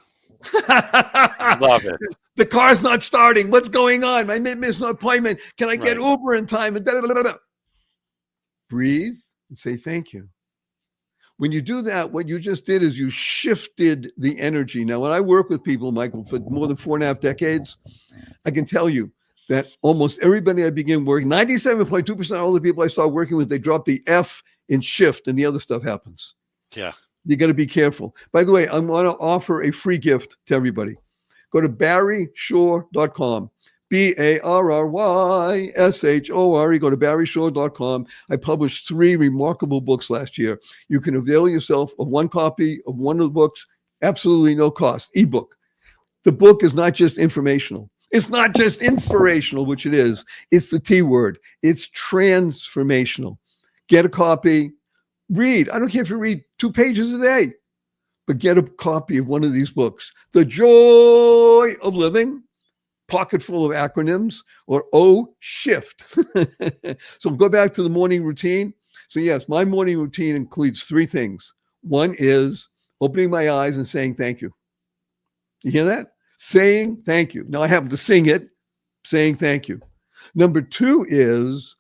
Love it. The car's not starting. What's going on? I missed an appointment. Can I get Uber in time? And breathe and say thank you. When you do that, what you just did is you shifted the energy. Now, when I work with people, Michael, for more than 4.5 decades, I can tell you that almost everybody I begin working, 97.2% of all the people I start working with, they drop the F in shift and the other stuff happens. Yeah. You got to be careful. By the way, I want to offer a free gift to everybody. Go to barryshore.com. BARRYSHORE. Go to barryshore.com. I published 3 remarkable books last year. You can avail yourself of one copy of one of the books, absolutely no cost, ebook. The book is not just informational. It's not just inspirational, which it is. It's the T word. It's transformational. Get a copy. Read. I don't care if you read 2 pages a day, but get a copy of one of these books. The Joy of Living, pocket full of acronyms, or shift. So go back to the morning routine. So yes, my morning routine includes 3 things. One is opening my eyes and saying thank you. You hear that? Saying thank you. Now I happen to sing it, saying thank you. Number 2 is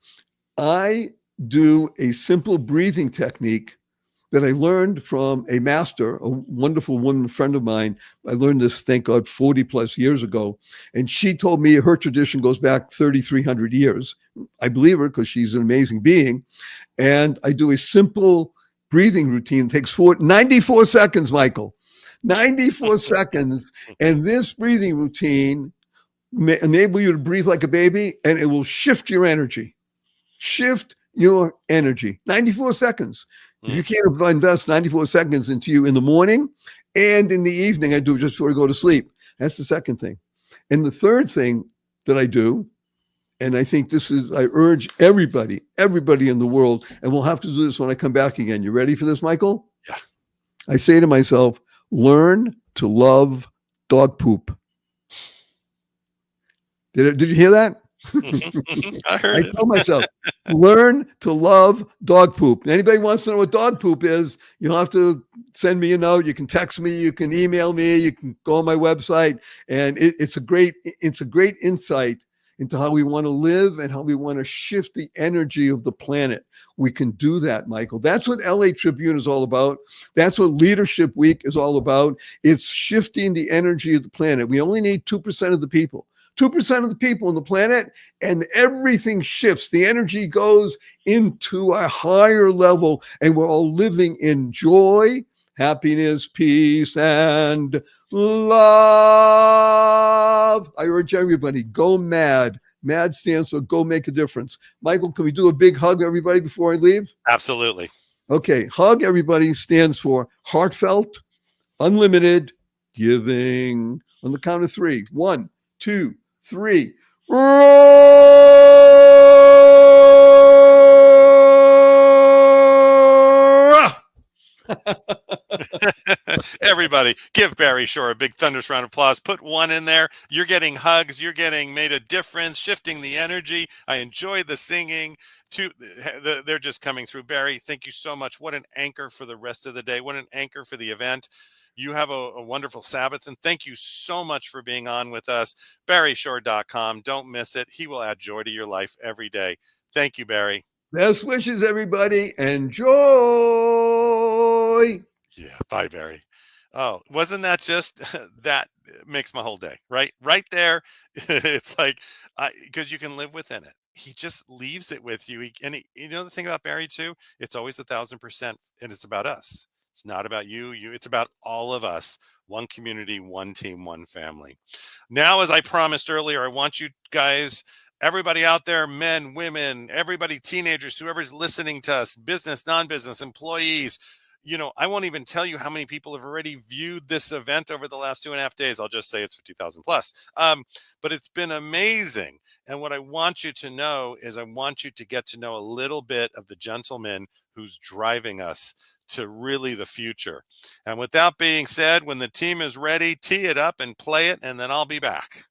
I do a simple breathing technique that I learned from a master, a wonderful woman, friend of mine. I learned this, thank God, 40 plus years ago. And she told me her tradition goes back 3,300 years. I believe her because she's an amazing being. And I do a simple breathing routine. It takes 94 seconds, Michael. 94 seconds. And this breathing routine may enable you to breathe like a baby, and it will shift your energy. Shift your energy. 94 seconds. If you can't invest 94 seconds into you in the morning and in the evening, I do just before I go to sleep. That's the second thing. And the third thing that I do, and I think I urge everybody in the world, and we'll have to do this when I come back again. You ready for this, Michael? Yeah. I say to myself, learn to love dog poop. Did you hear that? I heard I tell myself, learn to love dog poop. Anybody wants to know what dog poop is, you'll have to send me a note. You can text me, you can email me, you can go on my website. And it's a great insight into how we want to live and how we want to shift the energy of the planet. We can do that, Michael. That's what LA Tribune is all about. That's what Leadership Week is all about. It's shifting the energy of the planet. We only need 2% of the people. 2% of the people on the planet, and everything shifts. The energy goes into a higher level, and we're all living in joy, happiness, peace, and love. I urge everybody, go mad. MAD stands for go make a difference. Michael, can we do a big hug, everybody, before I leave? Absolutely. Okay, hug, everybody, stands for heartfelt, unlimited giving. On the count of 3. 1, 2, 3. Everybody, give Barry Shore a big thunderous round of applause. Put 1 in there. You're getting hugs. You're getting made a difference, shifting the energy. I enjoy the singing. They're just coming through. Barry, thank you so much. What an anchor for the rest of the day. What an anchor for the event. You have a wonderful Sabbath, and thank you so much for being on with us. BarryShore.com. Don't miss it. He will add joy to your life every day. Thank you, Barry. Best wishes, everybody. Enjoy. Yeah. Bye, Barry. Oh, wasn't that just that makes my whole day, right? Right there. It's like, because you can live within it. He just leaves it with you. You know the thing about Barry too? It's always 1,000%, and it's about us. It's not about you. It's about all of us. One community, one team, one family. Now, as I promised earlier, I want you guys, everybody out there, men, women, everybody, teenagers, whoever's listening to us, business, non-business, employees, I won't even tell you how many people have already viewed this event over the last 2.5 days. I'll just say it's 50,000 plus. But it's been amazing. And what I want you to know is I want you to get to know a little bit of the gentleman who's driving us to really the future. And with that being said, when the team is ready, tee it up and play it, and then I'll be back.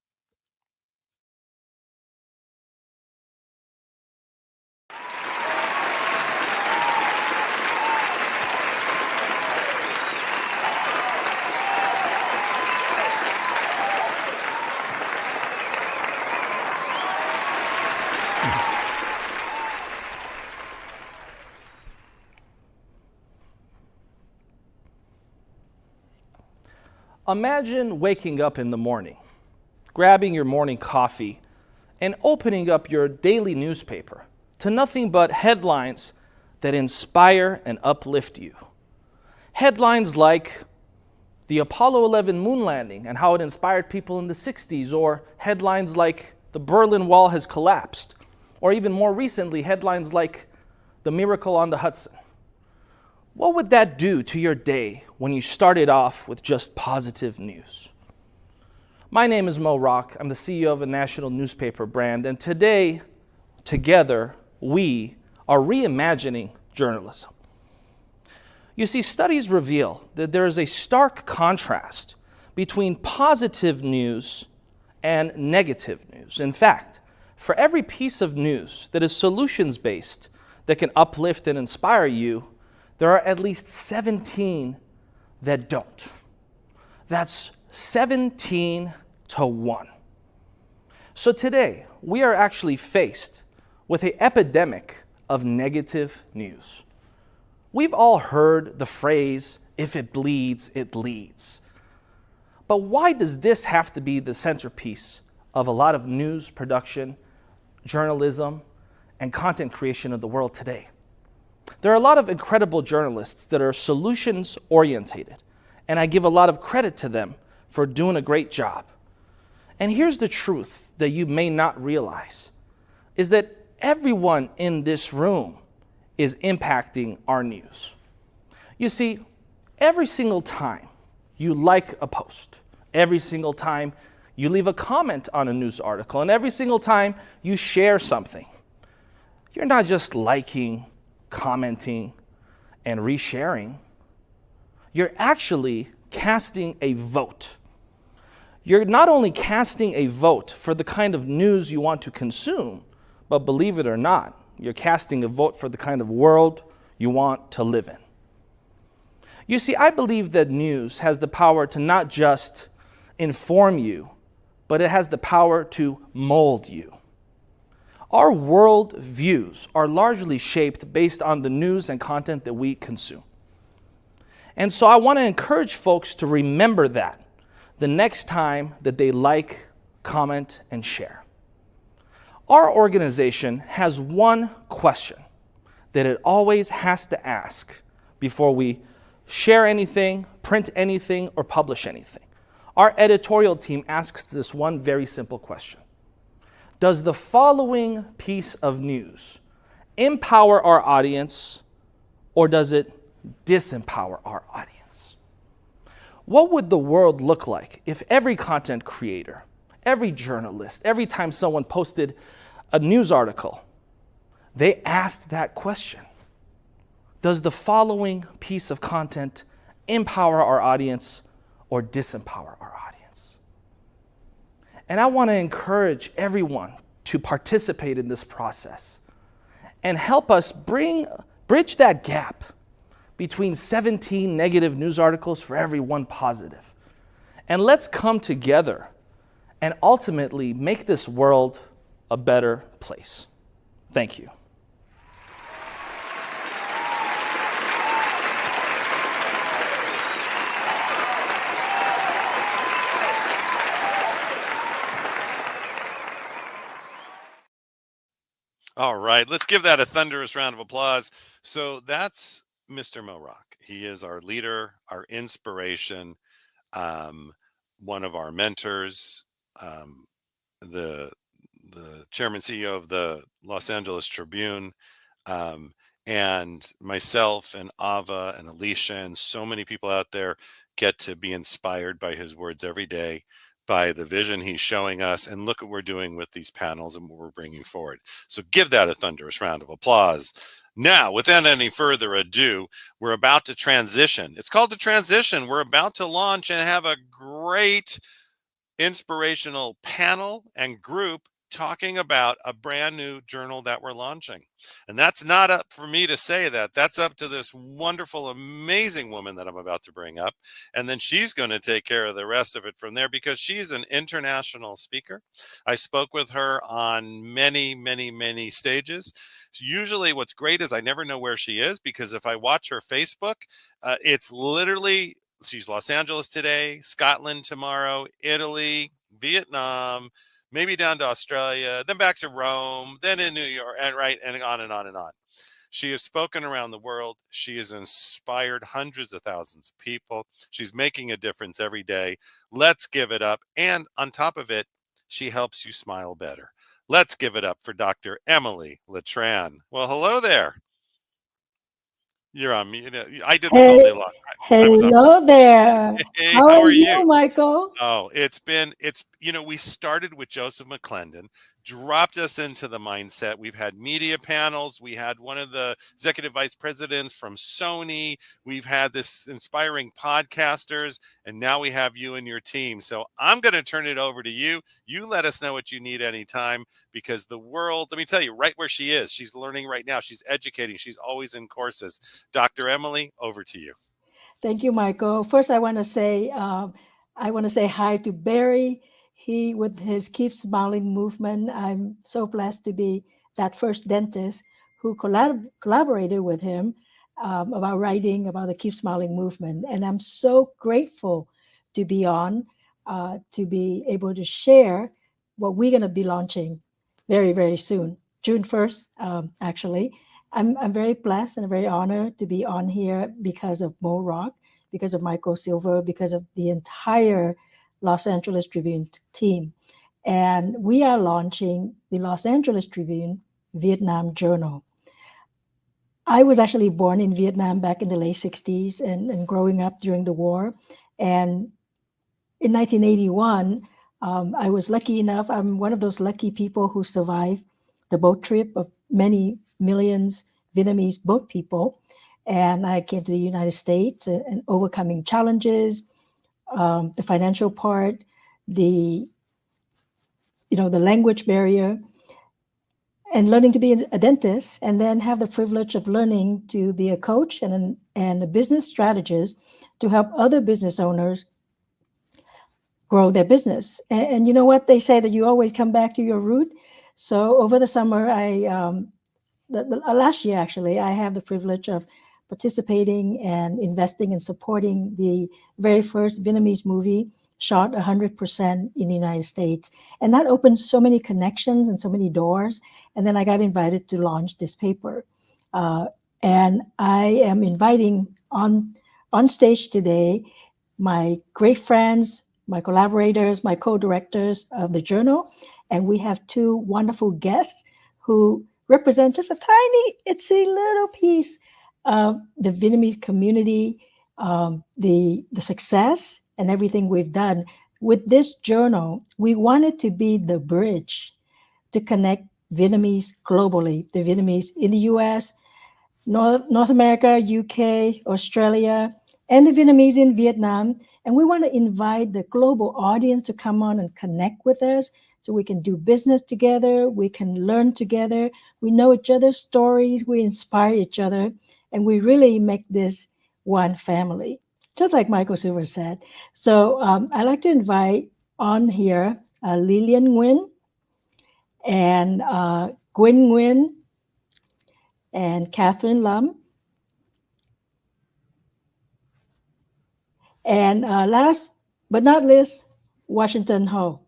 Imagine waking up in the morning, grabbing your morning coffee, and opening up your daily newspaper to nothing but headlines that inspire and uplift you. Headlines like the Apollo 11 moon landing and how it inspired people in the 60s, or headlines like the Berlin Wall has collapsed, or even more recently, headlines like the miracle on the Hudson. What would that do to your day when you started off with just positive news? My name is Mo Rock. I'm the CEO of a national newspaper brand, and today, together, we are reimagining journalism. You see, studies reveal that there is a stark contrast between positive news and negative news. In fact, for every piece of news that is solutions-based, that can uplift and inspire you, there are at least 17 that don't. That's 17 to 1. So today, we are actually faced with an epidemic of negative news. We've all heard the phrase, if it bleeds, it leads. But why does this have to be the centerpiece of a lot of news production, journalism, and content creation of the world today? There are a lot of incredible journalists that are solutions orientated, and I give a lot of credit to them for doing a great job. And here's the truth that you may not realize, is that everyone in this room is impacting our news. You see, every single time you like a post, every single time you leave a comment on a news article, and every single time you share something, you're not just liking, commenting, and resharing. You're actually casting a vote. You're not only casting a vote for the kind of news you want to consume, but believe it or not, you're casting a vote for the kind of world you want to live in. You see, I believe that news has the power to not just inform you, but it has the power to mold you. Our world views are largely shaped based on the news and content that we consume. And so I want to encourage folks to remember that the next time that they like, comment, and share. Our organization has one question that it always has to ask before we share anything, print anything, or publish anything. Our editorial team asks this one very simple question. Does the following piece of news empower our audience, or does it disempower our audience? What would the world look like if every content creator, every journalist, every time someone posted a news article, they asked that question? Does the following piece of content empower our audience or disempower our audience? And I want to encourage everyone to participate in this process and help us bridge that gap between 17 negative news articles for every one positive. And let's come together and ultimately make this world a better place. Thank you. All right, let's give that a thunderous round of applause. So that's Mr. Mo Rock. He is our leader, our inspiration, one of our mentors, the chairman CEO of the Los Angeles Tribune, And myself and Ava and Alicia and so many people out there get to be inspired by his words every day, by the vision he's showing us. And look what we're doing with these panels and what we're bringing forward. So give that a thunderous round of applause. Now, without any further ado, we're about to transition. It's called the transition. We're about to launch and have a great inspirational panel and group talking about a brand new journal that we're launching. And that's not up for me to say that. That's up to this wonderful, amazing woman that I'm about to bring up. And then she's going to take care of the rest of it from there because she's an international speaker. I spoke with her on many, many, many stages. Usually what's great is I never know where she is because if I watch her Facebook, it's literally she's Los Angeles today, Scotland tomorrow, Italy, Vietnam, maybe down to Australia, then back to Rome, then in New York, and right, and on and on and on. She has spoken around the world. She has inspired hundreds of thousands of people. She's making a difference every day. Let's give it up. And on top of it, she helps you smile better. Let's give it up for Dr. Emily Letran. Well, hello there. You're on mute. I did this all day long. I was on. Hello there. Hey, How are you, Michael? Oh, we started with Joseph McClendon, dropped us into the mindset. We've had media panels. We had one of the executive vice presidents from Sony. We've had this inspiring podcasters, and now we have you and your team. So I'm going to turn it over to you. You let us know what you need anytime because the world, let me tell you, right where she is, she's learning right now. She's educating. She's always in courses. Dr. Emily, over to you. Thank you, Michael. First, I want to say hi to Barry. He, with his Keep Smiling movement, I'm so blessed to be that first dentist who collaborated with him about writing about the Keep Smiling movement. And I'm so grateful to be on, to be able to share what we're going to be launching very, very soon, June 1st, actually. I'm very blessed and very honored to be on here because of Mo Rock, because of Michael Silver, because of the entire Los Angeles Tribune team. And we are launching the Los Angeles Tribune Vietnam Journal. I was actually born in Vietnam back in the late 60s and growing up during the war. And in 1981, I was lucky enough, I'm one of those lucky people who survived the boat trip of many millions Vietnamese boat people. And I came to the United States and overcoming challenges, the financial part, the language barrier, and learning to be a dentist, and then have the privilege of learning to be a coach and a business strategist to help other business owners grow their business. And you know what? They say that you always come back to your root. So over the summer, last year, actually, I have the privilege of participating and investing and supporting the very first Vietnamese movie shot 100% in the United States. And that opened so many connections and so many doors. And then I got invited to launch this paper. And I am inviting on stage today my great friends, my collaborators, my co-directors of the journal. And we have two wonderful guests who represent just a tiny, itsy little piece of the Vietnamese community, the success and everything we've done. With this journal, we wanted to be the bridge to connect Vietnamese globally, the Vietnamese in the US, North America, UK, Australia, and the Vietnamese in Vietnam. And we want to invite the global audience to come on and connect with us so we can do business together, we can learn together, we know each other's stories, we inspire each other, and we really make this one family, just like Michael Silver said. So I'd like to invite on here Lillian Nguyen and Gwen Nguyen and Catherine Lam. And last but not least, Washington Ho.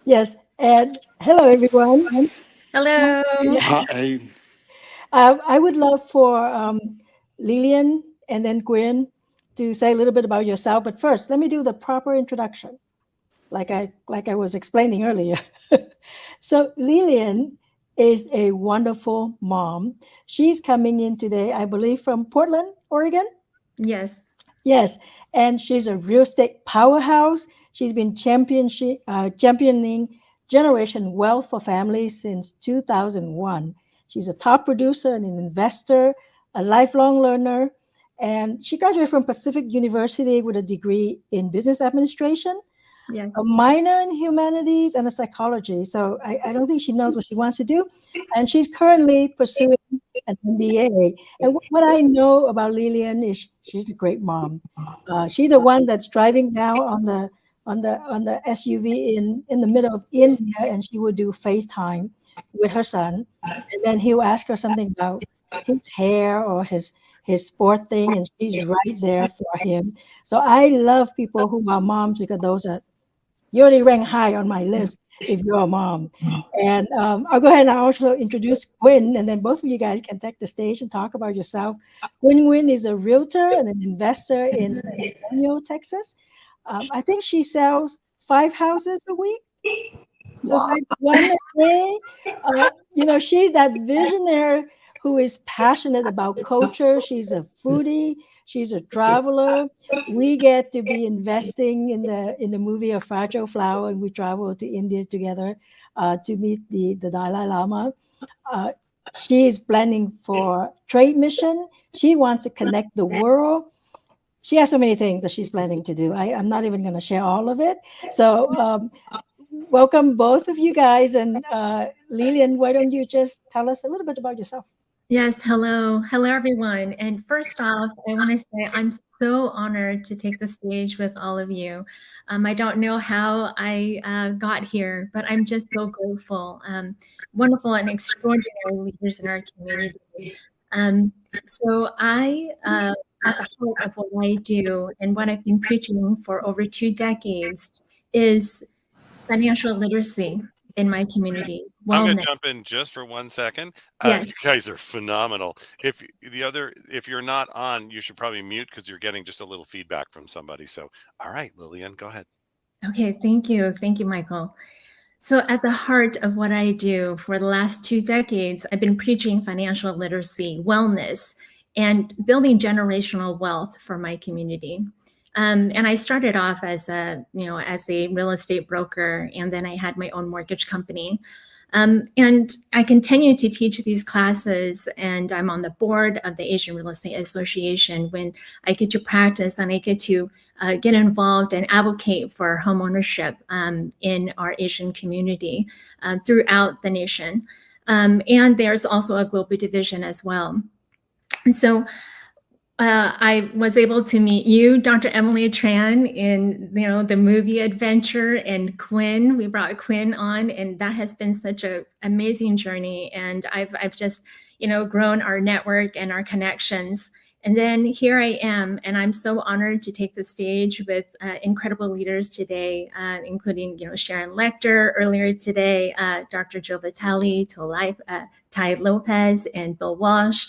Yes, and hello, everyone. Hello. Hi. I would love for Lillian and then Gwen to say a little bit about yourself. But first, let me do the proper introduction, like I was explaining earlier. So Lillian is a wonderful mom. She's coming in today, I believe, from Portland, Oregon. Yes. Yes, and she's a real estate powerhouse. She's been championing generation wealth for families since 2001. She's a top producer and an investor, a lifelong learner, and she graduated from Pacific University with a degree in business administration, Yes. a minor in humanities, and a psychology. So I don't think she knows what she wants to do. And she's currently pursuing an MBA. And what I know about Lillian is she's a great mom. She's the one that's driving down on the SUV in the middle of India, and she would do FaceTime with her son. And then he'll ask her something about his hair or his sport thing, and she's right there for him. So I love people who are moms because those are you already rank high on my list if you're a mom. And I'll go ahead and I'll also introduce Gwen, and then both of you guys can take the stage and talk about yourself. Gwen is a realtor and an investor in San Antonio, Texas. I think she sells 5 houses a week. So it's like one a day. She's that visionary who is passionate about culture. She's a foodie. She's a traveler. We get to be investing in the movie A Fragile Flower, and we travel to India together to meet the Dalai Lama. She is planning for trade mission. She wants to connect the world. She has so many things that she's planning to do. I'm not even going to share all of it. So welcome both of you guys. And Lillian, why don't you just tell us a little bit about yourself? Yes, hello. Hello, everyone. And first off, I want to say I'm so honored to take the stage with all of you. I don't know how I got here, but I'm just so grateful. Wonderful and extraordinary leaders in our community. So I, at the heart of what I do and what I've been preaching for over 2 decades is financial literacy in my community. I'm going Wellness. to jump in just for 1 second. Yes. You guys are phenomenal. If you're not on, you should probably mute because you're getting just a little feedback from somebody. So, all right, Lillian, go ahead. Okay, thank you. Thank you, Michael. So at the heart of what I do for the last 2 decades, I've been preaching financial literacy, wellness, and building generational wealth for my community. And I started off as a real estate broker, and then I had my own mortgage company. And I continue to teach these classes, and I'm on the board of the Asian Real Estate Association when I get to practice and I get to get involved and advocate for homeownership in our Asian community throughout the nation. And there's also a global division as well. And so I was able to meet you, Dr. Emily Tran, in the movie Adventure, and Quinn. We brought Quinn on, and that has been such an amazing journey. And I've just grown our network and our connections. And then here I am, and I'm so honored to take the stage with incredible leaders today, including Sharon Lecter earlier today, Dr. Jill Vitale, Ty Lopez, and Bill Walsh,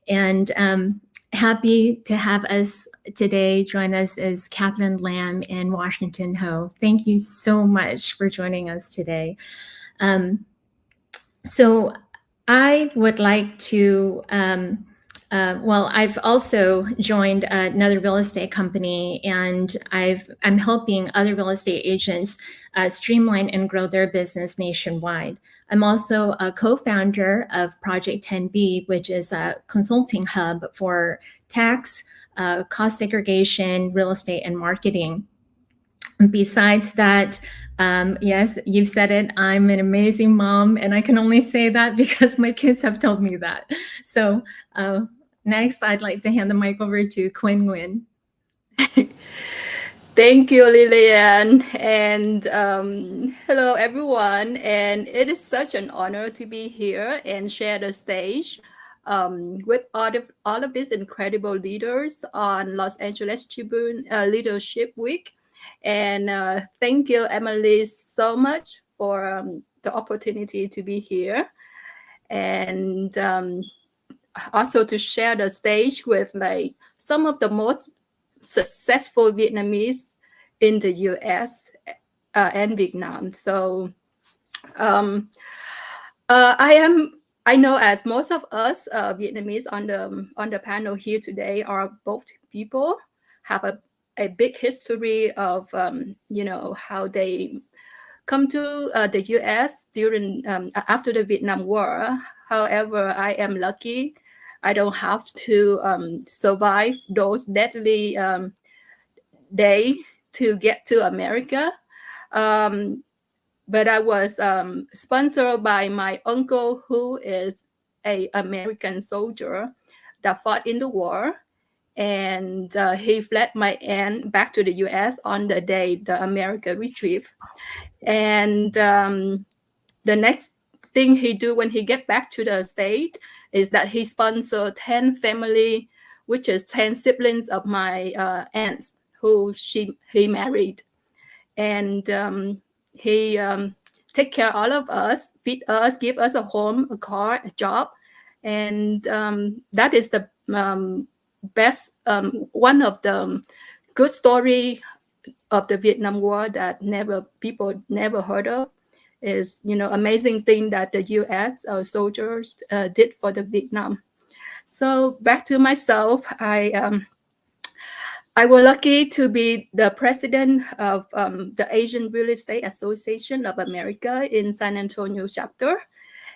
and happy to have us today. Join us is Catherine Lamb and Washington Ho. Thank you so much for joining us today. So I would like to, I've also joined another real estate company, and I'm helping other real estate agents streamline and grow their business nationwide. I'm also a co-founder of Project 10B, which is a consulting hub for tax, cost segregation, real estate, and marketing. Besides that, yes, you've said it, I'm an amazing mom, and I can only say that because my kids have told me that. So next, I'd like to hand the mic over to Quinn Nguyen. Thank you, Lillian, and hello, everyone. And it is such an honor to be here and share the stage with all of these incredible leaders on Los Angeles Tribune Leadership Week. And thank you, Emily, so much for the opportunity to be here, and also to share the stage with some of the most successful Vietnamese in the US and Vietnam. So I know, as most of us Vietnamese on the panel here today are both people have a big history of how they come to the U.S. during after the Vietnam War. However, I am lucky; I don't have to survive those deadly days to get to America. Um, but I was sponsored by my uncle, who is an American soldier that fought in the war, and he fled my aunt back to the U.S. on the day the America retrieved. And the next thing he do when he get back to the state is that he sponsored 10 family, which is 10 siblings of my aunts who he married, and he take care of all of us, feed us, give us a home, a car, a job, and that is the best one of the good story of the Vietnam War that people never heard of. Is amazing thing that the U.S. Soldiers did for the Vietnam. So back to myself, I was lucky to be the president of the Asian Real Estate Association of America in San Antonio chapter.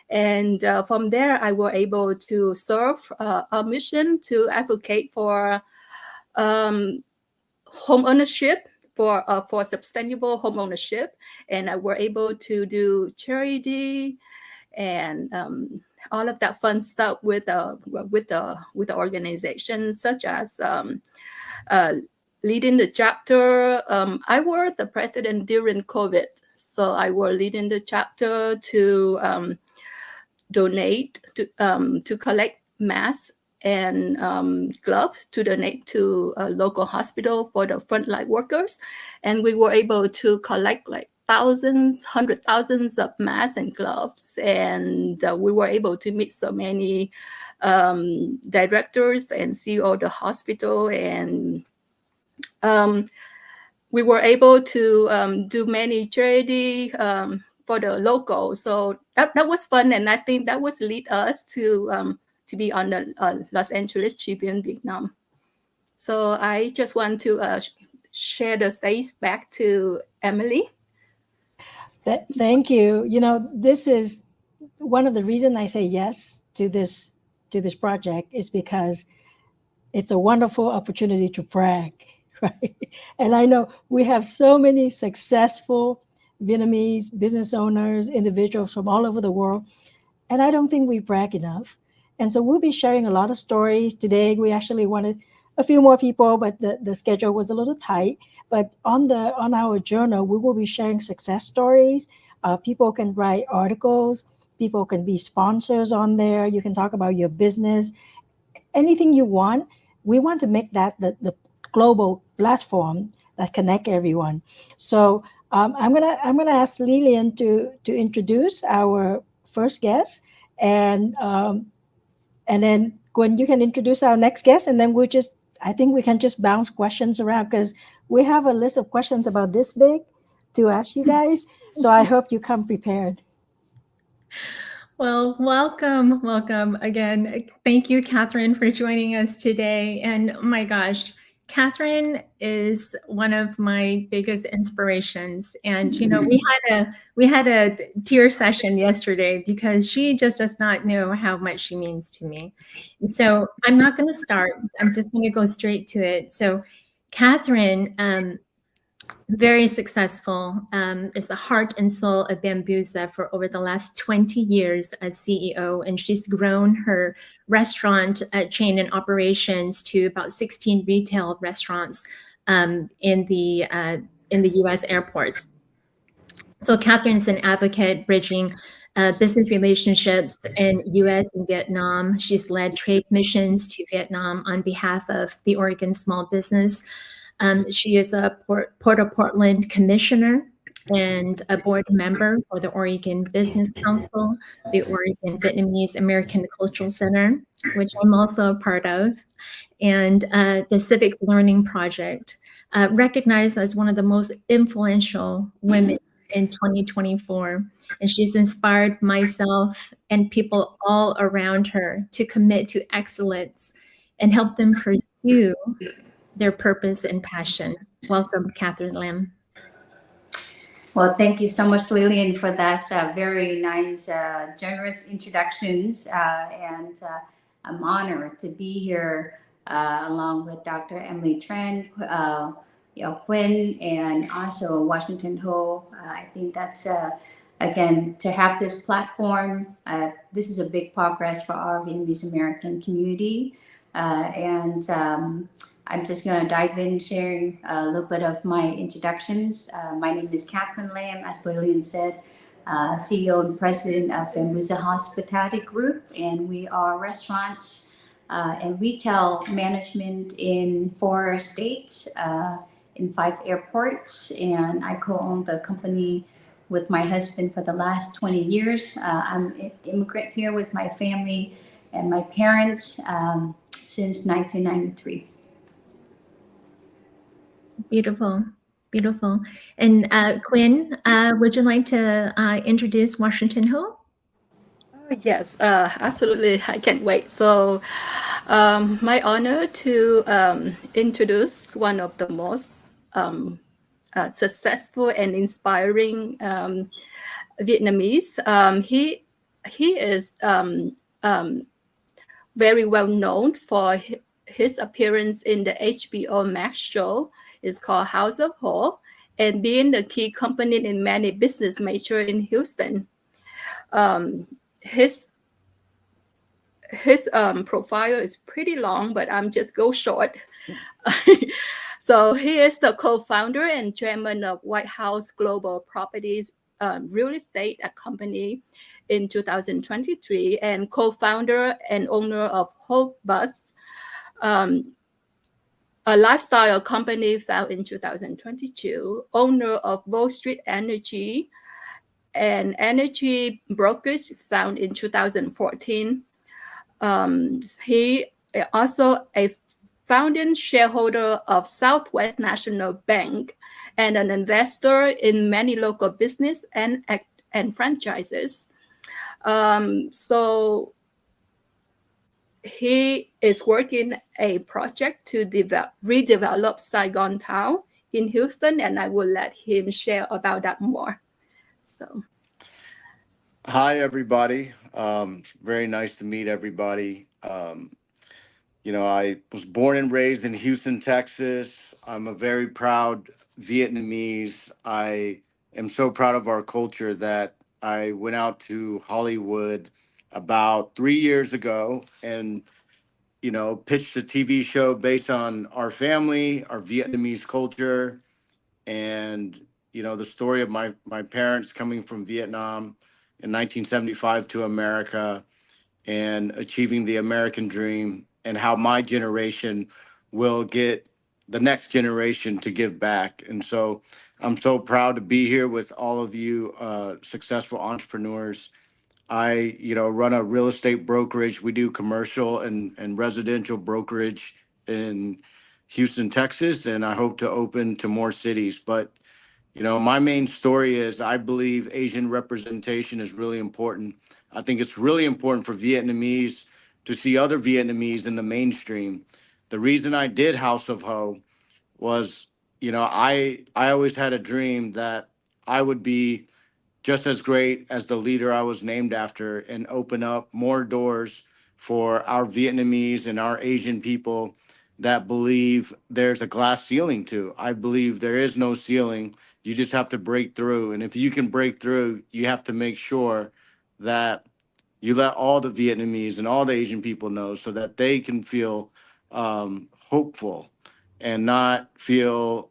And from there, I was able to serve our mission to advocate for home ownership, for sustainable home ownership. And I were able to do charity and all of that fun stuff with the organizations, such as leading the chapter. I was the president during COVID, so I was leading the chapter to donate to collect masks and gloves to donate to a local hospital for the frontline workers, and we were able to collect like hundred thousands of masks and gloves, and we were able to meet so many directors and CEO of the hospital, and we were able to do many charity for the local. So that was fun, and I think that was lead us to be on the Los Angeles Tribune Vietnam. So I just want to share the stage back to Emily. Thank you. This is one of the reasons I say yes to this project, is because it's a wonderful opportunity to brag, right? And I know we have so many successful Vietnamese business owners, individuals from all over the world, and I don't think we brag enough. And so we'll be sharing a lot of stories today. We actually wanted a few more people, but the schedule was a little tight. But on our journal, we will be sharing success stories. People can write articles. People can be sponsors on there. You can talk about your business, anything you want. We want to make that the global platform that connect everyone. So I'm gonna ask Lillian to introduce our first guest, and then Gwen, you can introduce our next guest, and then I think we can just bounce questions around, because we have a list of questions about this big to ask you guys. So I hope you come prepared. Well, welcome again. Thank you, Catherine, for joining us today. And my gosh, Catherine is one of my biggest inspirations. And we had a tear session yesterday because she just does not know how much she means to me. So I'm not going to start. I'm just going to go straight to it. So Catherine, very successful, is the heart and soul of Bambusa for over the last 20 years as CEO, and she's grown her restaurant chain and operations to about 16 retail restaurants in the U.S. airports. So Catherine's an advocate bridging business relationships in U.S. and Vietnam. She's led trade missions to Vietnam on behalf of the Oregon Small Business. She is a Port of Portland commissioner and a board member for the Oregon Business Council, the Oregon Vietnamese American Cultural Center, which I'm also a part of, and the Civics Learning Project, recognized as one of the most influential women in 2024. And she's inspired myself and people all around her to commit to excellence and help them pursue their purpose and passion. Welcome, Catherine Lam. Well, thank you so much, Lillian, for that very nice, generous introductions. And I'm honored to be here along with Dr. Emily Tran, Quinn, and also Washington Ho. I think that's, again, to have this platform, this is a big progress for our Vietnamese American community. I'm just going to dive in, sharing a little bit of my introductions. My name is Catherine Lam, as Lillian said, CEO and President of Bambusa Hospitality Group, and we are restaurants and retail management in 4 states, in 5 airports, and I co-own the company with my husband for the last 20 years. I'm an immigrant here with my family and my parents since 1993. Beautiful, beautiful. And Quinn, would you like to introduce Washington Ho? Yes, absolutely. I can't wait. So, my honor to introduce one of the most successful and inspiring Vietnamese. He is very well known for his appearance in the HBO Max show. It's called House of Ho, and being the key component in many business major in Houston. His profile is pretty long, but I'm just go short. So he is the co-founder and chairman of White House Global Properties Real Estate Company in 2023, and co-founder and owner of Hope Bus, a lifestyle company founded in 2022, owner of Wall Street Energy, an energy brokerage founded in 2014. He also a founding shareholder of Southwest National Bank and an investor in many local business and franchises. So he is working a project to redevelop Saigon Town in Houston, and I will let him share about that more. So, hi everybody. Very nice to meet everybody. I was born and raised in Houston, Texas. I'm a very proud Vietnamese. I am so proud of our culture that I went out to Hollywood about 3 years ago and pitched a TV show based on our family, our Vietnamese culture, and the story of my parents coming from Vietnam in 1975 to America and achieving the American dream, and how my generation will get the next generation to give back. And so I'm so proud to be here with all of you successful entrepreneurs. I, run a real estate brokerage. We do commercial and residential brokerage in Houston, Texas, and I hope to open to more cities. But, my main story is I believe Asian representation is really important. I think it's really important for Vietnamese to see other Vietnamese in the mainstream. The reason I did House of Ho was, I always had a dream that I would be just as great as the leader I was named after and open up more doors for our Vietnamese and our Asian people that believe there's a glass ceiling to. I believe there is no ceiling. You just have to break through. And if you can break through, you have to make sure that you let all the Vietnamese and all the Asian people know so that they can feel hopeful and not feel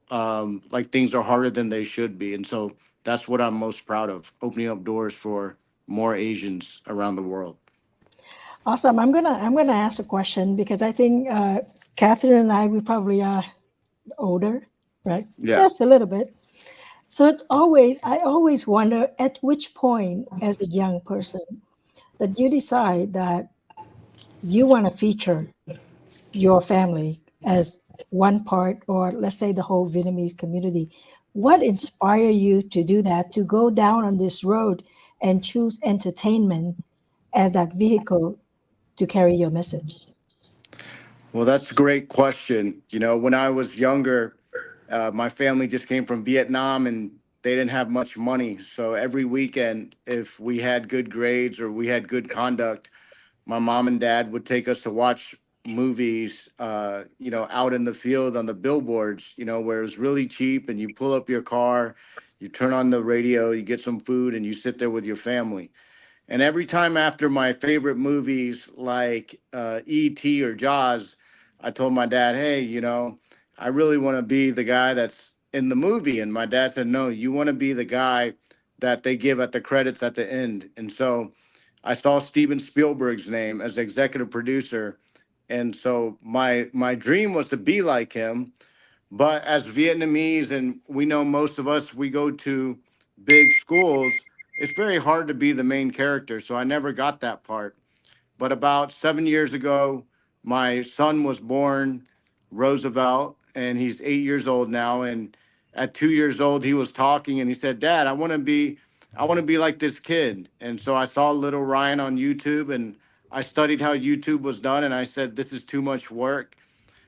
like things are harder than they should be. And so that's what I'm most proud of, opening up doors for more Asians around the world. Awesome. I'm gonna ask a question because I think Catherine and we probably are older, right? Yeah. Just a little bit. So I always wonder at which point as a young person that you decide that you want to feature your family as one part, or let's say the whole Vietnamese community. What inspired you to do that, to go down on this road and choose entertainment as that vehicle to carry your message? Well, that's a great question. You know, when I was younger, my family just came from Vietnam and they didn't have much money. So every weekend, if we had good grades or we had good conduct, my mom and dad would take us to watch movies, out in the field on the billboards, where it was really cheap and you pull up your car, you turn on the radio, you get some food and you sit there with your family. And every time after my favorite movies like E.T. or Jaws, I told my dad, hey, I really want to be the guy that's in the movie. And my dad said, no, you want to be the guy that they give at the credits at the end. And so I saw Steven Spielberg's name as the executive producer. And so my dream was to be like him. But as Vietnamese, and we know most of us, we go to big schools, it's very hard to be the main character. So I never got that part. But about 7 years ago, my son was born, Roosevelt, and he's 8 years old now. And at 2 years old, he was talking and he said, Dad, I want to be like this kid. And so I saw little Ryan on YouTube and I studied how YouTube was done. And I said, this is too much work.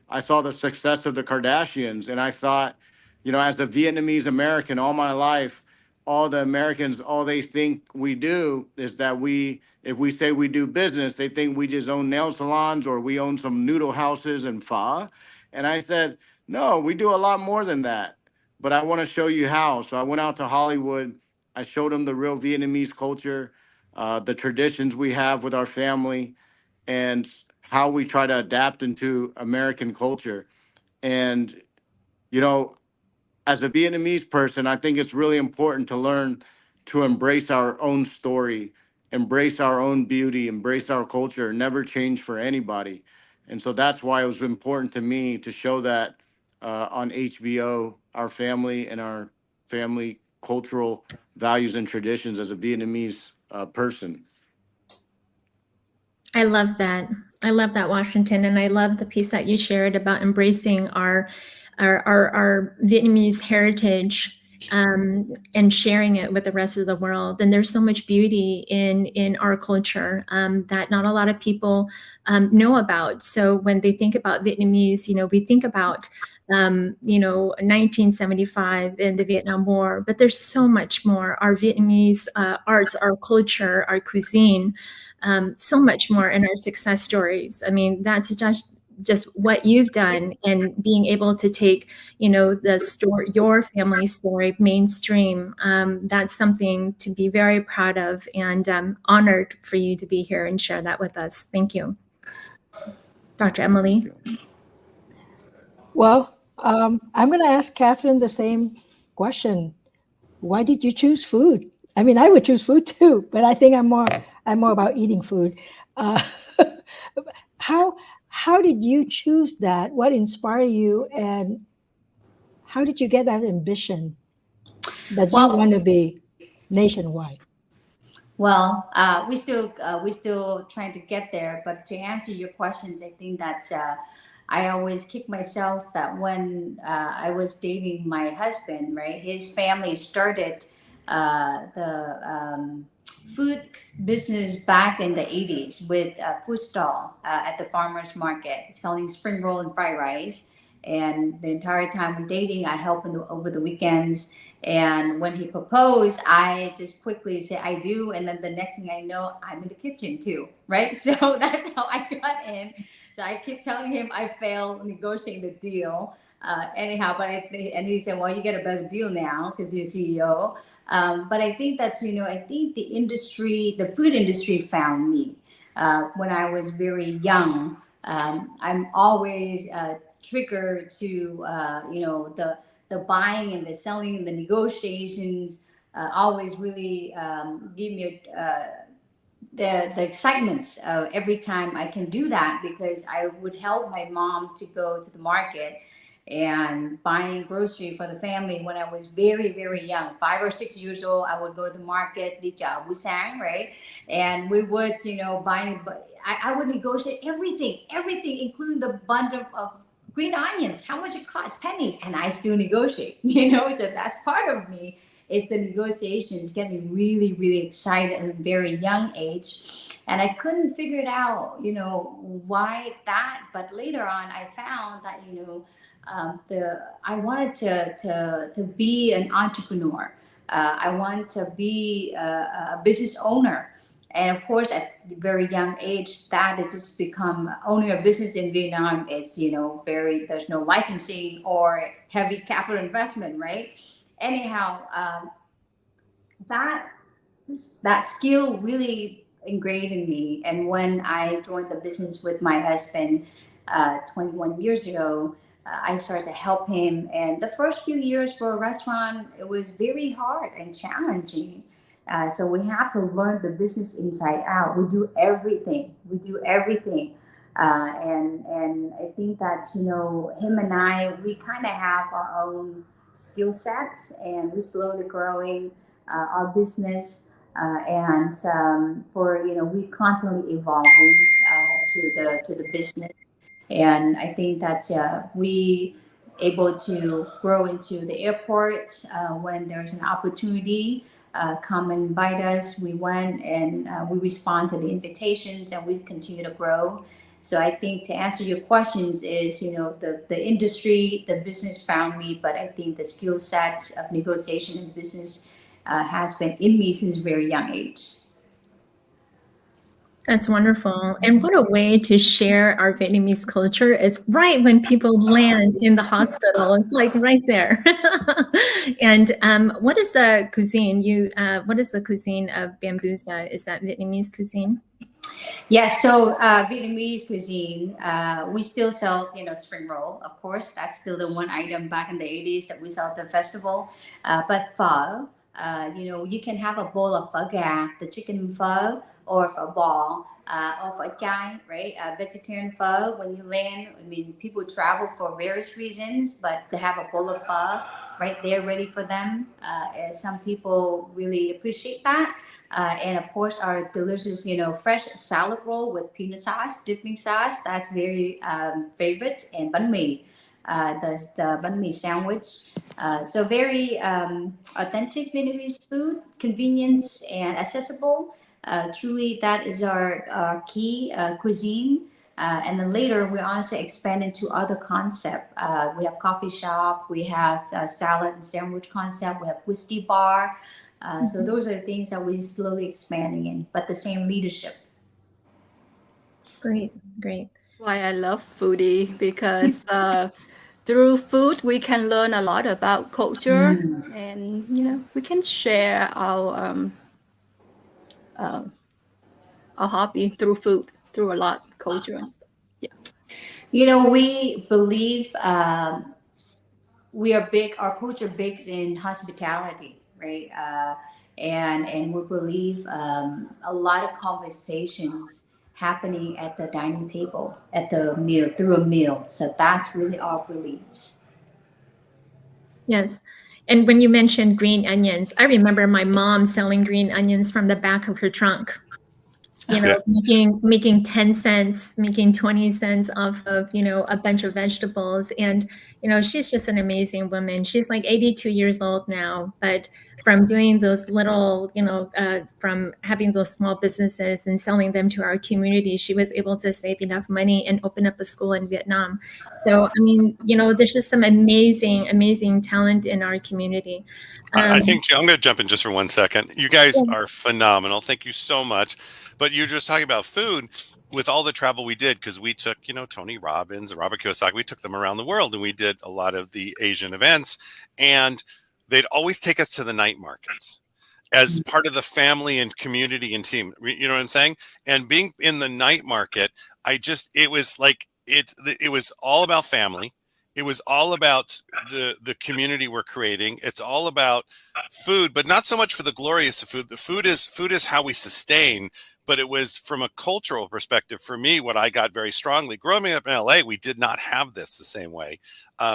I saw the success of the Kardashians, and I thought, as a Vietnamese American all my life, all the Americans, all they think we do is that if we say we do business, they think we just own nail salons or we own some noodle houses and pho. And I said, no, we do a lot more than that. But I want to show you how. So I went out to Hollywood. I showed them the real Vietnamese culture, the traditions we have with our family, and how we try to adapt into American culture. And, you know, as a Vietnamese person, I think it's really important to learn to embrace our own story, embrace our own beauty, embrace our culture, never change for anybody. And so that's why it was important to me to show that on HBO, our family and our family cultural values and traditions as a Vietnamese person. I love that. I love that, Washington, and I love the piece that you shared about embracing our Vietnamese heritage, and sharing it with the rest of the world. And there's so much beauty in our culture that not a lot of people know about. So when they think about Vietnamese, we think about 1975 and the Vietnam War, but there's so much more. Our Vietnamese arts, our culture, our cuisine, so much more in our success stories. I mean, that's just what you've done, and being able to take, the story, your family story, mainstream. That's something to be very proud of, and honored for you to be here and share that with us. Thank you. Dr. Emily. Well, I'm going to ask Catherine the same question. Why did you choose food? I mean, I would choose food too, but I think I'm more about eating food. How did you choose that? What inspired you, and how did you get that ambition that you want to be nationwide? Well, we still trying to get there. But to answer your questions, I think that I always kick myself that when I was dating my husband, right, his family started the food business back in the 80s with a food stall at the farmer's market selling spring roll and fried rice. And the entire time we're dating, I help him over the weekends. And when he proposed, I just quickly say, I do. And then the next thing I know, I'm in the kitchen too, right? So that's how I got in. So I keep telling him I failed negotiating the deal. Anyhow, and he said, well, you get a better deal now because you're CEO. But I think that's, I think the food industry found me when I was very young. I'm always triggered to, the buying and the selling and the negotiations always really give me the excitement every time I can do that, because I would help my mom to go to the market and buying grocery for the family when I was very, very young, 5 or 6 years old. I would go to the market, đi chợ buổi sáng, right? And we would, buy, I would negotiate everything, including the bunch of green onions, how much it costs, pennies, and I still negotiate, you know. So that's part of me, is the negotiations get me really, really excited at a very young age. And I couldn't figure it out, you know, why that. But later on, I found that, you know, I wanted to be an entrepreneur. I want to be a business owner. And of course, at the very young age, that has just become owning a business in Vietnam. It's, you know, there's no licensing or heavy capital investment, right? Anyhow, that that skill really ingrained in me. And when I joined the business with my husband 21 years ago, I started to help him. And the first few years for a restaurant, it was very hard and challenging. So we have to learn the business inside out. We do everything. We do everything. And I think that, you know, him and I, we kind of have our own skill sets, and we're slowly growing our business. And for, you know, we constantly evolving to the business. And I think that we able to grow into the airport when there's an opportunity. Come and invite us. We went, and we respond to the invitations, and we continue to grow. So I think, to answer your questions, is, you know, the industry, the business found me, but I think the skill sets of negotiation and business has been in me since a very young age. That's wonderful. And what a way to share our Vietnamese culture is right when people land in the hospital. It's like right there. And what is the cuisine? What is the cuisine of Bambusa? Is that Vietnamese cuisine? Yes, so Vietnamese cuisine, we still sell, you know, spring roll, of course. That's still the one item back in the 80s that we sell at the festival. But pho, you know, you can have a bowl of pho gà, the chicken pho, or pho bò, or pho chai, right? Vegetarian pho, when you land, I mean, people travel for various reasons, but to have a bowl of pho right there ready for them, some people really appreciate that. And of course, our delicious, you know, fresh salad roll with peanut sauce, dipping sauce, that's very favorite. And bánh mì, the bánh mì sandwich. So very authentic Vietnamese food, convenience and accessible. Truly, that is our key cuisine. And then later, we also expand into other concepts. We have coffee shop, we have salad and sandwich concept, we have whiskey bar. So those are the things that we're slowly expanding in, but the same leadership. Great, great. Why I love foodie, because through food we can learn a lot about culture, and, you know, we can share our hobby through food, through a lot of culture and stuff. Yeah. You know, we believe we are big. Our culture big in hospitality, right? And we believe a lot of conversations happening at the dining table, at the meal, through a meal. So that's really our beliefs. Yes. And when you mentioned green onions, I remember my mom selling green onions from the back of her trunk. You know, making 10 cents, making 20 cents off of, you know, a bunch of vegetables. And, you know, she's just an amazing woman. She's like 82 years old now, but from doing those little, you know, from having those small businesses and selling them to our community, she was able to save enough money and open up a school in Vietnam. So, I mean, you know, there's just some amazing, amazing talent in our community. I think, I'm going to jump in just for 1 second. You guys are phenomenal. Thank you so much. But you're just talking about food. With all the travel we did, because we took, you know, Tony Robbins and Robert Kiyosaki, we took them around the world, and we did a lot of the Asian events, and they'd always take us to the night markets as part of the family and community and team. You know what I'm saying? And being in the night market, it was like, it was all about family. It was all about the community we're creating. It's all about food, but not so much for the glorious of food. The food is how we sustain. But it was from a cultural perspective, for me, what I got very strongly. Growing up in LA, we did not have this the same way.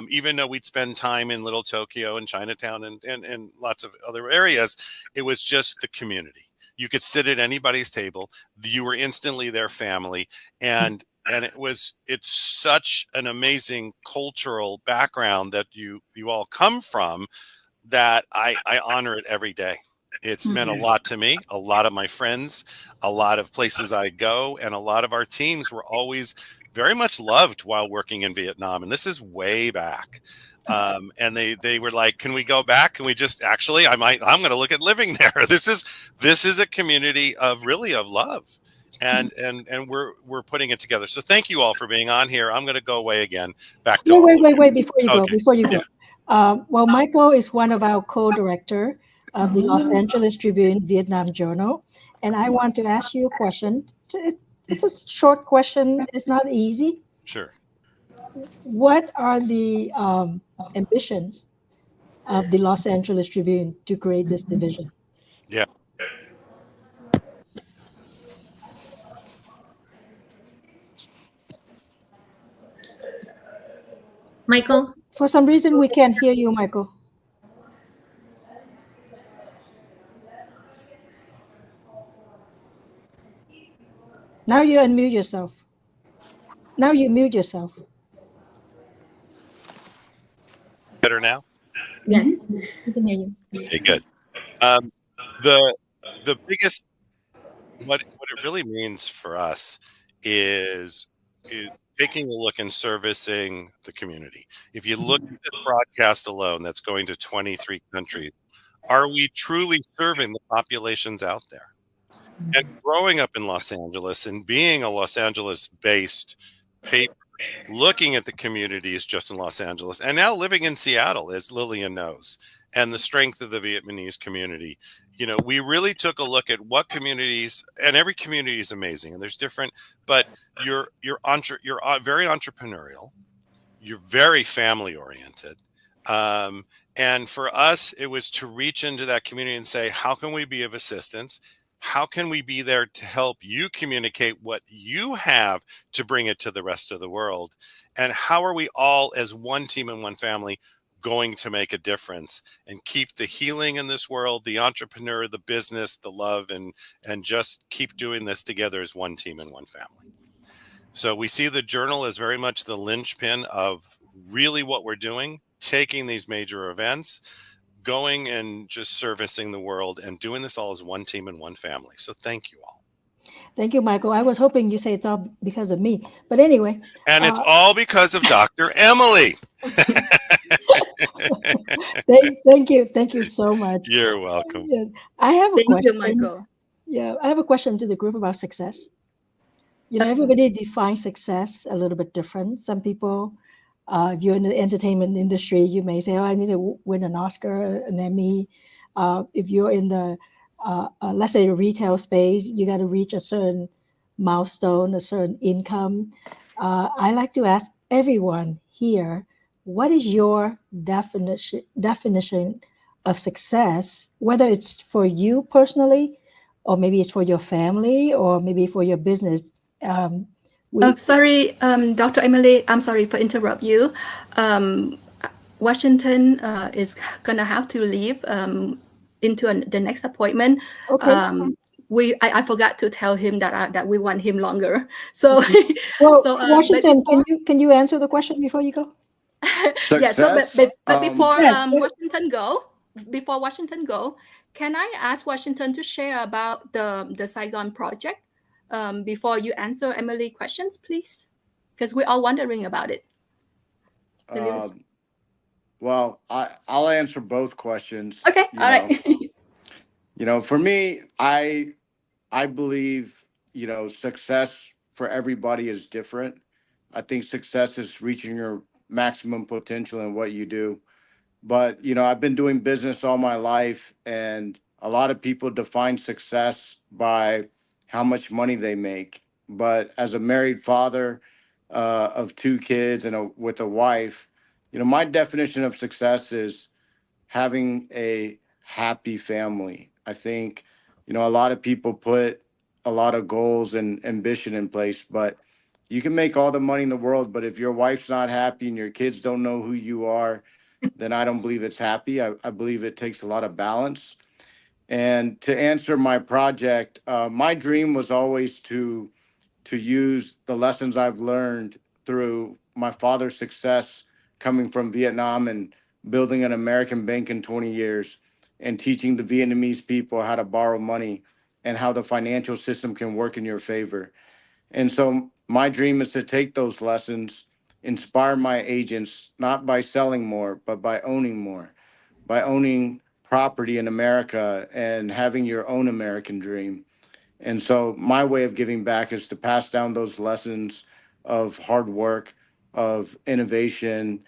Even though we'd spend time in Little Tokyo and Chinatown and lots of other areas, it was just the community. You could sit at anybody's table. You were instantly their family. And it's such an amazing cultural background that you all come from, that I honor it every day. It's meant a lot to me. A lot of my friends, a lot of places I go, and a lot of our teams were always very much loved while working in Vietnam. And this is way back. And they were like, can we go back? Can we just actually, I'm going to look at living there. This is a community of love. And we're putting it together. So thank you all for being on here. I'm going to go away again. Back to Wait, before you go, Okay. go. Well, Michael is one of our co-director of the Los Angeles Tribune Vietnam Journal, and I want to ask you a question. It's a short question. It's not easy. Sure. What are the ambitions of the Los Angeles Tribune to create this division? Yeah. Michael? For some reason, we can't hear you, Michael. Now you unmute yourself. Now you mute yourself. Better now? Yes, we can hear you. Okay, good. The biggest, what it really means for us is taking a look and servicing the community. If you look at the broadcast alone, that's going to 23 countries. Are we truly serving the populations out there? And growing up in Los Angeles and being a Los Angeles-based paper, looking at the communities just in Los Angeles, and now living in Seattle, as Lillian knows, and the strength of the Vietnamese community, we really took a look at what communities, and every community is amazing, and there's different, but you're very entrepreneurial, you're very family oriented. And for us, it was to reach into that community and say, how can we be of assistance? How can we be there to help you communicate what you have to bring it to the rest of the world? And how are we all as one team and one family going to make a difference and keep the healing in this world, the entrepreneur, the business, the love, and just keep doing this together as one team and one family? So we see the journal as very much the linchpin of really what we're doing, taking these major events, going and just servicing the world, and doing this all as one team and one family. So thank you all. Thank you, Michael. I was hoping you say it's all because of me, but anyway. And it's all because of Dr. Emily. Thank you so much. You're welcome. Yes. I have a Thank question. you, Michael. Yeah, I have a question to the group about success. Everybody defines success a little bit different. Some people, if you're in the entertainment industry, you may say, I need to win an Oscar, an Emmy. If you're in the, let's say, the retail space, you got to reach a certain milestone, a certain income. I like to ask everyone here, what is your definition of success, whether it's for you personally, or maybe it's for your family, or maybe for your business? Sorry, Dr. Emily, I'm sorry for interrupt you. Washington is gonna have to leave into the next appointment. Okay. I forgot to tell him that we want him longer. So, well, so Washington, can you answer the question before you go? Yeah. So, but before yes, before Washington go, can I ask Washington to share about the Saigon project before you answer Emily's questions, please? Because we're all wondering about it. Well, I'll answer both questions. Okay. All right. For me, I believe, success for everybody is different. I think success is reaching your maximum potential in what you do. But, I've been doing business all my life, and a lot of people define success by how much money they make. But as a married father of 2 kids and with a wife, my definition of success is having a happy family. I think, a lot of people put a lot of goals and ambition in place, but you can make all the money in the world, but if your wife's not happy and your kids don't know who you are, then I don't believe it's happy. I believe it takes a lot of balance. And to answer my project, my dream was always to to use the lessons I've learned through my father's success coming from Vietnam and building an American bank in 20 years and teaching the Vietnamese people how to borrow money and how the financial system can work in your favor. And so my dream is to take those lessons, inspire my agents, not by selling more, but by owning more, by owning property in America and having your own American dream. And so my way of giving back is to pass down those lessons of hard work, of innovation,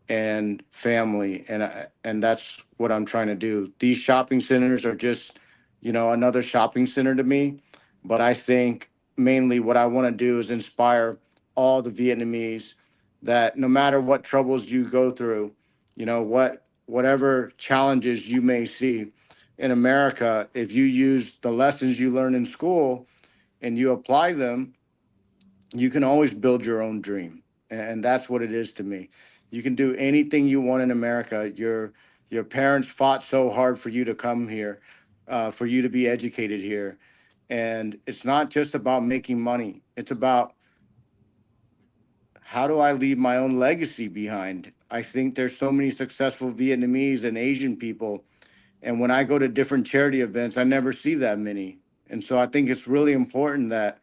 and family. And that's what I'm trying to do. These shopping centers are just, another shopping center to me. But I think mainly what I want to do is inspire all the Vietnamese that no matter what troubles you go through, whatever challenges you may see, in America, if you use the lessons you learn in school and you apply them, you can always build your own dream. And that's what it is to me. You can do anything you want in America. Your parents fought so hard for you to come here, for you to be educated here. And it's not just about making money. It's about, how do I leave my own legacy behind? I think there's so many successful Vietnamese and Asian people, and when I go to different charity events, I never see that many. And so I think it's really important that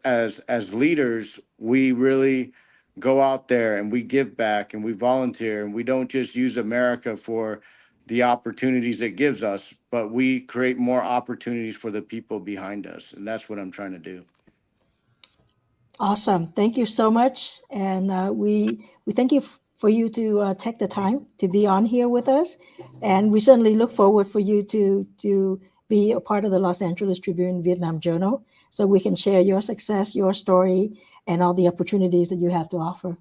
as leaders, we really go out there and we give back and we volunteer, and we don't just use America for the opportunities it gives us, but we create more opportunities for the people behind us. And that's what I'm trying to do. Awesome. Thank you so much. And we thank you for you to take the time to be on here with us. And we certainly look forward for you to be a part of the Los Angeles Tribune Vietnam Journal, so we can share your success, your story, and all the opportunities that you have to offer.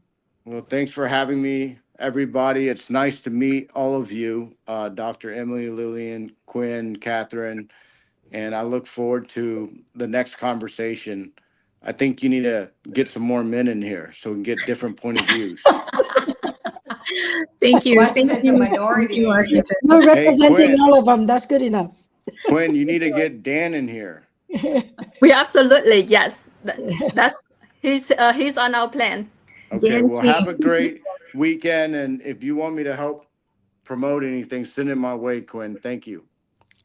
Well, thanks for having me, everybody. It's nice to meet all of you, Dr. Emily, Lillian, Quinn, Catherine, and I look forward to the next conversation. I think you need to get some more men in here so we can get different point of views. Thank you. Washington's a minority. Thank you, Washington. You're representing Quinn. all of them. That's good enough. Quinn, you need to get Dan in here. We absolutely, yes. That's he's on our plan. Okay, well, have a great weekend. And if you want me to help promote anything, send it my way, Quinn. Thank you.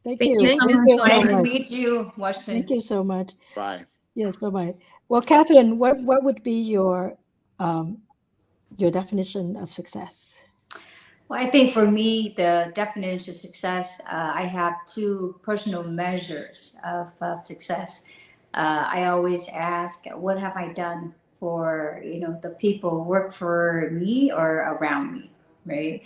Thank Thank you. you. Thank you Nice so to much. meet you, Washington. Thank you so much. Bye. Yes, bye-bye. Well, Catherine, what would be your definition of success? Well, I think for me, the definition of success, I have two personal measures of success. I always ask, what have I done for the people who work for me or around me, right?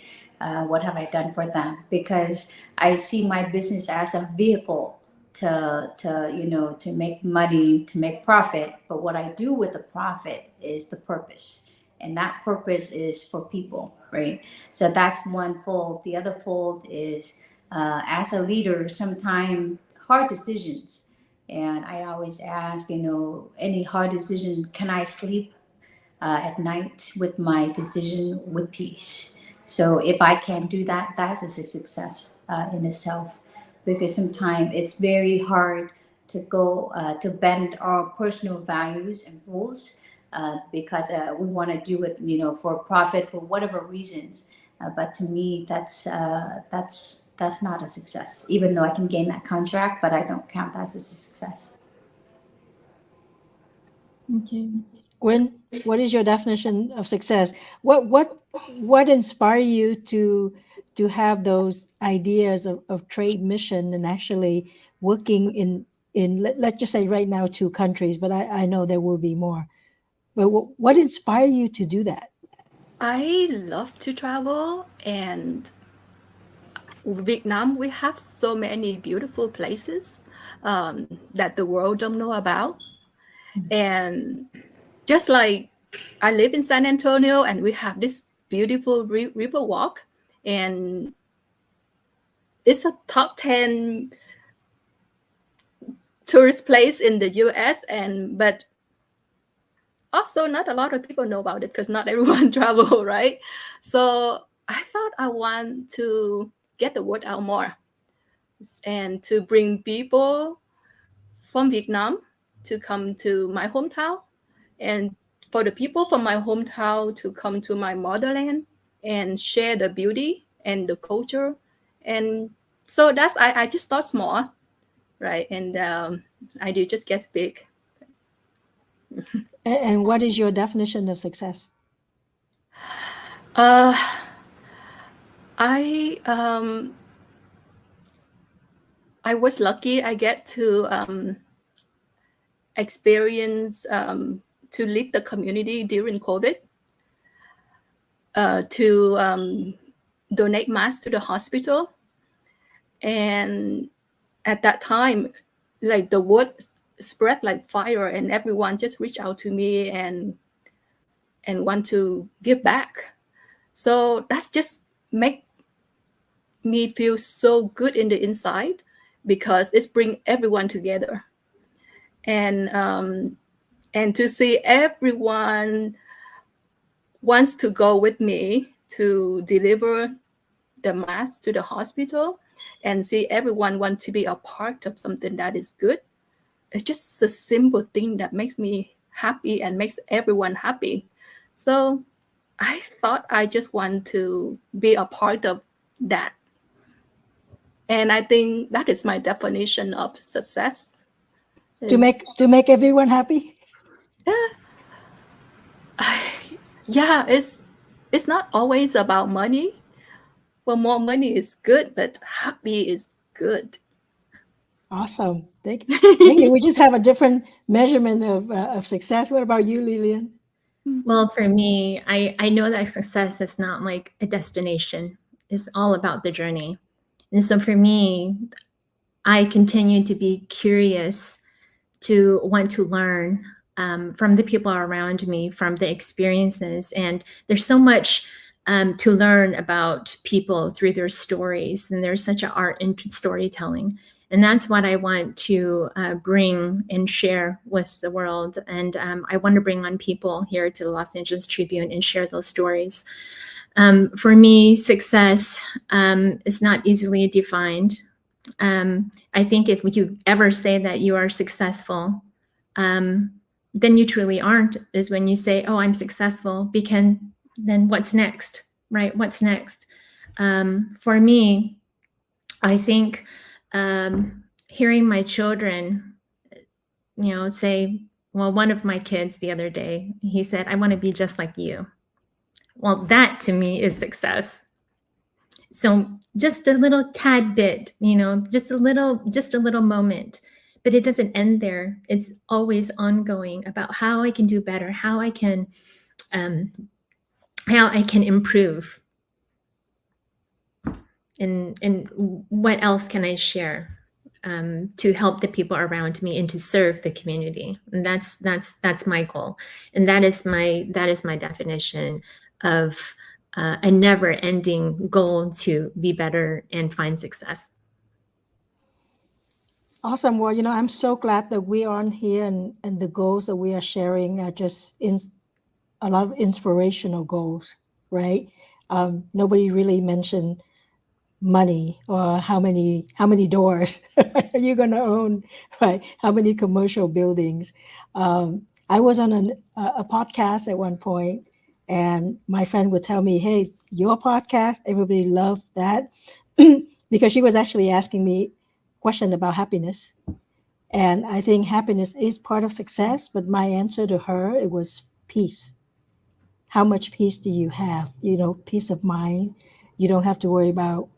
What have I done for them? Because I see my business as a vehicle to make money, to make profit. But what I do with the profit is the purpose, and that purpose is for people, right? So that's one fold. The other fold is as a leader, sometimes hard decisions. And I always ask, any hard decision, can I sleep at night with my decision with peace? So if I can do that, that's a success in itself. Because sometimes it's very hard to go to bend our personal values and rules because we want to do it, for profit for whatever reasons. But to me, that's not a success. Even though I can gain that contract, but I don't count that as a success. Okay. Gwen, what is your definition of success? What inspired you to have those ideas of trade mission and actually working in let's just say right now 2 countries, but I know there will be more. But what inspired you to do that? I love to travel, and Vietnam, we have so many beautiful places that the world don't know about. And just like I live in San Antonio, and we have this beautiful river walk, and it's a top 10 tourist place in the US, but also not a lot of people know about it because not everyone travel, right? So I thought I want to get the word out more and to bring people from Vietnam to come to my hometown, and for the people from my hometown to come to my motherland and share the beauty and the culture. And so that's I just start small, right? And I do just get big. And what is your definition of success? I was lucky. I get to experience to lead the community during COVID, to donate masks to the hospital, and at that time, like the word spread like fire, and everyone just reached out to me and want to give back. So that's just make me feel so good in the inside, because it's bring everyone together, and to see everyone wants to go with me to deliver the mask to the hospital, and see everyone want to be a part of something that is good. It's just a simple thing that makes me happy and makes everyone happy. So I thought I just want to be a part of that. And I think that is my definition of success. To make everyone happy? Yeah, it's not always about money. Well, more money is good, but happy is good. Awesome. Thank you. We just have a different measurement of success. What about you, Lillian? Well, for me, I know that success is not like a destination. It's all about the journey. And so for me, I continue to be curious, to want to learn from the people around me, from the experiences. And there's so much to learn about people through their stories. And there's such an art in storytelling. And that's what I want to bring and share with the world. And I want to bring on people here to the Los Angeles Tribune and share those stories. For me, success is not easily defined. I think if you ever say that you are successful, then you truly aren't, is when you say, oh, I'm successful, because then what's next, right? What's next? For me, I think hearing my children, say, well, one of my kids the other day, he said, I want to be just like you. Well, that to me is success. So just a little tad bit, just a little moment, but it doesn't end there. It's always ongoing about how I can do better, how I can improve, and what else can I share to help the people around me and to serve the community. And that's my goal, and that is my definition of a never-ending goal to be better and find success. Awesome. Well, I'm so glad that we are on here, and the goals that we are sharing are just a lot of inspirational goals, right? Nobody really mentioned money or how many doors are you going to own, right? How many commercial buildings? I was on a podcast at one point, and my friend would tell me, hey, your podcast, everybody loved that, because she was actually asking me a question about happiness. And I think happiness is part of success, but my answer to her, it was peace. How much peace do you have? Peace of mind. You don't have to worry about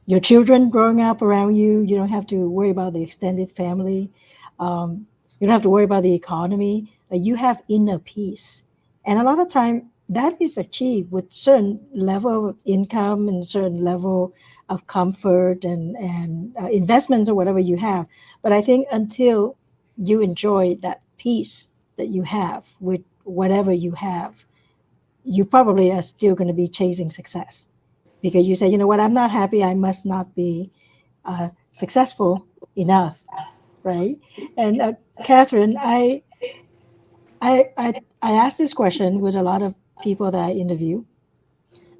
your children growing up around you. You don't have to worry about the extended family. You don't have to worry about the economy. You have inner peace. And a lot of time that is achieved with certain level of income and certain level of comfort and investments or whatever you have. But I think until you enjoy that peace that you have with whatever you have, you probably are still going to be chasing success. Because you say, you know what, I'm not happy, I must not be successful enough, right? And Catherine, I asked this question with a lot of people that I interview.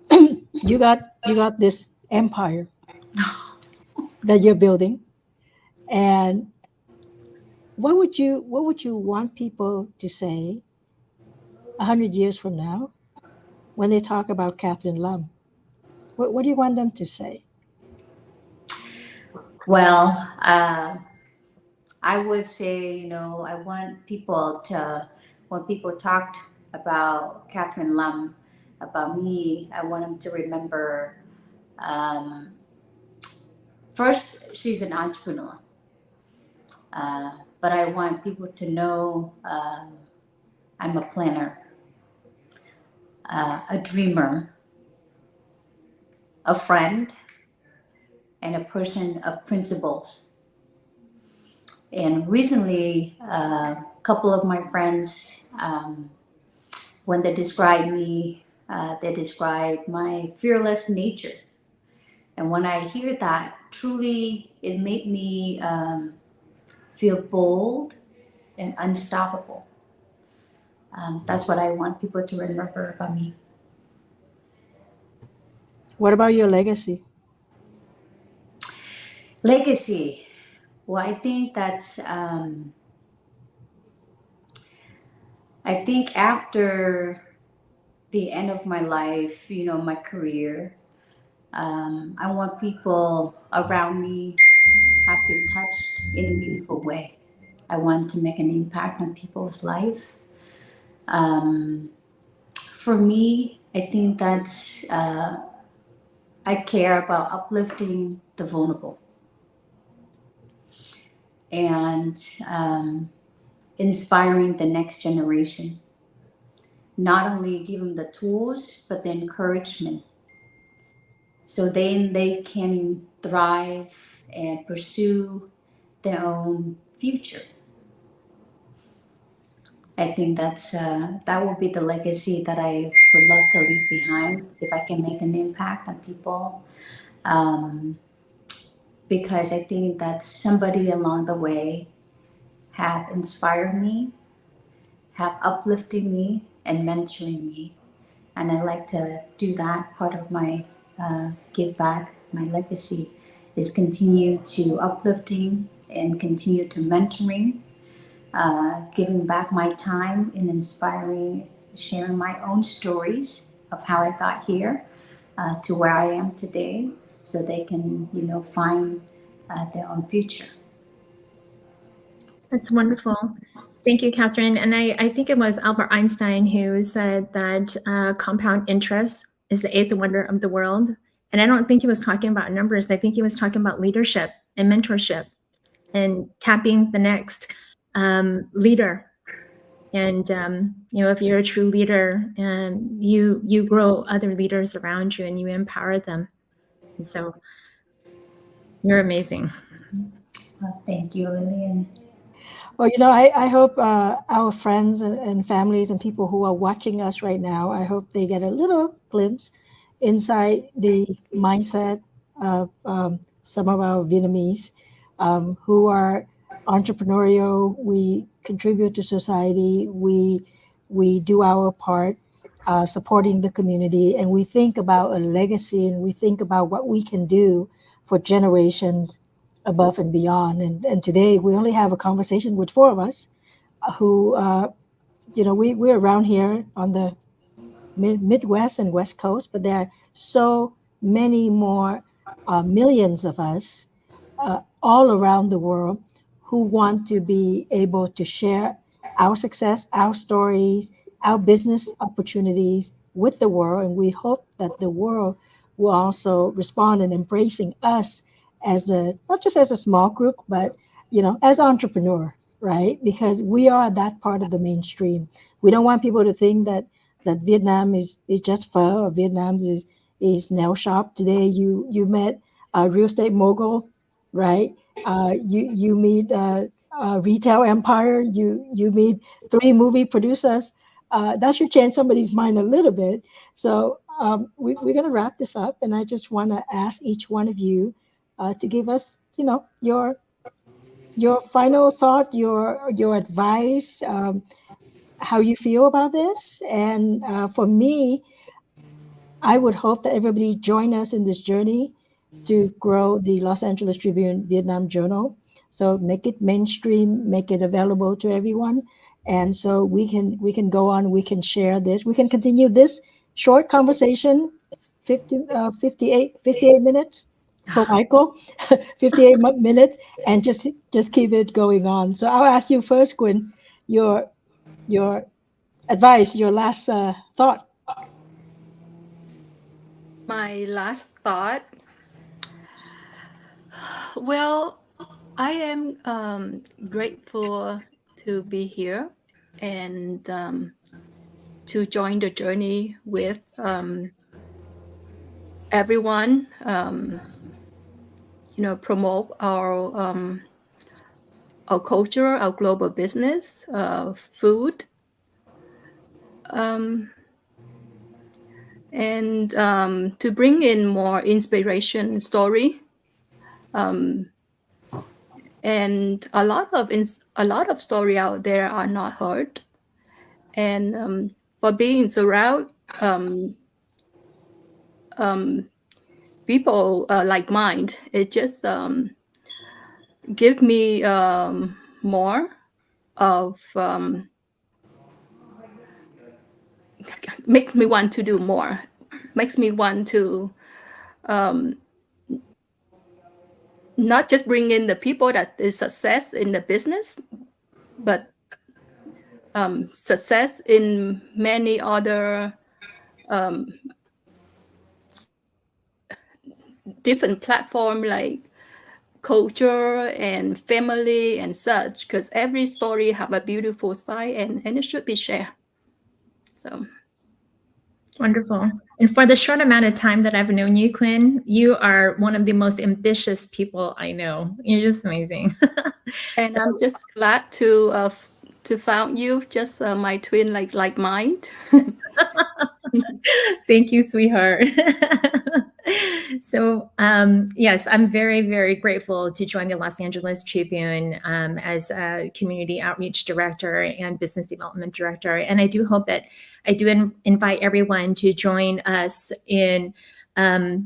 You got this empire that you're building, and what would you want people to say 100 years from now when they talk about Catherine Lum? What do you want them to say? Well, I would say, I want people to, when people talked about Catherine Lum, about me, I want them to remember, first, she's an entrepreneur. But I want people to know I'm a planner, a dreamer, a friend, and a person of principles. And recently, a couple of my friends, when they describe me, they describe my fearless nature. And when I hear that, truly, it made me feel bold and unstoppable. That's what I want people to remember about me. What about your legacy? Legacy. Well, I think that's, I think after the end of my life, my career, I want people around me have been touched in a meaningful way. I want to make an impact on people's life. For me, I think that's, I care about uplifting the vulnerable and inspiring the next generation. Not only give them the tools, but the encouragement so then they can thrive and pursue their own future. I think that's that will be the legacy that I would love to leave behind if I can make an impact on people. Because I think that somebody along the way have inspired me, have uplifted me, and mentoring me. And I like to do that. Part of my give back, my legacy, is continue to uplifting and continue to mentoring, giving back my time and inspiring, sharing my own stories of how I got here to where I am today, so they can, find their own future. That's wonderful. Thank you, Catherine. And I think it was Albert Einstein who said that compound interest is the eighth wonder of the world. And I don't think he was talking about numbers. I think he was talking about leadership and mentorship and tapping the next leader. And, if you're a true leader, you grow other leaders around you and you empower them. And so you're amazing. Well, thank you, Lillian. Well, I hope our friends and families and people who are watching us right now, I hope they get a little glimpse inside the mindset of some of our Vietnamese who are entrepreneurial. We contribute to society. We do our part supporting the community, and we think about a legacy, and we think about what we can do for generations above and beyond. And today we only have a conversation with four of us who, we're around here on the Midwest and West Coast, but there are so many more millions of us all around the world who want to be able to share our success, our stories, our business opportunities with the world. And we hope that the world will also respond in embracing us as not just as a small group, but as entrepreneur, right? Because we are that part of the mainstream. We don't want people to think that Vietnam is just pho, or Vietnam is nail shop. Today you met a real estate mogul, right? You meet a retail empire. You meet 3 movie producers. That should change somebody's mind a little bit. So we're going to wrap this up, and I just want to ask each one of you to give us, your final thought, your advice, how you feel about this. And for me, I would hope that everybody join us in this journey to grow the Los Angeles Tribune Vietnam Journal. So make it mainstream, make it available to everyone. And so we can go on, we can share this, we can continue this short conversation, 58 minutes for Michael, 58 minutes, and just keep it going on. So I'll ask you first, Quinn, your advice, your last thought. My last thought. Well, I am grateful to be here and to join the journey with everyone. Promote our culture, our global business, food, and to bring in more inspiration story. And a lot of story out there are not heard, and for being around people like mine, it just give me more of make me want to do more, makes me want to not just bring in the people that is success in the business, but success in many other different platform like culture and family and such, because every story have a beautiful side and it should be shared. So wonderful. And for the short amount of time that I've known you, Quinn, you are one of the most ambitious people I know. You're just amazing. And I'm just glad to found you, just my twin like mind. Thank you, sweetheart. So yes, I'm very, very grateful to join the Los Angeles Tribune as a community outreach director and business development director. And I do hope that I do invite everyone to join us in highlighting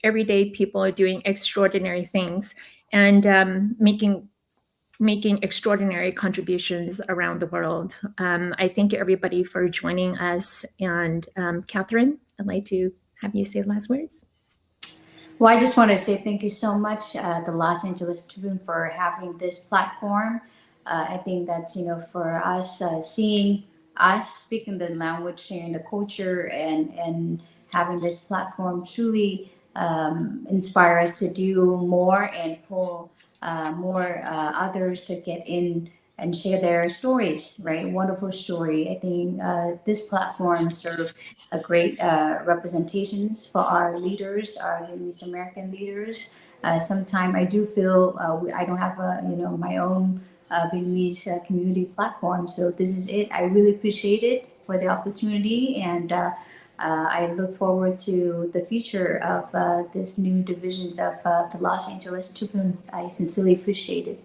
everyday people doing extraordinary things and making extraordinary contributions around the world. I thank everybody for joining us. And Catherine, I'd like to have you say the last words. Well, I just want to say thank you so much, the Los Angeles Tribune, for having this platform. I think that's, for us, seeing us speaking the language, sharing the culture, and having this platform truly inspire us to do more and pull more others to get in and share their stories, right? Wonderful story. I think this platform serves a great representations for our leaders, our Vietnamese American leaders. Sometimes I do feel I don't have my own Vietnamese community platform. So this is it. I really appreciate it for the opportunity, and I look forward to the future of this new divisions of the Los Angeles Tribune. I sincerely appreciate it.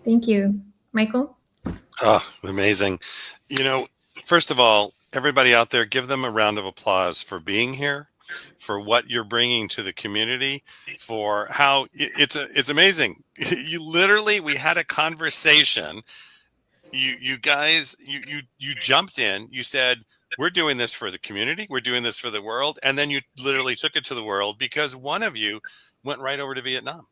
Thank you. Michael? Oh, amazing. First of all, everybody out there, give them a round of applause for being here, for what you're bringing to the community, for how it's amazing. We had a conversation. You guys, you jumped in, you said, we're doing this for the community, we're doing this for the world. And then you literally took it to the world because one of you went right over to Vietnam.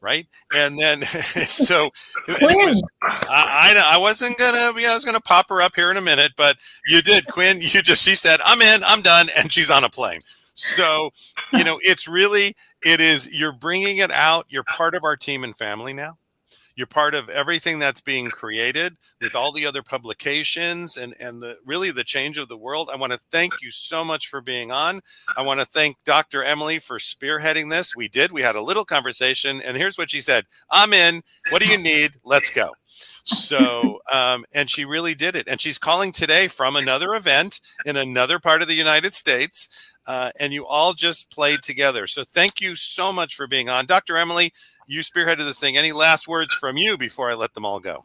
Right. And then so I wasn't gonna, I was gonna pop her up here in a minute, but you did, Quinn. She said, I'm in, I'm done. And she's on a plane. So, you're bringing it out. You're part of our team and family now. You're part of everything that's being created with all the other publications and the change of the world. I want to thank you so much for being on. I want to thank Dr. Emily for spearheading this. We had a little conversation, and here's what she said. I'm in. What do you need? Let's go. So, and she really did it. And she's calling today from another event in another part of the United States. And you all just played together. So thank you so much for being on. Dr. Emily, you spearheaded this thing. Any last words from you before I let them all go?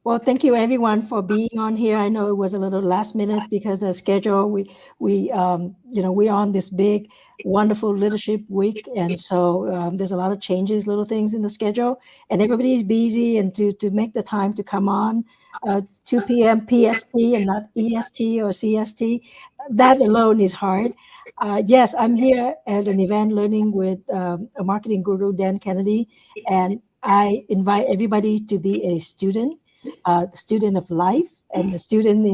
Well, thank you everyone for being on here. I know it was a little last minute because the schedule, we're on this big, wonderful leadership week. And so there's a lot of changes, little things in the schedule, and everybody's busy. And to make the time to come on 2 p.m. PST and not EST or CST, that alone is hard. Yes, I'm here at an event learning with a marketing guru, Dan Kennedy, and I invite everybody to be a student, the student of life, and the student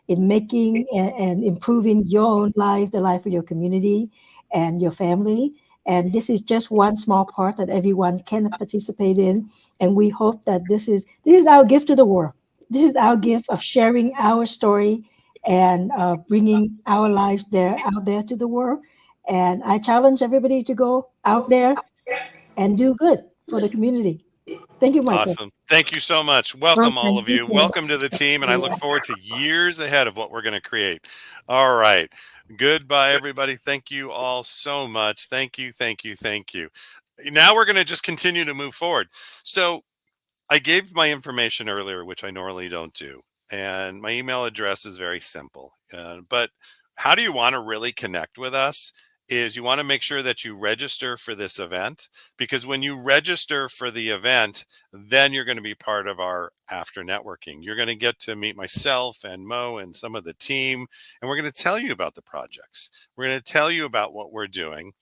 in making and improving your own life, the life of your community and your family. And this is just one small part that everyone can participate in. And we hope that this is our gift to the world. This is our gift of sharing our story and bringing our lives out there to the world. And I challenge everybody to go out there and do good for the community. Thank you, Michael. Awesome. Thank you so much. Welcome, all of you. Welcome to the team, and I look forward to years ahead of what we're going to create. All right. Goodbye, everybody. Thank you all so much. Thank you, thank you, thank you. Now we're going to just continue to move forward. So I gave my information earlier, which I normally don't do, and my email address is very simple. But how do you want to really connect with us? Is you want to make sure that you register for this event, because when you register for the event, then you're going to be part of our after networking. You're going to get to meet myself and Mo and some of the team, and we're going to tell you about the projects. We're going to tell you about what we're doing.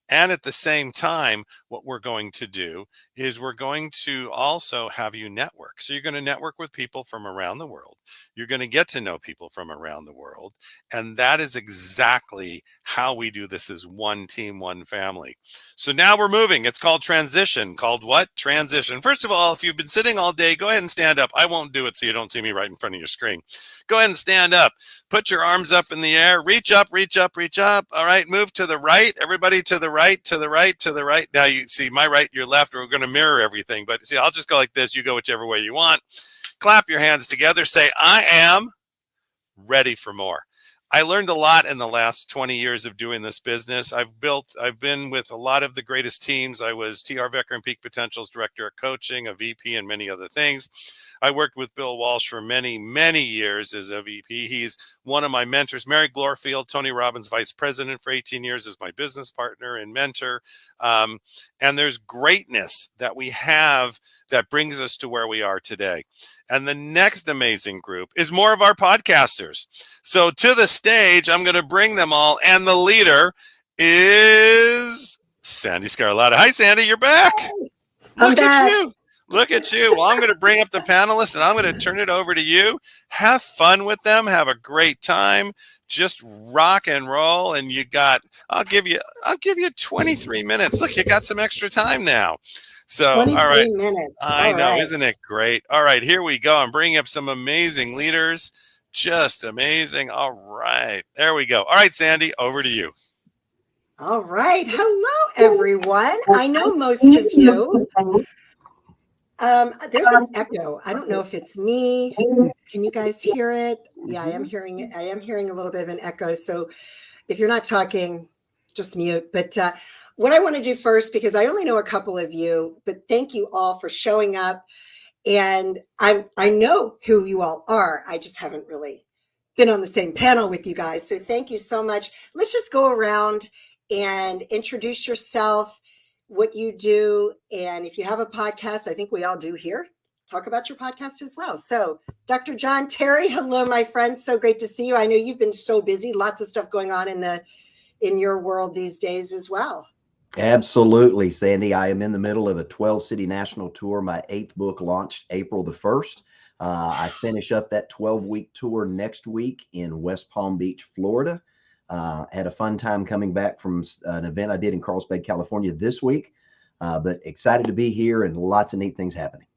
And at the same time, what we're going to do is we're going to also have you network. So you're going to network with people from around the world. You're going to get to know people from around the world. And that is exactly how we do this as one team, one family. So now we're moving. It's called transition. Called what? Transition. First of all, if you've been sitting all day, go ahead and stand up. I won't do it so you don't see me right in front of your screen. Go ahead and stand up. Put your arms up in the air. Reach up, reach up, reach up. All right, move to the right. Everybody to the right, to the right, to the right. Now you see my right, your left. We're going to mirror everything. But see, I'll just go like this. You go whichever way you want. Clap your hands together. Say, I am ready for more. I learned a lot in the last 20 years of doing this business. I've been with a lot of the greatest teams. I was TR Vecker and Peak Potential's director of coaching, a VP, and many other things. I worked with Bill Walsh for many, many years as a VP. He's one of my mentors. Mary Glorfield, Tony Robbins' vice president for 18 years, is my business partner and mentor. And there's greatness that we have that brings us to where we are today. And the next amazing group is more of our podcasters. So to the stage, I'm going to bring them all. And the leader is Sandy Scarlatta. Hi, Sandy, you're back. Look at you. Look at you. Well, I'm going to bring up the panelists and I'm going to turn it over to you. Have fun with them. Have a great time. Just rock and roll. And I'll give you 23 minutes. Look, you got some extra time now. So, all right. 23 minutes. I know. Isn't it great? All right, here we go. I'm bringing up some amazing leaders. Just amazing. All right. There we go. All right, Sandy, over to you. All right. Hello, everyone. I know most of you. There's an echo. I don't know if it's me. Can you guys hear it? Yeah, I am hearing it. I am hearing a little bit of an echo. So if you're not talking, just mute. But what I want to do first, because I only know a couple of you, but thank you all for showing up. And I know who you all are. I just haven't really been on the same panel with you guys. So thank you so much. Let's just go around and introduce yourself, what you do. And if you have a podcast, I think we all do here, talk about your podcast as well. So Dr. John Terry, hello, my friend. So great to see you. I know you've been so busy, lots of stuff going on in your world these days as well. Absolutely, Sandy. I am in the middle of a 12-city national tour. My 8th book launched April the 1st. I finish up that 12-week tour next week in West Palm Beach, Florida. Had a fun time coming back from an event I did in Carlsbad, California this week, but excited to be here and lots of neat things happening.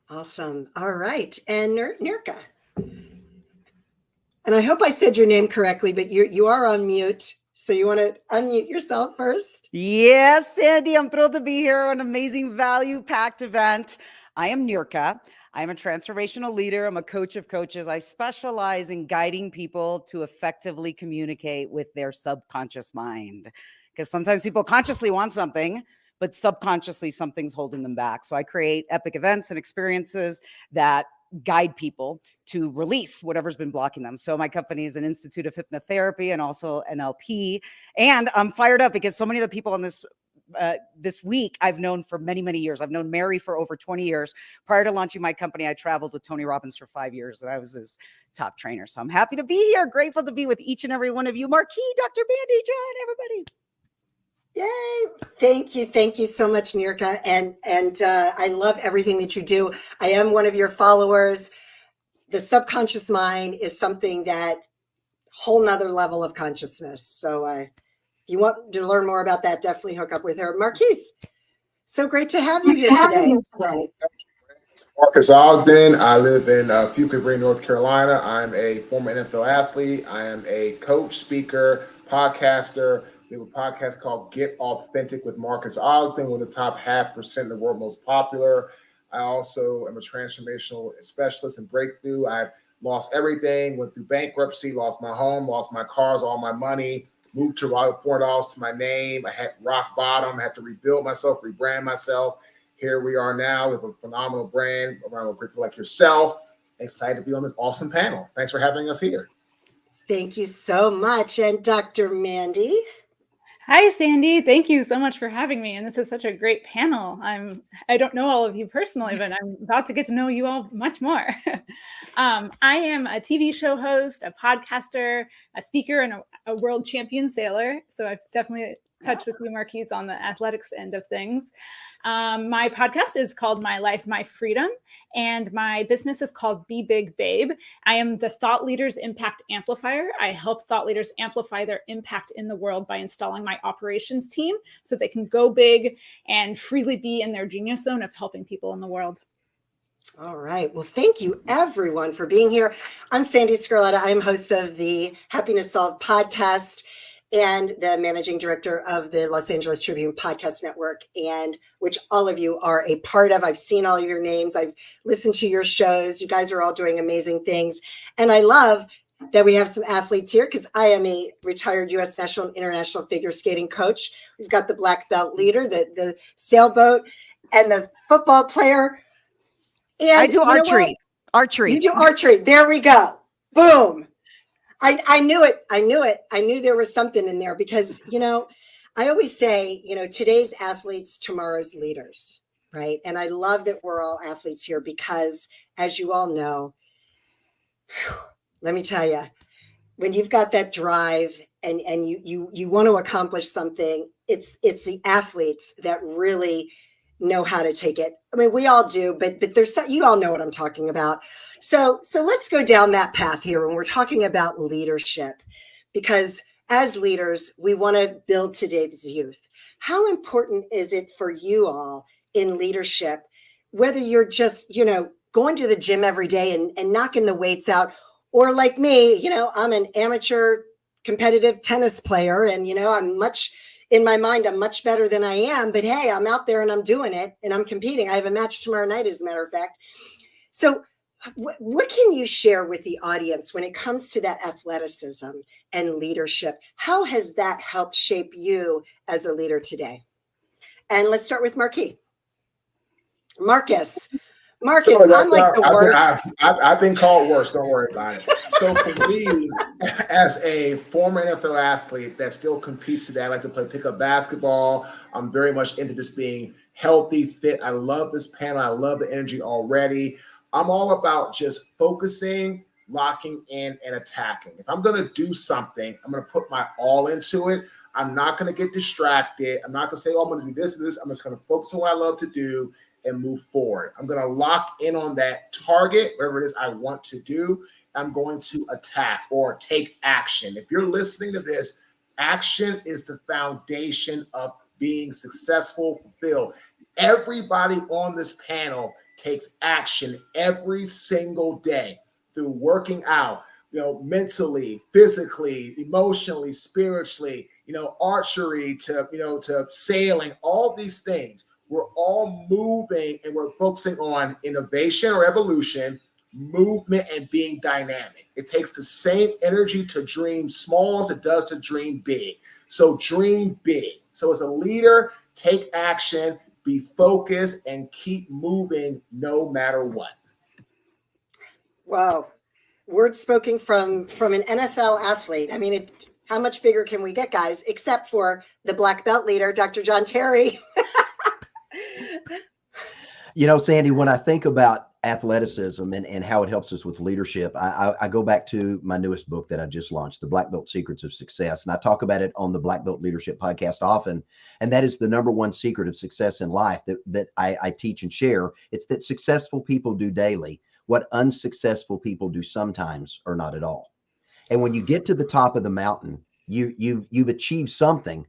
Awesome. All right. And Nirka. And I hope I said your name correctly, but you are on mute. So you want to unmute yourself first? Yes, Sandy, I'm thrilled to be here on an amazing value-packed event. I am Nirka. I'm a transformational leader. I'm a coach of coaches. I specialize in guiding people to effectively communicate with their subconscious mind. Because sometimes people consciously want something, but subconsciously something's holding them back. So I create epic events and experiences that guide people to release whatever's been blocking them. So my company is an Institute of Hypnotherapy and also NLP. And I'm fired up because so many of the people on this week I've known for many, many years. I've known Mary for over 20 years. Prior to launching my company, I traveled with Tony Robbins for 5 years and I was his top trainer. So I'm happy to be here. Grateful to be with each and every one of you. Marquis, Dr. Mandy, John, everybody. Yay. Thank you so much, Nirka. And I love everything that you do. I am one of your followers. The subconscious mind is something that whole nother level of consciousness. So if you want to learn more about that, definitely hook up with her. Marquise, so great to have you here today. Marcus Ogden. I live in Fuquay Green, North Carolina. I'm a former NFL athlete. I am a coach, speaker, podcaster. We have a podcast called Get Authentic with Marcus Ogden. We're the top 0.5% of the world most popular. I also am a transformational specialist in breakthrough. I've lost everything, went through bankruptcy, lost my home, lost my cars, all my money, moved to $4 to my name. I had rock bottom, I had to rebuild myself, rebrand myself. Here we are now with a phenomenal brand around with people like yourself. Excited to be on this awesome panel. Thanks for having us here. Thank you so much. And Dr. Mandy. Hi, Sandy. Thank you so much for having me. And this is such a great panel. I don't know all of you personally, but I'm about to get to know you all much more. I am a TV show host, a podcaster, a speaker, and a world champion sailor. So I've definitely touched with you, Marquise, on the athletics end of things. My podcast is called My Life, My Freedom, and my business is called Be Big Babe. I am the Thought Leaders Impact Amplifier. I help thought leaders amplify their impact in the world by installing my operations team so they can go big and freely be in their genius zone of helping people in the world. All right. Well, thank you everyone for being here. I'm Sandy Scarletta. I'm host of the Happiness Solved podcast and the managing director of the Los Angeles Tribune podcast network, and which all of you are a part of. I've seen all of your names. I've listened to your shows. You guys are all doing amazing things. And I love that we have some athletes here because I am a retired U.S. national and international figure skating coach. We've got the black belt leader, the sailboat, and the football player. And I do archery. Archery. You do archery. There we go. Boom. I knew it. I knew there was something in there because, I always say, today's athletes, tomorrow's leaders, right? And I love that we're all athletes here because, as you all know, let me tell you, when you've got that drive and you want to accomplish something, it's the athletes that really know how to take it. I mean, we all do, but there's you all know what I'm talking about. So let's go down that path here when we're talking about leadership, because as leaders, we want to build today's youth. How important is it for you all in leadership, whether you're just, going to the gym every day and knocking the weights out, or like me, I'm an amateur competitive tennis player and, in my mind, I'm much better than I am, but hey, I'm out there and I'm doing it and I'm competing. I have a match tomorrow night, as a matter of fact. So what can you share with the audience when it comes to that athleticism and leadership? How has that helped shape you as a leader today? And let's start with Marquis. Marcus, I'm like the worst. I've been called worse. Don't worry about it. So for me, as a former NFL athlete that still competes today, I like to play pickup basketball. I'm very much into this being healthy, fit. I love this panel. I love the energy already. I'm all about just focusing, locking in, and attacking. If I'm going to do something, I'm going to put my all into it. I'm not going to get distracted. I'm not going to say, I'm going to do this and this. I'm just going to focus on what I love to do and move forward. I'm going to lock in on that target, whatever it is I want to do. I'm going to attack or take action. If you're listening to this, action is the foundation of being successful, fulfilled. Everybody on this panel takes action every single day through working out, mentally, physically, emotionally, spiritually, archery to sailing, all these things. We're all moving and we're focusing on innovation or evolution, movement, and being dynamic. It takes the same energy to dream small as it does to dream big. So dream big. So as a leader, take action, be focused, and keep moving no matter what. Wow. Words spoken from an NFL athlete. I mean, how much bigger can we get, guys, except for the black belt leader, Dr. John Terry. You know, Sandy, when I think about athleticism and how it helps us with leadership, I go back to my newest book that I just launched, The Black Belt Secrets of Success. And I talk about it on the Black Belt Leadership podcast often. And that is the number one secret of success in life that I teach and share. It's that successful people do daily what unsuccessful people do sometimes or not at all. And when you get to the top of the mountain, you've achieved something,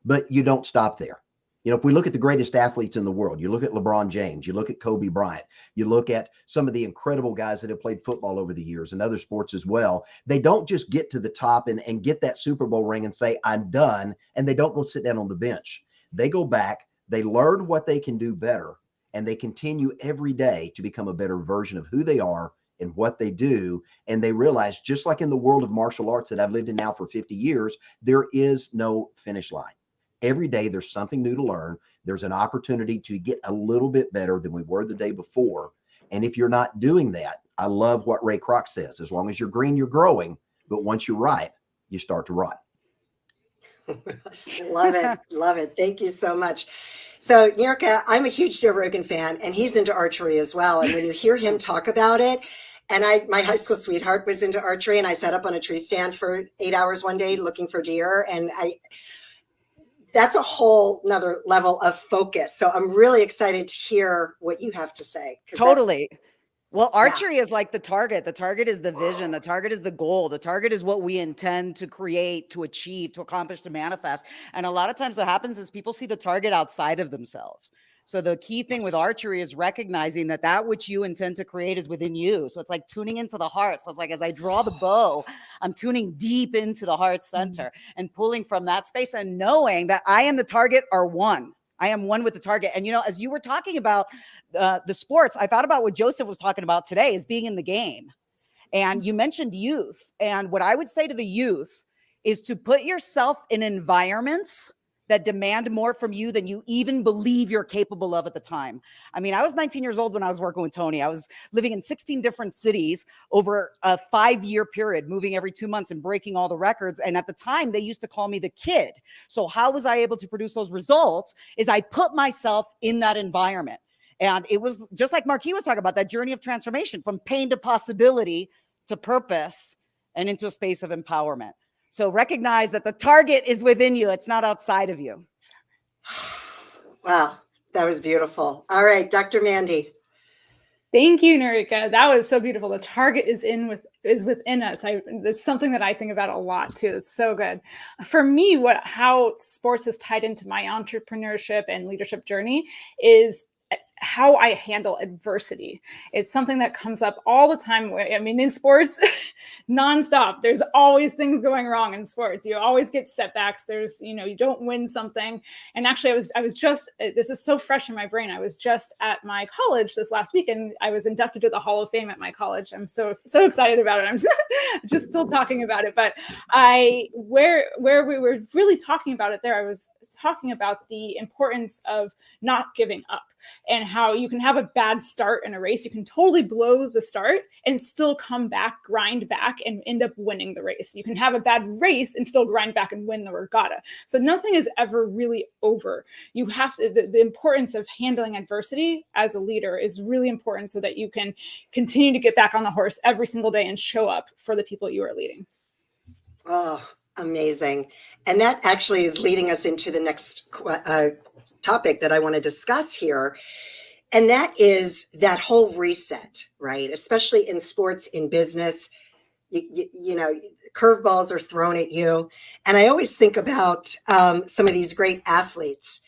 but you don't stop there. You know, if we look at the greatest athletes in the world, you look at LeBron James, you look at Kobe Bryant, you look at some of the incredible guys that have played football over the years and other sports as well. They don't just get to the top and get that Super Bowl ring and say, I'm done. And they don't go sit down on the bench. They go back, they learn what they can do better, and they continue every day to become a better version of who they are and what they do. And they realize, just like in the world of martial arts that I've lived in now for 50 years, there is no finish line. Every day there's something new to learn. There's an opportunity to get a little bit better than we were the day before. And if you're not doing that, I love what Ray Kroc says, as long as you're green, you're growing. But once you're ripe, you start to rot. Love it. Love it. Thank you so much. So, Nirka, I'm a huge Joe Rogan fan, and he's into archery as well. And when you hear him talk about it, and my high school sweetheart was into archery, and I sat up on a tree stand for 8 hours one day looking for deer. And that's a whole nother level of focus. So I'm really excited to hear what you have to say. Totally. Well, archery is like the target. The target is the vision. The target is the goal. The target is what we intend to create, to achieve, to accomplish, to manifest. And a lot of times what happens is people see the target outside of themselves. So the key thing with archery is recognizing that which you intend to create is within you. So it's like tuning into the heart. So it's like, as I draw the bow, I'm tuning deep into the heart center and pulling from that space and knowing that I and the target are one. I am one with the target. And, you know, as you were talking about the sports, I thought about what Joseph was talking about today, is being in the game. And you mentioned youth. And what I would say to the youth is to put yourself in environments that demand more from you than you even believe you're capable of at the time. I mean, I was 19 years old when I was working with Tony. I was living in 16 different cities over a 5-year period, moving every 2 months and breaking all the records. And at the time, they used to call me the kid. So how was I able to produce those results? Is I put myself in that environment. And it was just like Marquis was talking about, that journey of transformation from pain to possibility to purpose and into a space of empowerment. So recognize that the target is within you. It's not outside of you. Wow, that was beautiful. All right, Dr. Mandy. Thank you, Nirka. That was so beautiful. The target is within us. It's something that I think about a lot too. It's so good. For me, how sports has tied into my entrepreneurship and leadership journey is how I handle adversity. It's something that comes up all the time. I mean, in sports, nonstop, there's always things going wrong in sports. You always get setbacks. There's, you don't win something. And actually I was just, this is so fresh in my brain. I was just at my college this last week, and I was inducted to the Hall of Fame at my college. I'm so excited about it. I'm just still talking about it. But where we were really talking about it there, I was talking about the importance of not giving up. And how you can have a bad start in a race. You can totally blow the start and still come back, grind back, and end up winning the race. You can have a bad race and still grind back and win the regatta. So nothing is ever really over. You have to, the importance of handling adversity as a leader is really important, so that you can continue to get back on the horse every single day and show up for the people you are leading. Oh, amazing. And that actually is leading us into the next topic that I want to discuss here. And that is that whole reset, right? Especially in sports, in business, you know, curveballs are thrown at you. And I always think about some of these great athletes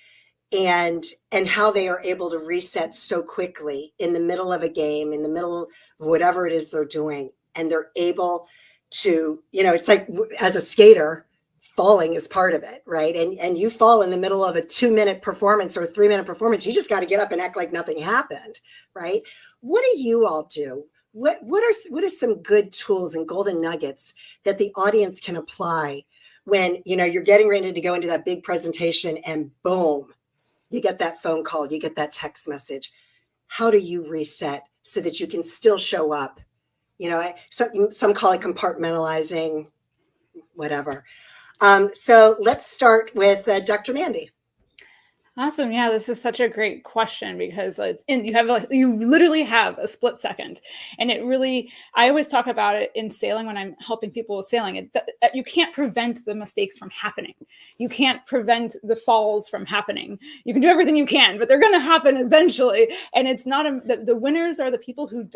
and how they are able to reset so quickly in the middle of a game, in the middle of whatever it is they're doing. And they're able to, it's like, as a skater, falling is part of it, right? And you fall in the middle of a 2-minute performance or a 3-minute performance, you just got to get up and act like nothing happened, right? What do you all do? What are some good tools and golden nuggets that the audience can apply when, you're getting ready to go into that big presentation and boom, you get that phone call, you get that text message? How do you reset so that you can still show up You know, some call it compartmentalizing, whatever. So let's start with Dr. Mandy. Awesome. Yeah, this is such a great question because you literally have a split second, and I always talk about it in sailing when I'm helping people with sailing. You can't prevent the mistakes from happening. You can't prevent the falls from happening. You can do everything you can, but they're going to happen eventually. And it's not the winners are the people who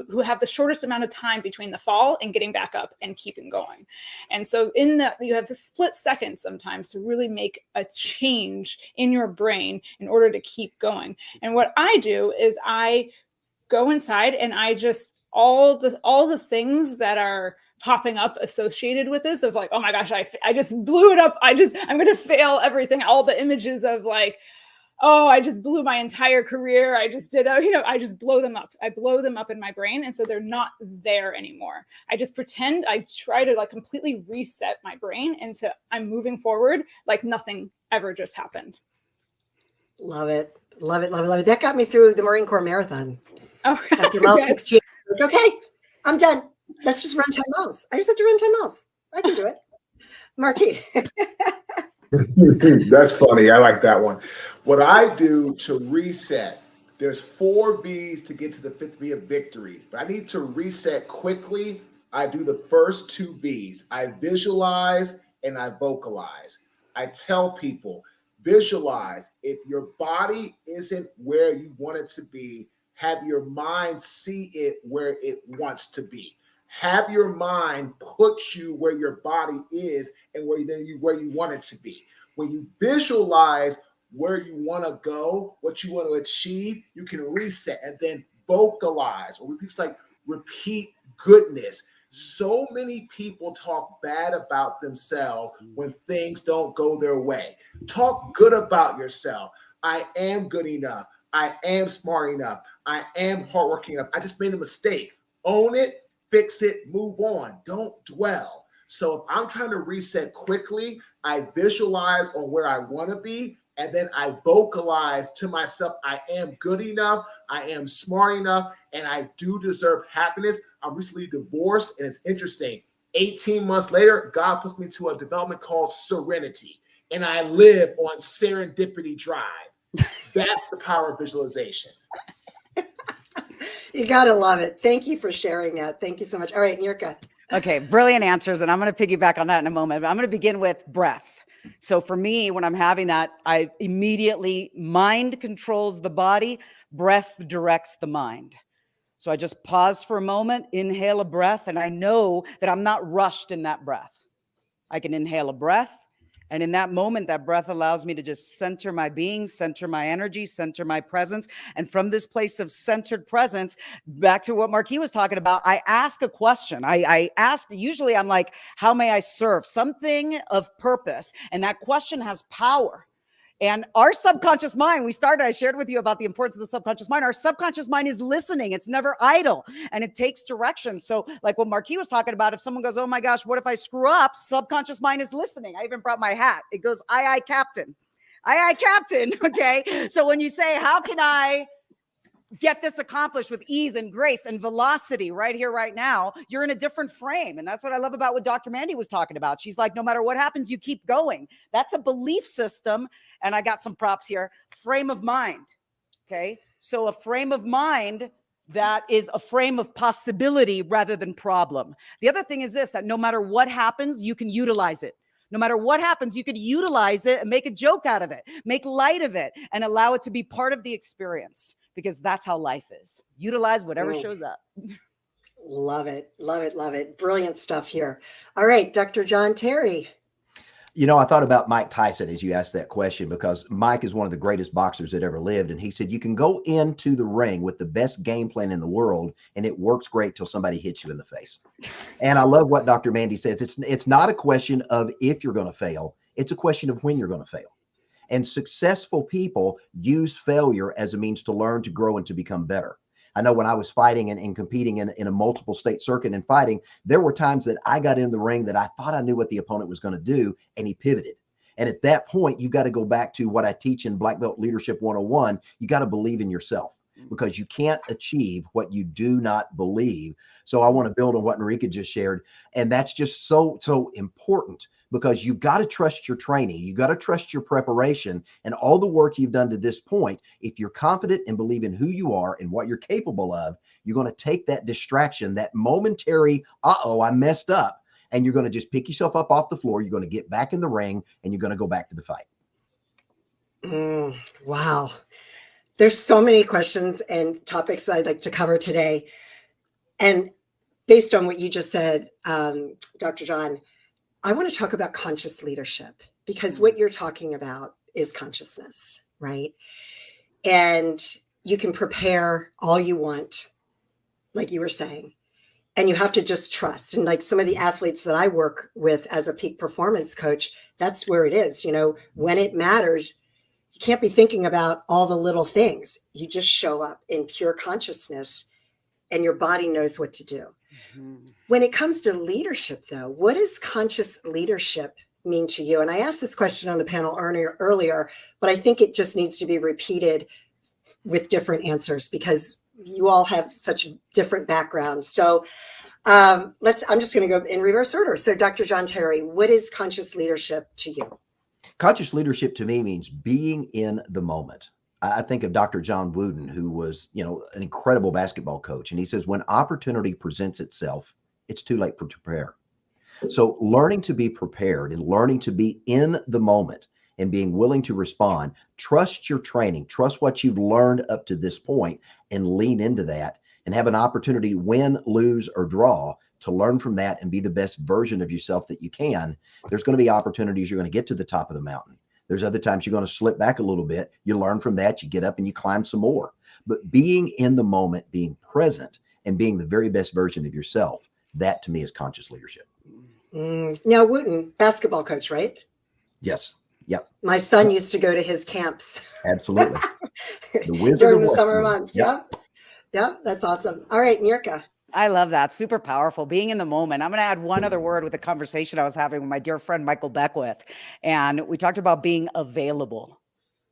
who have the shortest amount of time between the fall and getting back up and keeping going. And so you have a split second sometimes to really make a change in your brain in order to keep going. And what I do is I go inside and I just, all the things that are popping up associated with this of like, oh my gosh, I just blew it up. I'm going to fail everything. All the images of like, oh, I just blew my entire career. I just did, I just blow them up. I blow them up in my brain. And so they're not there anymore. I just pretend, I try to like completely reset my brain. And so I'm moving forward like nothing ever just happened. Love it. Love it. Love it. Love it. That got me through the Marine Corps marathon. Oh, after mile 16. Okay, I'm done. Let's just run 10 miles. I just have to run 10 miles. I can do it. Marquis. That's funny. I like that one. What I do to reset, there's 4 V's to get to the 5th V of victory, but I need to reset quickly. I do the first 2 V's. I visualize and I vocalize. I tell people, visualize. If your body isn't where you want it to be, have your mind see it where it wants to be. Have your mind put you where your body is and where you want it to be. When you visualize where you want to go, what you want to achieve, you can reset and then vocalize, or repeat goodness. So many people talk bad about themselves when things don't go their way. Talk good about yourself. I am good enough. I am smart enough. I am hardworking enough. I just made a mistake. Own it. Fix it, move on, don't dwell. So if I'm trying to reset quickly, I visualize on where I want to be, and then I vocalize to myself, I am good enough, I am smart enough, and I do deserve happiness. I'm recently divorced, and it's interesting. 18 months later, God puts me to a development called Serenity, and I live on Serendipity Drive. That's the power of visualization. You got to love it. Thank you for sharing that. Thank you so much. All right, Nirka. Okay, brilliant answers. And I'm going to piggyback on that in a moment. But I'm going to begin with breath. So for me, when I'm having that, I immediately, mind controls the body, breath directs the mind. So I just pause for a moment, inhale a breath, and I know that I'm not rushed in that breath. I can inhale a breath. And in that moment, that breath allows me to just center my being, center my energy, center my presence. And from this place of centered presence, back to what Marquis was talking about, I ask a question. I ask, usually I'm like, how may I serve? Something of purpose. And that question has power. And our subconscious mind, I shared with you about the importance of the subconscious mind. Our subconscious mind is listening. It's never idle and it takes direction. So like what Marquis was talking about, if someone goes, oh my gosh, what if I screw up? Subconscious mind is listening. I even brought my hat. It goes, aye, Captain. Aye, Captain. Okay. So when you say, how can I get this accomplished with ease and grace and velocity right here, right now, you're in a different frame. And that's what I love about what Dr. Mandy was talking about. She's like, no matter what happens, you keep going. That's a belief system. And I got some props here. Frame of mind. Okay. So a frame of mind that is a frame of possibility rather than problem. The other thing is this, that no matter what happens, you can utilize it. No matter what happens, you could utilize it and make a joke out of it, make light of it, and allow it to be part of the experience, because that's how life is. Utilize whatever shows up. Love it. Love it. Love it. Brilliant stuff here. All right, Dr. John Terry. You know, I thought about Mike Tyson as you asked that question, because Mike is one of the greatest boxers that ever lived. And he said, you can go into the ring with the best game plan in the world, and it works great till somebody hits you in the face. And I love what Dr. Mandy says. It's not a question of if you're going to fail. It's a question of when you're going to fail. And successful people use failure as a means to learn, to grow, and to become better. I know when I was fighting and competing in a multiple state circuit and fighting, there were times that I got in the ring that I thought I knew what the opponent was going to do, and he pivoted. And at that point, you got to go back to what I teach in Black Belt Leadership 101. You got to believe in yourself. because you can't achieve what you do not believe. So I want to build on what Narika just shared. And that's just so important, because you've got to trust your training. You got to trust your preparation and all the work you've done to this point. If you're confident and believe in who you are and what you're capable of, you're going to take that distraction, that momentary, I messed up, and you're going to just pick yourself up off the floor. You're going to get back in the ring and you're going to go back to the fight. Wow. There's so many questions and topics that I'd like to cover today. And based on what you just said, Dr. John, I want to talk about conscious leadership, because what you're talking about is consciousness, right? And you can prepare all you want, like you were saying, and you have to just trust. And like some of the athletes that I work with as a peak performance coach, that's where it is. When it matters, you can't be thinking about all the little things. You just show up in pure consciousness and your body knows what to do. When it comes to leadership, though, what does conscious leadership mean to you? And I asked this question on the panel earlier, but I think it just needs to be repeated with different answers, because you all have such different backgrounds. So I'm just going to go in reverse order. So Dr. John Terry, what is conscious leadership to you? Conscious leadership to me means being in the moment. I think of Dr. John Wooden, who was, an incredible basketball coach. And he says, when opportunity presents itself, it's too late to prepare. So learning to be prepared and learning to be in the moment and being willing to respond, trust your training, trust what you've learned up to this point, and lean into that and have an opportunity to win, lose, or draw, to learn from that and be the best version of yourself that you can. There's going to be opportunities you're going to get to the top of the mountain. There's other times you're going to slip back a little bit. You learn from that, you get up and you climb some more. But being in the moment, being present, and being the very best version of yourself, that to me is conscious leadership. Now, Wooten, basketball coach, right? Yes. Yep. My son used to go to his camps. Absolutely. During the summer months. Yep. Yeah, that's awesome. All right, Nirka. I love that. Super powerful. Being in the moment. I'm going to add one other word with a conversation I was having with my dear friend, Michael Beckwith. And we talked about being available.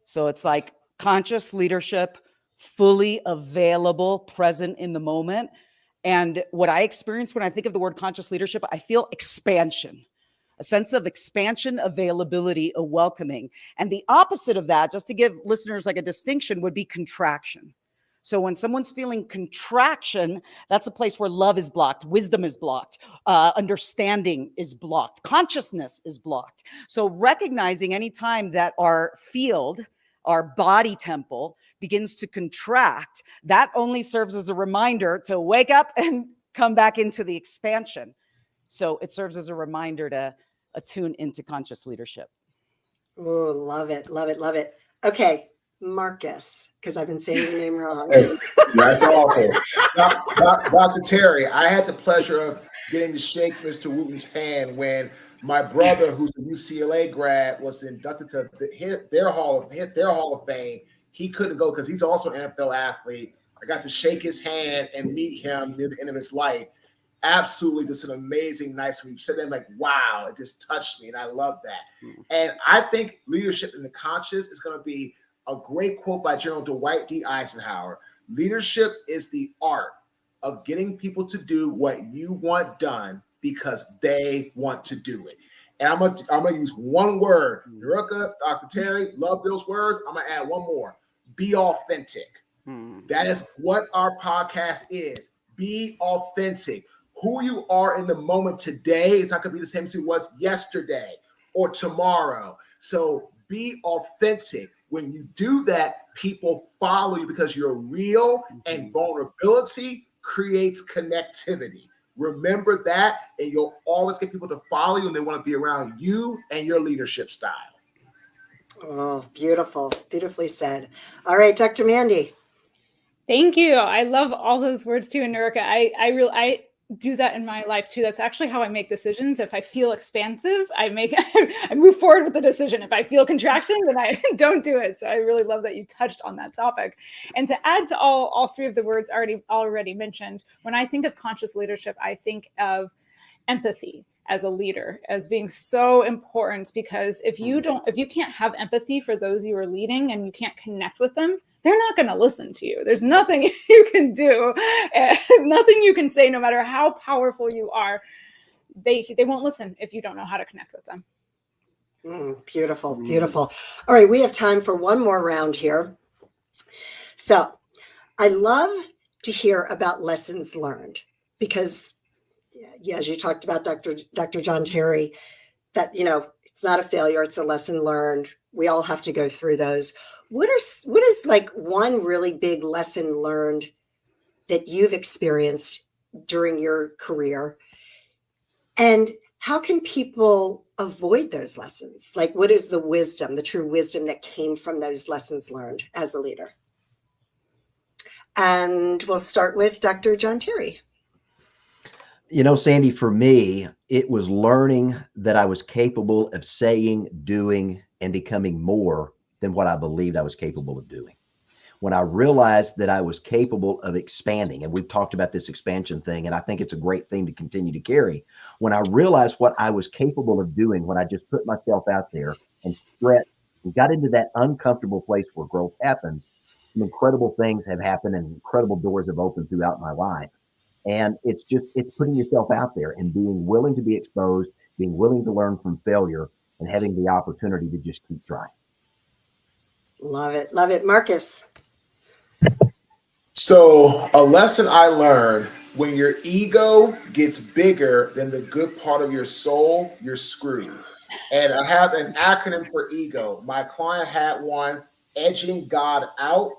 So it's like conscious leadership, fully available, present in the moment. And what I experience when I think of the word conscious leadership, I feel expansion, a sense of expansion, availability, a welcoming. And the opposite of that, just to give listeners like a distinction, would be contraction. So when someone's feeling contraction, that's a place where love is blocked, wisdom is blocked, understanding is blocked, consciousness is blocked. So recognizing any time that our field, our body temple begins to contract, that only serves as a reminder to wake up and come back into the expansion. So it serves as a reminder to attune into conscious leadership. Oh, love it, love it, love it. Okay. Marcus, because I've been saying your name wrong. That's awesome. Dr. Terry, I had the pleasure of getting to shake Mr. Wooten's hand when my brother, who's a UCLA grad, was inducted to hit their Hall of Fame. He couldn't go because he's also an NFL athlete. I got to shake his hand and meet him near the end of his life. Absolutely just an amazing night. So we said that, like, wow, it just touched me, and I love that. And I think leadership in the conscious is going to be a great quote by General Dwight D. Eisenhower. Leadership is the art of getting people to do what you want done because they want to do it. And I'm gonna use one word. Nirka, Dr. Terry, love those words. I'm gonna add one more. Be authentic. That is what our podcast is. Be authentic. Who you are in the moment today is not gonna be the same as it was yesterday or tomorrow. So be authentic. When you do that, people follow you because you're real, and vulnerability creates connectivity. Remember that, and you'll always get people to follow you, and they want to be around you and your leadership style. Oh, beautiful. Beautifully said. All right, Dr. Mandy. Thank you. I love all those words too, Nirka. I do that in my life too. That's actually how I make decisions. If I feel expansive, I move forward with the decision. If I feel contraction, then I don't do it. So I really love that you touched on that topic. And to add to all three of the words already mentioned, when I think of conscious leadership, I think of empathy as a leader as being so important, because if you can't have empathy for those you are leading and you can't connect with them, they're not going to listen to you. There's nothing you can do, nothing you can say, no matter how powerful you are. They won't listen if you don't know how to connect with them. Beautiful, beautiful. All right, we have time for one more round here. So I love to hear about lessons learned because, yeah, as you talked about, Dr. John Terry, that, you know, it's not a failure, it's a lesson learned. We all have to go through those. What is like one really big lesson learned that you've experienced during your career? And how can people avoid those lessons? Like, what is the wisdom, the true wisdom that came from those lessons learned as a leader? And we'll start with Dr. John Terry. You know, Sandy, for me, it was learning that I was capable of saying, doing, and becoming more than what I believed I was capable of doing. When I realized that I was capable of expanding, and we've talked about this expansion thing, and I think it's a great thing to continue to carry. When I realized what I was capable of doing, when I just put myself out there and stretched and got into that uncomfortable place where growth happened, some incredible things have happened and incredible doors have opened throughout my life. And it's putting yourself out there and being willing to be exposed, being willing to learn from failure, and having the opportunity to just keep trying. Love it. Love it. Marcus. So a lesson I learned, when your ego gets bigger than the good part of your soul, you're screwed. And I have an acronym for ego. My client had one, edging God out.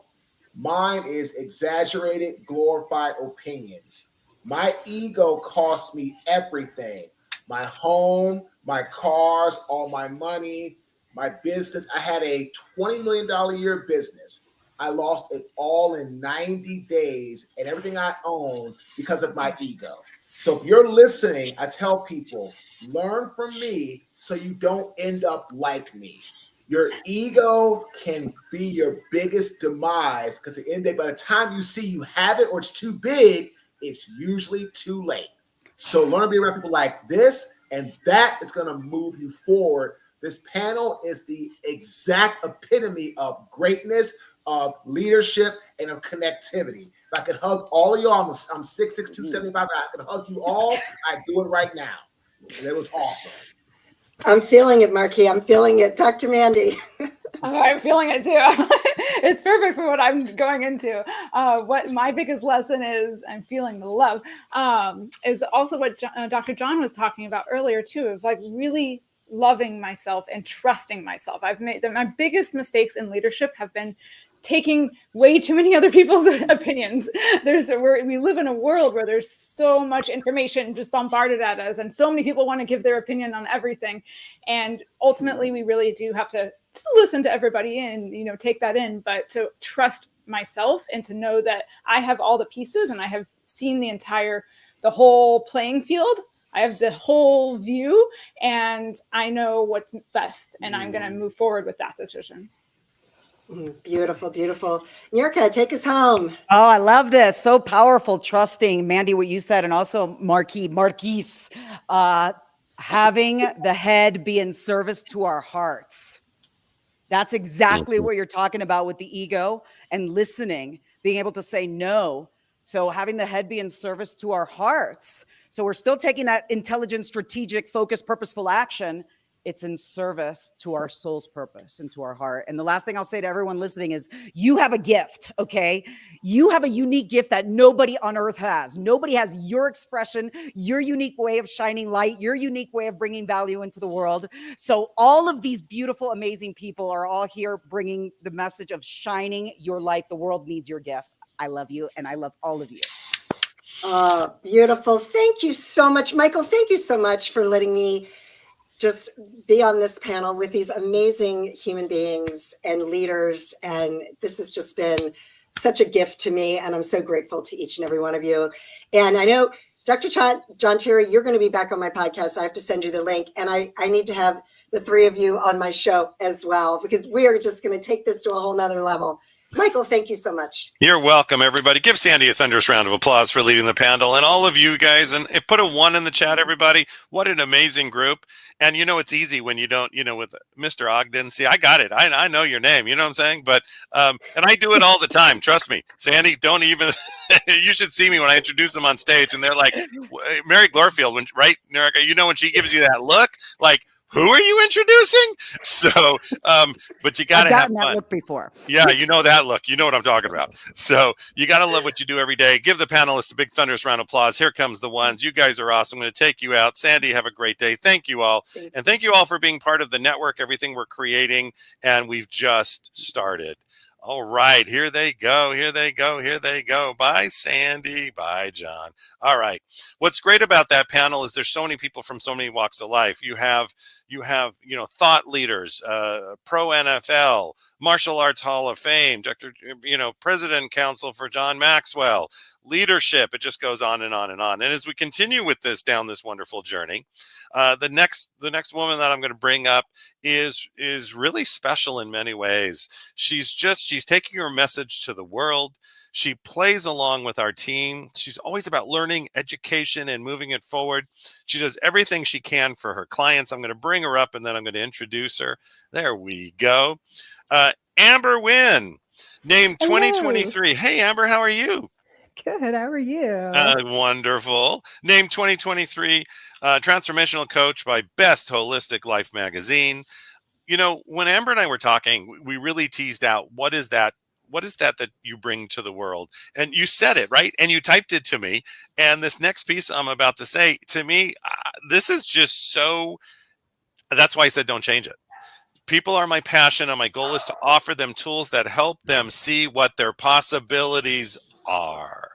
Mine is exaggerated, glorified opinions. My ego cost me everything. My home, my cars, all my money, my business. I had a $20 million a year business. I lost it all in 90 days and everything I own because of my ego. So if you're listening, I tell people, learn from me so you don't end up like me. Your ego can be your biggest demise because at the end of the day, by the time you see you have it or it's too big, it's usually too late. So learn to be around people like this, and that is going to move you forward. This panel is the exact epitome of greatness, of leadership, and of connectivity. If I could hug all of y'all, I'm 6'6", 275. I could hug you all. I do it right now. And it was awesome. I'm feeling it, Marquis. I'm feeling it. Dr. Mandy. I'm feeling it too. It's perfect for what I'm going into. What my biggest lesson is, I'm feeling the love, is also what Dr. John was talking about earlier too, of like really loving myself and trusting myself. I've made my biggest mistakes in leadership have been taking way too many other people's opinions. We live in a world where there's so much information just bombarded at us, and so many people want to give their opinion on everything. And ultimately, we really do have to listen to everybody and, you know, take that in, but to trust myself and to know that I have all the pieces and I have seen the whole playing field. I have the whole view and I know what's best, and I'm going to move forward with that decision. Beautiful, beautiful. Nirka, take us home. Oh, I love this. So powerful, trusting, Mandy, what you said, and also Marquise, having the head be in service to our hearts. That's exactly what you're talking about with the ego and listening, being able to say no. So having the head be in service to our hearts. So we're still taking that intelligent, strategic, focused, purposeful action. It's in service to our soul's purpose and to our heart. And the last thing I'll say to everyone listening is you have a gift, okay? You have a unique gift that nobody on earth has. Nobody has your expression, your unique way of shining light, your unique way of bringing value into the world. So all of these beautiful, amazing people are all here bringing the message of shining your light. The world needs your gift. I love you, and I love all of you. Oh, beautiful. Thank you so much, Michael. Thank you so much for letting me just be on this panel with these amazing human beings and leaders. And this has just been such a gift to me. And I'm so grateful to each and every one of you. And I know, Dr. John Terry, you're going to be back on my podcast. I have to send you the link. And I need to have the three of you on my show as well, because we are just going to take this to a whole nother level. Michael, thank you so much. You're welcome, everybody. Give Sandy a thunderous round of applause for leading the panel, and all of you guys. And put a 1 in the chat, everybody. What an amazing group. And it's easy when you don't, with Mr. Ogden. See, I got it. I know your name. You know what I'm saying? But and I do it all the time. Trust me, Sandy. Don't even. You should see me when I introduce them on stage, and they're like, Mary Glorfield, right, Nerica? When she gives you that look, like, who are you introducing? So, but you got to have fun. I've gotten that look before. Yeah, that look. You know what I'm talking about. So you got to love what you do every day. Give the panelists a big thunderous round of applause. Here comes the ones. You guys are awesome. I'm going to take you out. Sandy, have a great day. Thank you all. And thank you all for being part of the network, everything we're creating. And we've just started. All right, here they go. Here they go. Here they go. Bye, Sandy. Bye, John. All right. What's great about that panel is there's so many people from so many walks of life. You have thought leaders, pro NFL, Martial Arts Hall of Fame, President Council for John Maxwell, leadership. It just goes on and on and on. And as we continue with this down this wonderful journey, the next woman that I'm going to bring up is really special in many ways. She's taking her message to the world. She plays along with our team. She's always about learning, education, and moving it forward. She does everything she can for her clients. I'm going to bring her up, and then I'm going to introduce her. There we go. Amber Wynn, named 2023. Hey, Amber, how are you? Good. How are you? Wonderful. Named 2023 Transformational Coach by Best Holistic Life magazine. When Amber and I were talking, we really teased out what is that you bring to the world? And you said it, right? And you typed it to me. And this next piece I'm about to say, to me, this is just so, that's why I said don't change it. People are my passion, and my goal is to offer them tools that help them see what their possibilities are.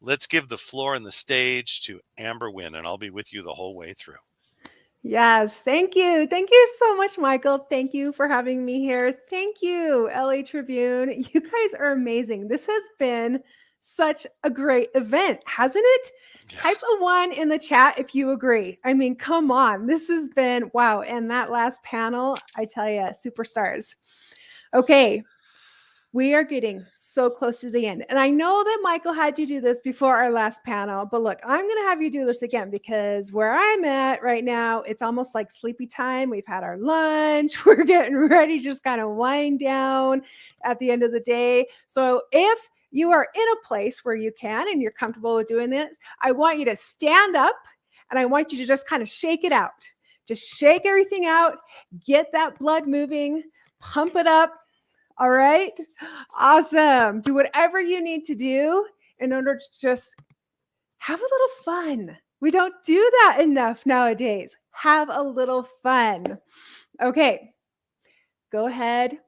Let's give the floor and the stage to Amber Wynn, and I'll be with you the whole way through. Yes. Thank you. Thank you so much, Michael. Thank you for having me here. Thank you, LA Tribune. You guys are amazing. This has been such a great event, hasn't it? Yeah. Type a 1 in the chat if you agree. I mean, come on. This has been, wow. And that last panel, I tell you, superstars. Okay. We are getting so close to the end. And I know that Michael had you do this before our last panel, but look, I'm going to have you do this again because where I'm at right now, it's almost like sleepy time. We've had our lunch. We're getting ready to just kind of wind down at the end of the day. So if you are in a place where you can and you're comfortable with doing this, I want you to stand up and I want you to just kind of shake it out. Just shake everything out, get that blood moving, pump it up. All right. Awesome. Do whatever you need to do in order to just have a little fun. We don't do that enough nowadays. Have a little fun. Okay. Go ahead.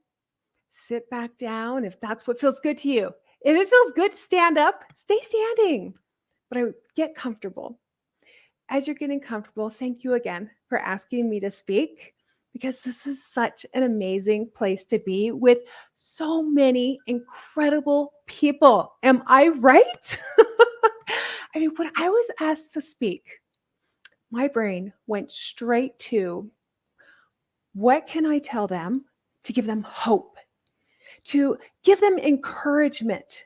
Sit back down if that's what feels good to you. If it feels good to stand up, stay standing. But get comfortable. As you're getting comfortable, thank you again for asking me to speak. Because this is such an amazing place to be with so many incredible people. Am I right? I mean, when I was asked to speak, my brain went straight to what can I tell them to give them hope, to give them encouragement?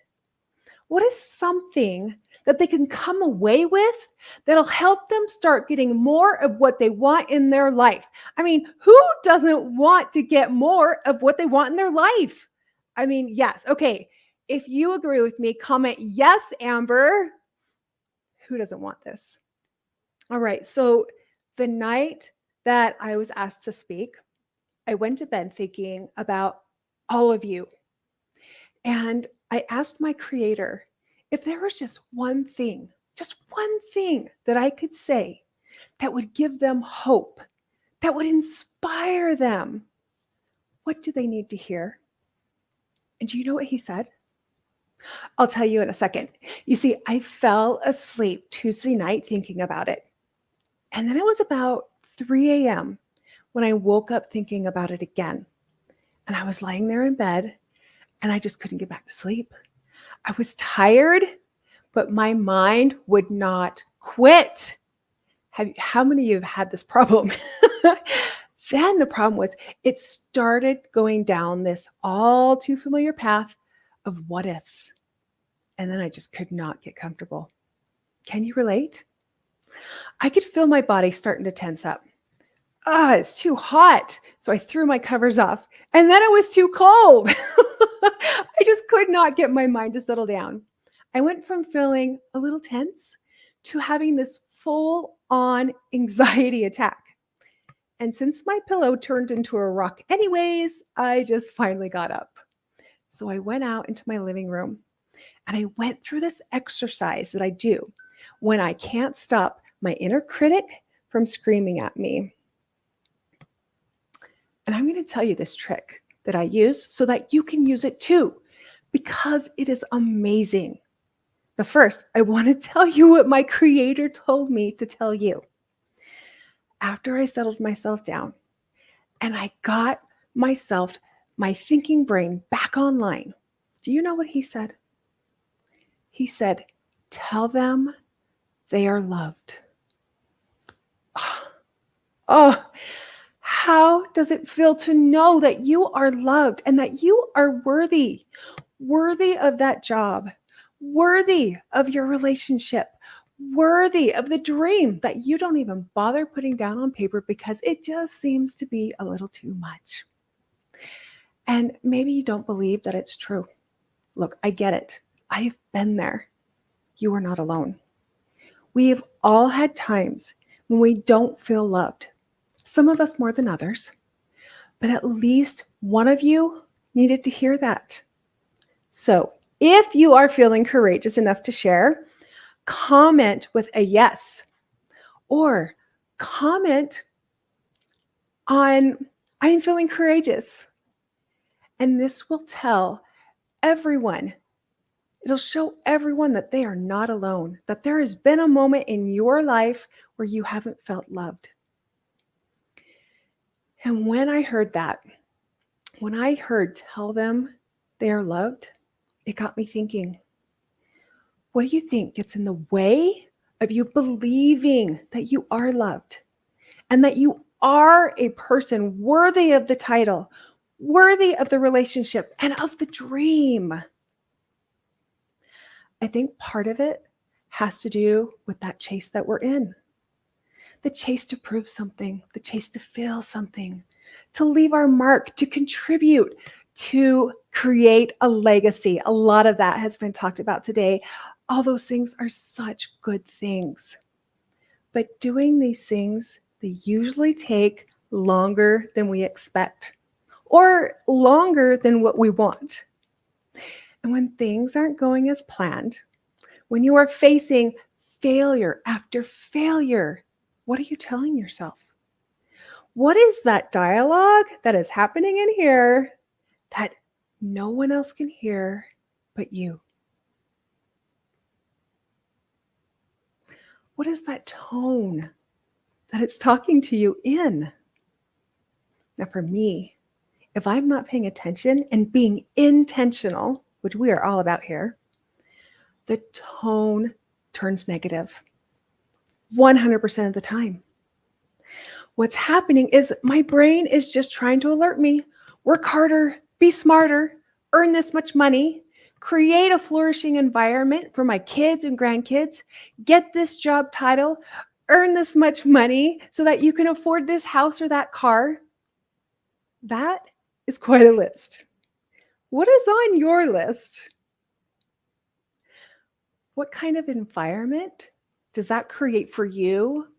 What is something that they can come away with that'll help them start getting more of what they want in their life? I mean, who doesn't want to get more of what they want in their life? I mean, yes. Okay. If you agree with me, comment yes, Amber. Who doesn't want this? All right. So the night that I was asked to speak, I went to bed thinking about all of you. And I asked my creator if there was just one thing that I could say that would give them hope, that would inspire them. What do they need to hear? And do you know what he said? I'll tell you in a second. You see, I fell asleep Tuesday night thinking about it. And then it was about 3 a.m. when I woke up thinking about it again. And I was lying there in bed and I just couldn't get back to sleep. I was tired, but my mind would not quit. How many of you have had this problem? Then the problem was it started going down this all too familiar path of what ifs. And then I just could not get comfortable. Can you relate? I could feel my body starting to tense up. It's too hot. So I threw my covers off. And then it was too cold. I just could not get my mind to settle down. I went from feeling a little tense to having this full-on anxiety attack. And since my pillow turned into a rock anyways, I just finally got up. So I went out into my living room and I went through this exercise that I do when I can't stop my inner critic from screaming at me. And I'm going to tell you this trick that I use so that you can use it too, because it is amazing. But first, I want to tell you what my creator told me to tell you. After I settled myself down and I got myself, my thinking brain back online, do you know what he said? He said, tell them they are loved. Oh, how does it feel to know that you are loved and that you are worthy of that job, worthy of your relationship, worthy of the dream that you don't even bother putting down on paper because it just seems to be a little too much. And maybe you don't believe that it's true. Look, I get it. I've been there. You are not alone. We've all had times when we don't feel loved. Some of us more than others, but at least one of you needed to hear that. So if you are feeling courageous enough to share, comment with a yes, or comment on, I'm feeling courageous. And this will tell everyone, it'll show everyone that they are not alone, that there has been a moment in your life where you haven't felt loved. And when I heard that, when I heard tell them they are loved, it got me thinking, what do you think gets in the way of you believing that you are loved and that you are a person worthy of the title, worthy of the relationship, and of the dream? I think part of it has to do with that chase that we're in. The chase to prove something, the chase to feel something, to leave our mark, to contribute, to create a legacy. A lot of that has been talked about today. All those things are such good things. But doing these things, they usually take longer than we expect or longer than what we want. And when things aren't going as planned, when you are facing failure after failure, what are you telling yourself? What is that dialogue that is happening in here that no one else can hear but you? What is that tone that it's talking to you in? Now, for me, if I'm not paying attention and being intentional, which we are all about here, the tone turns negative 100% of the time. What's happening is my brain is just trying to alert me, work harder, be smarter, earn this much money, create a flourishing environment for my kids and grandkids, get this job title, earn this much money so that you can afford this house or that car. That is quite a list. What is on your list? What kind of environment does that create for you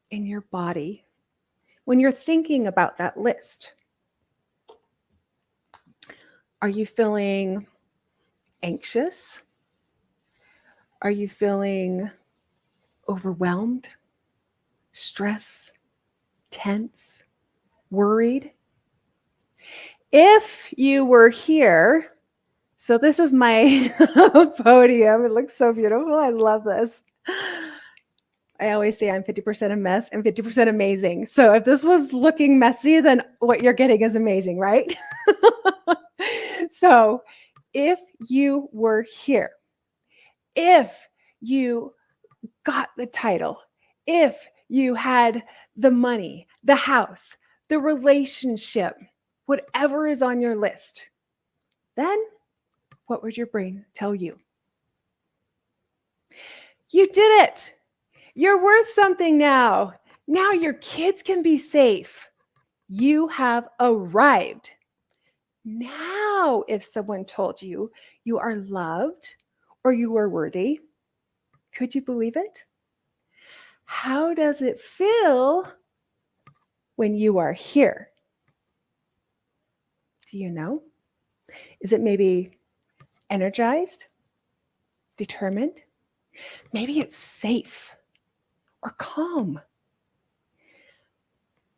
in your body when you're thinking about that list? Are you feeling anxious? Are you feeling overwhelmed, stressed, tense, worried? If you were here, so this is my podium. It looks so beautiful. I love this. I always say I'm 50% a mess and 50% amazing. So if this was looking messy, then what you're getting is amazing, right? So if you were here, if you got the title, if you had the money, the house, the relationship, whatever is on your list, then what would your brain tell you? You did it. You're worth something now. Now your kids can be safe. You have arrived. Now, if someone told you you are loved or you are worthy, could you believe it? How does it feel when you are here? Do you know? Is it maybe energized, determined? Maybe it's safe or calm.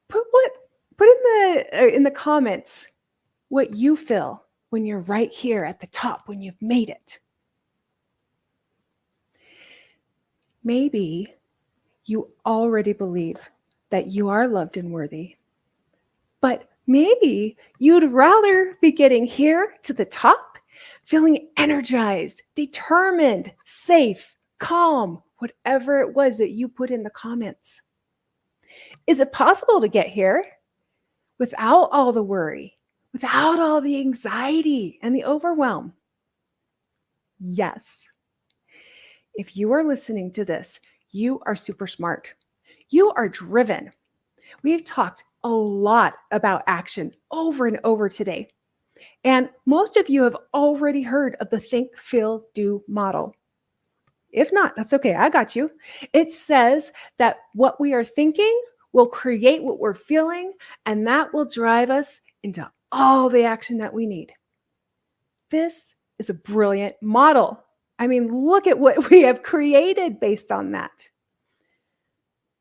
Put in the comments what you feel when you're right here at the top, when you've made it. Maybe you already believe that you are loved and worthy, but maybe you'd rather be getting here to the top, feeling energized, determined, safe, calm, whatever it was that you put in the comments. Is it possible to get here without all the worry, without all the anxiety and the overwhelm? Yes. If you are listening to this, you are super smart. You are driven. We've talked a lot about action over and over today. And most of you have already heard of the think, feel, do model. If not, that's okay. I got you. It says that what we are thinking will create what we're feeling, and that will drive us into all the action that we need. This is a brilliant model. I mean, look at what we have created based on that.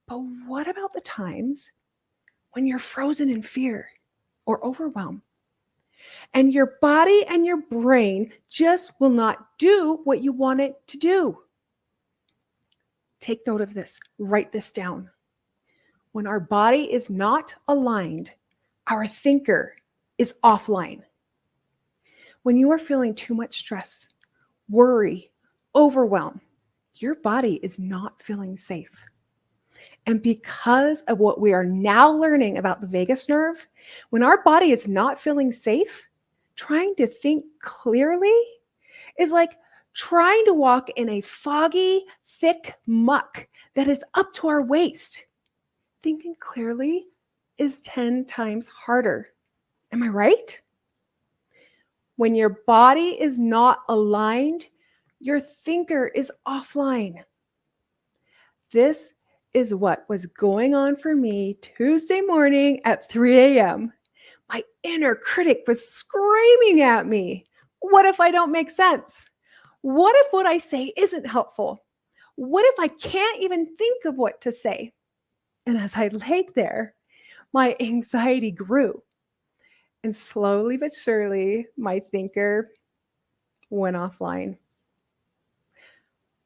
But what about the times when you're frozen in fear or overwhelm, and your body and your brain just will not do what you want it to do? Take note of this. Write this down. When our body is not aligned, our thinker is offline. When you are feeling too much stress, worry, overwhelm, your body is not feeling safe. And because of what we are now learning about the vagus nerve, when our body is not feeling safe, trying to think clearly is like trying to walk in a foggy, thick muck that is up to our waist. Thinking clearly is 10 times harder. Am I right? When your body is not aligned, your thinker is offline. This is what was going on for me Tuesday morning at 3 a.m. My inner critic was screaming at me. What if I don't make sense? What if what I say isn't helpful? What if I can't even think of what to say? And as I laid there, my anxiety grew. And slowly but surely, my thinker went offline.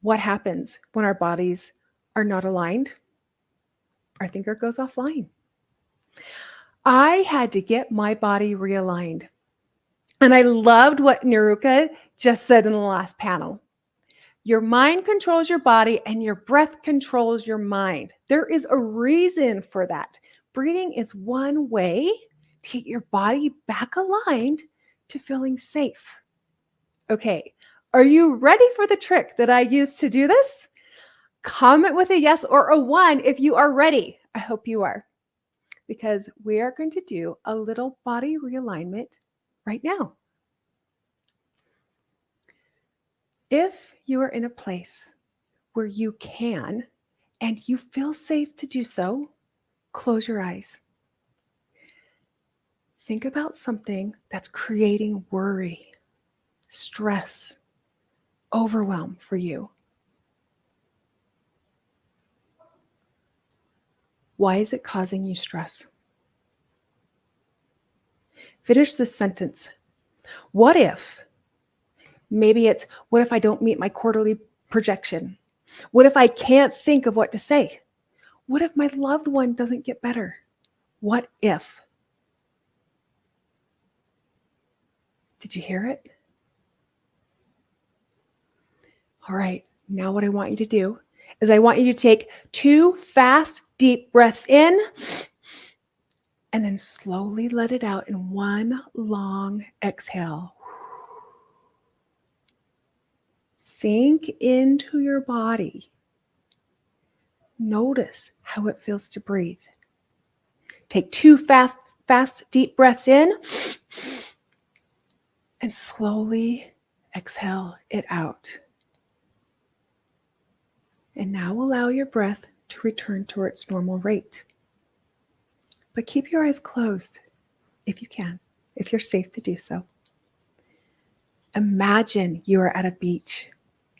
What happens when our bodies are not aligned? Our thinker goes offline. I had to get my body realigned. And I loved what Niruka just said in the last panel. Your mind controls your body and your breath controls your mind. There is a reason for that. Breathing is one way to get your body back aligned to feeling safe. Okay, are you ready for the trick that I used to do this? Comment with a yes or a 1 if you are ready. I hope you are, because we are going to do a little body realignment right now. If you are in a place where you can and you feel safe to do so, close your eyes. Think about something that's creating worry, stress, overwhelm for you. Why is it causing you stress? Finish this sentence. What if? Maybe it's, what if I don't meet my quarterly projection? What if I can't think of what to say? What if my loved one doesn't get better? What if? Did you hear it? All right, now what I want you to do is I want you to take 2 fast, deep breaths in and then slowly let it out in 1 long exhale. Sink into your body. Notice how it feels to breathe. Take 2 fast, deep breaths in and slowly exhale it out. And now allow your breath to return to its normal rate. But keep your eyes closed if you can, if you're safe to do so. Imagine you are at a beach.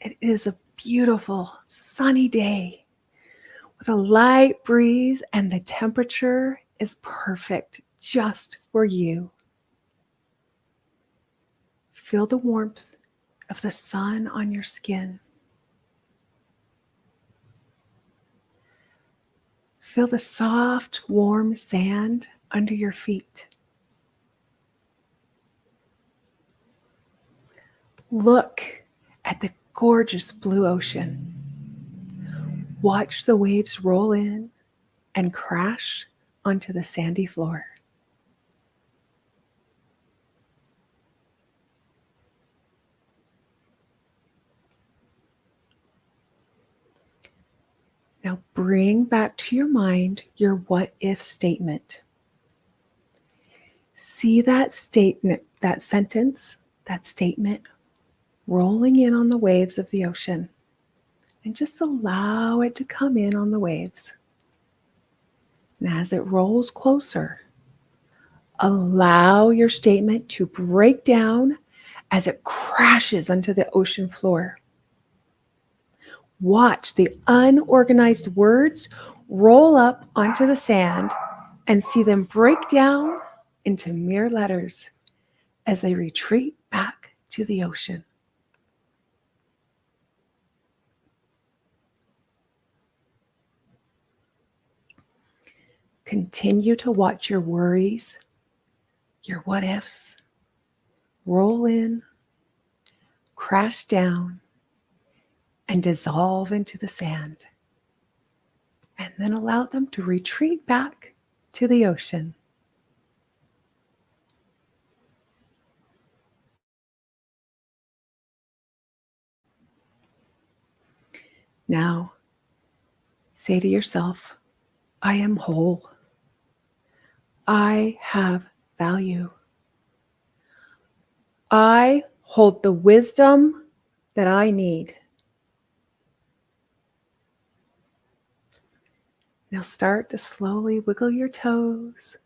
It is a beautiful sunny day with a light breeze, and the temperature is perfect just for you. Feel the warmth of the sun on your skin. Feel the soft, warm sand under your feet. Look at the gorgeous blue ocean. Watch the waves roll in and crash onto the sandy floor. Now bring back to your mind your what if statement. See that statement, that sentence, that statement rolling in on the waves of the ocean, and just allow it to come in on the waves. And as it rolls closer, allow your statement to break down as it crashes onto the ocean floor. Watch the unorganized words roll up onto the sand and see them break down into mere letters as they retreat back to the ocean. Continue to watch your worries, your what ifs, roll in, crash down, and dissolve into the sand. And then allow them to retreat back to the ocean. Now, say to yourself, I am whole. I have value. I hold the wisdom that I need. Now start to slowly wiggle your toes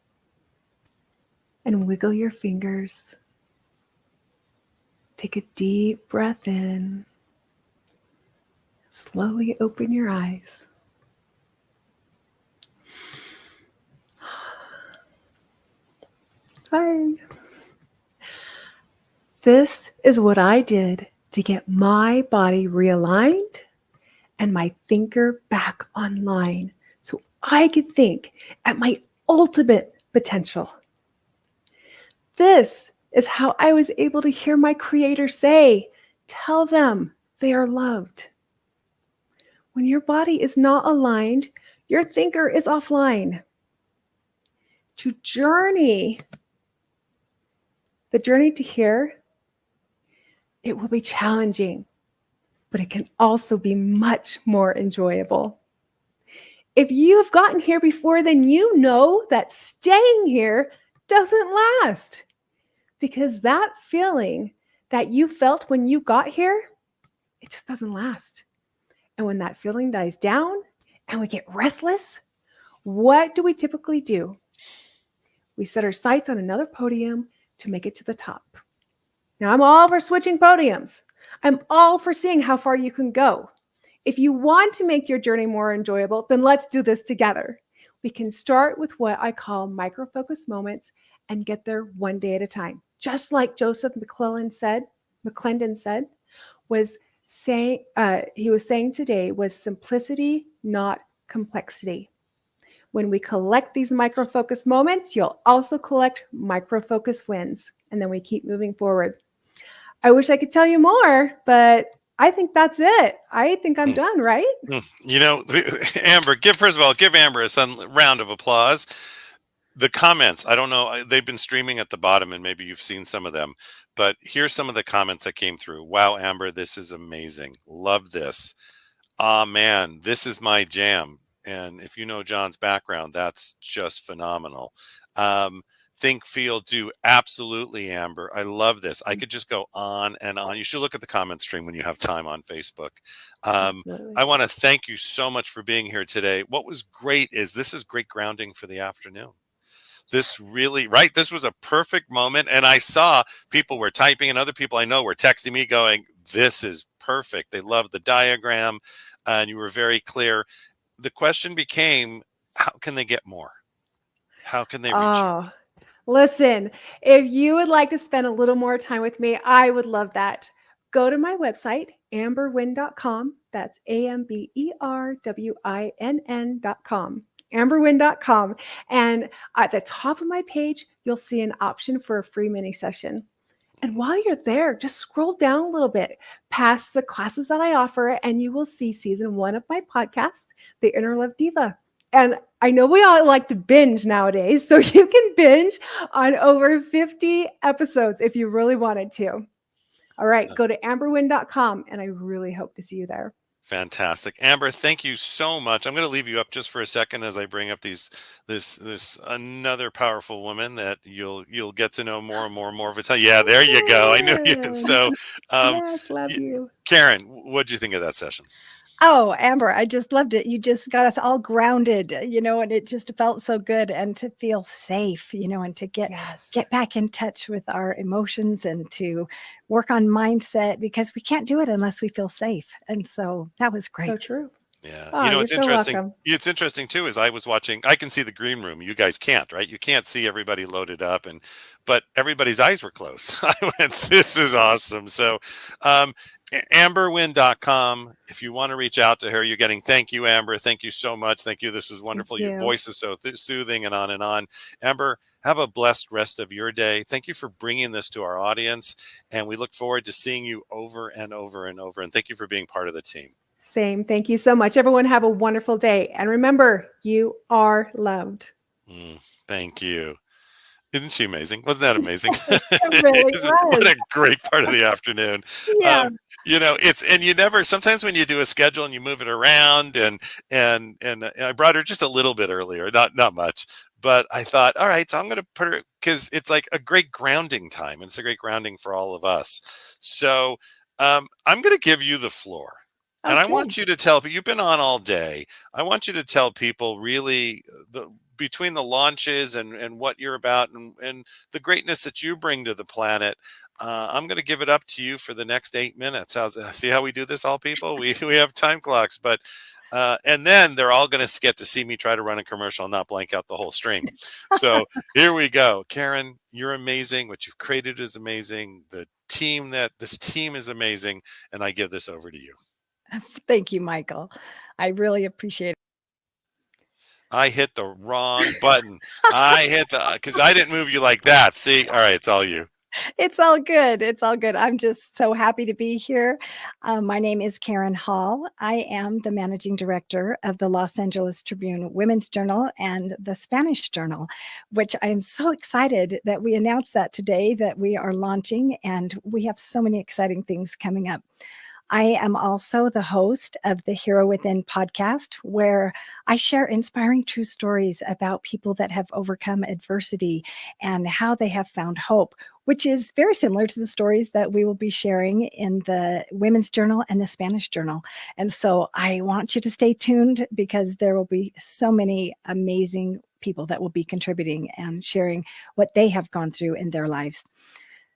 and wiggle your fingers. Take a deep breath in. Slowly open your eyes. Hi. This is what I did to get my body realigned and my thinker back online so I could think at my ultimate potential. This is how I was able to hear my Creator say, tell them they are loved. When your body is not aligned, your thinker is offline. To journey, the journey to here, it will be challenging, but it can also be much more enjoyable. If you have gotten here before, then you know that staying here doesn't last, because that feeling that you felt when you got here, it just doesn't last. And when that feeling dies down and we get restless, what do we typically do? We set our sights on another podium to make it to the top. Now, I'm all for switching podiums. I'm all for seeing how far you can go. If you want to make your journey more enjoyable, then let's do this together. We can start with what I call micro-focus moments and get there one day at a time. Just like Joseph McClendon said, he was saying today was simplicity, not complexity. When we collect these micro-focus moments, you'll also collect micro-focus wins, and then we keep moving forward. I wish I could tell you more, but I think that's it. I think I'm done, right? You know, Amber, give Amber a round of applause. The comments, I don't know, they've been streaming at the bottom and maybe you've seen some of them, but here's some of the comments that came through. Wow, Amber, this is amazing. Love this. Ah, man, this is my jam. And if you know John's background, that's just phenomenal. Think, feel, do. Absolutely, Amber. I love this. I could just go on and on. You should look at the comment stream when you have time on Facebook. Absolutely. I want to thank you so much for being here today. What was great is this is great grounding for the afternoon. This really, right? This was a perfect moment. And I saw people were typing and other people I know were texting me going, this is perfect. They loved the diagram and you were very clear. The question became, how can they get more? How can they reach you? Oh, listen, if you would like to spend a little more time with me, I would love that. Go to my website, amberwin.com. That's AMBERWINN.com. amberwin.com. And at the top of my page, you'll see an option for a free mini session. And while you're there, just scroll down a little bit past the classes that I offer, and you will see season 1 of my podcast, The Inner Love Diva. And I know we all like to binge nowadays, so you can binge on over 50 episodes if you really wanted to. All right, go to amberwin.com, and I really hope to see you there. Fantastic. Amber, thank you so much. I'm going to leave you up just for a second as I bring up this another powerful woman that you'll get to know more and more and more of. Yeah, there you go. I knew you. So, yes, love you. Karen, what'd you think of that session? Oh, Amber, I just loved it. You just got us all grounded, and it just felt so good, and to feel safe, and to get back in touch with our emotions and to work on mindset, because we can't do it unless we feel safe. And so that was great. So true. Yeah. Oh, It's you're so interesting. welcome. It's interesting too, is I was watching, I can see the green room. You guys can't, right? You can't see everybody loaded up but everybody's eyes were closed. I went, this is awesome. So, amberwin.com. If you want to reach out to her, you're getting, thank you, Amber. Thank you so much. Thank you. This was wonderful. Your voice is so soothing and on and on. Amber, have a blessed rest of your day. Thank you for bringing this to our audience. And we look forward to seeing you over and over and over. And thank you for being part of the team. Same. Thank you so much. Everyone have a wonderful day. And remember, you are loved. Thank you. Isn't she amazing? Wasn't that amazing? It really was. What a great part of the afternoon. Yeah. Sometimes when you do a schedule and you move it around and I brought her just a little bit earlier, not much, but I thought, all right, so I'm going to put her, because it's like a great grounding time. And it's a great grounding for all of us. So I'm going to give you the floor. And I want you to tell people, you've been on all day. I want you to tell people really between the launches and what you're about and the greatness that you bring to the planet. I'm going to give it up to you for the next 8 minutes. See how we do this, all people? We have time clocks, but and then they're all going to get to see me try to run a commercial and not blank out the whole stream. So here we go. Karen, you're amazing. What you've created is amazing. This team is amazing. And I give this over to you. Thank you, Michael. I really appreciate it. I hit the wrong button. Because I didn't move you like that. See? All right, it's all you. It's all good. It's all good. I'm just so happy to be here. My name is Karen Hall. I am the managing director of the Los Angeles Tribune Women's Journal and the Spanish Journal, which I'm so excited that we announced that today, that we are launching, and we have so many exciting things coming up. I am also the host of the Hero Within podcast, where I share inspiring true stories about people that have overcome adversity and how they have found hope, which is very similar to the stories that we will be sharing in the Women's Journal and the Spanish Journal. And so I want you to stay tuned, because there will be so many amazing people that will be contributing and sharing what they have gone through in their lives.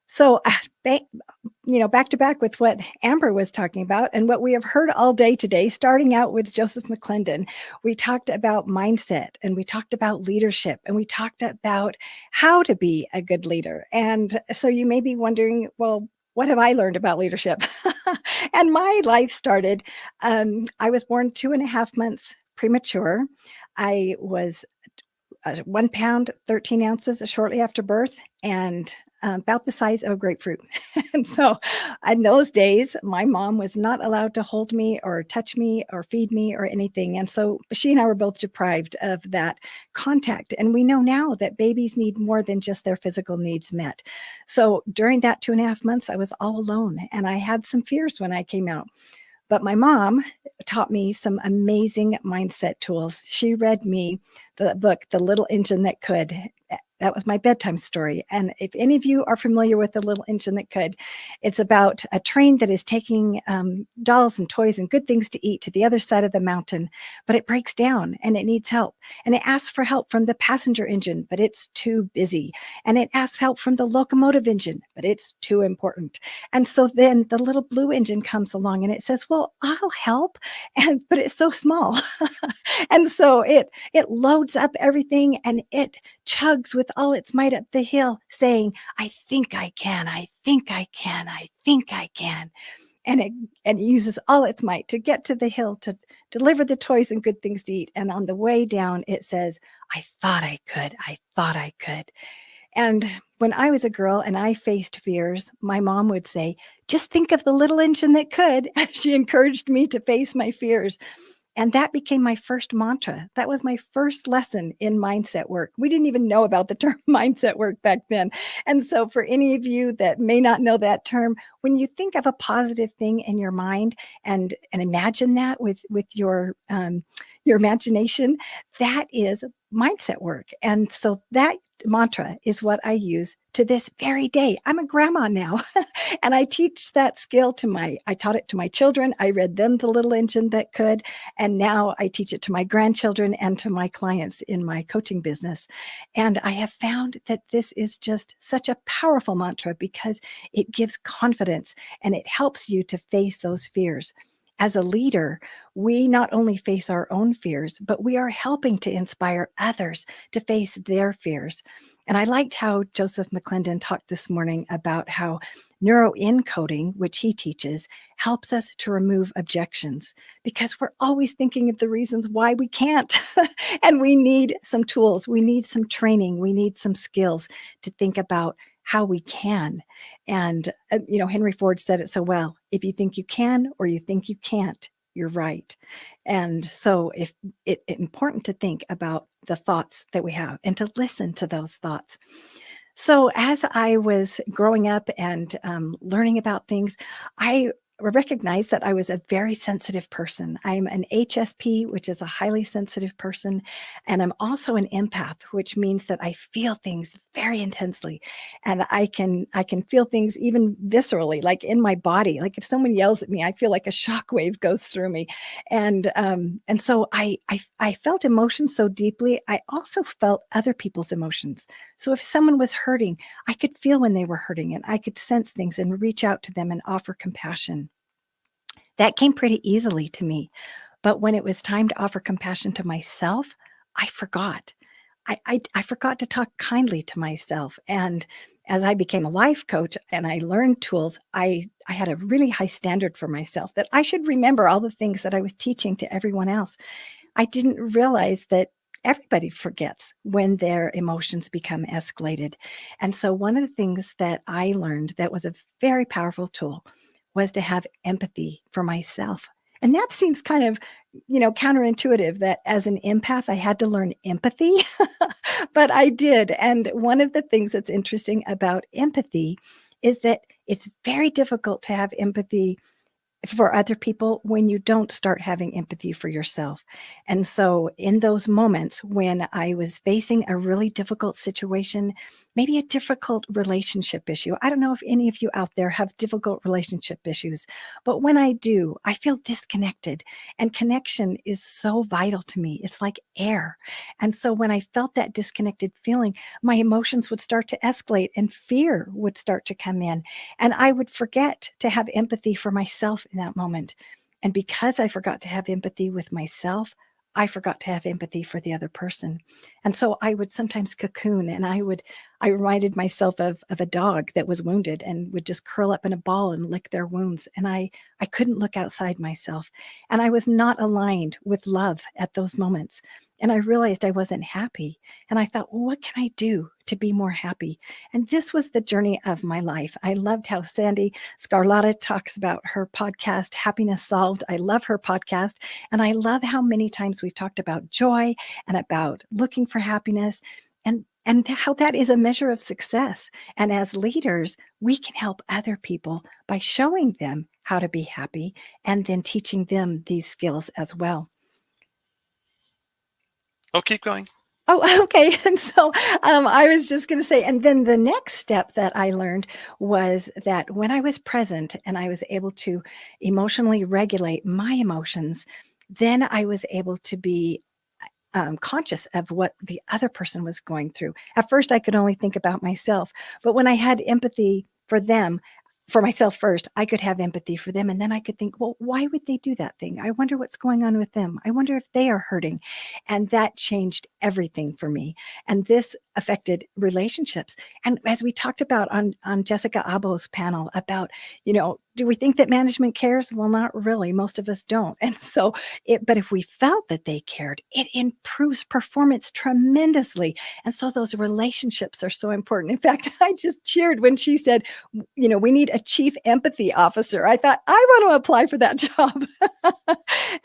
So, back to back with what Amber was talking about and what we have heard all day today, starting out with Joseph McClendon, we talked about mindset, and we talked about leadership, and we talked about how to be a good leader. And so you may be wondering, well, what have I learned about leadership? And my life started, I was born 2.5 months premature. I was 1 pound, 13 ounces shortly after birth. And about the size of a grapefruit. And so in those days, my mom was not allowed to hold me or touch me or feed me or anything. And so she and I were both deprived of that contact. And we know now that babies need more than just their physical needs met. So during that 2.5 months, I was all alone and I had some fears when I came out. But my mom taught me some amazing mindset tools. She read me the book, The Little Engine That Could. That was my bedtime story. And if any of you are familiar with The Little Engine That Could, it's about a train that is taking dolls and toys and good things to eat to the other side of the mountain, but it breaks down and it needs help. And it asks for help from the passenger engine, but it's too busy. And it asks help from the locomotive engine, but it's too important. And so then the little blue engine comes along and it says, well, I'll help. But it's so small. And so it loads up everything and it chugs with all its might up the hill saying, I think I can, I think I can, I think I can. And it uses all its might to get to the hill to deliver the toys and good things to eat. And on the way down, it says, I thought I could, I thought I could. And when I was a girl and I faced fears, my mom would say, just think of the little engine that could. She encouraged me to face my fears. And that became my first mantra. That was my first lesson in mindset work. We didn't even know about the term mindset work back then. And so for any of you that may not know that term, when you think of a positive thing in your mind and imagine that with your imagination, that is mindset work. And so that mantra is what I use to this very day. I'm a grandma now and I teach that skill I taught it to my children. I read them The Little Engine That Could. And now I teach it to my grandchildren and to my clients in my coaching business. And I have found that this is just such a powerful mantra because it gives confidence and it helps you to face those fears. As a leader, we not only face our own fears, but we are helping to inspire others to face their fears. And I liked how Joseph McClendon talked this morning about how neuroencoding, which he teaches, helps us to remove objections because we're always thinking of the reasons why we can't. And we need some tools, we need some training, we need some skills to think about how we can. And, Henry Ford said it so well, if you think you can or you think you can't, you're right. And so it's important to think about the thoughts that we have and to listen to those thoughts. So as I was growing up and learning about things, I recognized that I was a very sensitive person. I'm an HSP, which is a highly sensitive person. And I'm also an empath, which means that I feel things very intensely. And I can feel things even viscerally, like in my body. Like if someone yells at me, I feel like a shockwave goes through me. And so I felt emotions so deeply. I also felt other people's emotions. So if someone was hurting, I could feel when they were hurting and I could sense things and reach out to them and offer compassion. That came pretty easily to me. But when it was time to offer compassion to myself, I forgot. I forgot to talk kindly to myself. And as I became a life coach and I learned tools, I had a really high standard for myself that I should remember all the things that I was teaching to everyone else. I didn't realize that everybody forgets when their emotions become escalated. And so one of the things that I learned that was a very powerful tool was to have empathy for myself. And that seems kind of, counterintuitive that as an empath, I had to learn empathy, but I did. And one of the things that's interesting about empathy is that it's very difficult to have empathy for other people when you don't start having empathy for yourself. And so in those moments when I was facing a really difficult situation, maybe a difficult relationship issue. I don't know if any of you out there have difficult relationship issues, but when I do, I feel disconnected, and connection is so vital to me. It's like air. And so when I felt that disconnected feeling, my emotions would start to escalate and fear would start to come in, and I would forget to have empathy for myself in that moment. And because I forgot to have empathy with myself, I forgot to have empathy for the other person. And so I would sometimes cocoon, and I reminded myself of a dog that was wounded and would just curl up in a ball and lick their wounds. And I couldn't look outside myself. And I was not aligned with love at those moments. And I realized I wasn't happy. And I thought, well, what can I do to be more happy? And this was the journey of my life. I loved how Sandy Scarlotta talks about her podcast, Happiness Solved. I love her podcast. And I love how many times we've talked about joy and about looking for happiness and how that is a measure of success. And as leaders, we can help other people by showing them how to be happy and then teaching them these skills as well. Oh, keep going. Oh, okay. And so I was just going to say, and then the next step that I learned was that when I was present and I was able to emotionally regulate my emotions, then I was able to be conscious of what the other person was going through. At first, I could only think about myself, but when I had empathy for them, for myself first, I could have empathy for them. And then I could think, well, why would they do that thing? I wonder what's going on with them. I wonder if they are hurting. And that changed everything for me. And this affected relationships. And as we talked about on Jessica Abo's panel about, do we think that management cares? Well, not really. Most of us don't. And so, but if we felt that they cared, it improves performance tremendously. And so those relationships are so important. In fact, I just cheered when she said, we need a chief empathy officer. I thought, I want to apply for that job.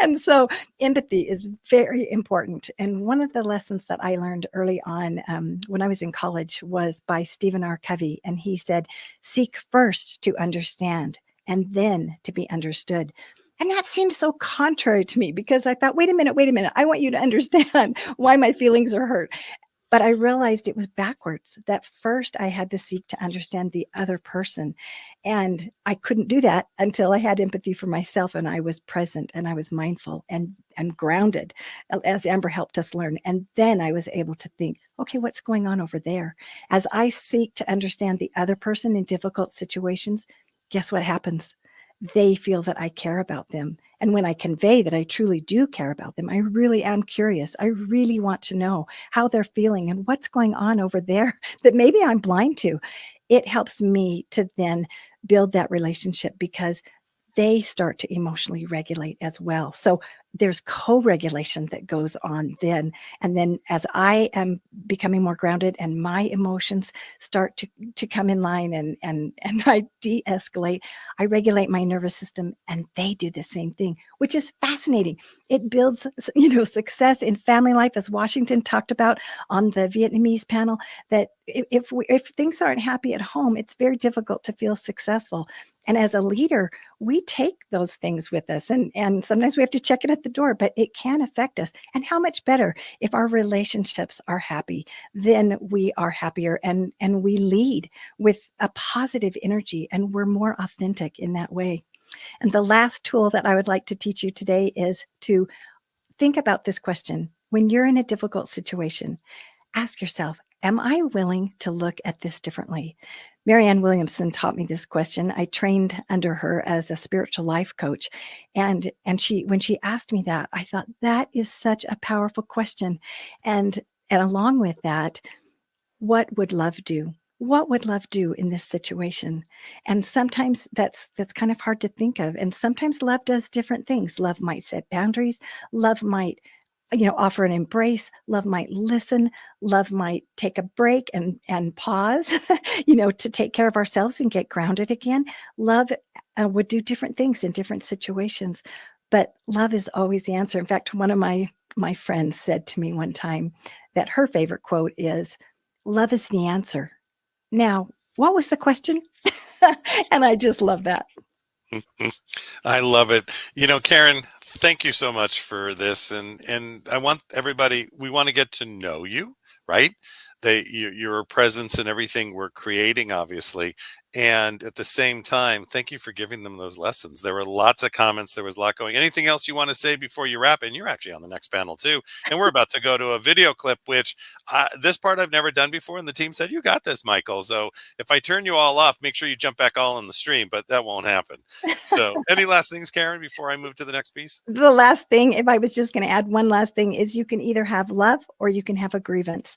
And so empathy is very important. And one of the lessons that I learned early on when I was in college was by Stephen R. Covey. And he said, seek first to understand and then to be understood. And that seemed so contrary to me because I thought, wait a minute. I want you to understand why my feelings are hurt. But I realized it was backwards, that first I had to seek to understand the other person. And I couldn't do that until I had empathy for myself and I was present and I was mindful and grounded, as Amber helped us learn. And then I was able to think, okay, what's going on over there? As I seek to understand the other person in difficult situations, guess what happens? They feel that I care about them. And when I convey that I truly do care about them, I really am curious. I really want to know how they're feeling and what's going on over there that maybe I'm blind to. It helps me to then build that relationship because they start to emotionally regulate as well. So there's co-regulation that goes on then. And then as I am becoming more grounded and my emotions start to come in line and I de-escalate, I regulate my nervous system and they do the same thing, which is fascinating. It builds, success in family life, as Washington talked about on the Vietnamese panel, that if things aren't happy at home, it's very difficult to feel successful. And as a leader, we take those things with us and sometimes we have to check it at the door, but it can affect us. And how much better if our relationships are happy, then we are happier and we lead with a positive energy and we're more authentic in that way. And the last tool that I would like to teach you today is to think about this question. When you're in a difficult situation, ask yourself, am I willing to look at this differently? Marianne Williamson taught me this question. I trained under her as a spiritual life coach. And when she asked me that, I thought that is such a powerful question. And along with that, what would love do? What would love do in this situation? And sometimes that's kind of hard to think of. And sometimes love does different things. Love might set boundaries. Love might offer an embrace. Love might listen. Love might take a break and pause, to take care of ourselves and get grounded again. Love would do different things in different situations, but love is always the answer. In fact, one of my friends said to me one time that her favorite quote is, "Love is the answer." Now, what was the question? And I just love that. I love it. Karen, thank you so much for this. And I want everybody, we want to get to know you, right? Your presence and everything we're creating, obviously. And at the same time, thank you for giving them those lessons. There were lots of comments. There was a lot going. Anything else you want to say before you wrap? And you're actually on the next panel too. And we're about to go to a video clip, which this part I've never done before. And the team said, you got this, Michael. So if I turn you all off, make sure you jump back all in the stream, but that won't happen. So any last things, Karen, before I move to the next piece? The last thing, if I was just going to add one last thing, is you can either have love or you can have a grievance.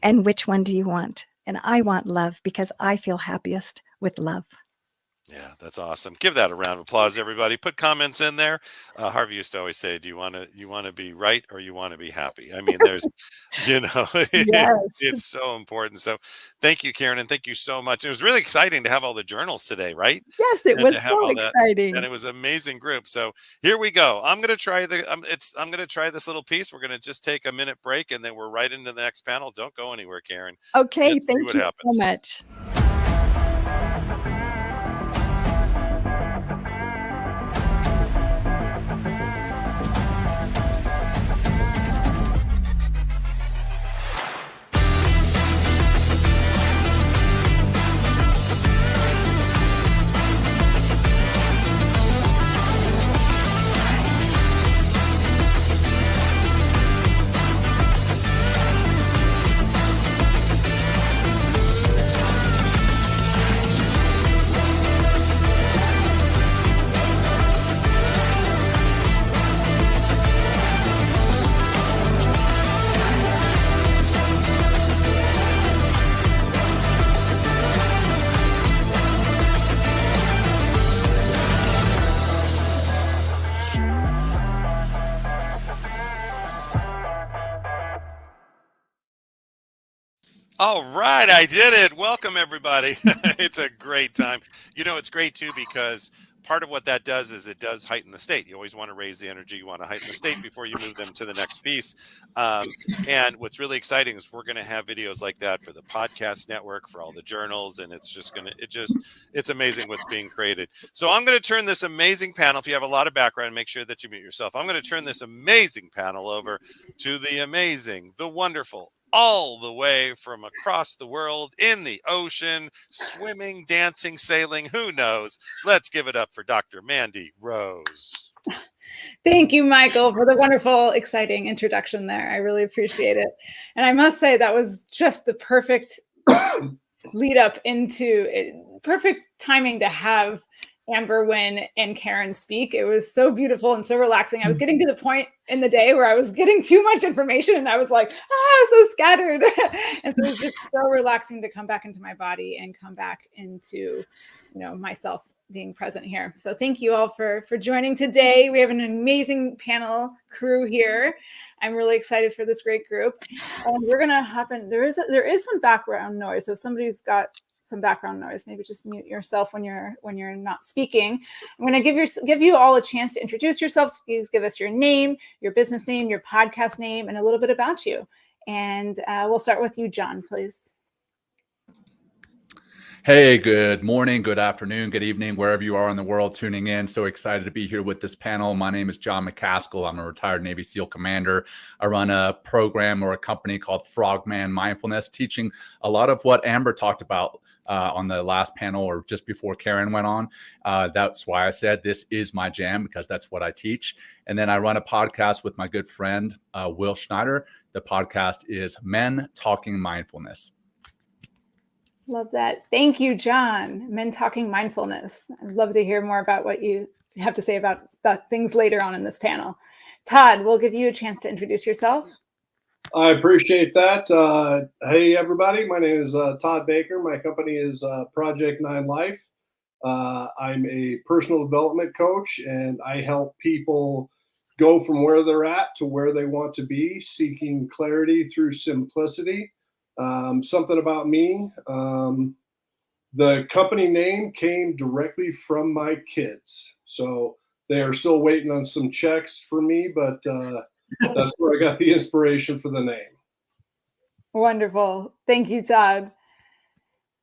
And which one do you want? And I want love because I feel happiest with love. Yeah, that's awesome. Give that a round of applause, everybody. Put comments in there. Harvey used to always say, "Do you want to be right or you want to be happy?" I mean, there's, Yes. it's so important. So, thank you, Karen, and thank you so much. It was really exciting to have all the journals today, right? Yes, it And was to have so all that, and exciting. it was an amazing group. So here we go. I'm gonna try I'm gonna try this little piece. We're gonna just take a minute break, and then we're right into the next panel. Don't go anywhere, Karen. Okay, Let's see thank what you so happens. much. All right, I did it. Welcome, everybody. It's a great time. It's great too because part of what that does is it does heighten the state. You always want to raise the energy. You want to heighten the state before you move them to the next piece. And what's really exciting is we're going to have videos like that for the podcast network, for all the journals, and it's amazing what's being created. So I'm going to turn this amazing panel. If you have a lot of background, make sure that you mute yourself. I'm going to turn this amazing panel over to the amazing, the wonderful, all the way from across the world, in the ocean, swimming, dancing, sailing, who knows? Let's give it up for Dr. Mandy Rose. Thank you, Michael, for the wonderful, exciting introduction there. I really appreciate it. And I must say that was just the perfect lead up into it, perfect timing to have Amber, Wynn, and Karen speak. It was so beautiful and so relaxing. I was getting to the point in the day where I was getting too much information and I was like, so scattered. And so it was just so relaxing to come back into my body and come back into, myself being present here. So thank you all for joining today. We have an amazing panel crew here. I'm really excited for this great group. And we're gonna hop in. There is some background noise. So if somebody's got some background noise, maybe just mute yourself when you're not speaking. I'm going to give you all a chance to introduce yourselves. Please give us your name, your business name, your podcast name, and a little bit about you. And we'll start with you, John, please. Hey, good morning, good afternoon, good evening, wherever you are in the world tuning in. So excited to be here with this panel. My name is John McCaskill. I'm a retired Navy SEAL commander. I run a program or a company called Frogman Mindfulness, teaching a lot of what Amber talked about on the last panel or just before Karen went on. That's why I said this is my jam, because that's what I teach. And then I run a podcast with my good friend, Will Schneider. The podcast is Men Talking Mindfulness. Love that. Thank you, John. Men Talking Mindfulness. I'd love to hear more about what you have to say about things later on in this panel. Todd, we'll give you a chance to introduce yourself. I appreciate that. Hey, everybody. My name is Todd Baker. My company is Project 9 Life. I'm a personal development coach, and I help people go from where they're at to where they want to be, seeking clarity through simplicity. Something about me. The company name came directly from my kids. So they are still waiting on some checks for me, but that's where I got the inspiration for the name. Wonderful. Thank you, Todd.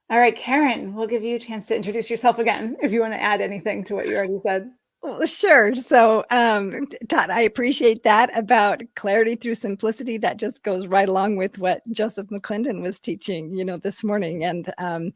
All right, Karen, we'll give you a chance to introduce yourself again if you want to add anything to what you already said. Well, sure. So, Todd, I appreciate that about clarity through simplicity. That just goes right along with what Joseph McClendon was teaching, this morning. And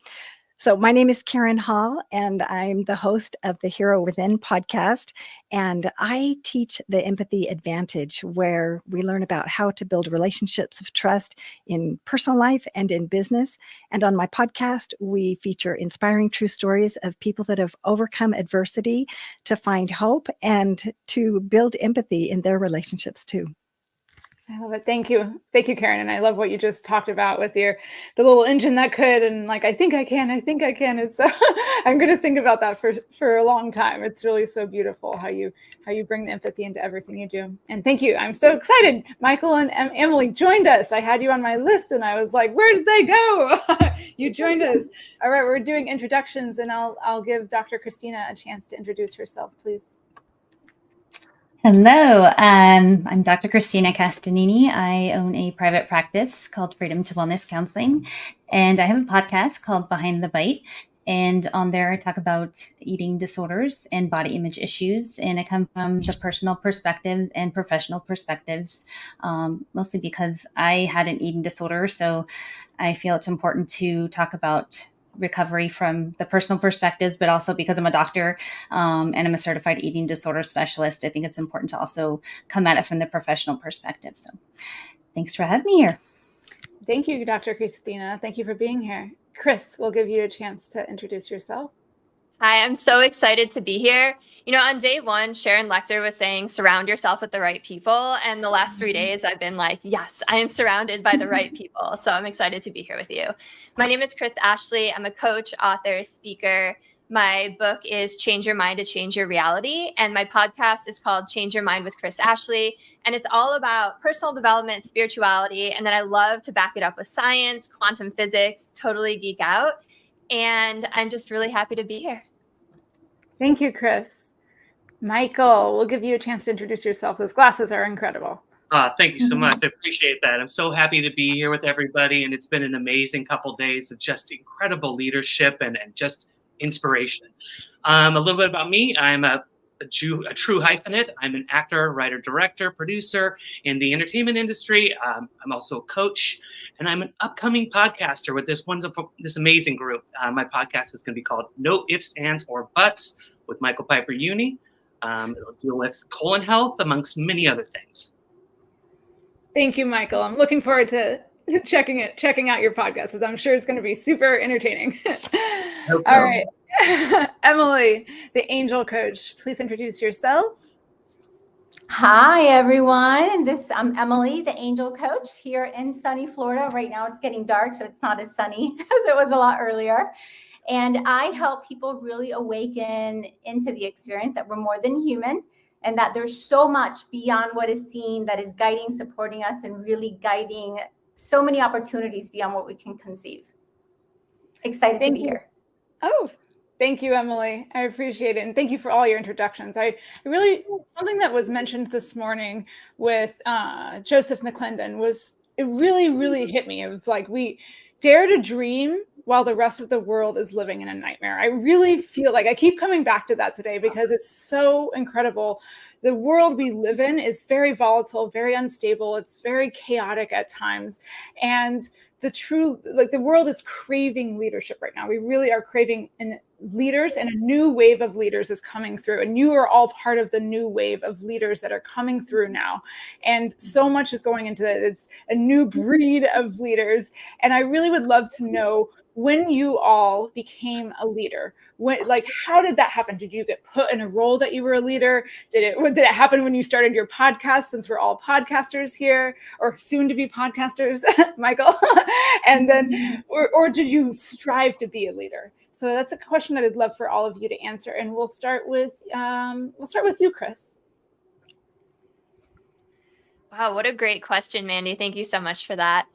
so my name is Karen Hall, and I'm the host of the Hero Within podcast. And I teach the Empathy Advantage, where we learn about how to build relationships of trust in personal life and in business. And on my podcast, we feature inspiring true stories of people that have overcome adversity to find hope and to build empathy in their relationships too. I love it. Thank you. Thank you, Karen. And I love what you just talked about with the little engine that could, and like, I think I can. It's so I'm going to think about that for a long time. It's really so beautiful how you bring the empathy into everything you do. And thank you. I'm so excited. Michael and Emily joined us. I had you on my list and I was like, where did they go? You joined us. All right, we're doing introductions, and I'll give Dr. Christina a chance to introduce herself, please. Hello, I'm Dr. Christina Castanini. I own a private practice called Freedom to Wellness Counseling, and I have a podcast called Behind the Bite. And on there, I talk about eating disorders and body image issues. And I come from the personal perspectives and professional perspectives, mostly because I had an eating disorder. So I feel it's important to talk about recovery from the personal perspectives, but also because I'm a doctor and I'm a certified eating disorder specialist, I think it's important to also come at it from the professional perspective. So thanks for having me here. Thank you, Dr. Christina. Thank you for being here. Chris, we'll give you a chance to introduce yourself. Hi, I'm so excited to be here. You know, on day one, Sharon Lechter was saying, surround yourself with the right people. And the last 3 days, I've been like, yes, I am surrounded by the right people. So I'm excited to be here with you. My name is Chris Ashley. I'm a coach, author, speaker. My book is Change Your Mind to Change Your Reality. And my podcast is called Change Your Mind with Chris Ashley. And it's all about personal development, spirituality. And then I love to back it up with science, quantum physics, totally geek out. And I'm just really happy to be here. Thank you, Chris. Michael, we'll give you a chance to introduce yourself. Those glasses are incredible. Thank you so much. I appreciate that. I'm so happy to be here with everybody. And it's been an amazing couple days of just incredible leadership and just inspiration. A little bit about me. I'm a true hyphenate. I'm an actor, writer, director, producer in the entertainment industry. I'm also a coach, and I'm an upcoming podcaster with this amazing group. My podcast is going to be called No Ifs, Ands, or Buts with Michael Piper Uni. It'll deal with colon health, amongst many other things. Thank you, Michael. I'm looking forward to checking out your podcast, because I'm sure it's going to be super entertaining. Hope so. All right. Emily, the angel coach, please introduce yourself. Hi, everyone. I'm Emily, the angel coach here in sunny Florida. Right now it's getting dark, so it's not as sunny as it was a lot earlier. And I help people really awaken into the experience that we're more than human, and that there's so much beyond what is seen that is guiding, supporting us, and really guiding so many opportunities beyond what we can conceive. Excited to be here. Oh, thank you, Emily. I appreciate it. And thank you for all your introductions. I really, something that was mentioned this morning with Joseph McClendon was, it really, really hit me of like, we dare to dream while the rest of the world is living in a nightmare. I really feel like I keep coming back to that today because it's so incredible. The world we live in is very volatile, very unstable. It's very chaotic at times. And the world is craving leadership right now. We really are craving leaders, and a new wave of leaders is coming through. And you are all part of the new wave of leaders that are coming through now. And so much is going into that. It's a new breed of leaders. And I really would love to know when you all became a leader. How did that happen? Did you get put in a role that you were a leader? Did it happen when you started your podcast, since we're all podcasters here, or soon to be podcasters, Michael? And then, or did you strive to be a leader? So that's a question that I'd love for all of you to answer. And we'll start with you, Chris. Wow, what a great question, Mandy. Thank you so much for that.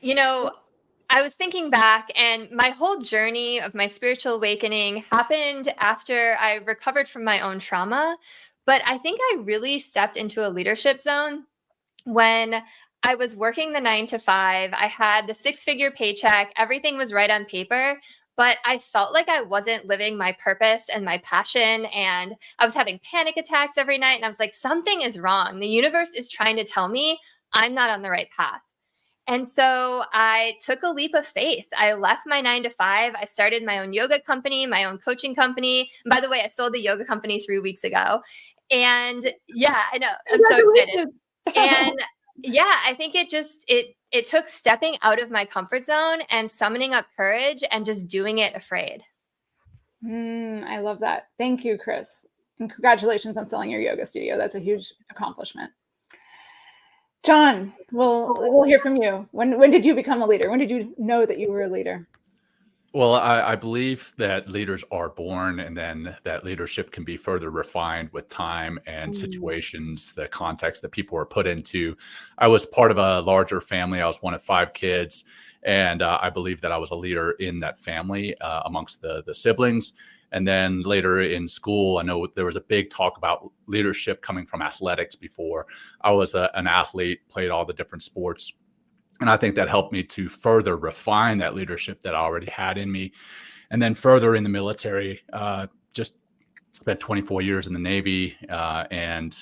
You know, I was thinking back, and my whole journey of my spiritual awakening happened after I recovered from my own trauma. But I think I really stepped into a leadership zone when I was working the 9 to 5. I had the 6-figure paycheck. Everything was right on paper, but I felt like I wasn't living my purpose and my passion. And I was having panic attacks every night. And I was like, something is wrong. The universe is trying to tell me I'm not on the right path. And so I took a leap of faith. I left my 9 to 5. I started my own yoga company, my own coaching company. And by the way, I sold the yoga company 3 weeks ago. And yeah, I know. I'm so excited. And yeah, I think it took stepping out of my comfort zone and summoning up courage and just doing it afraid. I love that. Thank you, Chris. And congratulations on selling your yoga studio. That's a huge accomplishment. John, we'll hear from you. When did you become a leader? When did you know that you were a leader? Well, I believe that leaders are born, and then that leadership can be further refined with time and situations, the context that people are put into. I was part of a larger family. I was one of 5 kids, and I believe that I was a leader in that family amongst the siblings. And then later in school, I know there was a big talk about leadership coming from athletics before. I was an athlete, played all the different sports. And I think that helped me to further refine that leadership that I already had in me. And then further in the military, just spent 24 years in the Navy, and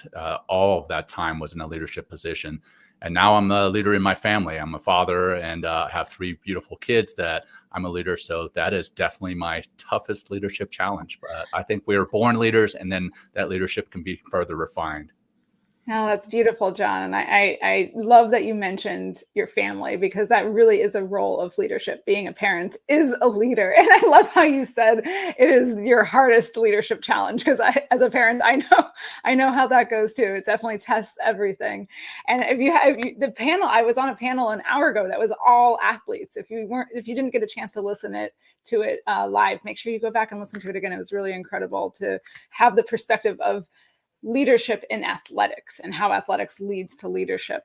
all of that time was in a leadership position. And now I'm a leader in my family. I'm a father and have 3 beautiful kids that I'm a leader. So that is definitely my toughest leadership challenge. But I think we are born leaders, and then that leadership can be further refined. Oh, that's beautiful, John. And I love that you mentioned your family, because that really is a role of leadership. Being a parent is a leader. And I love how you said it is your hardest leadership challenge, because as a parent, I know how that goes too. It definitely tests everything. And the panel, I was on a panel an hour ago that was all athletes. If you didn't get a chance to listen to it live, make sure you go back and listen to it again. It was really incredible to have the perspective of leadership in athletics and how athletics leads to leadership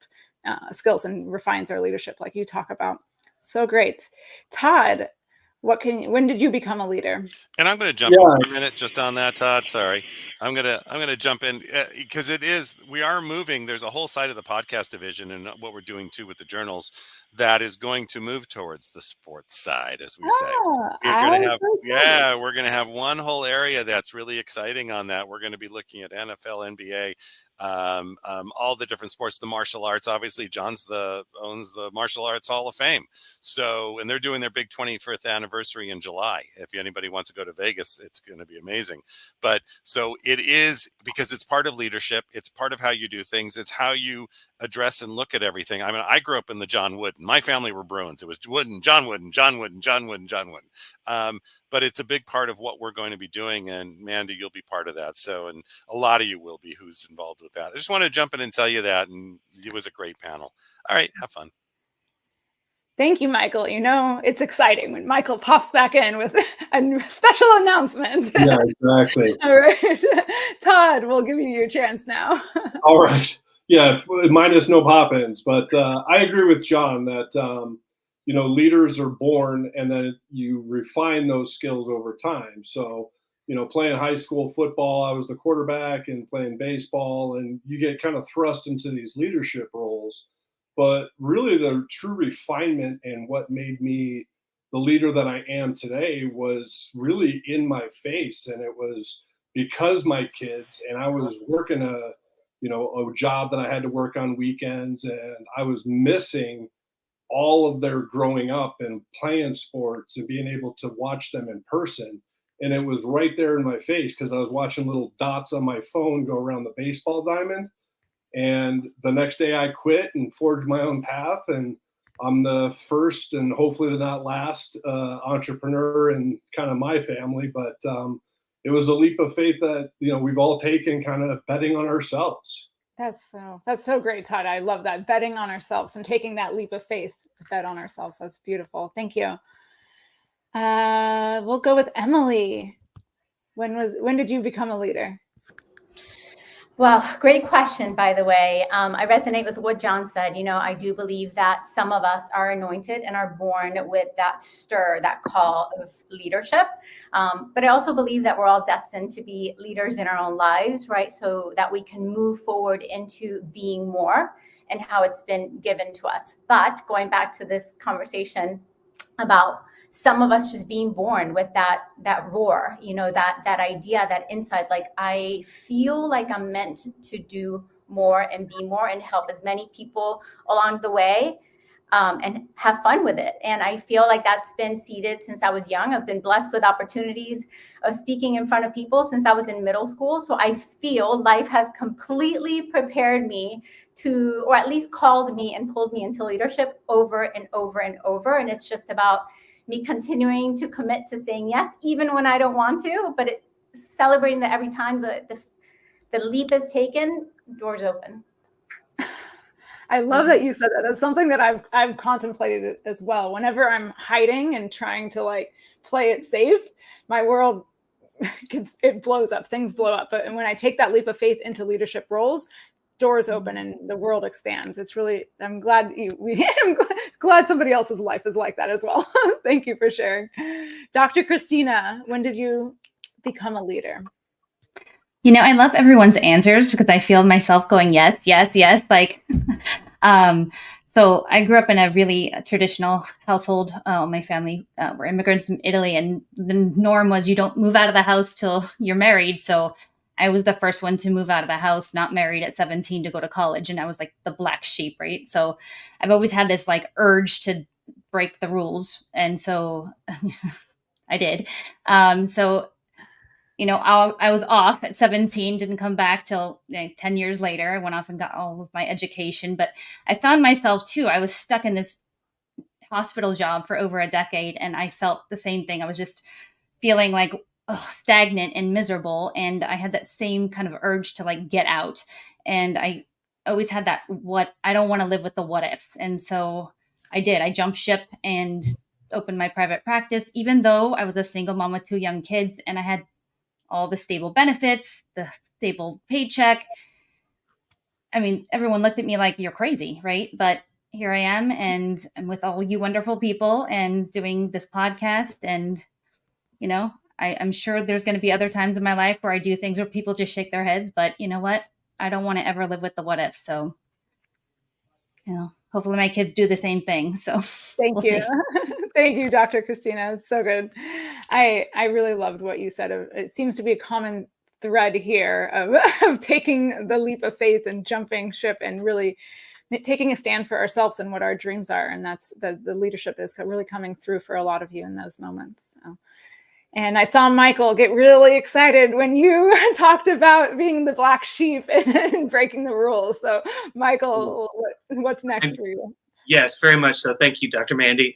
skills and refines our leadership, like you talk about. So great. Todd, when did you become a leader? And I'm going to jump in for a minute just on that, Todd. Sorry. I'm going to jump in because we are moving. There's a whole side of the podcast division and what we're doing too with the journals that is going to move towards the sports side, as we say. We're going to have one whole area that's really exciting on that. We're going to be looking at NFL, NBA, all the different sports, the martial arts. Obviously, John's owns the Martial Arts Hall of Fame. So, and they're doing their big 25th anniversary in July. If anybody wants to go to Vegas, it's going to be amazing. But so it is, because it's part of leadership. It's part of how you do things. It's how you address and look at everything. I mean, I grew up in the John Wooden. My family were Bruins. It was Wooden, John Wooden, John Wooden, John Wooden, John Wooden. But it's a big part of what we're going to be doing. And Mandy, you'll be part of that. So, and a lot of you will be who's involved with that. I just want to jump in and tell you that. And it was a great panel. All right. Have fun. Thank you, Michael. You know, it's exciting when Michael pops back in with a special announcement. Yeah, exactly. All right. Todd, we'll give you your chance now. All right. Yeah, minus no pop-ins. But I agree with John that, leaders are born and then you refine those skills over time. So, playing high school football, I was the quarterback, and playing baseball, and you get kind of thrust into these leadership roles. But really the true refinement and what made me the leader that I am today was really in my face. And it was because my kids, and I was working a job that I had to work on weekends, and I was missing all of their growing up and playing sports and being able to watch them in person. And it was right there in my face because I was watching little dots on my phone go around the baseball diamond. And the next day I quit and forged my own path. And I'm the first and hopefully the not last entrepreneur in kind of my family. But it was a leap of faith that, we've all taken, kind of betting on ourselves. That's so great, Todd. I love that. Betting on ourselves and taking that leap of faith to bet on ourselves. That's beautiful. Thank you. We'll go with Emily. When did you become a leader? Well, great question, by the way. I resonate with what John said. I do believe that some of us are anointed and are born with that stir, that call of leadership. But I also believe that we're all destined to be leaders in our own lives, right? So that we can move forward into being more and how it's been given to us. But going back to this conversation about some of us just being born with that roar, that idea, that insight, like I feel like I'm meant to do more and be more and help as many people along the way, and have fun with it. And I feel like that's been seeded since I was young. I've been blessed with opportunities of speaking in front of people since I was in middle school. So I feel life has completely prepared me to, or at least called me and pulled me into leadership over and over and over. And it's just about me continuing to commit to saying yes, even when I don't want to, but celebrating that every time the leap is taken, doors open. I love that you said that. That's something that I've contemplated as well. Whenever I'm hiding and trying to like play it safe, my world it blows up. Things blow up. But when I take that leap of faith into leadership roles, doors open and the world expands. It's really, I'm glad I'm glad somebody else's life is like that as well. Thank you for sharing. Dr. Christina, when did you become a leader? You know, I love everyone's answers because I feel myself going, yes, yes, yes. Like, so I grew up in a really traditional household. My family were immigrants from Italy, and the norm was you don't move out of the house till you're married. So I was the first one to move out of the house, not married at 17 to go to college. And I was like the black sheep, right? So I've always had this like urge to break the rules. And so I did. So you know, I was off at 17, didn't come back till 10 years later. I went off and got all of my education, but I found myself too. I was stuck in this hospital job for over a decade, and I felt the same thing. I was just feeling like stagnant and miserable, and I had that same kind of urge to like get out. And I always had that I don't want to live with the what ifs. And so I did. I jumped ship and opened my private practice, even though I was a single mom with 2 young kids, and I had all the stable benefits, the stable paycheck. I mean, everyone looked at me like you're crazy, right? But here I am, and I'm with all you wonderful people and doing this podcast. And, you know, I'm sure there's going to be other times in my life where I do things where people just shake their heads. But you know what? I don't want to ever live with the what ifs. So, you know, hopefully my kids do the same thing. So Thank you. Thank you, Dr. Christina. It's so good. I really loved what you said. It seems to be a common thread here of taking the leap of faith and jumping ship and really taking a stand for ourselves and what our dreams are. And that's the leadership is really coming through for a lot of you in those moments. So. And I saw Michael get really excited when you talked about being the black sheep and breaking the rules. So Michael, what's next for you? Yes, very much so. Thank you, Dr. Mandy.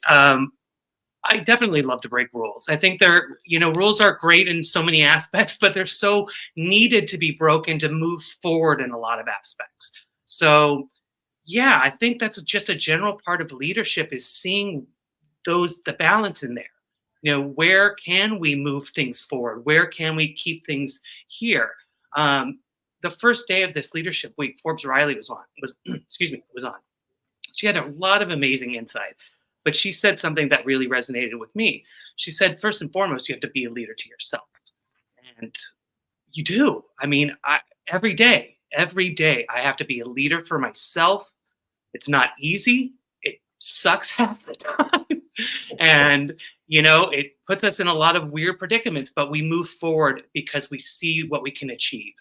I definitely love to break rules. I think rules are great in so many aspects, but they're so needed to be broken to move forward in a lot of aspects. So yeah, I think that's just a general part of leadership is seeing the balance in there. You know, where can we move things forward? Where can we keep things here? The first day of this leadership week, Forbes Riley was on. She had a lot of amazing insight, but she said something that really resonated with me. She said, first and foremost, you have to be a leader to yourself. And you do. I mean, every day, I have to be a leader for myself. It's not easy. It sucks half the time. And, you know, it puts us in a lot of weird predicaments, but we move forward because we see what we can achieve.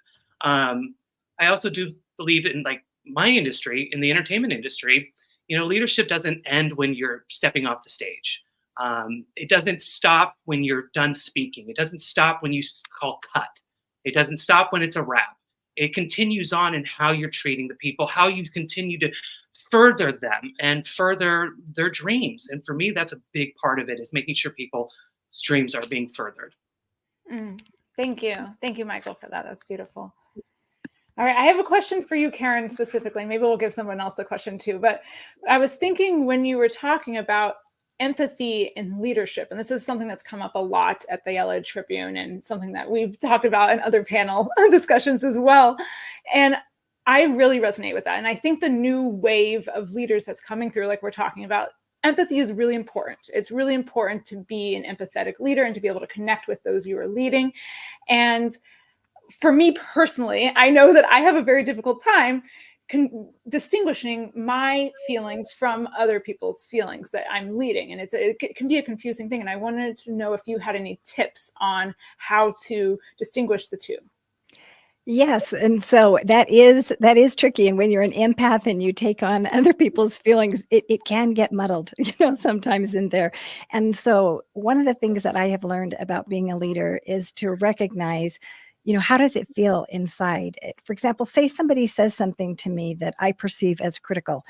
I also do believe in like my industry, in the entertainment industry, you know, leadership doesn't end when you're stepping off the stage. It doesn't stop when you're done speaking. It doesn't stop when you call cut. It doesn't stop when it's a wrap. It continues on in how you're treating the people, how you continue to further them and further their dreams. And for me, that's a big part of it, is making sure people's dreams are being furthered. Thank you. Thank you, Michael, for that. That's beautiful. All right, I have a question for you, Karen, specifically. Maybe we'll give someone else a question too. But I was thinking when you were talking about empathy in leadership, and this is something that's come up a lot at the LA Tribune and something that we've talked about in other panel discussions as well. And I really resonate with that. And I think the new wave of leaders that's coming through, like we're talking about, empathy is really important. It's really important to be an empathetic leader and to be able to connect with those you are leading. And for me personally, I know that I have a very difficult time distinguishing my feelings from other people's feelings that I'm leading. And it can be a confusing thing. And I wanted to know if you had any tips on how to distinguish the two. Yes, and so that is tricky. And when you're an empath and you take on other people's feelings, it can get muddled, you know, sometimes in there. And so one of the things that I have learned about being a leader is to recognize, you know, how does it feel inside? For example, say somebody says something to me that I perceive as critical.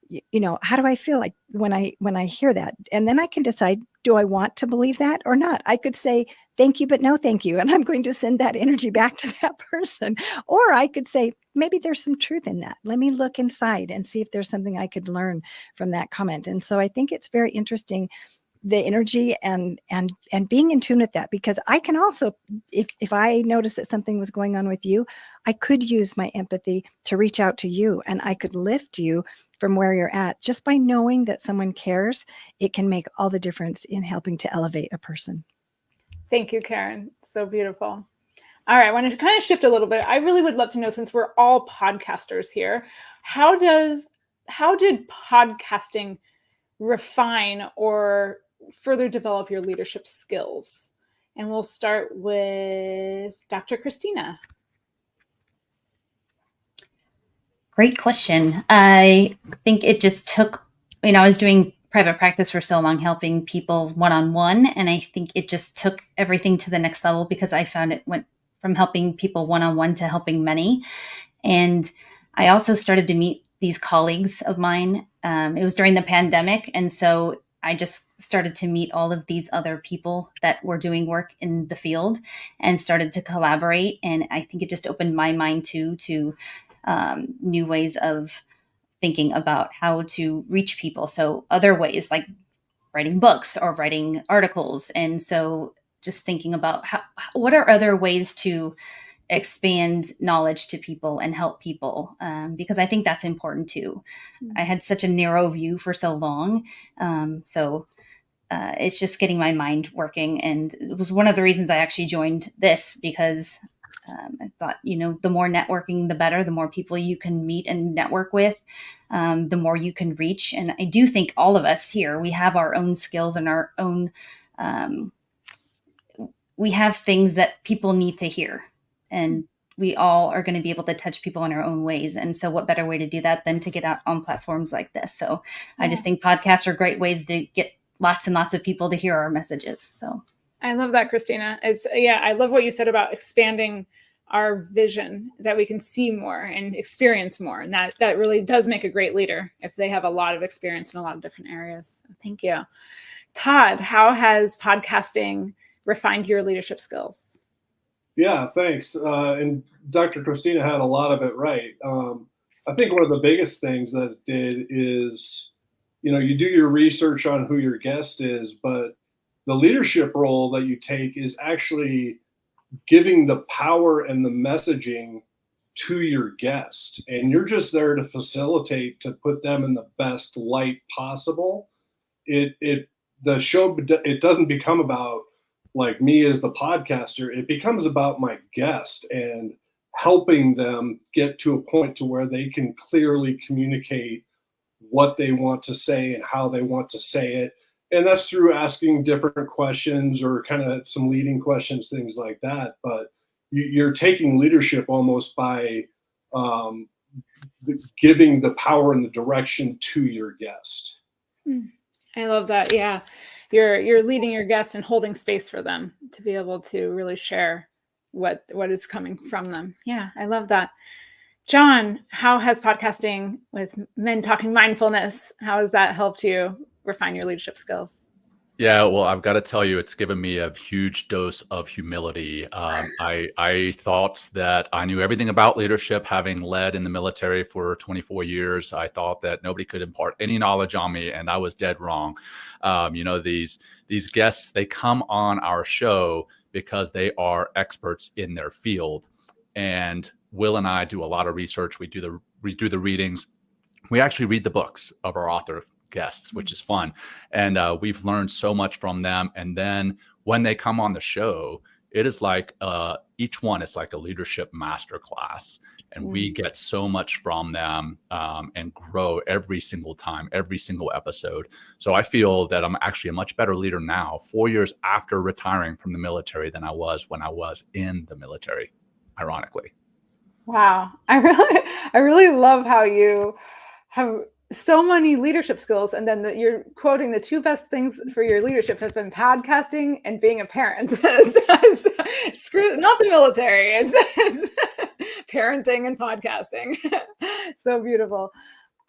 You know, how do I feel like when I hear that? And then I can decide, do I want to believe that or not? I could say, thank you, but no thank you. And I'm going to send that energy back to that person. Or I could say, maybe there's some truth in that. Let me look inside and see if there's something I could learn from that comment. And so I think it's very interesting, the energy and being in tune with that, because I can also, if I notice that something was going on with you, I could use my empathy to reach out to you, and I could lift you from where you're at. Just by knowing that someone cares, it can make all the difference in helping to elevate a person. Thank you, Karen. So beautiful. All right, I wanted to kind of shift a little bit. I really would love to know, since we're all podcasters here, how did podcasting refine or further develop your leadership skills? And we'll start with Dr. Christina. Great question. I think it just took, I was doing private practice for so long, helping people one-on-one. And I think it just took everything to the next level, because I found it went from helping people one-on-one to helping many. And I also started to meet these colleagues of mine. It was during the pandemic. And so I just started to meet all of these other people that were doing work in the field and started to collaborate. And I think it just opened my mind to new ways of thinking about how to reach people. So other ways like writing books or writing articles. And so just thinking about what are other ways to expand knowledge to people and help people, because I think that's important too. I had such a narrow view for so long. It's just getting my mind working. And it was one of the reasons I actually joined this, because I thought, the more networking, the better. The more people you can meet and network with, the more you can reach. And I do think all of us here, we have our own skills and our own, we have things that people need to hear. And we all are going to be able to touch people in our own ways. And so what better way to do that than to get out on platforms like this? So I just think podcasts are great ways to get lots and lots of people to hear our messages. So I love that, Christina. I love what you said about expanding our vision, that we can see more and experience more. And that really does make a great leader if they have a lot of experience in a lot of different areas. Thank you. Todd, how has podcasting refined your leadership skills? Yeah, thanks. And Dr. Christina had a lot of it right. I think one of the biggest things that it did is, you do your research on who your guest is, but the leadership role that you take is actually giving the power and the messaging to your guest. And you're just there to facilitate, to put them in the best light possible. The show, it doesn't become about like me as the podcaster. It becomes about my guest and helping them get to a point to where they can clearly communicate what they want to say and how they want to say it. And that's through asking different questions or kind of some leading questions, things like that. But you're taking leadership almost by giving the power and the direction to your guest. I love that. Yeah. You're leading your guests and holding space for them to be able to really share what is coming from them. Yeah, I love that. John, how has podcasting with Men Talking Mindfulness, how has that helped you refine your leadership skills? Yeah, well, I've got to tell you, it's given me a huge dose of humility. I thought that I knew everything about leadership, having led in the military for 24 years. I thought that nobody could impart any knowledge on me, and I was dead wrong. These guests, they come on our show because they are experts in their field. And Will and I do a lot of research. We do the readings. We actually read the books of our author guests, which is fun. And we've learned so much from them. And then when they come on the show, it is like each one is like a leadership masterclass. And we get so much from them and grow every single time, every single episode. So I feel that I'm actually a much better leader now, 4 years after retiring from the military, than I was when I was in the military, ironically. Wow. I really love how you have so many leadership skills, and then you're quoting the two best things for your leadership has been podcasting and being a parent. Screw not the military, it's parenting and podcasting. So beautiful.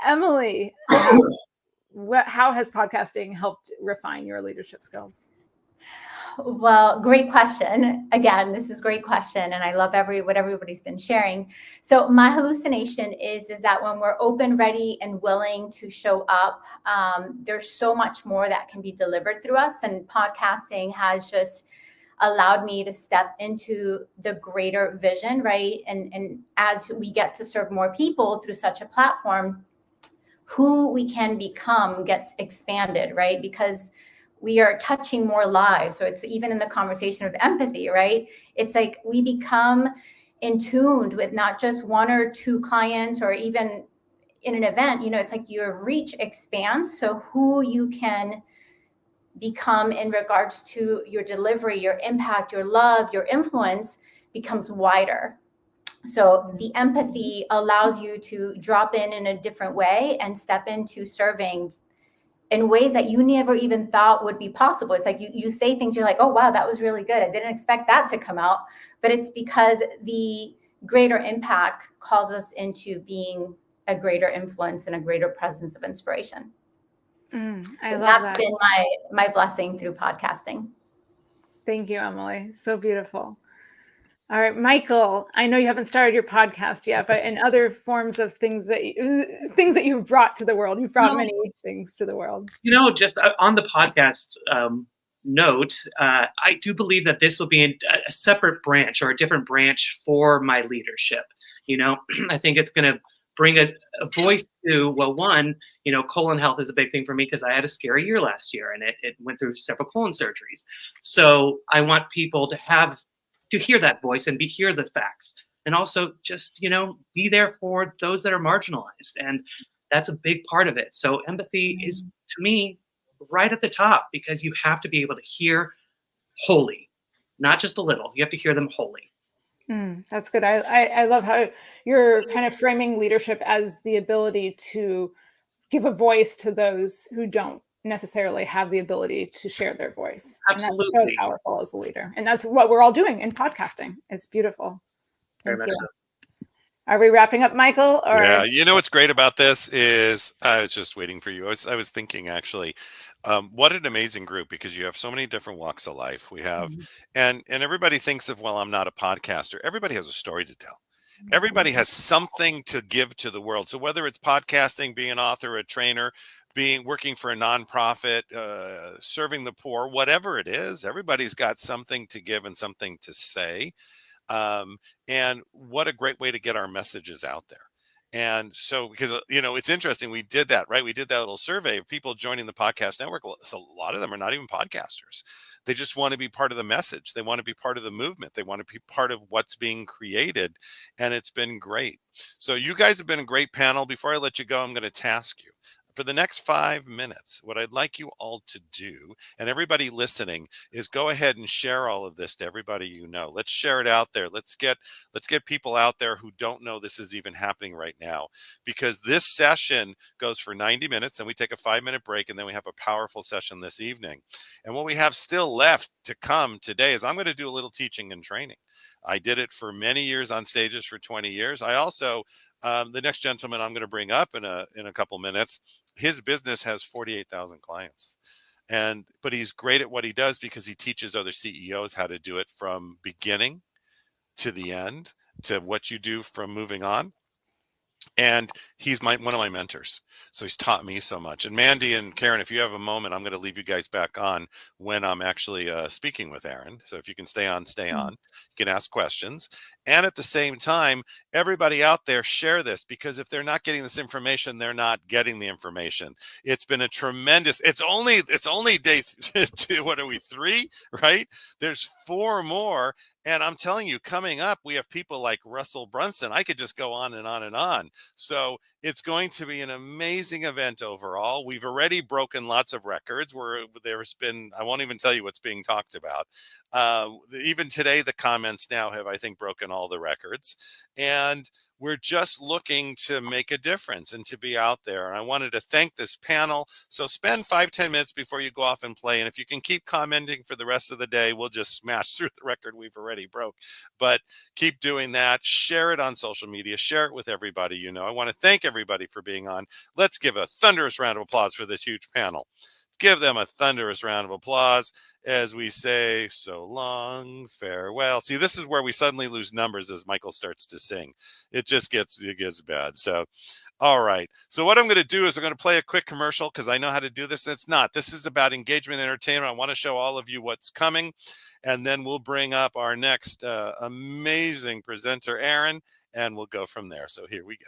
Emily, how has podcasting helped refine your leadership skills? Well, great question. Again, this is a great question, and I love what everybody's been sharing. So my hallucination is that when we're open, ready, and willing to show up, there's so much more that can be delivered through us. And podcasting has just allowed me to step into the greater vision, right? And as we get to serve more people through such a platform, who we can become gets expanded, right? Because we are touching more lives. So it's even in the conversation of empathy, right? It's like we become in tuned with not just one or two clients, or even in an event, it's like your reach expands. So who you can become in regards to your delivery, your impact, your love, your influence becomes wider. So the empathy allows you to drop in a different way and step into serving in ways that you never even thought would be possible. It's like you say things, you're like, oh, wow, that was really good. I didn't expect that to come out. But it's because the greater impact calls us into being a greater influence and a greater presence of inspiration. I So love that's that. been my blessing through podcasting. Thank you, Emily. So beautiful. All right, Michael, I know you haven't started your podcast yet, but in other forms of things that you've brought to the world, you've brought many things to the world. Just on the podcast note, I do believe that this will be a separate branch, or a different branch for my leadership. I think it's going to bring a voice to, well, one, colon health is a big thing for me because I had a scary year last year, and it went through several colon surgeries. So I want people to hear that voice and hear the facts, and also just, be there for those that are marginalized. And that's a big part of it. So empathy is, to me, right at the top, because you have to be able to hear wholly, not just a little. You have to hear them wholly. That's good. I love how you're kind of framing leadership as the ability to give a voice to those who don't necessarily have the ability to share their voice. Absolutely. And that's so powerful as a leader. And that's what we're all doing in podcasting. It's beautiful. Very much so. Are we wrapping up, Michael? Or? Yeah, what's great about this is I was just waiting for you. I was thinking, actually, what an amazing group, because you have so many different walks of life. We have, and everybody thinks of, well, I'm not a podcaster. Everybody has a story to tell. Everybody has something to give to the world. So whether it's podcasting, being an author, a trainer, working for a nonprofit, serving the poor, whatever it is, everybody's got something to give and something to say. And what a great way to get our messages out there. And so, because, it's interesting, we did that, right? We did that little survey of people joining the podcast network. So a lot of them are not even podcasters. They just want to be part of the message. They want to be part of the movement. They want to be part of what's being created. And it's been great. So you guys have been a great panel. Before I let you go, I'm going to task you. For the next 5 minutes, what I'd like you all to do, and everybody listening, is go ahead and share all of this to everybody you know. Let's share it out there. Let's get people out there who don't know this is even happening right now, because this session goes for 90 minutes, and we take a 5-minute break, and then we have a powerful session this evening. And what we have still left to come today is I'm going to do a little teaching and training. I did it for many years on stages for 20 years. I also, the next gentleman I'm going to bring up in a couple minutes, his business has 48,000 clients. But he's great at what he does because he teaches other CEOs how to do it from beginning to the end, to what you do from moving on. And he's one of my mentors. So he's taught me so much. And Mandy and Karen, if you have a moment, I'm going to leave you guys back on when I'm actually speaking with Aaron. So if you can stay on, you can ask questions. And at the same time, everybody out there, share this, because if they're not getting this information, they're not getting the information. It's been a tremendous, it's only day 2, what are we, 3, right? There's 4 more. And I'm telling you, coming up, we have people like Russell Brunson. I could just go on and on and on. So it's going to be an amazing event overall. We've already broken lots of records where there's been, I won't even tell you what's being talked about. Even today, the comments now have, I think, broken all the records. And we're just looking to make a difference and to be out there. And I wanted to thank this panel. So spend 5-10 minutes before you go off and play. And if you can keep commenting for the rest of the day, we'll just smash through the record we've already broke. But keep doing that. Share it on social media. Share it with everybody you know. I want to thank everybody for being on. Let's give a thunderous round of applause for this huge panel. Give them a thunderous round of applause as we say, so long, farewell. See, this is where we suddenly lose numbers as Michael starts to sing. It gets bad. So, all right. So what I'm going to do is I'm going to play a quick commercial because I know how to do this. It's not. This is about engagement entertainment. I want to show all of you what's coming. And then we'll bring up our next amazing presenter, Aaron, and we'll go from there. So here we go.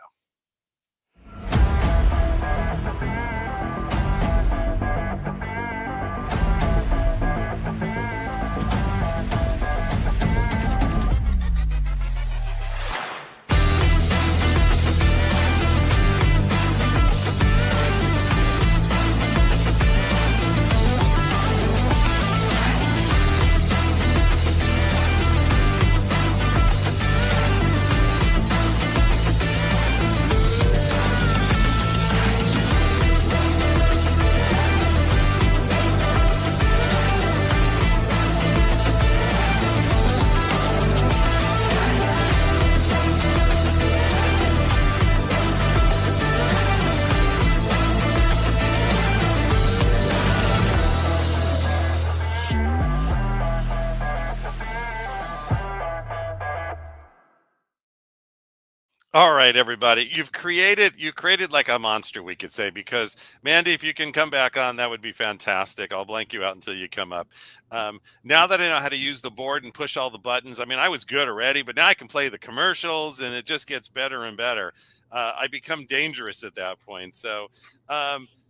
All right, everybody. You created like a monster, we could say, because Mandy, if you can come back on, that would be fantastic. I'll blank you out until you come up. Now that I know how to use the board and push all the buttons, I mean, I was good already, but now I can play the commercials and it just gets better and better. I become dangerous at that point. So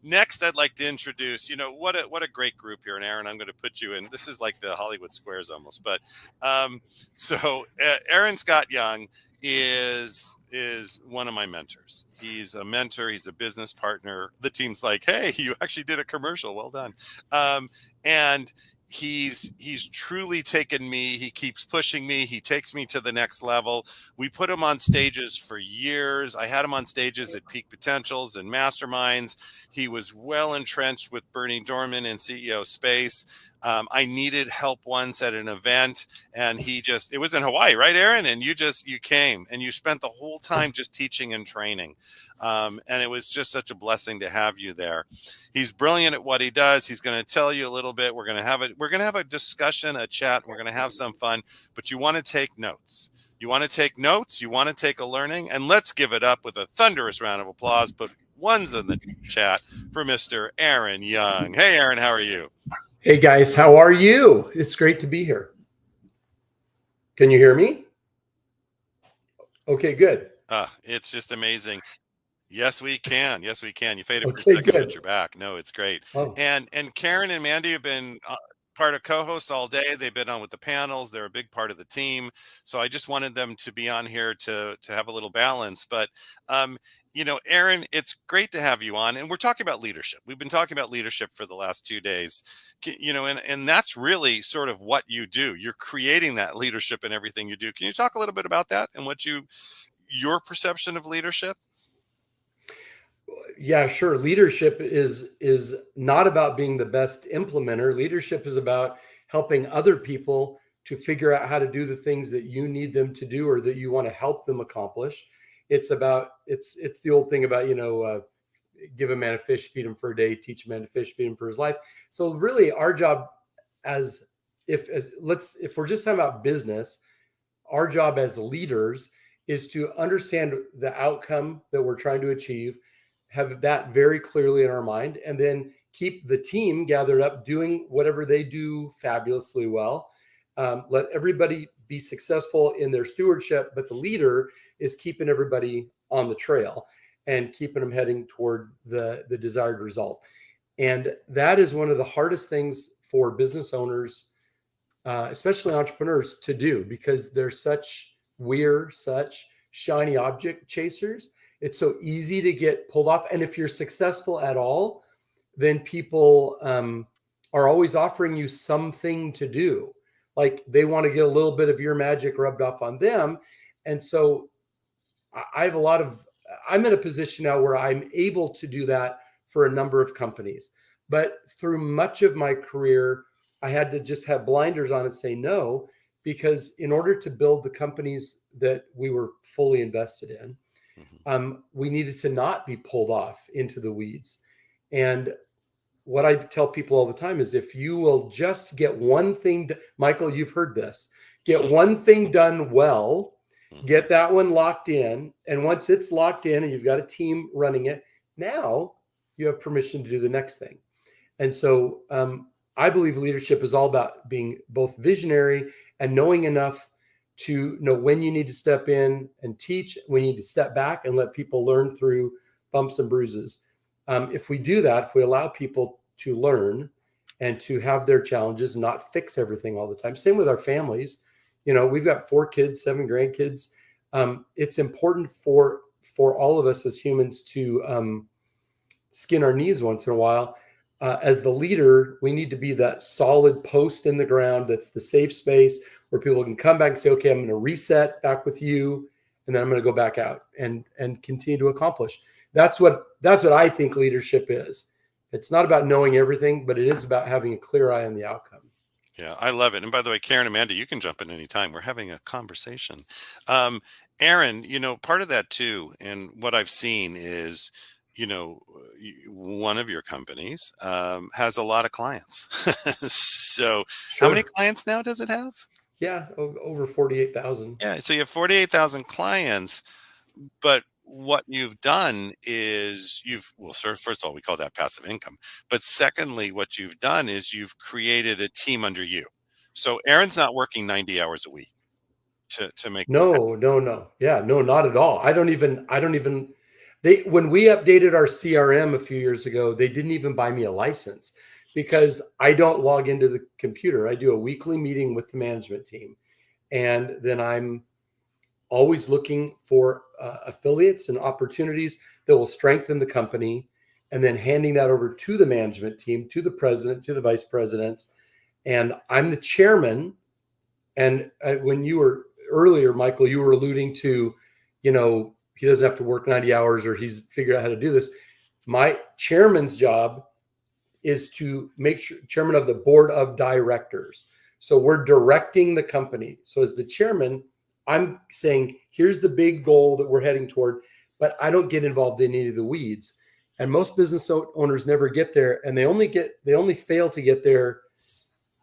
next, I'd like to introduce, what a great group here. And Aaron, I'm going to put you in. This is like the Hollywood Squares almost. But so Aaron Scott Young is one of my mentors. He's a mentor. He's a business partner. The team's like, hey, you actually did a commercial. Well done. And he's truly taken me. He keeps pushing me. He takes me to the next level. We put him on stages for years. I had him on stages at Peak Potentials and Masterminds. He was well entrenched with Bernie Dorman in CEO Space. I needed help once at an event, and it was in Hawaii, right, Aaron? And you came and you spent the whole time just teaching and training. And it was just such a blessing to have you there. He's brilliant at what he does. He's going to tell you a little bit. We're going to have a discussion, a chat. We're going to have some fun, but you want to take notes. You want to take notes. You want to take a learning, and let's give it up with a thunderous round of applause. Put ones in the chat for Mr. Aaron Young. Hey, Aaron, how are you? Hey guys, how are you? It's great to be here. Can you hear me? Okay, good. It's just amazing. Yes, we can. Yes, we can. You faded for a Okay, second, good. but you're back. No, it's great. Oh. And Karen and Mandy have been part of co-hosts all day. They've been on with the panels. They're a big part of the team. So I just wanted them to be on here to have a little balance. But Aaron, it's great to have you on. And we're talking about leadership. We've been talking about leadership for the last 2 days. And that's really sort of what you do. You're creating that leadership in everything you do. Can you talk a little bit about that and your perception of leadership? Yeah, sure. Leadership is not about being the best implementer. Leadership is about helping other people to figure out how to do the things that you need them to do or that you want to help them accomplish. It's the old thing about, give a man a fish, feed him for a day, teach a man to fish, feed him for his life. So really our job if we're just talking about business, our job as leaders is to understand the outcome that we're trying to achieve, have that very clearly in our mind, and then keep the team gathered up doing whatever they do fabulously well. Let everybody be successful in their stewardship, but the leader is keeping everybody on the trail and keeping them heading toward the desired result. And that is one of the hardest things for business owners, especially entrepreneurs, to do, because we're such shiny object chasers. It's so easy to get pulled off. And if you're successful at all, then people are always offering you something to do. Like they want to get a little bit of your magic rubbed off on them. And so I'm in a position now where I'm able to do that for a number of companies. But through much of my career, I had to just have blinders on and say no, because in order to build the companies that we were fully invested in, we needed to not be pulled off into the weeds. And what I tell people all the time is if you will just get one thing, Michael, you've heard this, get one thing done well, get that one locked in. And once it's locked in and you've got a team running it, now you have permission to do the next thing. And so I believe leadership is all about being both visionary and knowing enough to know when you need to step in and teach, when you need to step back and let people learn through bumps and bruises. If we do that, if we allow people to learn and to have their challenges, not fix everything all the time. Same with our families. You know, we've got 4 kids, 7 grandkids. It's important for all of us as humans to skin our knees once in a while. As the leader, we need to be that solid post in the ground that's the safe space where people can come back and say, okay, I'm going to reset back with you, and then I'm going to go back out and continue to accomplish. That's what I think leadership is. It's not about knowing everything, but it is about having a clear eye on the outcome. Yeah, I love it. And by the way, Karen, Amanda, you can jump in anytime. We're having a conversation. Aaron, you know, part of that too, and what I've seen is, you know, one of your companies has a lot of clients. So Sure. how many clients now does it have? Yeah, over 48,000. Yeah, so you have 48,000 clients, but what you've done is first of all, we call that passive income. But secondly, what you've done is you've created a team under you. So Aaron's not working 90 hours a week to make. No. Yeah, no, not at all. I don't even, when we updated our CRM a few years ago, they didn't even buy me a license because I don't log into the computer. I do a weekly meeting with the management team. And then I'm always looking for affiliates and opportunities that will strengthen the company, and then handing that over to the management team, to the president, to the vice presidents. And I'm the chairman. And when you were earlier, Michael, you were alluding to, you know, he doesn't have to work 90 hours or he's figured out how to do this. My chairman's job is to make sure, chairman of the board of directors. So we're directing the company. So as the chairman, I'm saying, here's the big goal that we're heading toward, but I don't get involved in any of the weeds. And most business owners never get there, and they only fail to get there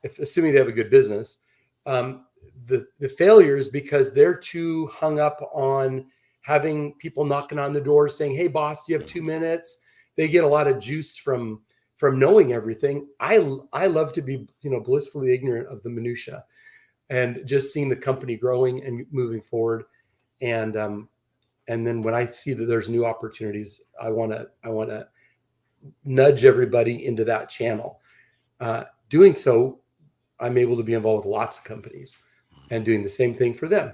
if assuming they have a good business. The failure is because they're too hung up on having people knocking on the door saying, hey boss, do you have 2 minutes? They get a lot of juice from knowing everything. I love to be, you know, blissfully ignorant of the minutia and just seeing the company growing and moving forward. And then when I see that there's new opportunities, I want to nudge everybody into that channel. Doing so, I'm able to be involved with lots of companies and doing the same thing for them,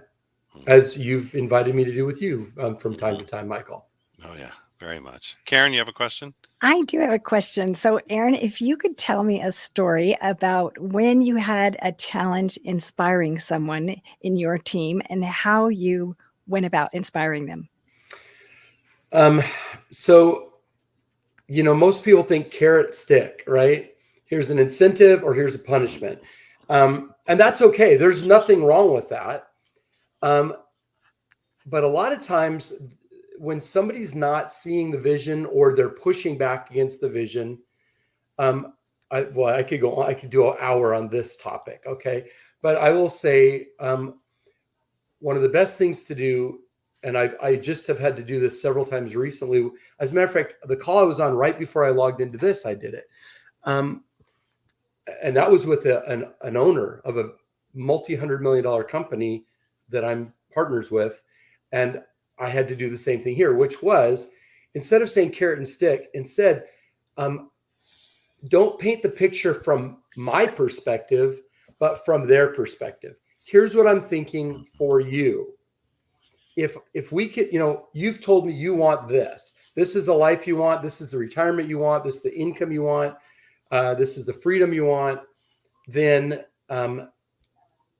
as you've invited me to do with you from time to time, Michael. Oh yeah, very much. Karen, you have a question? I do have a question. So, Aaron, if you could tell me a story about when you had a challenge inspiring someone in your team and how you went about inspiring them. So, you know, most people think carrot stick, right? Here's an incentive or here's a punishment. And that's okay. There's nothing wrong with that. But a lot of times when somebody's not seeing the vision or they're pushing back against the vision, I could go on, I could do an hour on this topic. Okay. But I will say, one of the best things to do, and I just have had to do this several times recently. As a matter of fact, the call I was on right before I logged into this, I did it. And that was with an owner of a multi-$100 million company that I'm partners with. And I had to do the same thing here, which was, instead of saying carrot and stick, instead, don't paint the picture from my perspective, but from their perspective. Here's what I'm thinking for you. If we could, you know, you've told me you want this. This is the life you want. This is the retirement you want. This is the income you want. This is the freedom you want. Then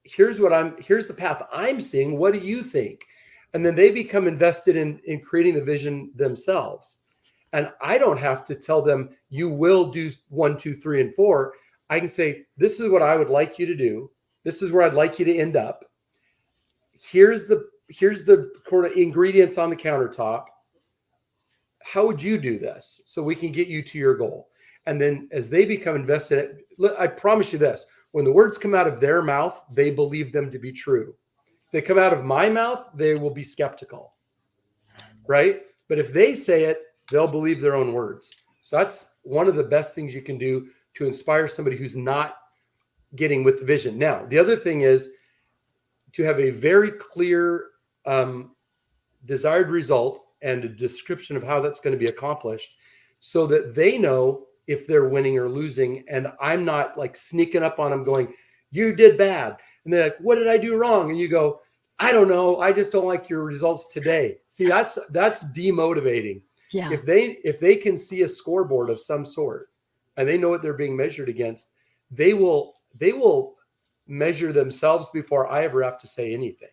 here's the path I'm seeing. What do you think? And then they become invested in creating the vision themselves. And I don't have to tell them, you will do 1, 2, 3, and 4. I can say, this is what I would like you to do. This is where I'd like you to end up. Here's the sort of ingredients on the countertop. How would you do this so we can get you to your goal? And then as they become invested, I promise you this, when the words come out of their mouth, they believe them to be true. If they come out of my mouth, they will be skeptical, right? But if they say it, they'll believe their own words. So that's one of the best things you can do to inspire somebody who's not getting with the vision. Now, the other thing is to have a very clear desired result and a description of how that's going to be accomplished so that they know if they're winning or losing. And I'm not like sneaking up on them going, you did bad. And they're like, what did I do wrong? And you go, I don't know. I just don't like your results today. See, that's demotivating. Yeah. If they can see a scoreboard of some sort and they know what they're being measured against, they will measure themselves before I ever have to say anything.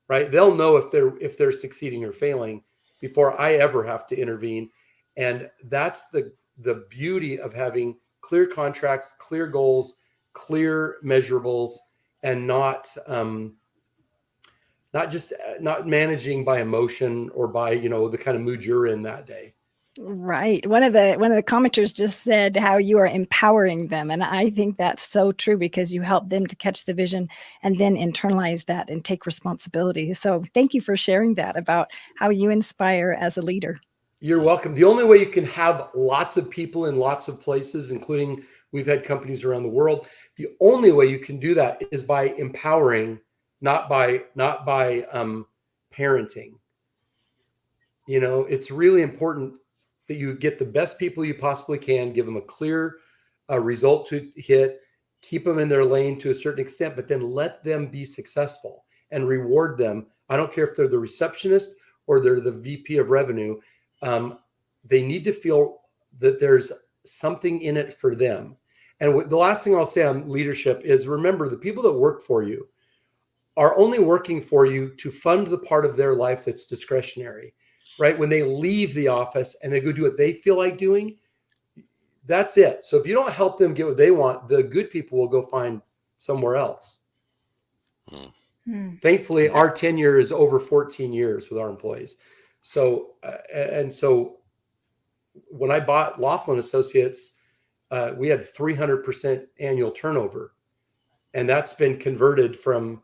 Right? They'll know if they're succeeding or failing before I ever have to intervene. And that's the beauty of having clear contracts, clear goals, clear measurables, and not managing by emotion or by, the kind of mood you're in that day. Right. One of the commenters just said how you are empowering them. And I think that's so true because you help them to catch the vision and then internalize that and take responsibility. So thank you for sharing that about how you inspire as a leader. You're welcome. The only way you can have lots of people in lots of places, including we've had companies around the world, the only way you can do that is by empowering, not by parenting. It's really important that you get the best people you possibly can, give them a clear result to hit, keep them in their lane to a certain extent, but then let them be successful and reward them. I don't care if they're the receptionist or they're the VP of revenue. They need to feel that there's something in it for them. And the last thing I'll say on leadership is, remember, the people that work for you are only working for you to fund the part of their life that's discretionary. Right? When they leave the office and they go do what they feel like doing, that's it. So if you don't help them get what they want, the good people will go find somewhere else. Thankfully, our tenure is over 14 years with our employees. So, so when I bought Laughlin Associates, we had 300% annual turnover. And that's been converted from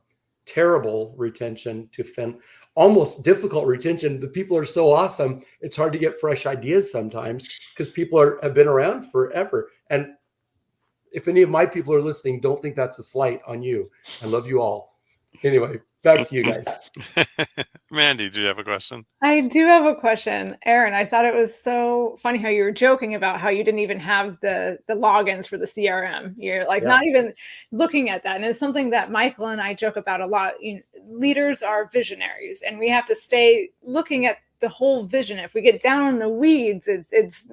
terrible retention to almost difficult retention. The people are so awesome. It's hard to get fresh ideas sometimes because people have been around forever. And if any of my people are listening, don't think that's a slight on you. I love you all. Anyway, back to you guys. Mandy, do you have a question? I do have a question. Aaron, I thought it was so funny how you were joking about how you didn't even have the logins for the CRM. You're like not even looking at that. And it's something that Michael and I joke about a lot. Leaders are visionaries and we have to stay looking at the whole vision. If we get down in the weeds, it's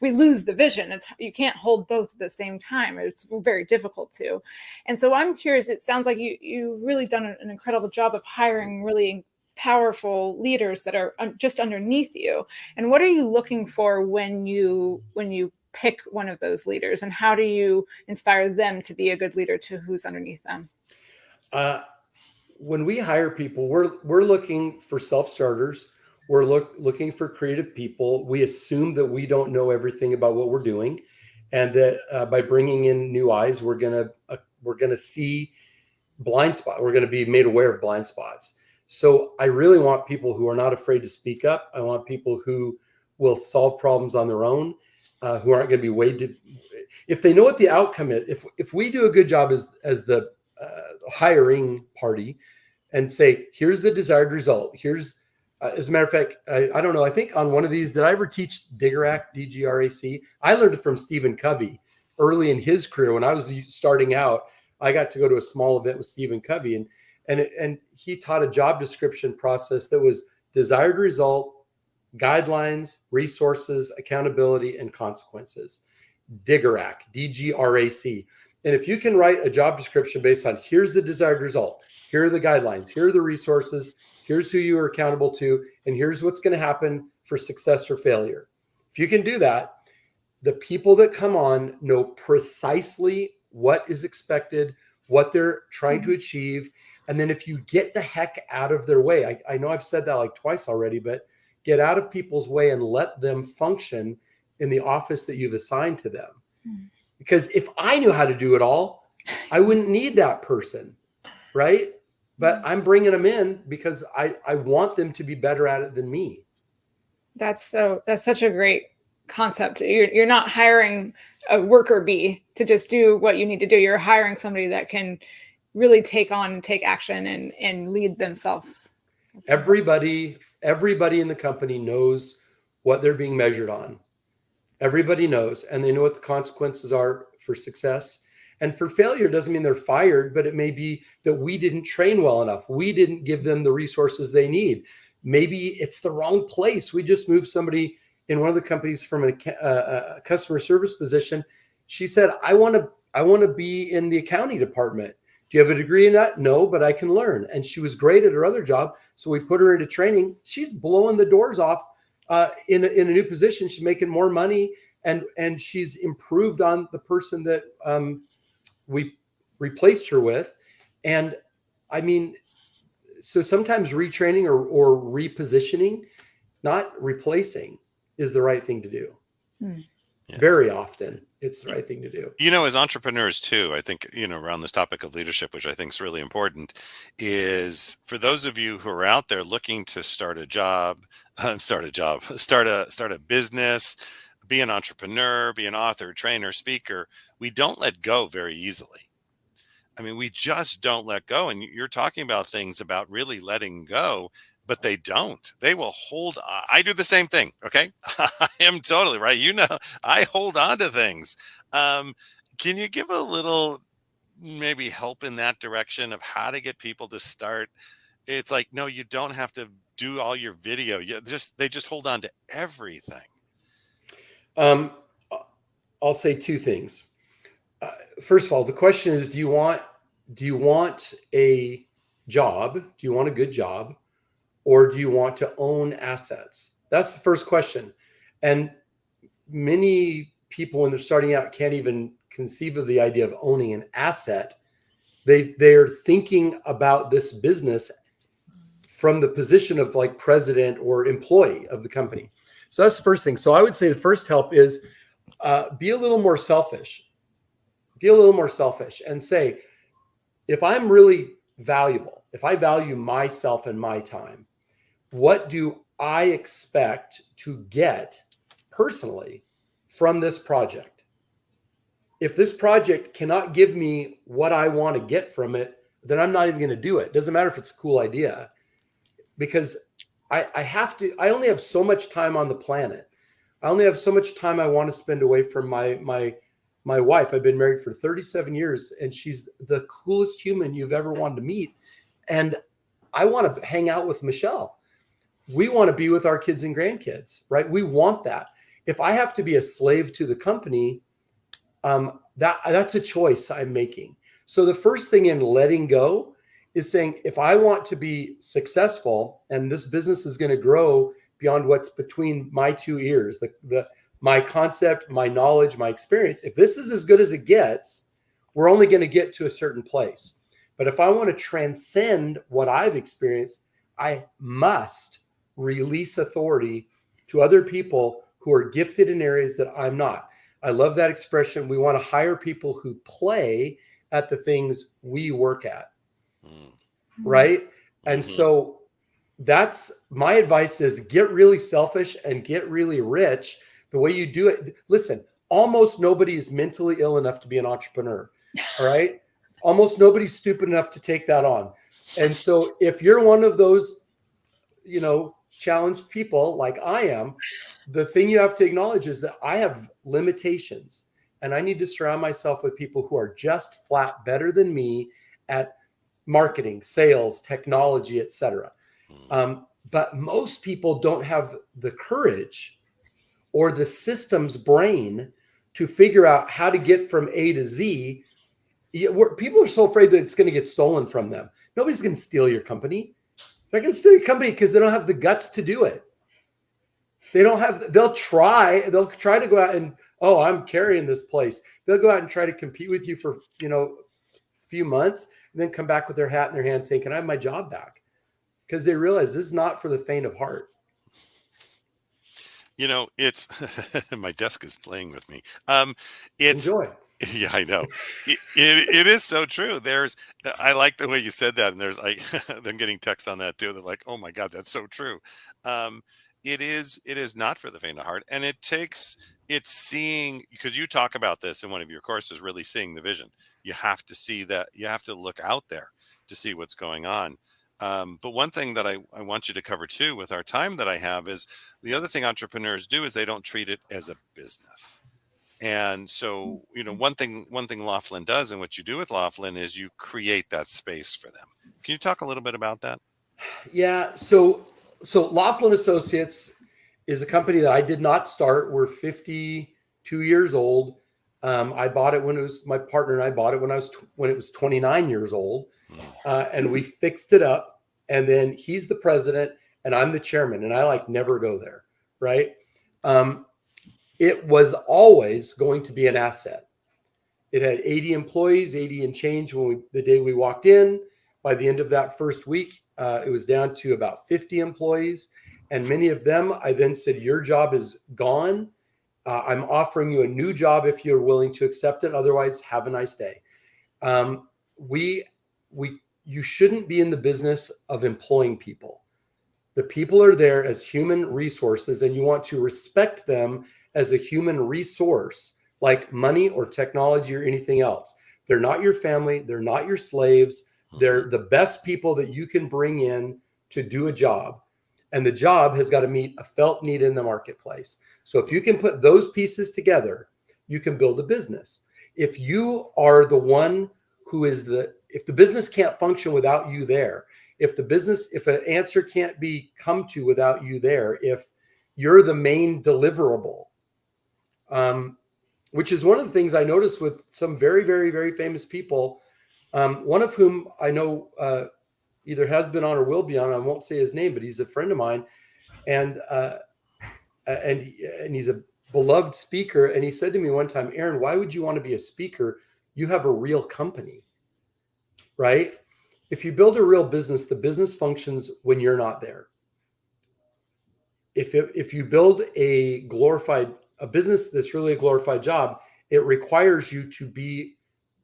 we lose the vision. You can't hold both at the same time. It's very difficult to. And so I'm curious, it sounds like you really done an incredible job of hiring really powerful leaders that are just underneath you. And what are you looking for when you pick one of those leaders, and how do you inspire them to be a good leader to who's underneath them? When we hire people, we're looking for self-starters. We're looking for creative people. We assume that we don't know everything about what we're doing, and that by bringing in new eyes, we're gonna see blind spot. We're gonna be made aware of blind spots. So I really want people who are not afraid to speak up. I want people who will solve problems on their own, who aren't going to be weighed. If they know what the outcome is, if we do a good job as the hiring party and say, here's the desired result. Here's, as a matter of fact, I don't know. I think on one of these, did I ever teach DGRAC, D-G-R-A-C? I learned it from Stephen Covey early in his career. When I was starting out, I got to go to a small event with Stephen Covey, and he taught a job description process that was desired result, guidelines, resources, accountability, and consequences. DGRAC, D-G-R-A-C. And if you can write a job description based on here's the desired result, here are the guidelines, here are the resources, here's who you are accountable to, and here's what's going to happen for success or failure. If you can do that, the people that come on know precisely what is expected, what they're trying to achieve. And then if you get the heck out of their way, I know I've said that like twice already, but get out of people's way and let them function. in the office that you've assigned to them. Because if I knew how to do it all, I wouldn't need that person, right? But I'm bringing them in because I want them to be better at it than me. That's such a great concept. You're not hiring a worker bee to just do what you need to do. You're hiring somebody that can really take action and lead themselves. Everybody in the company knows what they're being measured on. Everybody knows, and they know what the consequences are for success. And for failure doesn't mean they're fired, but it may be that we didn't train well enough. We didn't give them the resources they need. Maybe it's the wrong place. We just moved somebody in one of the companies from a customer service position. She said, I want to be in the accounting department. Do you have a degree in that? No, but I can learn. And she was great at her other job. So we put her into training. She's blowing the doors off in a new position. She's making more money, and she's improved on the person that we replaced her with. And I mean, so sometimes retraining or repositioning, not replacing, is the right thing to do. Yeah. Very often it's the right thing to do. As entrepreneurs too, I think, around this topic of leadership, which I think is really important, is for those of you who are out there looking to start a business, be an entrepreneur, be an author, trainer, speaker, we don't let go very easily. I mean, we just don't let go. And you're talking about things about really letting go, but they don't. They will hold on. I do the same thing. Okay. I am totally right. I hold on to things. Can you give a little maybe help in that direction of how to get people to start? It's like, no, you don't have to do all your video. They just hold on to everything. I'll say two things. First of all, the question is, do you want a job? Do you want a good job? Or do you want to own assets? That's the first question. And many people, when they're starting out, can't even conceive of the idea of owning an asset. They're thinking about this business from the position of like president or employee of the company. So that's the first thing. So I would say the first help is be a little more selfish. Be a little more selfish and say, if I'm really valuable, if I value myself and my time, what do I expect to get personally from this project? If this project cannot give me what I want to get from it, then I'm not even going to do it. Doesn't matter if it's a cool idea, because I only have so much time on the planet. I only have so much time I want to spend away from my wife. I've been married for 37 years, and she's the coolest human you've ever wanted to meet. And I want to hang out with Michelle. We want to be with our kids and grandkids, right? We want that. If I have to be a slave to the company, that's a choice I'm making. So the first thing in letting go is saying, if I want to be successful and this business is going to grow beyond what's between my two ears, my concept, my knowledge, my experience, if this is as good as it gets, we're only going to get to a certain place. But if I want to transcend what I've experienced, I must release authority to other people who are gifted in areas that I'm not. I love that expression. We want to hire people who play at the things we work at. Right? And so that's my advice, is get really selfish and get really rich. The way you do it, listen, almost nobody is mentally ill enough to be an entrepreneur. All right. Almost nobody's stupid enough to take that on. And so if you're one of those, challenged people like I am, the thing you have to acknowledge is that I have limitations, and I need to surround myself with people who are just flat better than me at marketing, sales, technology, etc. But most people don't have the courage or the systems brain to figure out how to get from A to Z. People are so afraid that it's going to get stolen from them. Nobody's going to steal your company. They're going to steal your company because they don't have the guts to do it. They'll try to go out and, I'm carrying this place. They'll go out and try to compete with you for, a few months, and then come back with their hat in their hand saying, can I have my job back? Because they realize this is not for the faint of heart. You know, it's my desk is playing with me. It's Enjoy. yeah, I know. It is so true. I like the way you said that, and there's like I'm getting texts on that too. They're like, "Oh my God, that's so true." Um, it is not for the faint of heart, and it's seeing, because you talk about this in one of your courses, really seeing the vision. You have to see that. You have to look out there to see what's going on. But one thing that I want you to cover too with our time that I have is the other thing entrepreneurs do is they don't treat it as a business. And so, one thing Laughlin does, and what you do with Laughlin, is you create that space for them. Can you talk a little bit about that? Yeah. So Laughlin Associates is a company that I did not start. We're 52 years old. I bought it when it was my partner and I bought it when it was 29 years old, and we fixed it up. And then he's the president and I'm the chairman, and I like never go there. Right. It was always going to be an asset. It had 80 employees, 80 and change the day we walked in. By the end of that first week, it was down to about 50 employees. And many of them, I then said, your job is gone. I'm offering you a new job if you're willing to accept it. Otherwise, have a nice day. You shouldn't be in the business of employing people. The people are there as human resources, and you want to respect them as a human resource, like money or technology or anything else. They're not your family. They're not your slaves. They're the best people that you can bring in to do a job. And the job has got to meet a felt need in the marketplace. So if you can put those pieces together, you can build a business. If you are the one who is if the business can't function without you there, if an answer can't be come to without you there, if you're the main deliverable, which is one of the things I noticed with some very, very, very famous people, one of whom I know either has been on or will be on. I won't say his name, but he's a friend of mine, and he's a beloved speaker. And he said to me one time, Aaron, why would you want to be a speaker? You have a real company, right? If you build a real business, the business functions when you're not there. If you build a business that's really a glorified job, it requires you to be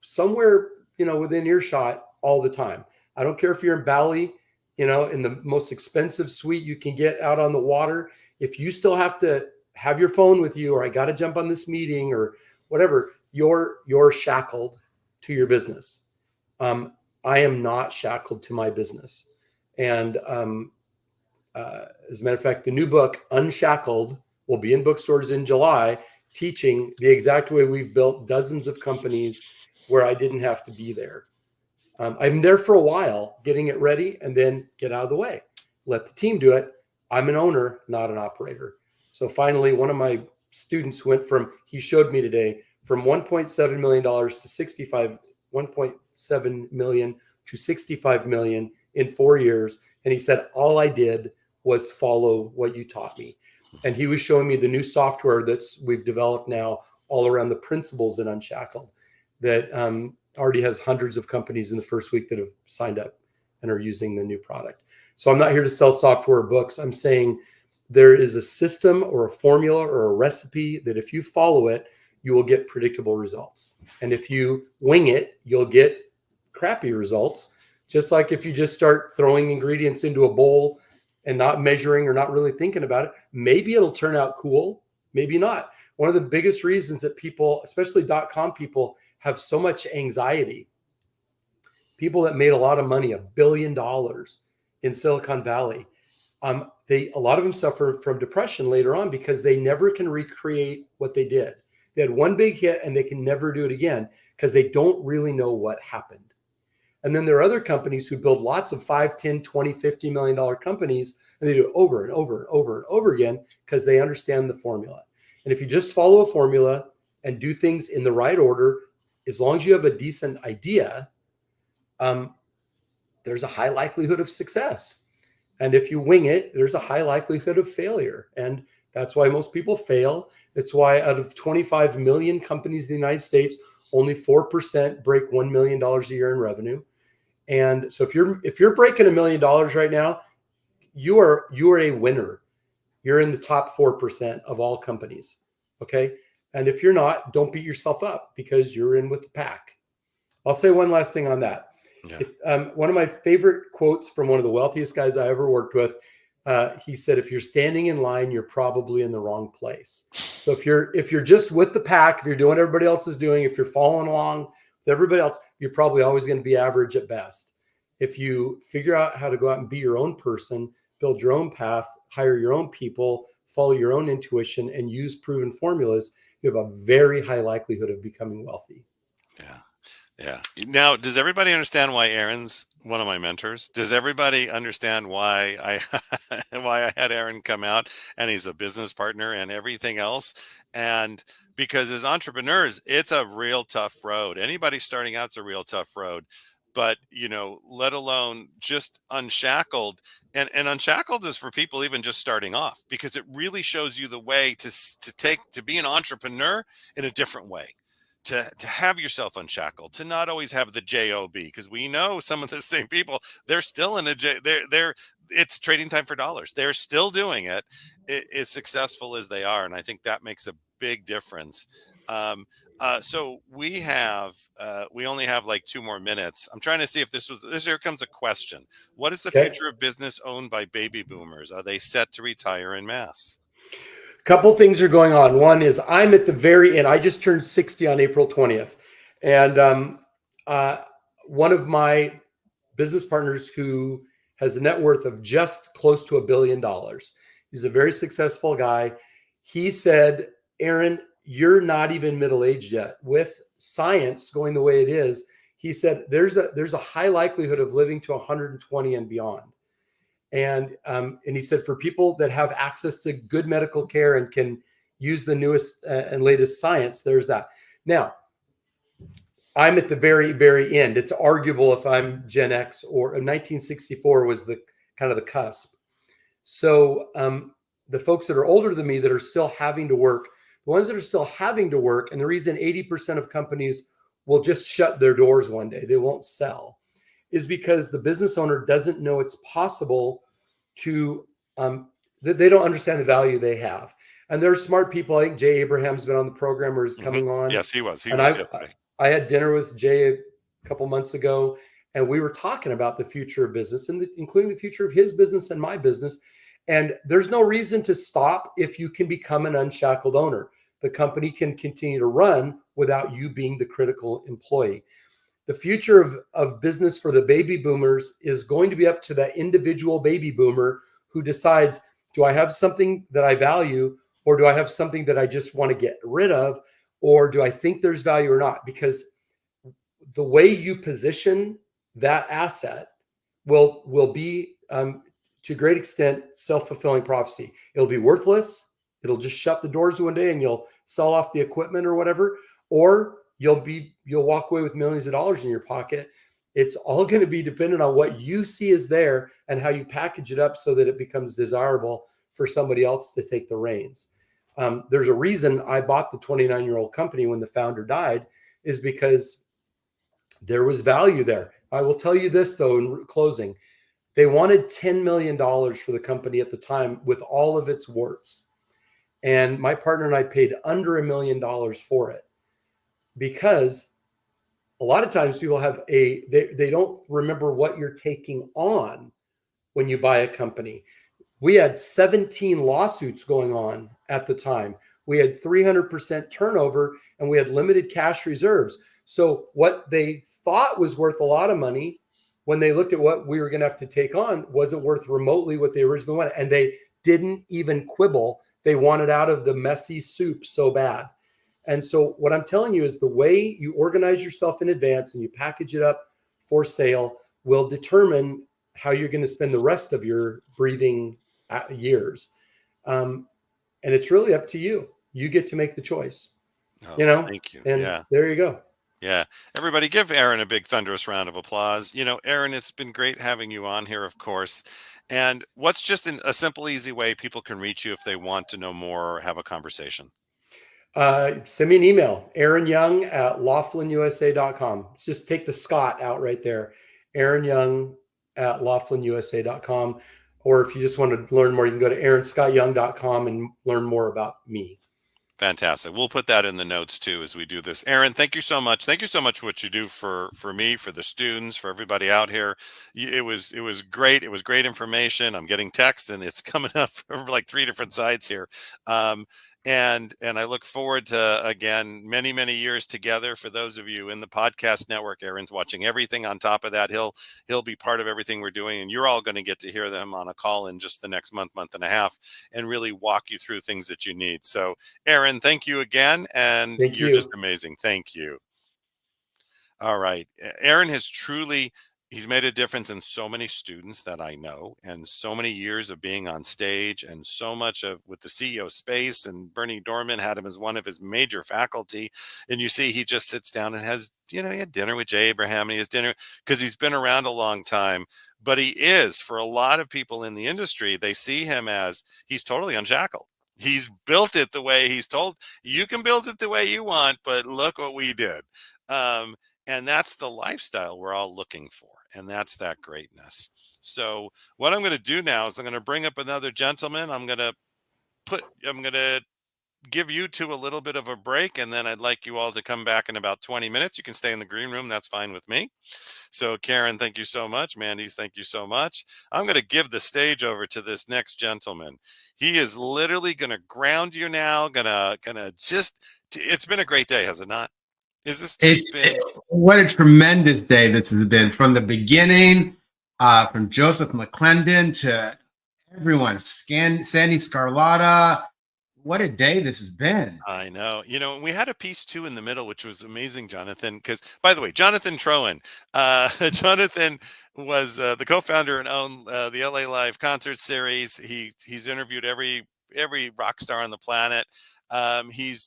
somewhere, within earshot all the time. I don't care if you're in Bali, in the most expensive suite you can get out on the water. If you still have to have your phone with you, or I got to jump on this meeting or whatever, you're shackled to your business. I am not shackled to my business. And as a matter of fact, the new book, Unshackled, will be in bookstores in July, teaching the exact way we've built dozens of companies where I didn't have to be there. I'm there for a while, getting it ready, and then get out of the way. Let the team do it. I'm an owner, not an operator. So finally, one of my students he showed me today, from $1.7 million to $1.7 million to $65 million in 4 years. And he said, all I did was follow what you taught me. And he was showing me the new software we've developed now all around the principles in Unshackled that already has hundreds of companies in the first week that have signed up and are using the new product. So I'm not here to sell software or books. I'm saying there is a system or a formula or a recipe that if you follow it, you will get predictable results. And if you wing it, you'll get crappy results. Just like if you just start throwing ingredients into a bowl and not measuring or not really thinking about it, maybe it'll turn out cool, maybe not. One of the biggest reasons that people, especially .com people, have so much anxiety, people that made a lot of money, $1 billion in Silicon Valley, a lot of them suffer from depression later on because they never can recreate what they did. They had one big hit and they can never do it again because they don't really know what happened. And then there are other companies who build lots of $5, $10, $20, $50 million companies, and they do it over and over and over and over again because they understand the formula. And if you just follow a formula and do things in the right order, as long as you have a decent idea, there's a high likelihood of success. And if you wing it, there's a high likelihood of failure. And that's why most people fail. It's why out of 25 million companies in the United States, only 4% break $1 million a year in revenue. And so if you're breaking $1 million right now, you are a winner. you're in the top 4% of all companies. Okay. And if you're not, don't beat yourself up because you're in with the pack. I'll say one last thing on that. Yeah. One of my favorite quotes from one of the wealthiest guys I ever worked with, he said, if you're standing in line, you're probably in the wrong place. So if you're just with the pack, if you're doing what everybody else is doing, if you're following along with everybody else, you're probably always going to be average at best. If you figure out how to go out and be your own person, build your own path, hire your own people, follow your own intuition, and use proven formulas, you have a very high likelihood of becoming wealthy. Yeah. Yeah. Now, does everybody understand why Aaron's one of my mentors? Does everybody understand why I had Aaron come out, and he's a business partner and everything else? And because as entrepreneurs, it's a real tough road. Anybody starting out's a real tough road. But, let alone just unshackled. And unshackled is for people even just starting off, because it really shows you the way to be an entrepreneur in a different way. To have yourself unshackled, to not always have the job, because we know some of the same people, they're still in it's trading time for dollars. They're still doing it as successful as they are, and I think that makes a big difference. So we only have like 2 more minutes. I'm trying to see if here comes a question. What is the future of business owned by baby boomers? Are they set to retire en masse? Couple things are going on. One is I'm at the very end. I just turned 60 on April 20th. And one of my business partners who has a net worth of just close to $1 billion. He's a very successful guy. He said, Aaron, you're not even middle-aged yet. With science going the way it is, he said, there's a high likelihood of living to 120 and beyond. And he said, for people that have access to good medical care and can use the newest and latest science, there's that. Now, I'm at the very, very end. It's arguable if I'm Gen X, or 1964 was the kind of the cusp. So the folks that are older than me that are still having to work, the ones that are still having to work, and the reason 80% of companies will just shut their doors one day, they won't sell, is because the business owner doesn't know it's possible to, they don't understand the value they have. And there are smart people. I think Jay Abraham's been on the program, or is coming on. Yes, he was. Yesterday. I had dinner with Jay a couple months ago, and we were talking about the future of business, and including the future of his business and my business. And there's no reason to stop if you can become an unshackled owner. The company can continue to run without you being the critical employee. The future of business for the baby boomers is going to be up to that individual baby boomer who decides, do I have something that I value, or do I have something that I just want to get rid of, or do I think there's value or not? Because the way you position that asset will be, to a great extent, self-fulfilling prophecy. It'll be worthless. It'll just shut the doors one day and you'll sell off the equipment or whatever, or you'll walk away with millions of dollars in your pocket. It's all going to be dependent on what you see is there and how you package it up so that it becomes desirable for somebody else to take the reins. There's a reason I bought the 29-year-old company when the founder died, is because there was value there. I will tell you this, though, in closing. They wanted $10 million for the company at the time with all of its warts. And my partner and I paid under $1 million for it, because a lot of times people have they don't remember what you're taking on when you buy a company. We had 17 lawsuits going on at the time. We had 300% turnover, and we had limited cash reserves. So what they thought was worth a lot of money, when they looked at what we were going to have to take on, wasn't worth remotely what they originally wanted. And they didn't even quibble. They wanted out of the messy soup so bad. And so what I'm telling you is the way you organize yourself in advance and you package it up for sale will determine how you're going to spend the rest of your breathing years. And it's really up to you. You get to make the choice. Thank you. And there you go. Yeah. Everybody give Aaron a big thunderous round of applause. Aaron, it's been great having you on here, of course. And what's just a simple, easy way people can reach you if they want to know more or have a conversation? Send me an email, aaronyoung@laughlinusa.com. Just take the Scott out right there, aaronyoung@laughlinusa.com. or if you just want to learn more, you can go to aaronscottyoung.com and learn more about me. Fantastic. We'll put that in the notes too as we do this. Aaron, thank you so much. Thank you so much for what you do for me, for the students, for everybody out here. It was great. It was great information. I'm getting text and it's coming up from like 3 different sides here. And I look forward to, again, many, many years together. For those of you in the podcast network, Aaron's watching everything on top of that. He'll be part of everything we're doing, and you're all going to get to hear them on a call in just the next month and a half, and really walk you through things that you need. So Aaron, thank you again, and you're just amazing. Thank you. All right. Aaron has truly, he's made a difference in so many students that I know, and so many years of being on stage, and so much of with the CEO space, and Bernie Dorman had him as one of his major faculty. And you see, he just sits down and has, he had dinner with Jay Abraham, and he has dinner because he's been around a long time. But he is, for a lot of people in the industry, they see him as he's totally unshackled. He's built it the way he's told. You can build it the way you want, but look what we did. And that's the lifestyle we're all looking for. And that's that greatness. So what I'm going to do now is I'm going to bring up another gentleman. I'm going to give you two a little bit of a break, and then I'd like you all to come back in about 20 minutes. You can stay in the green room. That's fine with me. So Karen, thank you so much. Mandy's, thank you so much. I'm going to give the stage over to this next gentleman. He is literally going to ground you now. It's been a great day, has it not? Is this just what a tremendous day this has been, from the beginning, from Joseph McClendon to everyone, Sandy Scarlata. What a day this has been. I know. We had a piece too in the middle, which was amazing, Jonathan, because, by the way, Jonathan Trowan, Jonathan was the co-founder and owned the LA Live concert series. He's interviewed every rock star on the planet. He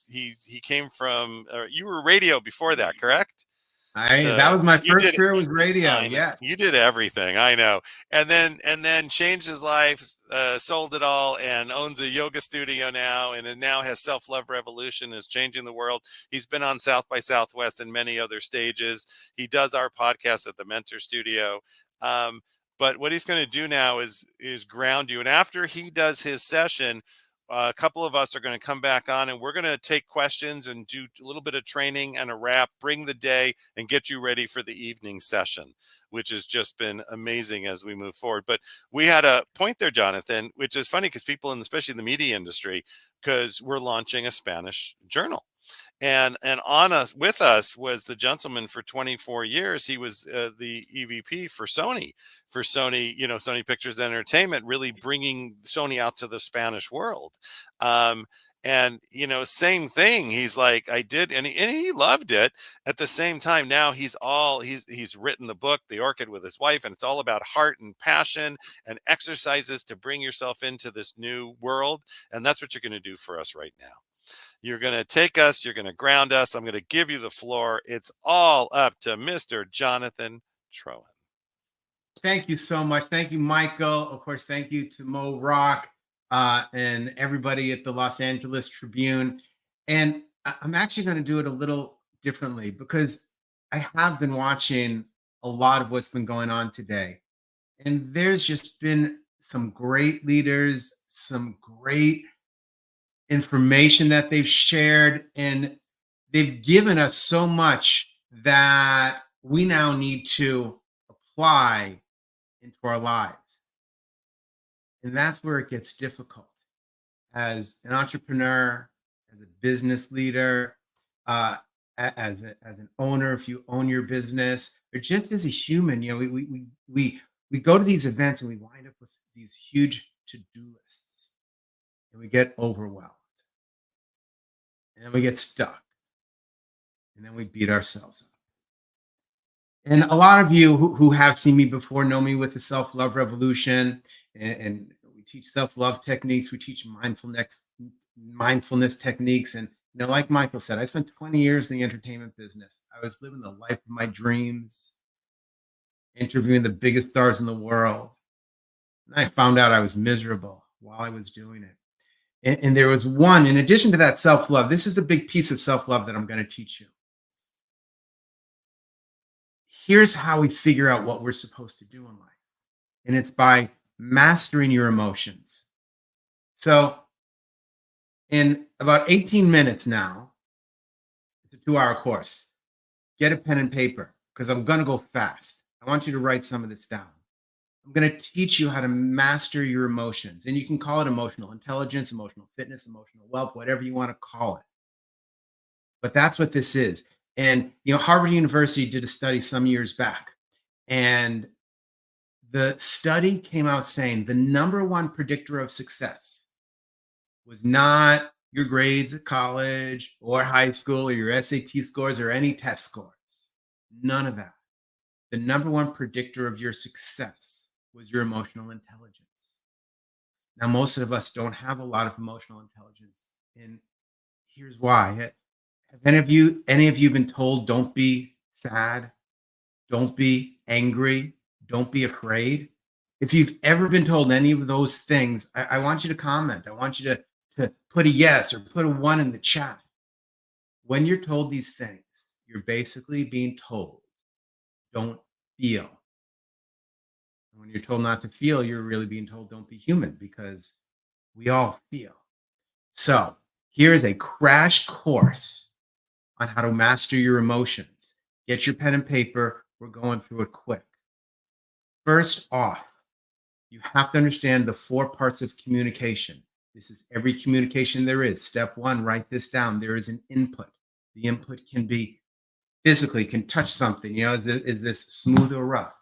came from, you were radio before that, correct? That was my first career, was radio. Yes, you did everything. I know. And then changed his life, sold it all, and owns a yoga studio now, and now has Self-Love Revolution, is changing the world. He's been on South by Southwest and many other stages. He does our podcast at the Mentor Studio. But what he's going to do now is ground you. And after he does his session, a couple of us are going to come back on, and we're going to take questions and do a little bit of training and a wrap, bring the day, and get you ready for the evening session, which has just been amazing as we move forward. But we had a point there, Jonathan, which is funny because people, especially in the media industry, because we're launching a Spanish journal. And with us was the gentleman for 24 years. He was the EVP for Sony, Sony Pictures Entertainment, really bringing Sony out to the Spanish world. And same thing. He's like, I did, and he loved it. At the same time, now he's written the book, The Orchid, with his wife, and it's all about heart and passion and exercises to bring yourself into this new world. And that's what you're going to do for us right now. You're going to take us, you're going to ground us. I'm going to give you the floor. It's all up to Mr. Jonathan Trowan. Thank you so much. Thank you, Michael. Of course, thank you to Mo Rock and everybody at the Los Angeles Tribune. And I'm actually going to do it a little differently, because I have been watching a lot of what's been going on today. And there's just been some great leaders, some great information that they've shared, and they've given us so much that we now need to apply into our lives. And that's where it gets difficult. As an entrepreneur, as a business leader, as an owner, if you own your business, or just as a human, we go to these events and we wind up with these huge to-do lists, and we get overwhelmed. And then we get stuck, and then we beat ourselves up. And a lot of you who have seen me before know me with the Self-Love Revolution, and we teach self-love techniques. We teach mindfulness techniques. And like Michael said, I spent 20 years in the entertainment business. I was living the life of my dreams, interviewing the biggest stars in the world. And I found out I was miserable while I was doing it. And there was one, in addition to that self-love, this is a big piece of self-love that I'm going to teach you. Here's how we figure out what we're supposed to do in life. And it's by mastering your emotions. So in about 18 minutes now, it's a 2-hour course. Get a pen and paper because I'm going to go fast. I want you to write some of this down. I'm going to teach you how to master your emotions. And you can call it emotional intelligence, emotional fitness, emotional wealth, whatever you want to call it. But that's what this is. And, Harvard University did a study some years back. And the study came out saying the number one predictor of success was not your grades at college or high school or your SAT scores or any test scores. None of that. The number one predictor of your success was your emotional intelligence. Now, most of us don't have a lot of emotional intelligence. And here's why. Have any of you been told, don't be sad, don't be angry, don't be afraid? If you've ever been told any of those things, I want you to comment. I want you to put a yes or put a 1 in the chat. When you're told these things, you're basically being told, don't feel. When you're told not to feel, you're really being told don't be human, because we all feel. So here is a crash course on how to master your emotions. Get your pen and paper. We're going through it quick. First off, you have to understand the 4 parts of communication. This is every communication there is. Step 1, write this down. There is an input. The input can be physically, can touch something. Is this smooth or rough?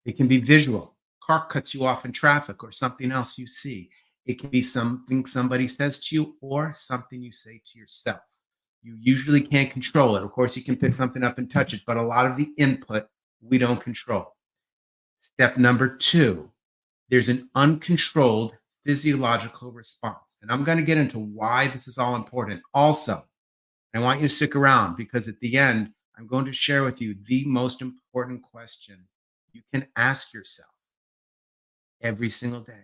It can be visual. Car cuts you off in traffic or something else you see. It can be something somebody says to you or something you say to yourself. You usually can't control it. Of course, you can pick something up and touch it, but a lot of the input we don't control. Step number 2, there's an uncontrolled physiological response. And I'm going to get into why this is all important. Also, I want you to stick around because at the end, I'm going to share with you the most important question you can ask yourself every single day.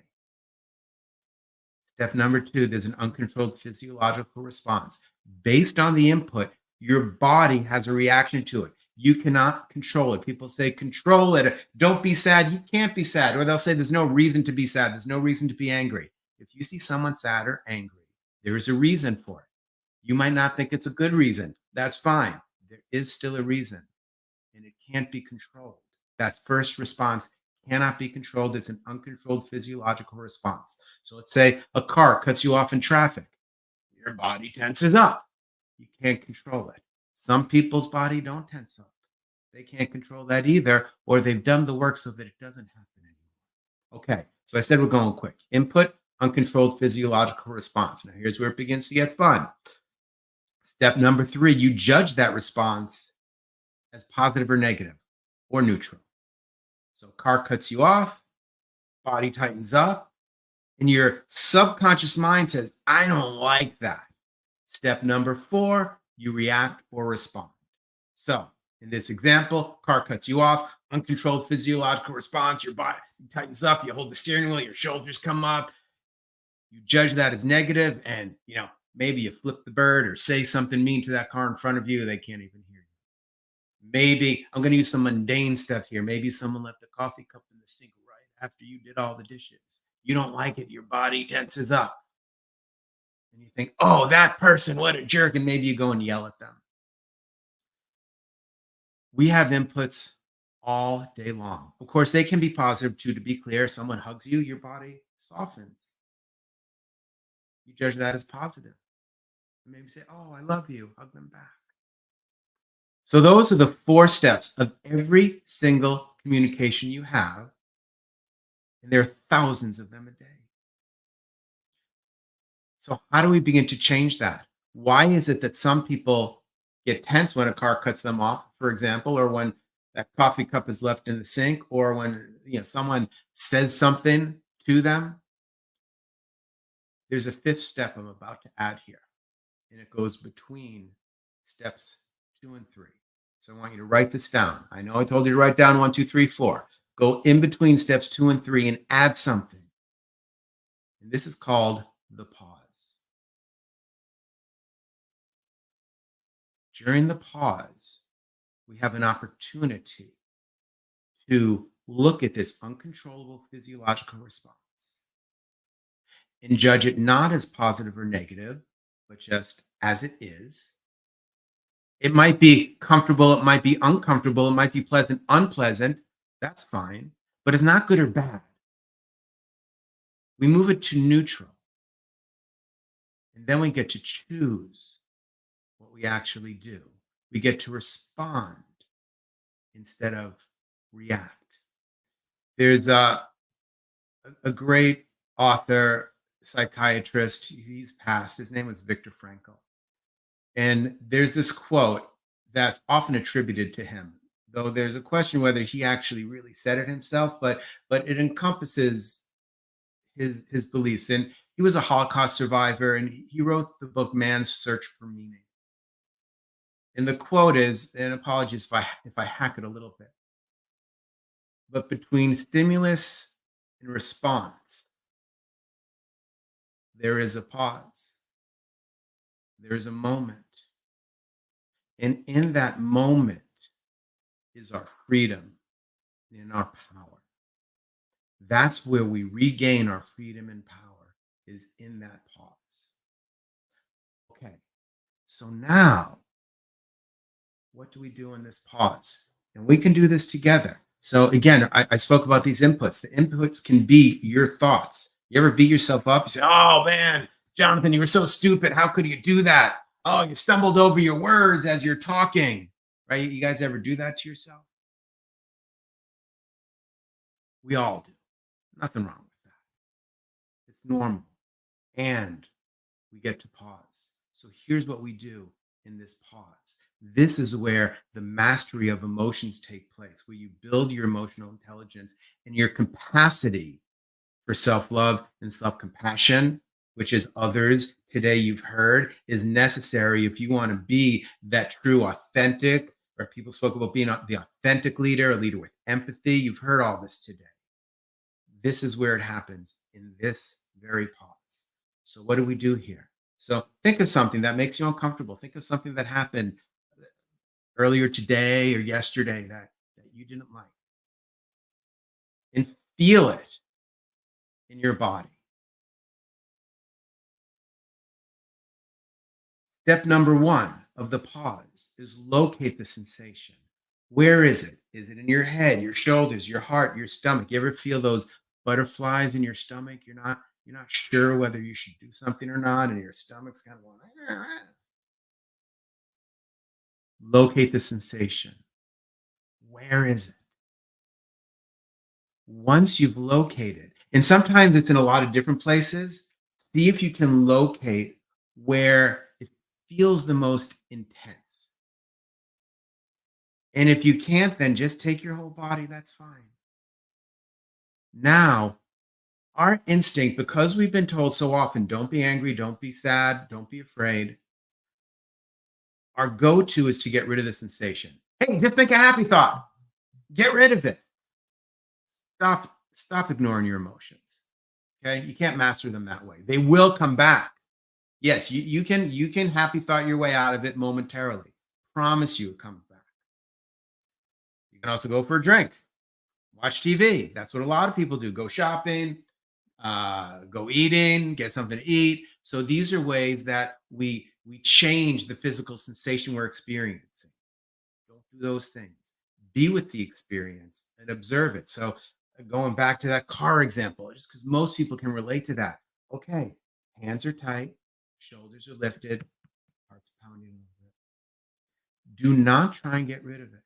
Step number 2, there's an uncontrolled physiological response. Based on the input, your body has a reaction to it. You cannot control it. People say, control it. Don't be sad. You can't be sad. Or they'll say, there's no reason to be sad. There's no reason to be angry. If you see someone sad or angry, there is a reason for it. You might not think it's a good reason. That's fine. There is still a reason, and it can't be controlled. That first response cannot be controlled. It's an uncontrolled physiological response. So let's say a car cuts you off in traffic. Your body tenses up. You can't control it. Some people's body don't tense up. They can't control that either, or they've done the work so that it doesn't happen anymore. Okay, so I said we're going quick. Input, uncontrolled physiological response. Now here's where it begins to get fun. Step number 3, you judge that response as positive or negative or neutral. So car cuts you off, body tightens up, and your subconscious mind says, I don't like that. Step number 4, you react or respond. So in this example, car cuts you off, uncontrolled physiological response, your body tightens up, you hold the steering wheel, your shoulders come up. You judge that as negative, and maybe you flip the bird or say something mean to that car in front of you. They can't even hear you. Maybe I'm going to use some mundane stuff here. Maybe someone left a coffee cup in the sink right after you did all the dishes. You don't like it. Your body tenses up. And you think, oh, that person, what a jerk. And maybe you go and yell at them. We have inputs all day long. Of course, they can be positive too. To be clear, someone hugs you, your body softens. You judge that as positive. And maybe say, oh, I love you. Hug them back. So those are the 4 steps of every single communication you have. And there are thousands of them a day. So how do we begin to change that? Why is it that some people get tense when a car cuts them off, for example, or when that coffee cup is left in the sink, or when someone says something to them? There's a 5th step I'm about to add here, and it goes between steps 2 and 3. So I want you to write this down. I know I told you to write down 1, 2, 3, 4. Go in between steps 2 and 3 and add something. And this is called the pause. During the pause, we have an opportunity to look at this uncontrollable physiological response and judge it not as positive or negative, but just as it is. It might be comfortable, it might be uncomfortable, it might be pleasant, unpleasant. That's fine, but it's not good or bad. We move it to neutral. And then we get to choose what we actually do. We get to respond instead of react. There's a great author, psychiatrist, he's passed. His name was Viktor Frankl. And there's this quote that's often attributed to him, though there's a question whether he actually really said it himself, but it encompasses his beliefs. And he was a Holocaust survivor, and he wrote the book Man's Search for Meaning. And the quote is, and apologies if I hack it a little bit, but between stimulus and response, there is a pause. There is a moment. And in that moment is our freedom and our power. That's where we regain our freedom and power, is in that pause. Okay, so now, what do we do in this pause? And we can do this together. So again, I spoke about these inputs. The inputs can be your thoughts. You ever beat yourself up? You say, oh man, Jonathan, you were so stupid. How could you do that? Oh, you stumbled over your words as you're talking, right? You guys ever do that to yourself? We all do. Nothing wrong with that. It's normal. And we get to pause. So here's what we do in this pause. This is where the mastery of emotions take place, where you build your emotional intelligence and your capacity for self-love and self-compassion, which is others today you've heard, is necessary if you want to be that true, authentic, or people spoke about being the authentic leader, a leader with empathy. You've heard all this today. This is where it happens, in this very pause. So what do we do here? So think of something that makes you uncomfortable. Think of something that happened earlier today or yesterday that you didn't like. And feel it in your body. Step number one of the pause is locate the sensation. Where is it? Is it in your head, your shoulders, your heart, your stomach? You ever feel those butterflies in your stomach? You're not sure whether you should do something or not, and your stomach's kind of going, ah. Locate the sensation. Where is it? Once you've located, and sometimes it's in a lot of different places, see if you can locate where it feels the most intense. And if you can't, then just take your whole body, that's fine. Now, our instinct, because we've been told so often, don't be angry, don't be sad, don't be afraid, our go-to is to get rid of the sensation. Hey, just think a happy thought. Get rid of it. Stop ignoring your emotions. Okay? You can't master them that way. They will come back. Yes, you can happy thought your way out of it momentarily. Promise you it comes back. You can also go for a drink. Watch TV. That's what a lot of people do. Go shopping, go eating, get something to eat. So these are ways that we change the physical sensation we're experiencing. Don't do those things. Be with the experience and observe it. So going back to that car example, just because most people can relate to that. Okay, hands are tight, shoulders are lifted, heart's pounding a little bit. Do not try and get rid of it.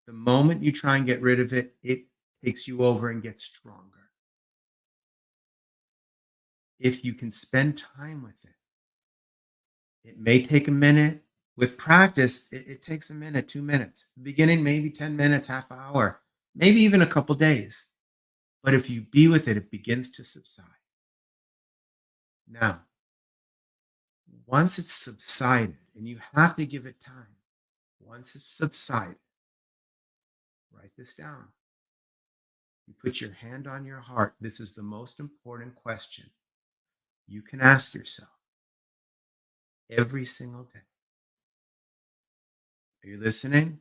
The moment you try and get rid of it, it takes you over and gets stronger. If you can spend time with it, it may take a minute. With practice, it takes a minute, 2 minutes. The beginning, maybe 10 minutes, half hour, maybe even a couple days. But if you be with it, it begins to subside. Now, once it's subsided, and you have to give it time, once it's subsided, write this down. You put your hand on your heart. This is the most important question you can ask yourself every single day. Are you listening?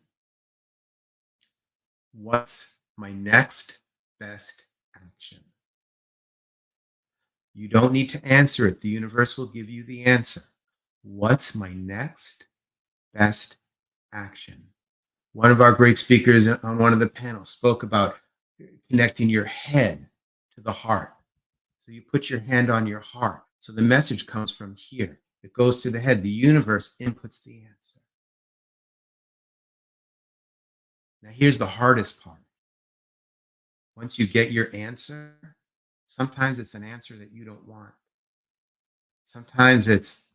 What's My next best action. You don't need to answer it. The universe will give you the answer. What's my next best action? One of our great speakers on one of the panels spoke about connecting your head to the heart. So you put your hand on your heart. So the message comes from here. It goes to the head. The universe inputs the answer. Now here's the hardest part. Once you get your answer, sometimes it's an answer that you don't want. Sometimes it's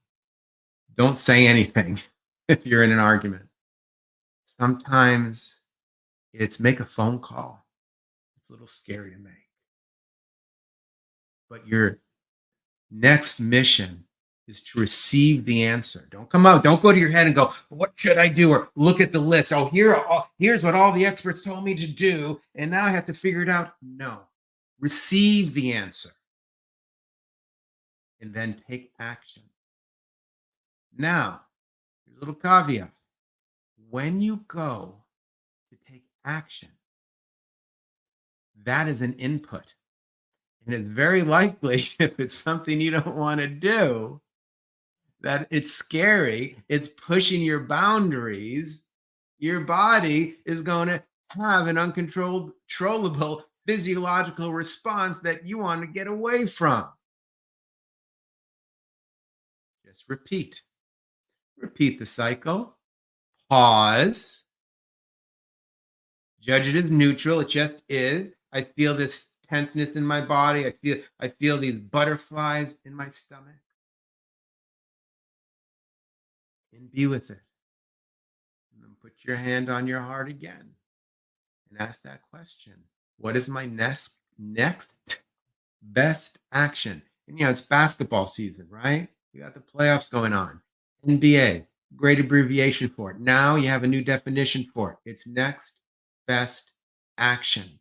don't say anything if you're in an argument. Sometimes it's make a phone call. It's a little scary to make. But your next mission is to receive the answer. Don't come out. Don't go to your head and go, what should I do? Or look at the list. Oh, here's what all the experts told me to do. And now I have to figure it out. No. Receive the answer. And then take action. Now, here's a little caveat. When you go to take action, that is an input. And it's very likely, if it's something you don't want to do, that it's scary, it's pushing your boundaries, your body is going to have an uncontrollable physiological response that you want to get away from. Just repeat. Repeat the cycle. Pause. Judge it as neutral. It just is. I feel this tenseness in my body. I feel these butterflies in my stomach. And be with it. And then put your hand on your heart again and ask that question. What is my next best action? And it's basketball season, right? We got the playoffs going on. NBA, great abbreviation for it. Now you have a new definition for it. It's next best action.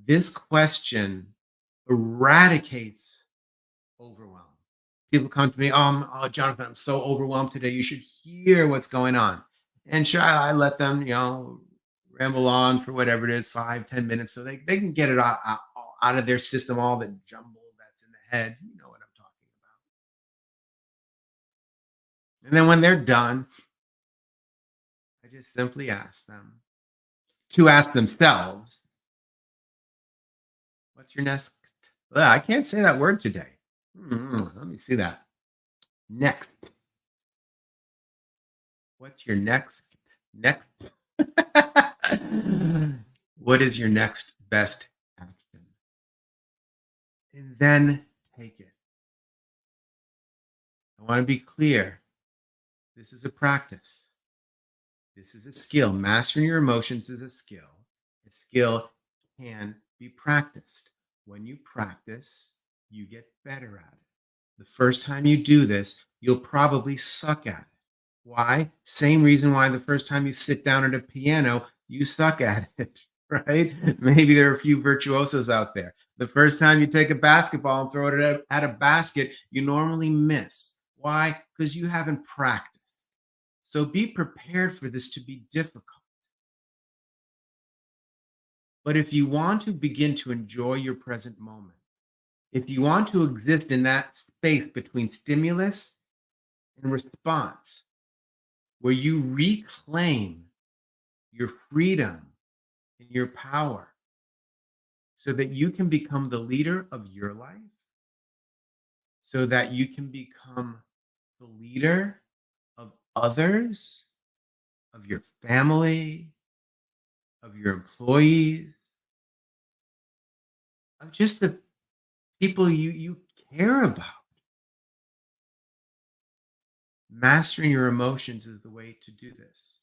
This question eradicates overwhelm. People come to me, oh, Jonathan, I'm so overwhelmed today. You should hear what's going on. And sure, I let them, ramble on for whatever it is, 5-10 minutes, so they can get it out of their system, all the jumble that's in the head. You know what I'm talking about. And then when they're done, I just simply ask them to ask themselves, what's your next? I can't say that word today. Let me see that. Next. What's your next? What is your next best action? And then take it. I want to be clear. This is a practice. This is a skill. Mastering your emotions is a skill. A skill can be practiced. When you practice, you get better at it. The first time you do this, you'll probably suck at it. Why? Same reason why the first time you sit down at a piano, you suck at it, right? Maybe there are a few virtuosos out there. The first time you take a basketball and throw it at a basket, you normally miss. Why? Because you haven't practiced. So be prepared for this to be difficult. But if you want to begin to enjoy your present moment, if you want to exist in that space between stimulus and response, where you reclaim your freedom and your power so that you can become the leader of your life, so that you can become the leader of others, of your family, of your employees, of just the people you care about. Mastering your emotions is the way to do this.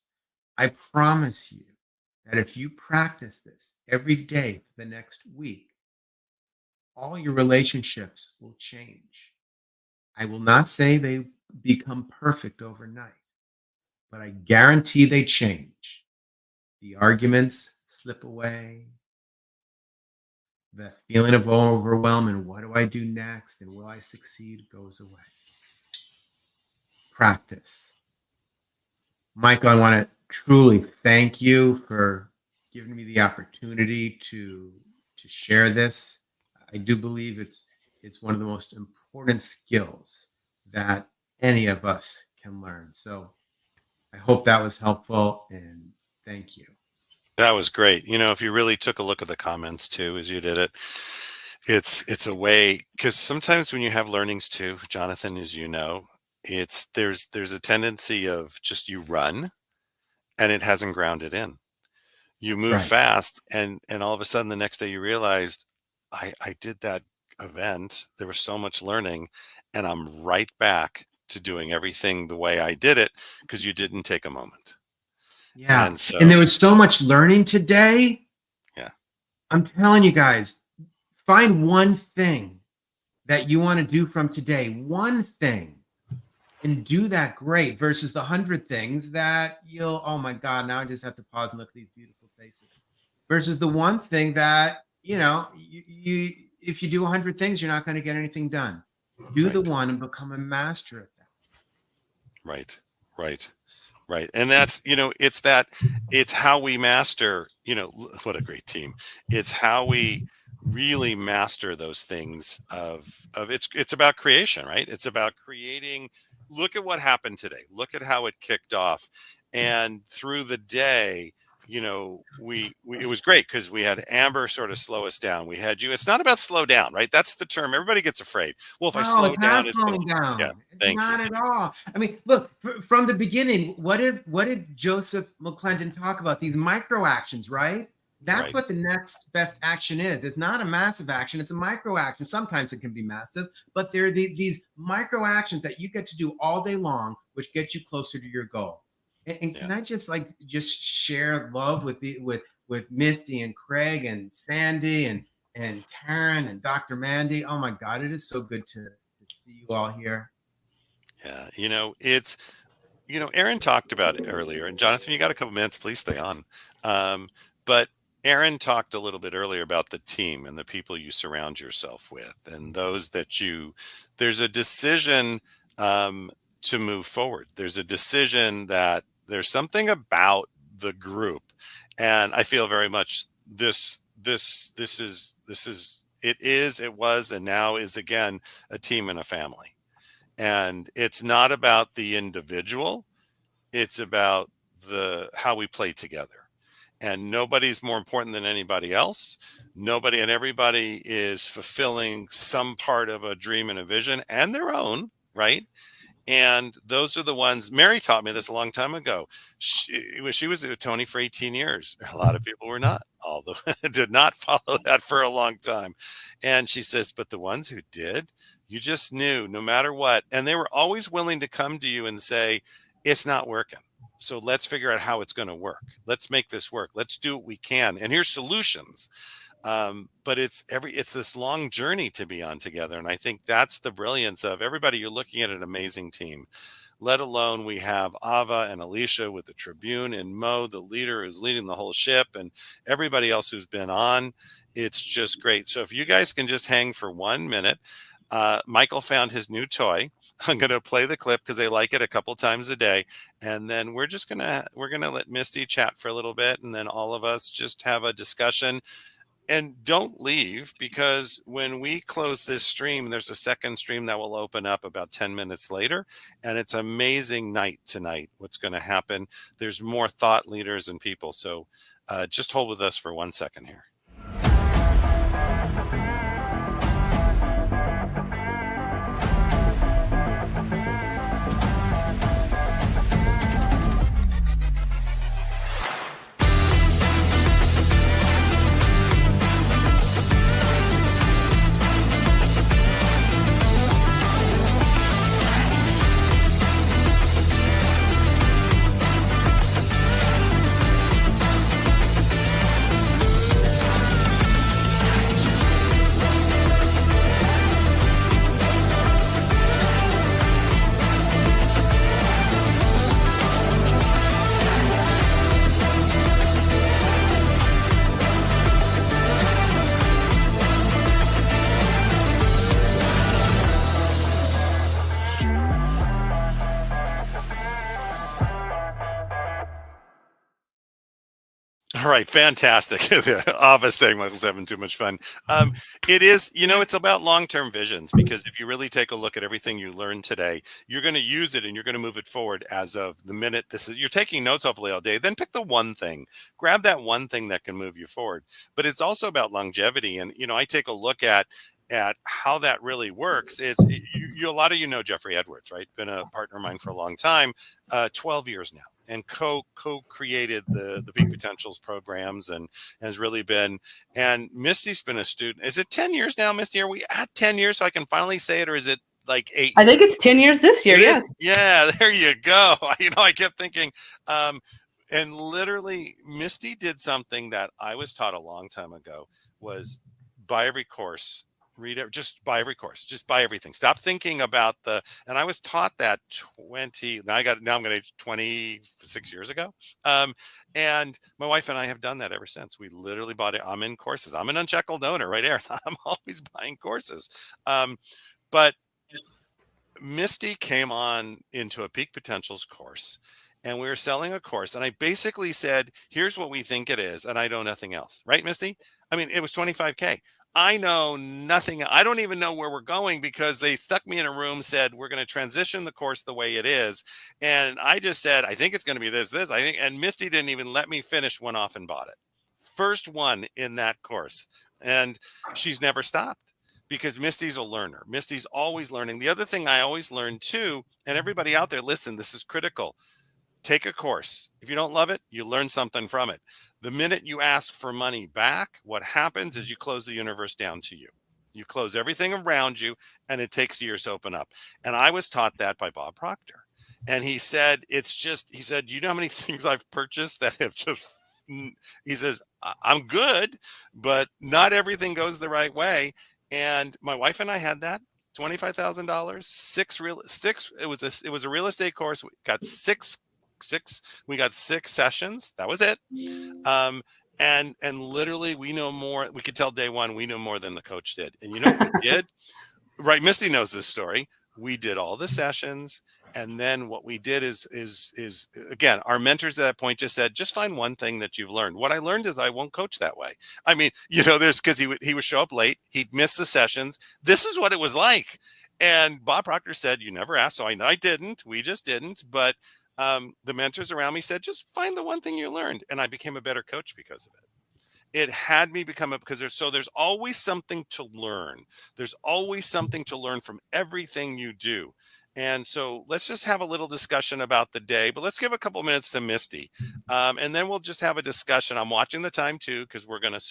I promise you that if you practice this every day for the next week, all your relationships will change. I will not say they become perfect overnight, but I guarantee they change. The arguments slip away. The feeling of overwhelm and what do I do next and will I succeed goes away. Practice. Michael, I want to truly thank you for giving me the opportunity to share this. I do believe it's one of the most important skills that any of us can learn. So I hope that was helpful, and thank you. That was great. You know, if you really took a look at the comments too, as you did it, it's a way, because sometimes when you have learnings too, Jonathan, as you know, there's a tendency of just you run and it hasn't grounded in. You move right. fast and all of a sudden the next day you realized I did that event. There was so much learning and I'm right back to doing everything the way I did it because you didn't take a moment. Yeah. And so, and there was so much learning today. Yeah. I'm telling you guys, find one thing that you want to do from today, one thing, and do that great versus the 100 things that you'll, oh my God, now I just have to pause and look at these beautiful faces. Versus the one thing that, you know, you if you do 100 things, you're not going to get anything done. Do the one and become a master at that. Right. And that's, you know, it's how we master, you know, what a great team. It's how we really master those things of it's about creation, right? It's about creating. Look at what happened today. Look at how it kicked off. And through the day, you know, it was great because we had Amber sort of slow us down. We had you. It's not about slow down, right? That's the term. Everybody gets afraid. Well, if I slow It's down, not slowing down. Yeah, It's not at all. I mean, look, from the beginning, what did Joseph McClendon talk about? These micro actions, right? That's what the next best action is. It's not a massive action. It's a micro action. Sometimes it can be massive, but there are these micro actions that you get to do all day long, which get you closer to your goal. And can I just share love with Misty and Craig and Sandy and Karen and Dr. Mandy? Oh my God, it is so good to see you all here. Yeah, you know, Aaron talked about it earlier, and Jonathan, you got a couple minutes, please stay on. But Aaron talked a little bit earlier about the team and the people you surround yourself with, and those that there's a decision to move forward. There's a decision that there's something about the group, and I feel very much it was, and now is again a team and a family. And it's not about the individual, it's about how we play together. And nobody's more important than anybody else. Nobody and everybody is fulfilling some part of a dream and a vision and their own, right? And those are the ones. Mary taught me this a long time ago. She was at Tony for 18 years. A lot of people were not, although did not follow that for a long time. And she says, but the ones who did, you just knew no matter what. And they were always willing to come to you and say, it's not working. So let's figure out how it's going to work. Let's make this work. Let's do what we can. And here's solutions. But it's this long journey to be on together. And I think that's the brilliance of everybody. You're looking at an amazing team, let alone we have Ava and Alicia with the Tribune and Mo, the leader who's leading the whole ship, and everybody else who's been on. It's just great. So if you guys can just hang for 1 minute, Michael found his new toy. I'm going to play the clip because they like it a couple times a day. And then we're going to let Misty chat for a little bit. And then all of us just have a discussion. And don't leave, because when we close this stream, there's a second stream that will open up about 10 minutes later. And it's amazing night tonight, what's going to happen. There's more thought leaders and people. So just hold with us for 1 second here. All right, fantastic. Ava saying Michael's having too much fun. It is, it's about long-term visions, because if you really take a look at everything you learned today, you're going to use it and you're going to move it forward as of the minute you're taking notes hopefully all day. Then pick the one thing, grab that one thing that can move you forward. But it's also about longevity. And, I take a look at how that really works. A lot of know Jeffrey Edwards, right? Been a partner of mine for a long time, 12 years now, and co-created the Peak Potentials programs, and has really been. And Misty's been a student. Is it 10 years now, Misty? Are we at 10 years so I can finally say it, or is it like 8 years? I think it's 10 years this year. Yes. Yeah, there you go. I kept thinking, and literally Misty did something that I was taught a long time ago, was buy every course. Read it, just buy every course, just buy everything. Stop thinking about and I was taught that I'm going to age 26 years ago. And my wife and I have done that ever since. We literally bought it. I'm in courses. I'm an unshackled owner right there. I'm always buying courses. But Misty came on into a Peak Potentials course, and we were selling a course, and I basically said, here's what we think it is, and I know nothing else. Right, Misty? I mean, it was $25K. I know nothing. I don't even know where we're going, because they stuck me in a room, said, we're going to transition the course the way it is. And I just said, I think it's going to be this, I think. And Misty didn't even let me finish, went off and bought it. First one in that course. And she's never stopped, because Misty's a learner. Misty's always learning. The other thing I always learn too, and everybody out there, listen, this is critical. Take a course. If you don't love it, you learn something from it. The minute you ask for money back, what happens is you close the universe down to you. You close everything around you, and it takes years to open up. And I was taught that by Bob Proctor. And he said, do you know how many things I've purchased that have just, he says, I'm good, but not everything goes the right way. And my wife and I had that. $25,000, it was a real estate course. We got six sessions. That was it. And literally we know more. We could tell day one, we know more than the coach did. And you know what we did? Right. Misty knows this story. We did all the sessions. And then what we did is again, our mentors at that point just said, just find one thing that you've learned. What I learned is I won't coach that way. I mean, there's, because he would show up late. He'd miss the sessions. This is what it was like. And Bob Proctor said, you never asked. So I didn't. We just didn't. But the mentors around me said, just find the one thing you learned. And I became a better coach because of it. It had me become because there's always something to learn. There's always something to learn from everything you do. And so let's just have a little discussion about the day, but let's give a couple minutes to Misty. And then we'll just have a discussion. I'm watching the time too, because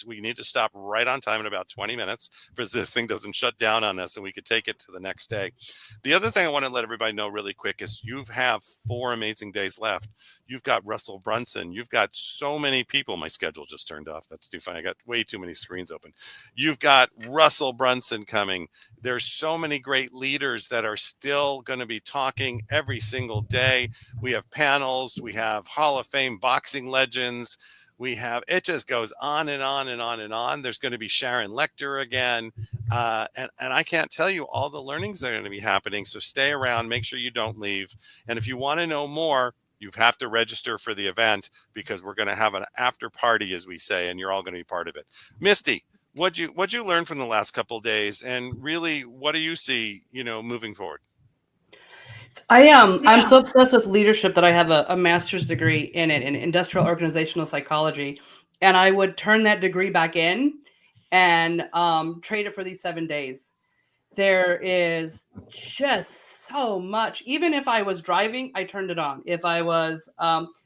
we need to stop right on time in about 20 minutes for this thing doesn't shut down on us and we could take it to the next day. The other thing I want to let everybody know really quick is you have 4 amazing days left. You've got Russell Brunson. You've got so many people. My schedule just turned off. That's too funny. I got way too many screens open. You've got Russell Brunson coming. There's so many great leaders that are still going to be talking every single day. We have panels. We have Hall of Fame boxing legends. It just goes on and on and on and on. There's going to be Sharon Lecter again. And I can't tell you all the learnings that are going to be happening. So stay around, make sure you don't leave. And if you want to know more, you have to register for the event, because we're going to have an after party, as we say, and you're all going to be part of it. Misty, what'd you learn from the last couple of days? And really, what do you see, moving forward? I'm so obsessed with leadership that I have a master's degree in it, in industrial organizational psychology. And I would turn that degree back in and trade it for these 7 days. There is just so much. Even if I was driving, I turned it on. If I was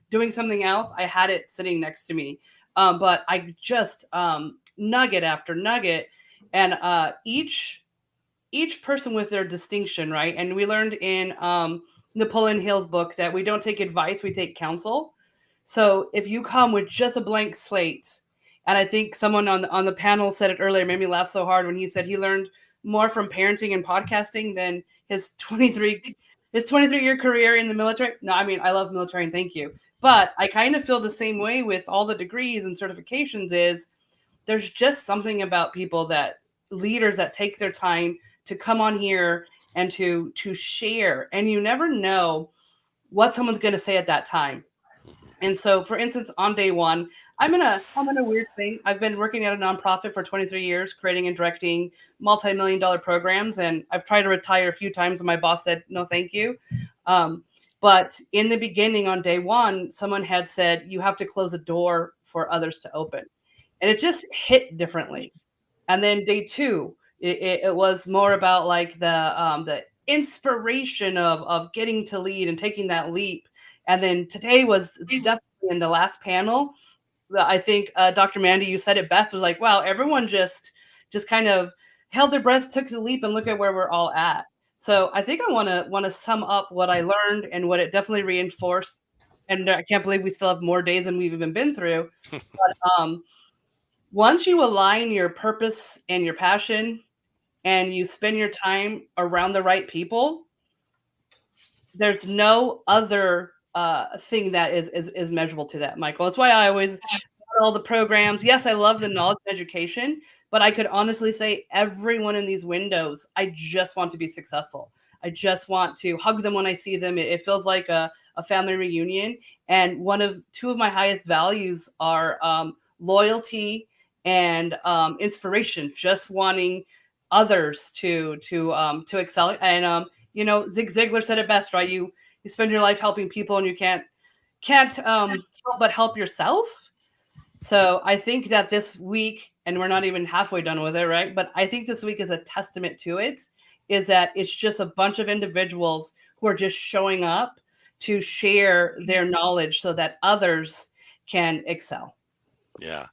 doing something else, I had it sitting next to me. But I just nugget after nugget, and each person with their distinction, right? And we learned in Napoleon Hill's book that we don't take advice, we take counsel. So if you come with just a blank slate, and I think someone on the panel said it earlier, made me laugh so hard when he said he learned more from parenting and podcasting than his 23-year career in the military. No, I mean, I love military and thank you. But I kind of feel the same way with all the degrees and certifications. Is there's just something about leaders that take their time to come on here and to share, and you never know what someone's going to say at that time. And so, for instance, on day one, I'm in a weird thing. I've been working at a nonprofit for 23 years, creating and directing multi-million-dollar programs, and I've tried to retire a few times, and my boss said no, thank you. But in the beginning, on day one, someone had said you have to close a door for others to open, and it just hit differently. And then day two, it was more about like the inspiration of getting to lead and taking that leap. And then today was definitely in the last panel. I think Dr. Mandy, you said it best. Was like, wow, everyone just kind of held their breath, took the leap, and look at where we're all at. So I think I want to sum up what I learned and what it definitely reinforced. And I can't believe we still have more days than we've even been through. But once you align your purpose and your passion, and you spend your time around the right people, there's no other thing that is measurable to that, Michael. That's why I always all the programs. Yes, I love the knowledge and education, but I could honestly say everyone in these windows, I just want to be successful. I just want to hug them when I see them. It feels like a family reunion. And two of my highest values are loyalty and inspiration. Just wanting others to excel. And Zig Ziglar said it best, right? You spend your life helping people, and you can't help but help yourself. So I think that this week, and we're not even halfway done with it, right? But I think this week is a testament to it, is that it's just a bunch of individuals who are just showing up to share their knowledge so that others can excel. Yeah,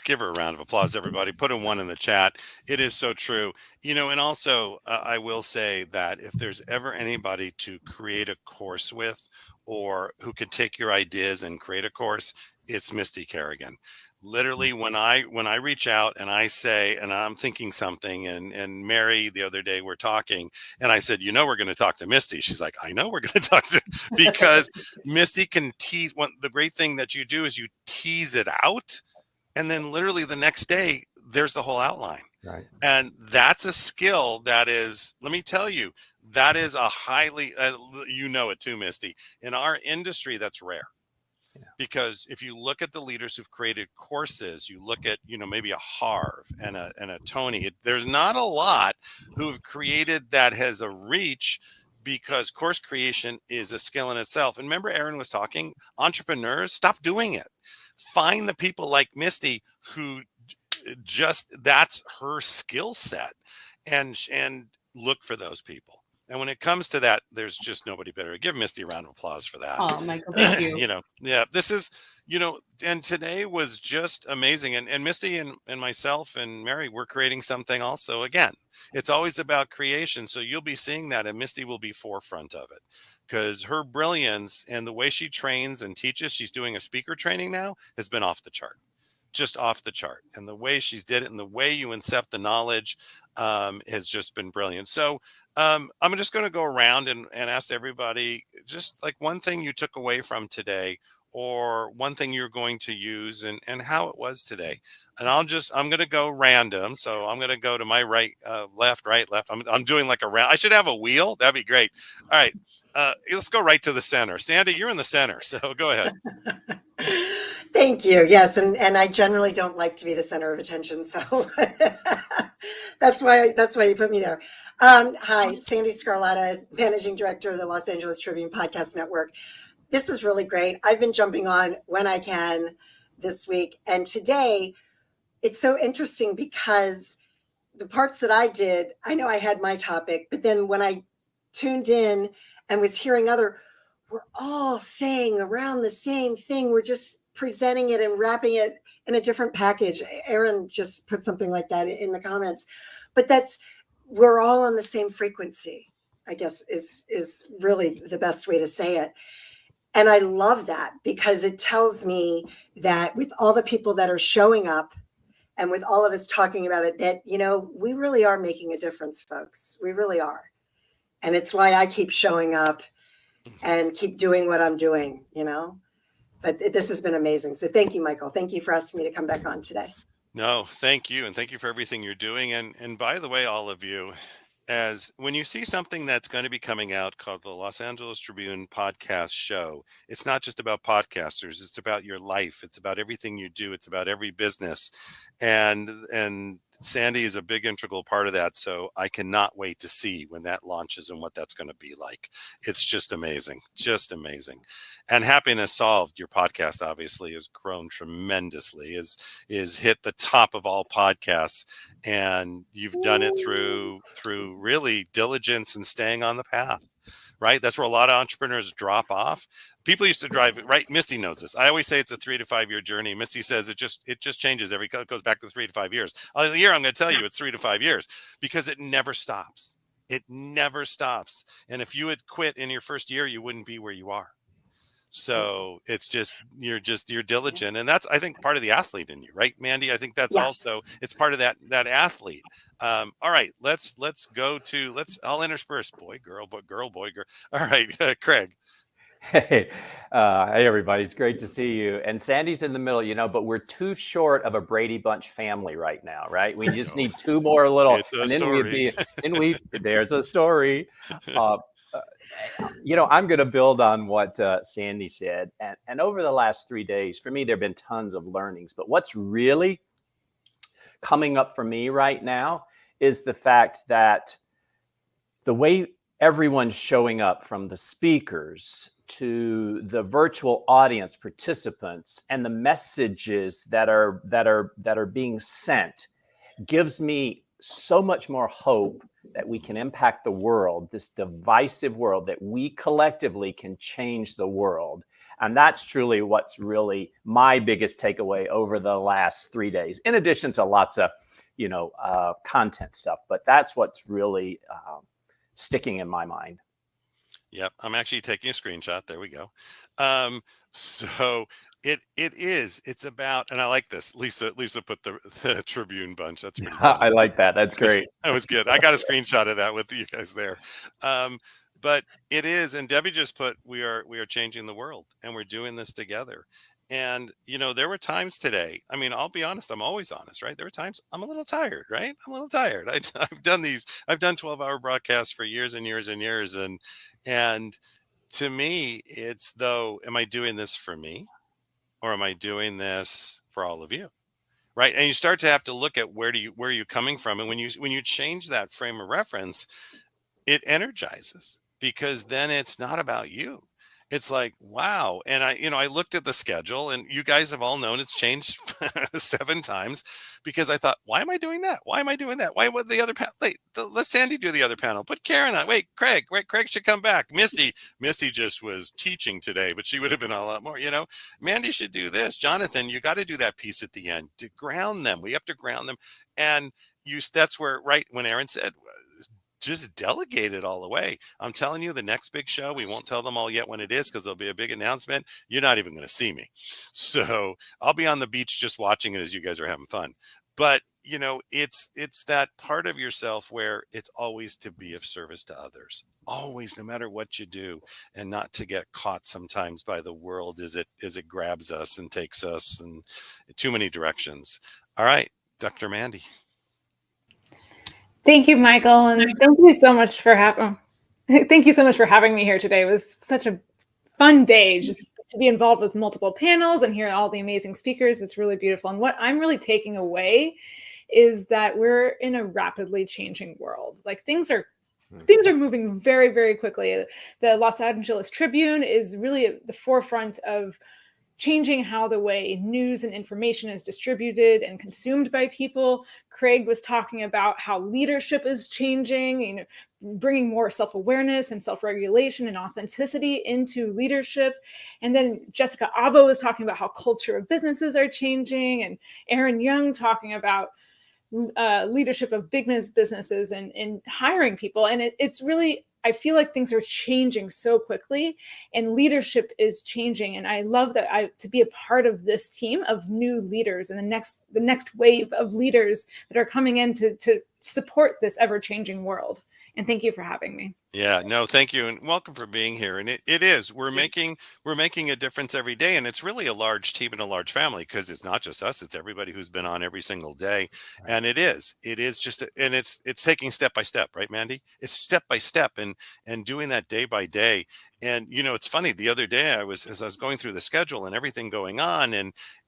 give her a round of applause, everybody. Put a 1 in the chat. It is so true. And also I will say that if there's ever anybody to create a course with, or who could take your ideas and create a course, it's Misty Kerrigan. Literally, when I reach out and I say, and I'm thinking something, and Mary the other day we're talking, and I said, we're going to talk to Misty. She's like, I know we're going to talk to, because Misty can tease. The great thing that you do is you tease it out, and then literally the next day there's the whole outline. Right. And that's a skill that is, let me tell you, that is a highly, it too, Misty, in our industry, that's rare. Because if you look at the leaders who've created courses, you look at, maybe a Harv and a Tony, there's not a lot who've created that has a reach, because course creation is a skill in itself. And remember, Aaron was talking, entrepreneurs, stop doing it. Find the people like Misty who that's her skill set, and look for those people. And when it comes to that, there's just nobody better. Give Misty a round of applause for that. Oh, Michael, thank you. This is, and today was just amazing. And Misty and myself and Mary, we're creating something also. Again, it's always about creation. So you'll be seeing that, and Misty will be forefront of it, because her brilliance and the way she trains and teaches, she's doing a speaker training now, has been off the chart. Just off the chart. And the way she's did it, and the way you incept the knowledge has just been brilliant. So I'm just going to go around and ask everybody just like one thing you took away from today, or one thing you're going to use, and how it was today. And I'm going to go random. So I'm going to go to my right, left. I'm doing like a round. I should have a wheel. That'd be great. All right. Let's go right to the center. Sandy, you're in the center. So go ahead. Thank you. Yes. And I generally don't like to be the center of attention. So that's why you put me there. Hi, Sandy Scarlatta, Managing Director of the Los Angeles Tribune Podcast Network. This was really great. I've been jumping on when I can this week. And today, it's so interesting because the parts that I did, I know I had my topic, but then when I tuned in and was hearing we're all saying around the same thing. We're just presenting it and wrapping it in a different package. Aaron just put something like that in the comments, but we're all on the same frequency, I guess is really the best way to say it. And I love that, because it tells me that with all the people that are showing up, and with all of us talking about it, that, we really are making a difference, folks. We really are. And it's why I keep showing up and keep doing what I'm doing, but this has been amazing. So thank you, Michael. Thank you for asking me to come back on today. No, thank you. And thank you for everything you're doing. And by the way, all of you, as when you see something that's going to be coming out called the Los Angeles Tribune podcast show, it's not just about podcasters, it's about your life, it's about everything you do, it's about every business. And Sandy is a big integral part of that, so I cannot wait to see when that launches and what that's going to be like. It's just amazing, just amazing. And Happiness Solved, your podcast obviously has grown tremendously, is hit the top of all podcasts, and you've done it through really diligence and staying on the path, right? That's where a lot of entrepreneurs drop off. People used to drive, right? Misty knows this. I always say it's a 3 to 5 year journey. Misty says it just changes it goes back to 3 to 5 years. A year, I'm going to tell you it's 3 to 5 years, because it never stops. It never stops. And if you had quit in your first year, you wouldn't be where you are. So it's just you're diligent, and that's, I think, part of the athlete in you, right, Mandy? I think that's also, it's part of that athlete. All right, let's go to, I'll intersperse boy, girl, boy, girl, boy, girl. All right, Craig. Hey, hey everybody, it's great to see you. And Sandy's in the middle, you know, but we're too short of a Brady Bunch family right now, right? We just need 2 more little, and then there's a story. You know, I'm going to build on what Sandy said. And over the last 3 days, for me, there have been tons of learnings. But what's really coming up for me right now is the fact that the way everyone's showing up, from the speakers to the virtual audience participants, and the messages that are being sent, gives me so much more hope that we can impact the world, this divisive world, that we collectively can change the world. And that's truly what's really my biggest takeaway over the last 3 days, in addition to lots of, you know, content stuff. But that's what's really sticking in my mind. Yep, I'm actually taking a screenshot. There we go. So it's about, and I like this. Lisa put the Tribune bunch. That's pretty funny. I like that. That's great. That was good. I got a screenshot of that with you guys there. But it is, and Debbie just put, we are changing the world, and we're doing this together. And, you know, there were times today, I mean, I'll be honest, I'm always honest, right? There were times I'm a little tired, right? I'm a little tired. I've done 12-hour broadcasts for years and years and years. And to me, it's, though, am I doing this for me, or am I doing this for all of you? Right. And you start to have to look at where are you coming from? And when you change that frame of reference, it energizes, because then it's not about you. It's like, wow. And I looked at the schedule, and you guys have all known it's changed 7 times, because I thought, why am I doing that? Why am I doing that? Why would the other panel? Let Sandy do the other panel. Put Karen on. Wait, Craig should come back. Misty just was teaching today, but she would have been a lot more, you know. Mandy should do this. Jonathan, you got to do that piece at the end to ground them. We have to ground them. And that's where, right when Aaron said, just delegate it all the way. I'm telling you, the next big show, we won't tell them all yet when it is, because there'll be a big announcement. You're not even going to see me. So I'll be on the beach just watching it as you guys are having fun. But, you know, it's that part of yourself where it's always to be of service to others, always, no matter what you do, and not to get caught sometimes by the world as it grabs us and takes us in too many directions. All right, Dr. Mandy. Thank you, Michael, and thank you so much for having me here today. It was such a fun day just to be involved with multiple panels and hear all the amazing speakers. It's really beautiful. And what I'm really taking away is that we're in a rapidly changing world. Like things are moving very, very quickly. The Los Angeles Tribune is really at the forefront of changing how the way news and information is distributed and consumed by people. Craig was talking about how leadership is changing, you know, bringing more self-awareness and self-regulation and authenticity into leadership. And then Jessica Abo was talking about how culture of businesses are changing, and Aaron Young talking about leadership of businesses and hiring people. And it's really, I feel like things are changing so quickly, and leadership is changing. And I love that to be a part of this team of new leaders and the next wave of leaders that are coming in to support this ever-changing world. And thank you for having me. Yeah, no, thank you, and welcome for being here. And it is we're making a difference every day, and it's really a large team and a large family because it's not just us; it's everybody who's been on every single day. And it is just, and it's taking step by step, right, Mandy? It's step by step, and doing that day by day. And it's funny. The other day, as I was going through the schedule and everything going on,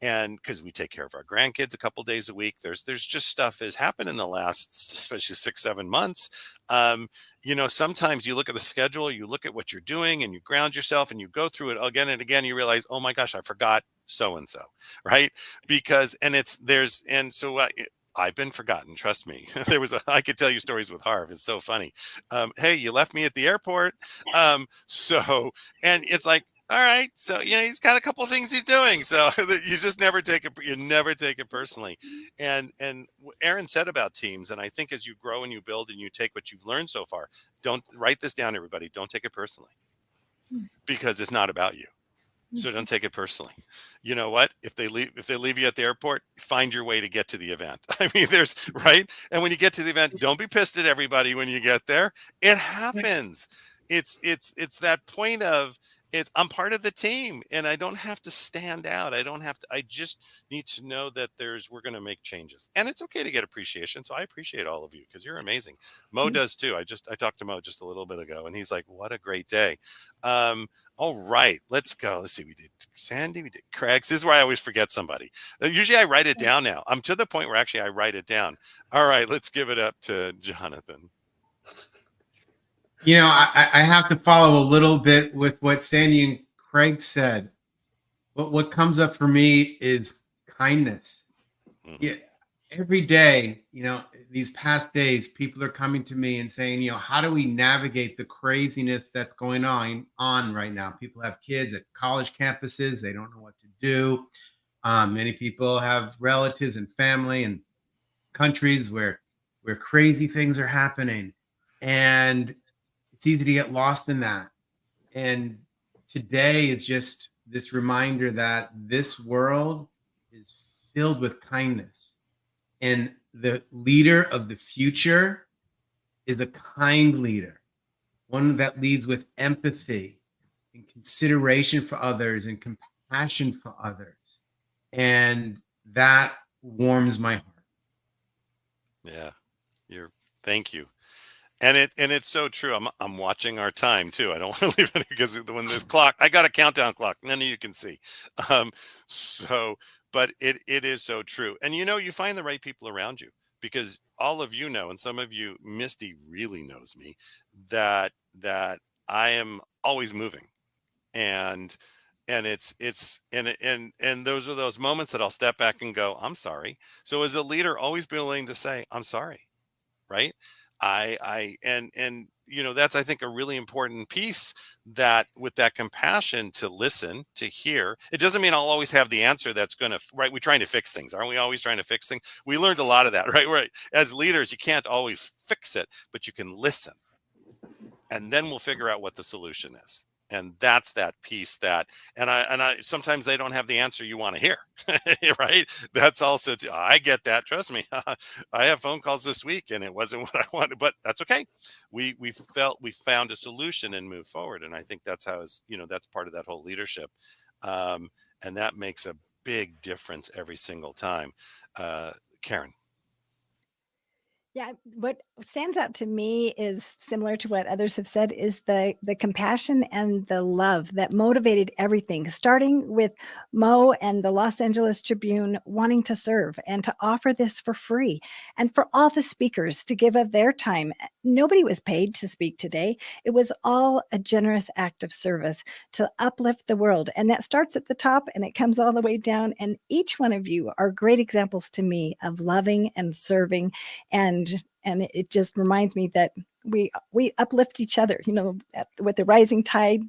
and because we take care of our grandkids a couple days a week, there's just stuff has happened in the last, especially 6 7 months. Um, sometimes you look at the schedule, you look at what you're doing, and you ground yourself, and you go through it again and again. You realize, oh my gosh, I forgot so and so, right? Because and it's there's and so I've been forgotten. Trust me. I could tell you stories with Harv. It's so funny. Hey, you left me at the airport. And it's like, all right, so he's got a couple of things he's doing, so you just never take it personally. And Aaron said about teams, and I think as you grow and you build and you take what you've learned so far, don't write this down, everybody. Don't take it personally, because it's not about you. So don't take it personally. You know what? If they leave you at the airport, find your way to get to the event. I mean, there's right. And when you get to the event, don't be pissed at everybody when you get there. It happens. It's that point of I'm part of the team, and I don't have to stand out. I just need to know that we're going to make changes, and it's okay to get appreciation. So I appreciate all of you because you're amazing. Mo does too. I talked to Mo just a little bit ago, and he's like, what a great day. All right, let's go. Let's see. We did Sandy, we did Craig's. This is where I always forget somebody. Usually I write it down now. I'm to the point where actually I write it down. All right, let's give it up to Jonathan. I have to follow a little bit with what Sandy and Craig said. What comes up for me is kindness. Yeah, every day, these past days, people are coming to me and saying, how do we navigate the craziness that's going on right now? People have kids at college campuses. They don't know what to do. Many people have relatives and family and countries where crazy things are happening. And it's easy to get lost in that. And today is just this reminder that this world is filled with kindness. And the leader of the future is a kind leader, one that leads with empathy and consideration for others and compassion for others. And that warms my heart. Yeah, thank you. And it's so true. I'm watching our time too. I don't want to leave it because when this clock, I got a countdown clock. None of you can see. But it is so true. And you find the right people around you, because all of you know, and some of you, Misty really knows me, that I am always moving, and and those are those moments that I'll step back and go, I'm sorry. So as a leader, always be willing to say, I'm sorry, right? That's, I think, a really important piece, that with that compassion to listen, to hear. It doesn't mean I'll always have the answer that's going to, right? We're trying to fix things. Aren't we always trying to fix things? We learned a lot of that, right? Right. As leaders, you can't always fix it, but you can listen, and then we'll figure out what the solution is. And that's that piece and I sometimes they don't have the answer you want to hear, right? That's also, I get that. Trust me. I have phone calls this week and it wasn't what I wanted, but that's okay. We found a solution and moved forward. And I think that's that's part of that whole leadership. And that makes a big difference every single time. Karen. Yeah, what stands out to me is similar to what others have said, is the compassion and the love that motivated everything, starting with Mo and the Los Angeles Tribune wanting to serve and to offer this for free, and for all the speakers to give of their time. Nobody was paid to speak today. It was all a generous act of service to uplift the world. And that starts at the top and it comes all the way down. And each one of you are great examples to me of loving and serving, and it just reminds me that we uplift each other. With the rising tide,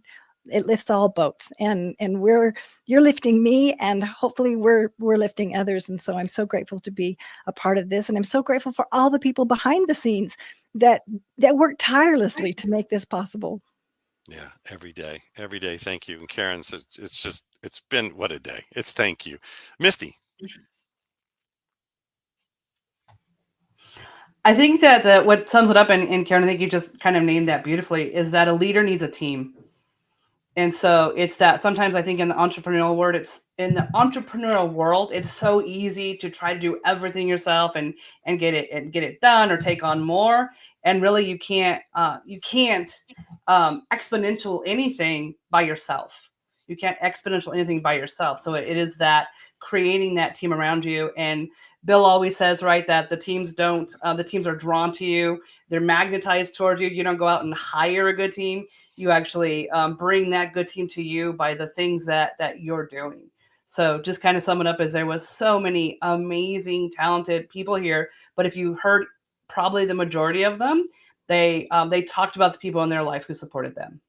it lifts all boats, and you're lifting me, and hopefully we're lifting others. And so I'm so grateful to be a part of this, and I'm so grateful for all the people behind the scenes that work tirelessly to make this possible. Yeah, every day. Thank you. And Karen, so it's been, what a day. Thank you. Misty. I think that what sums it up, and Karen, I think you just kind of named that beautifully, is that a leader needs a team. And so it's that sometimes I think in the entrepreneurial world, it's so easy to try to do everything yourself and get it done or take on more. And really you can't exponential anything by yourself. You can't exponential anything by yourself. So it is that creating that team around you. And Bill always says, right, that the teams are drawn to you. They're magnetized towards you. You don't go out and hire a good team. You actually bring that good team to you by the things that you're doing. So just kind of sum it up as there was so many amazing, talented people here. But if you heard probably the majority of them, they talked about the people in their life who supported them.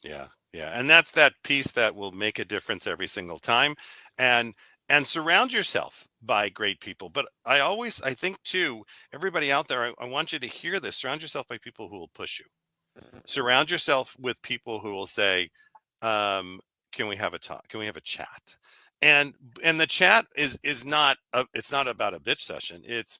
Yeah. Yeah. And that's that piece that will make a difference every single time. And surround yourself by great people. But I think too, everybody out there, I want you to hear this. Surround yourself by people who will push you. Surround yourself with people who will say, can we have a talk? Can we have a chat? And the chat is not it's not about a bitch session. It's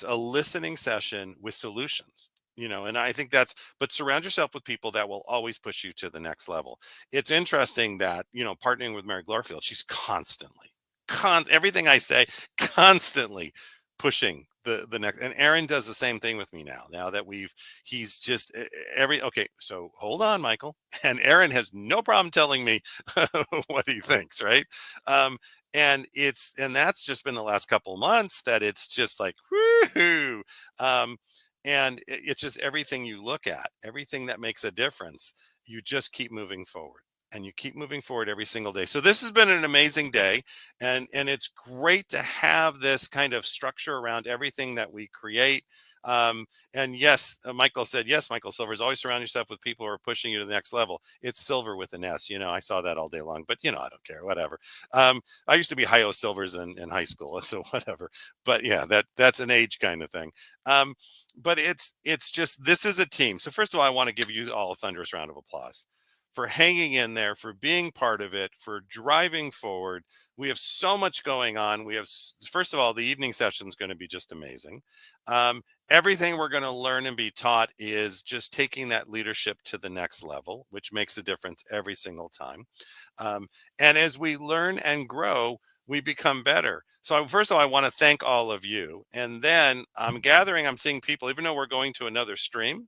a listening session with solutions. And I think but surround yourself with people that will always push you to the next level. It's interesting that, partnering with Mary Glorfield, she's constantly, everything I say, constantly pushing the next. And Aaron does the same thing with me now that he's just okay, so hold on, Michael. And Aaron has no problem telling me what he thinks, right? And that's just been the last couple of months that it's just like, woohoo. And it's just everything you look at, everything that makes a difference, you just keep moving forward. And you keep moving forward every single day. So this has been an amazing day. And it's great to have this kind of structure around everything that we create. And yes, Michael said, yes, Michael Silvers, always surround yourself with people who are pushing you to the next level. It's Silver with an S. I saw that all day long, but I don't care, whatever. I used to be Hi-O Silvers in high school, so whatever. But yeah, that's an age kind of thing. But it's just, this is a team. So first of all, I want to give you all a thunderous round of applause for hanging in there, for being part of it, for driving forward. We have so much going on. We have, first of all, the evening session is going to be just amazing. Everything we're going to learn and be taught is just taking that leadership to the next level, which makes a difference every single time. And as we learn and grow, we become better. So first of all, I want to thank all of you. And then I'm seeing people, even though we're going to another stream,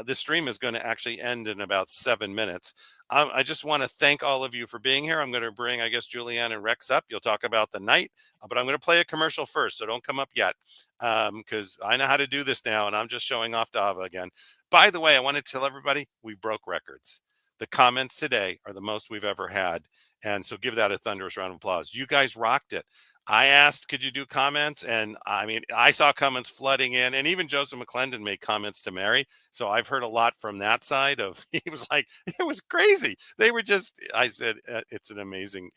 this stream is going to actually end in about 7 minutes. I just want to thank all of you for being here. I'm going to bring, I guess, Julianne and Rex up. You'll talk about the night, but I'm going to play a commercial first, so don't come up yet, because I know how to do this now, and I'm just showing off to Ava again. By the way, I want to tell everybody we broke records. The comments today are the most we've ever had, and so give that a thunderous round of applause. You guys rocked it. I asked, could you do comments? And I mean, I saw comments flooding in, and even Joseph McClendon made comments to Mary. So I've heard a lot from that side of, he was like, it was crazy. They were just, I said, it's an amazing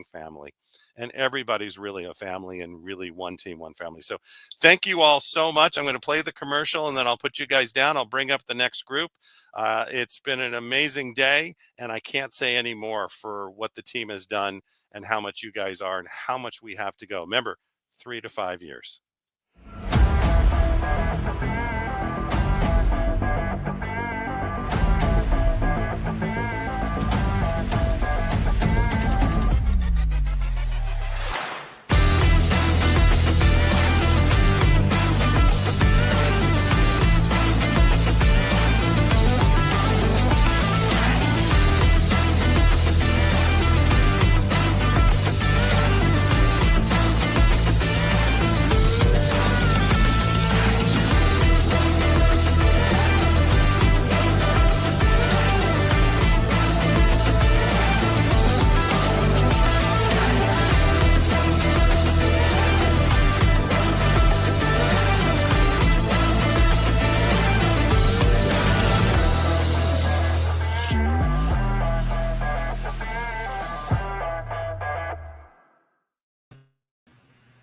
family, and everybody's really a family, and really one team, one family. So thank you all so much. I'm going to play the commercial and then I'll put you guys down. I'll bring up the next group. It's been an amazing day, and I can't say any more for what the team has done and how much you guys are and how much we have to go. Remember, 3 to 5 years.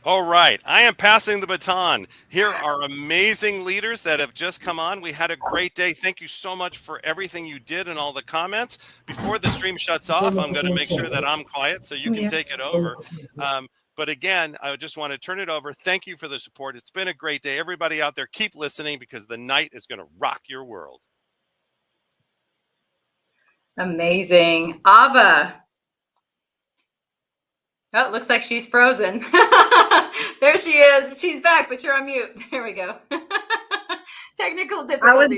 All right, I am passing the baton. Here are amazing leaders that have just come on. We had a great day. Thank you so much for everything you did and all the comments. Before the stream shuts off, I'm going to make sure that I'm quiet so you can take it over. But again, I just want to turn it over. Thank you for the support. It's been a great day. Everybody out there, keep listening because the night is going to rock your world. Amazing. Ava. Oh, it looks like she's frozen. There she is. She's back, but you're on mute. There we go. Technical difficulties.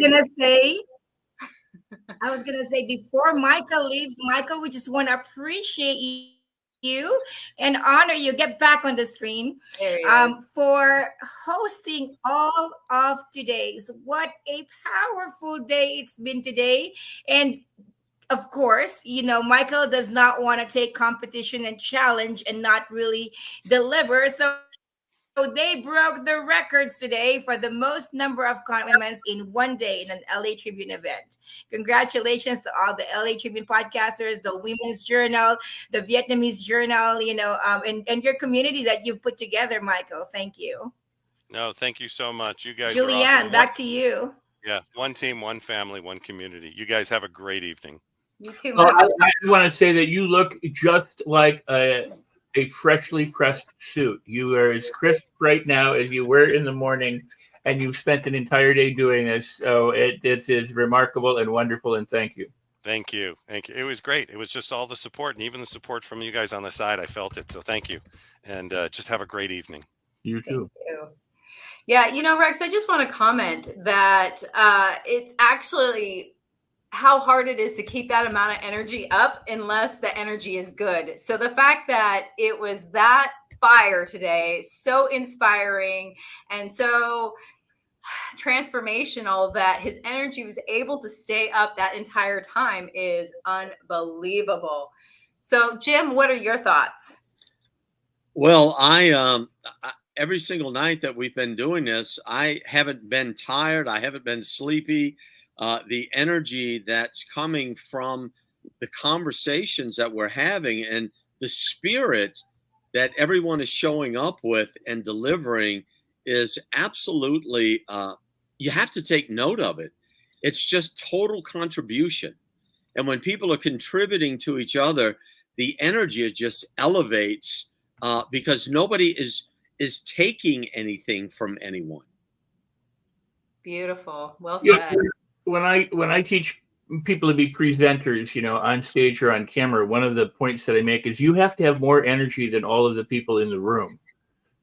I was gonna say before Michael leaves, Michael, we just want to appreciate you and honor you. Get back on the screen for hosting all of today's. What a powerful day it's been today. And of course, you know, Michael does not want to take competition and challenge and not really deliver. So they broke the records today for the most number of comments in one day in an LA Tribune event. Congratulations to all the LA Tribune podcasters, the Women's Journal, the Vietnamese Journal, you know, and your community that you've put together, Michael. Thank you. No, thank you so much. You guys Julianne, are awesome. back to you. Yeah, one team, one family, one community. You guys have a great evening. You too, Well, Michael. I want to say that you look just like a freshly pressed suit. You are as crisp right now as you were in the morning, and you've spent an entire day doing this. So it is remarkable and wonderful, and thank you. Thank you. Thank you. It was great. It was just all the support, and even the support from you guys on the side. I felt it. So thank you. And just have a great evening. You too. Thank you. Yeah, you know, Rex, I just want to comment that it's actually how hard it is to keep that amount of energy up unless the energy is good. So the fact that it was that fire today, so inspiring and so transformational that his energy was able to stay up that entire time is unbelievable. So Jim, what are your thoughts? Well, every single night that we've been doing this, I haven't been tired. I haven't been sleepy. The energy that's coming from the conversations that we're having and the spirit that everyone is showing up with and delivering is absolutely, you have to take note of it. It's just total contribution. And when people are contributing to each other, the energy just elevates because nobody is taking anything from anyone. Beautiful. Well said. Yeah, when I teach people to be presenters, you know, on stage or on camera, one of the points that I make is you have to have more energy than all of the people in the room.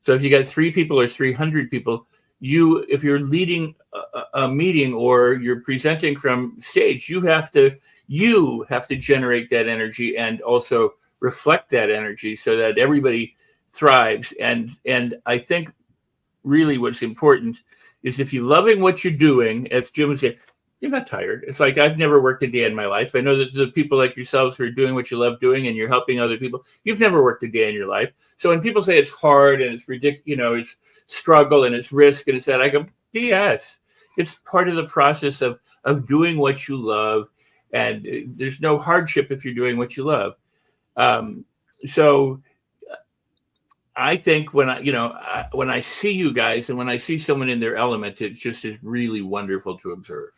So if you got 3 people or 300 people, if you're leading a meeting or you're presenting from stage, you have to generate that energy and also reflect that energy so that everybody thrives. And I think really what's important is if you're loving what you're doing, as Jim would say, you're not tired. It's like, I've never worked a day in my life. I know that the people like yourselves who are doing what you love doing and you're helping other people, you've never worked a day in your life. So when people say it's hard and it's ridiculous, you know, it's struggle and it's risk and it's that, I go, BS. It's part of the process of doing what you love. And there's no hardship if you're doing what you love. So I think when I see you guys and when I see someone in their element, it just is really wonderful to observe.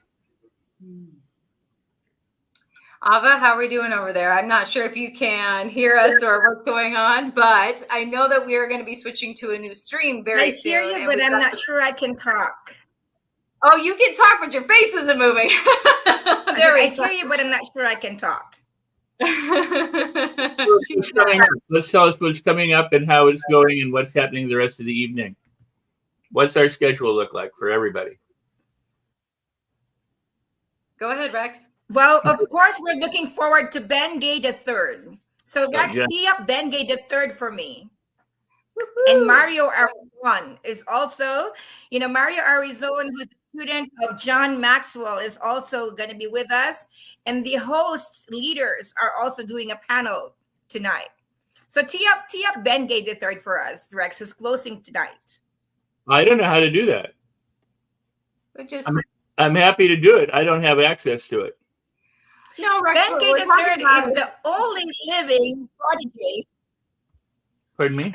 Ava, how are we doing over there? I'm not sure if you can hear us or what's going on, but I know that we are going to be switching to a new stream very soon. I hear you, but I'm not sure I can talk. Oh, you can talk, but your face isn't moving. I hear you, but I'm not sure I can talk. What's coming up? Let's tell us what's coming up and how it's going and what's happening the rest of the evening. What's our schedule look like for everybody? Go ahead, Rex. Well, of course, we're looking forward to Ben Gay III. So Rex, tee up Ben Gay III for me. Woo-hoo. And Mario Arizon is also, you know, Mario Arizon, who's a student of John Maxwell, is also going to be with us. And the host leaders are also doing a panel tonight. So tee up Ben Gay III for us, Rex, who's closing tonight. I don't know how to do that. I'm happy to do it. I don't have access to it. No, Rex, Ben Gay III is the only living prodigy. Pardon me?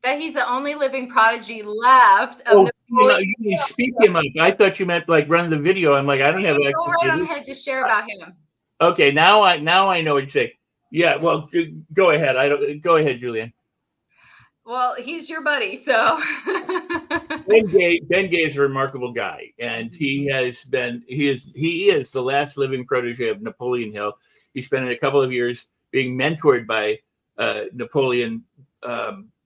That he's the only living prodigy left. You speak him up. I thought you meant like run the video. I'm like, I don't have access go right on ahead, just share about him. Okay, now I know what you're saying. Yeah, well, go ahead. Go ahead, Julian. Well, he's your buddy, so. Ben Gay is a remarkable guy, and he is the last living protege of Napoleon Hill. He spent a couple of years being mentored by Napoleon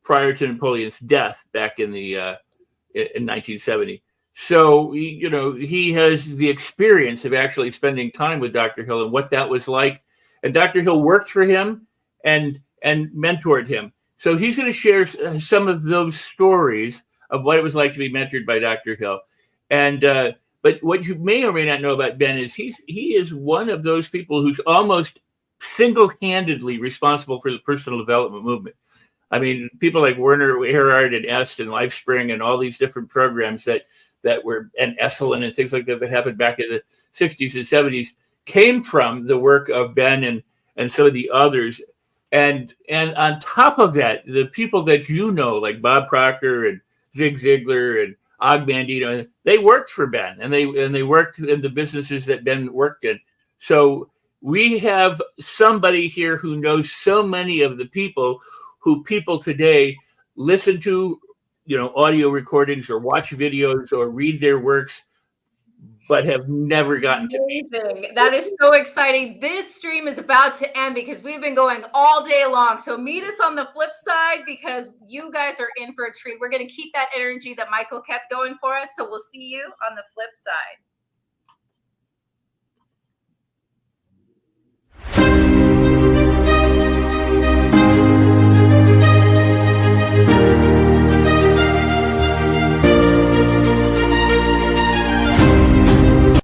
prior to Napoleon's death back in 1970. So he has the experience of actually spending time with Dr. Hill and what that was like. And Dr. Hill worked for him and mentored him. So he's going to share some of those stories of what it was like to be mentored by Dr. Hill. And but what you may or may not know about Ben is he is one of those people who's almost single-handedly responsible for the personal development movement. I mean, people like Werner Erhard and EST and LifeSpring and all these different programs that were, and Esalen and things like that happened back in the 60s and 70s came from the work of Ben and some of the others. And on top of that, the people that like Bob Proctor and Zig Ziglar and Og Mandino, they worked for Ben and they worked in the businesses that Ben worked in. So we have somebody here who knows so many of the people who people today listen to, audio recordings or watch videos or read their works, but have never gotten to meet. Amazing. That is so exciting. This stream is about to end because we've been going all day long. So meet us on the flip side because you guys are in for a treat. We're going to keep that energy that Michael kept going for us. So we'll see you on the flip side.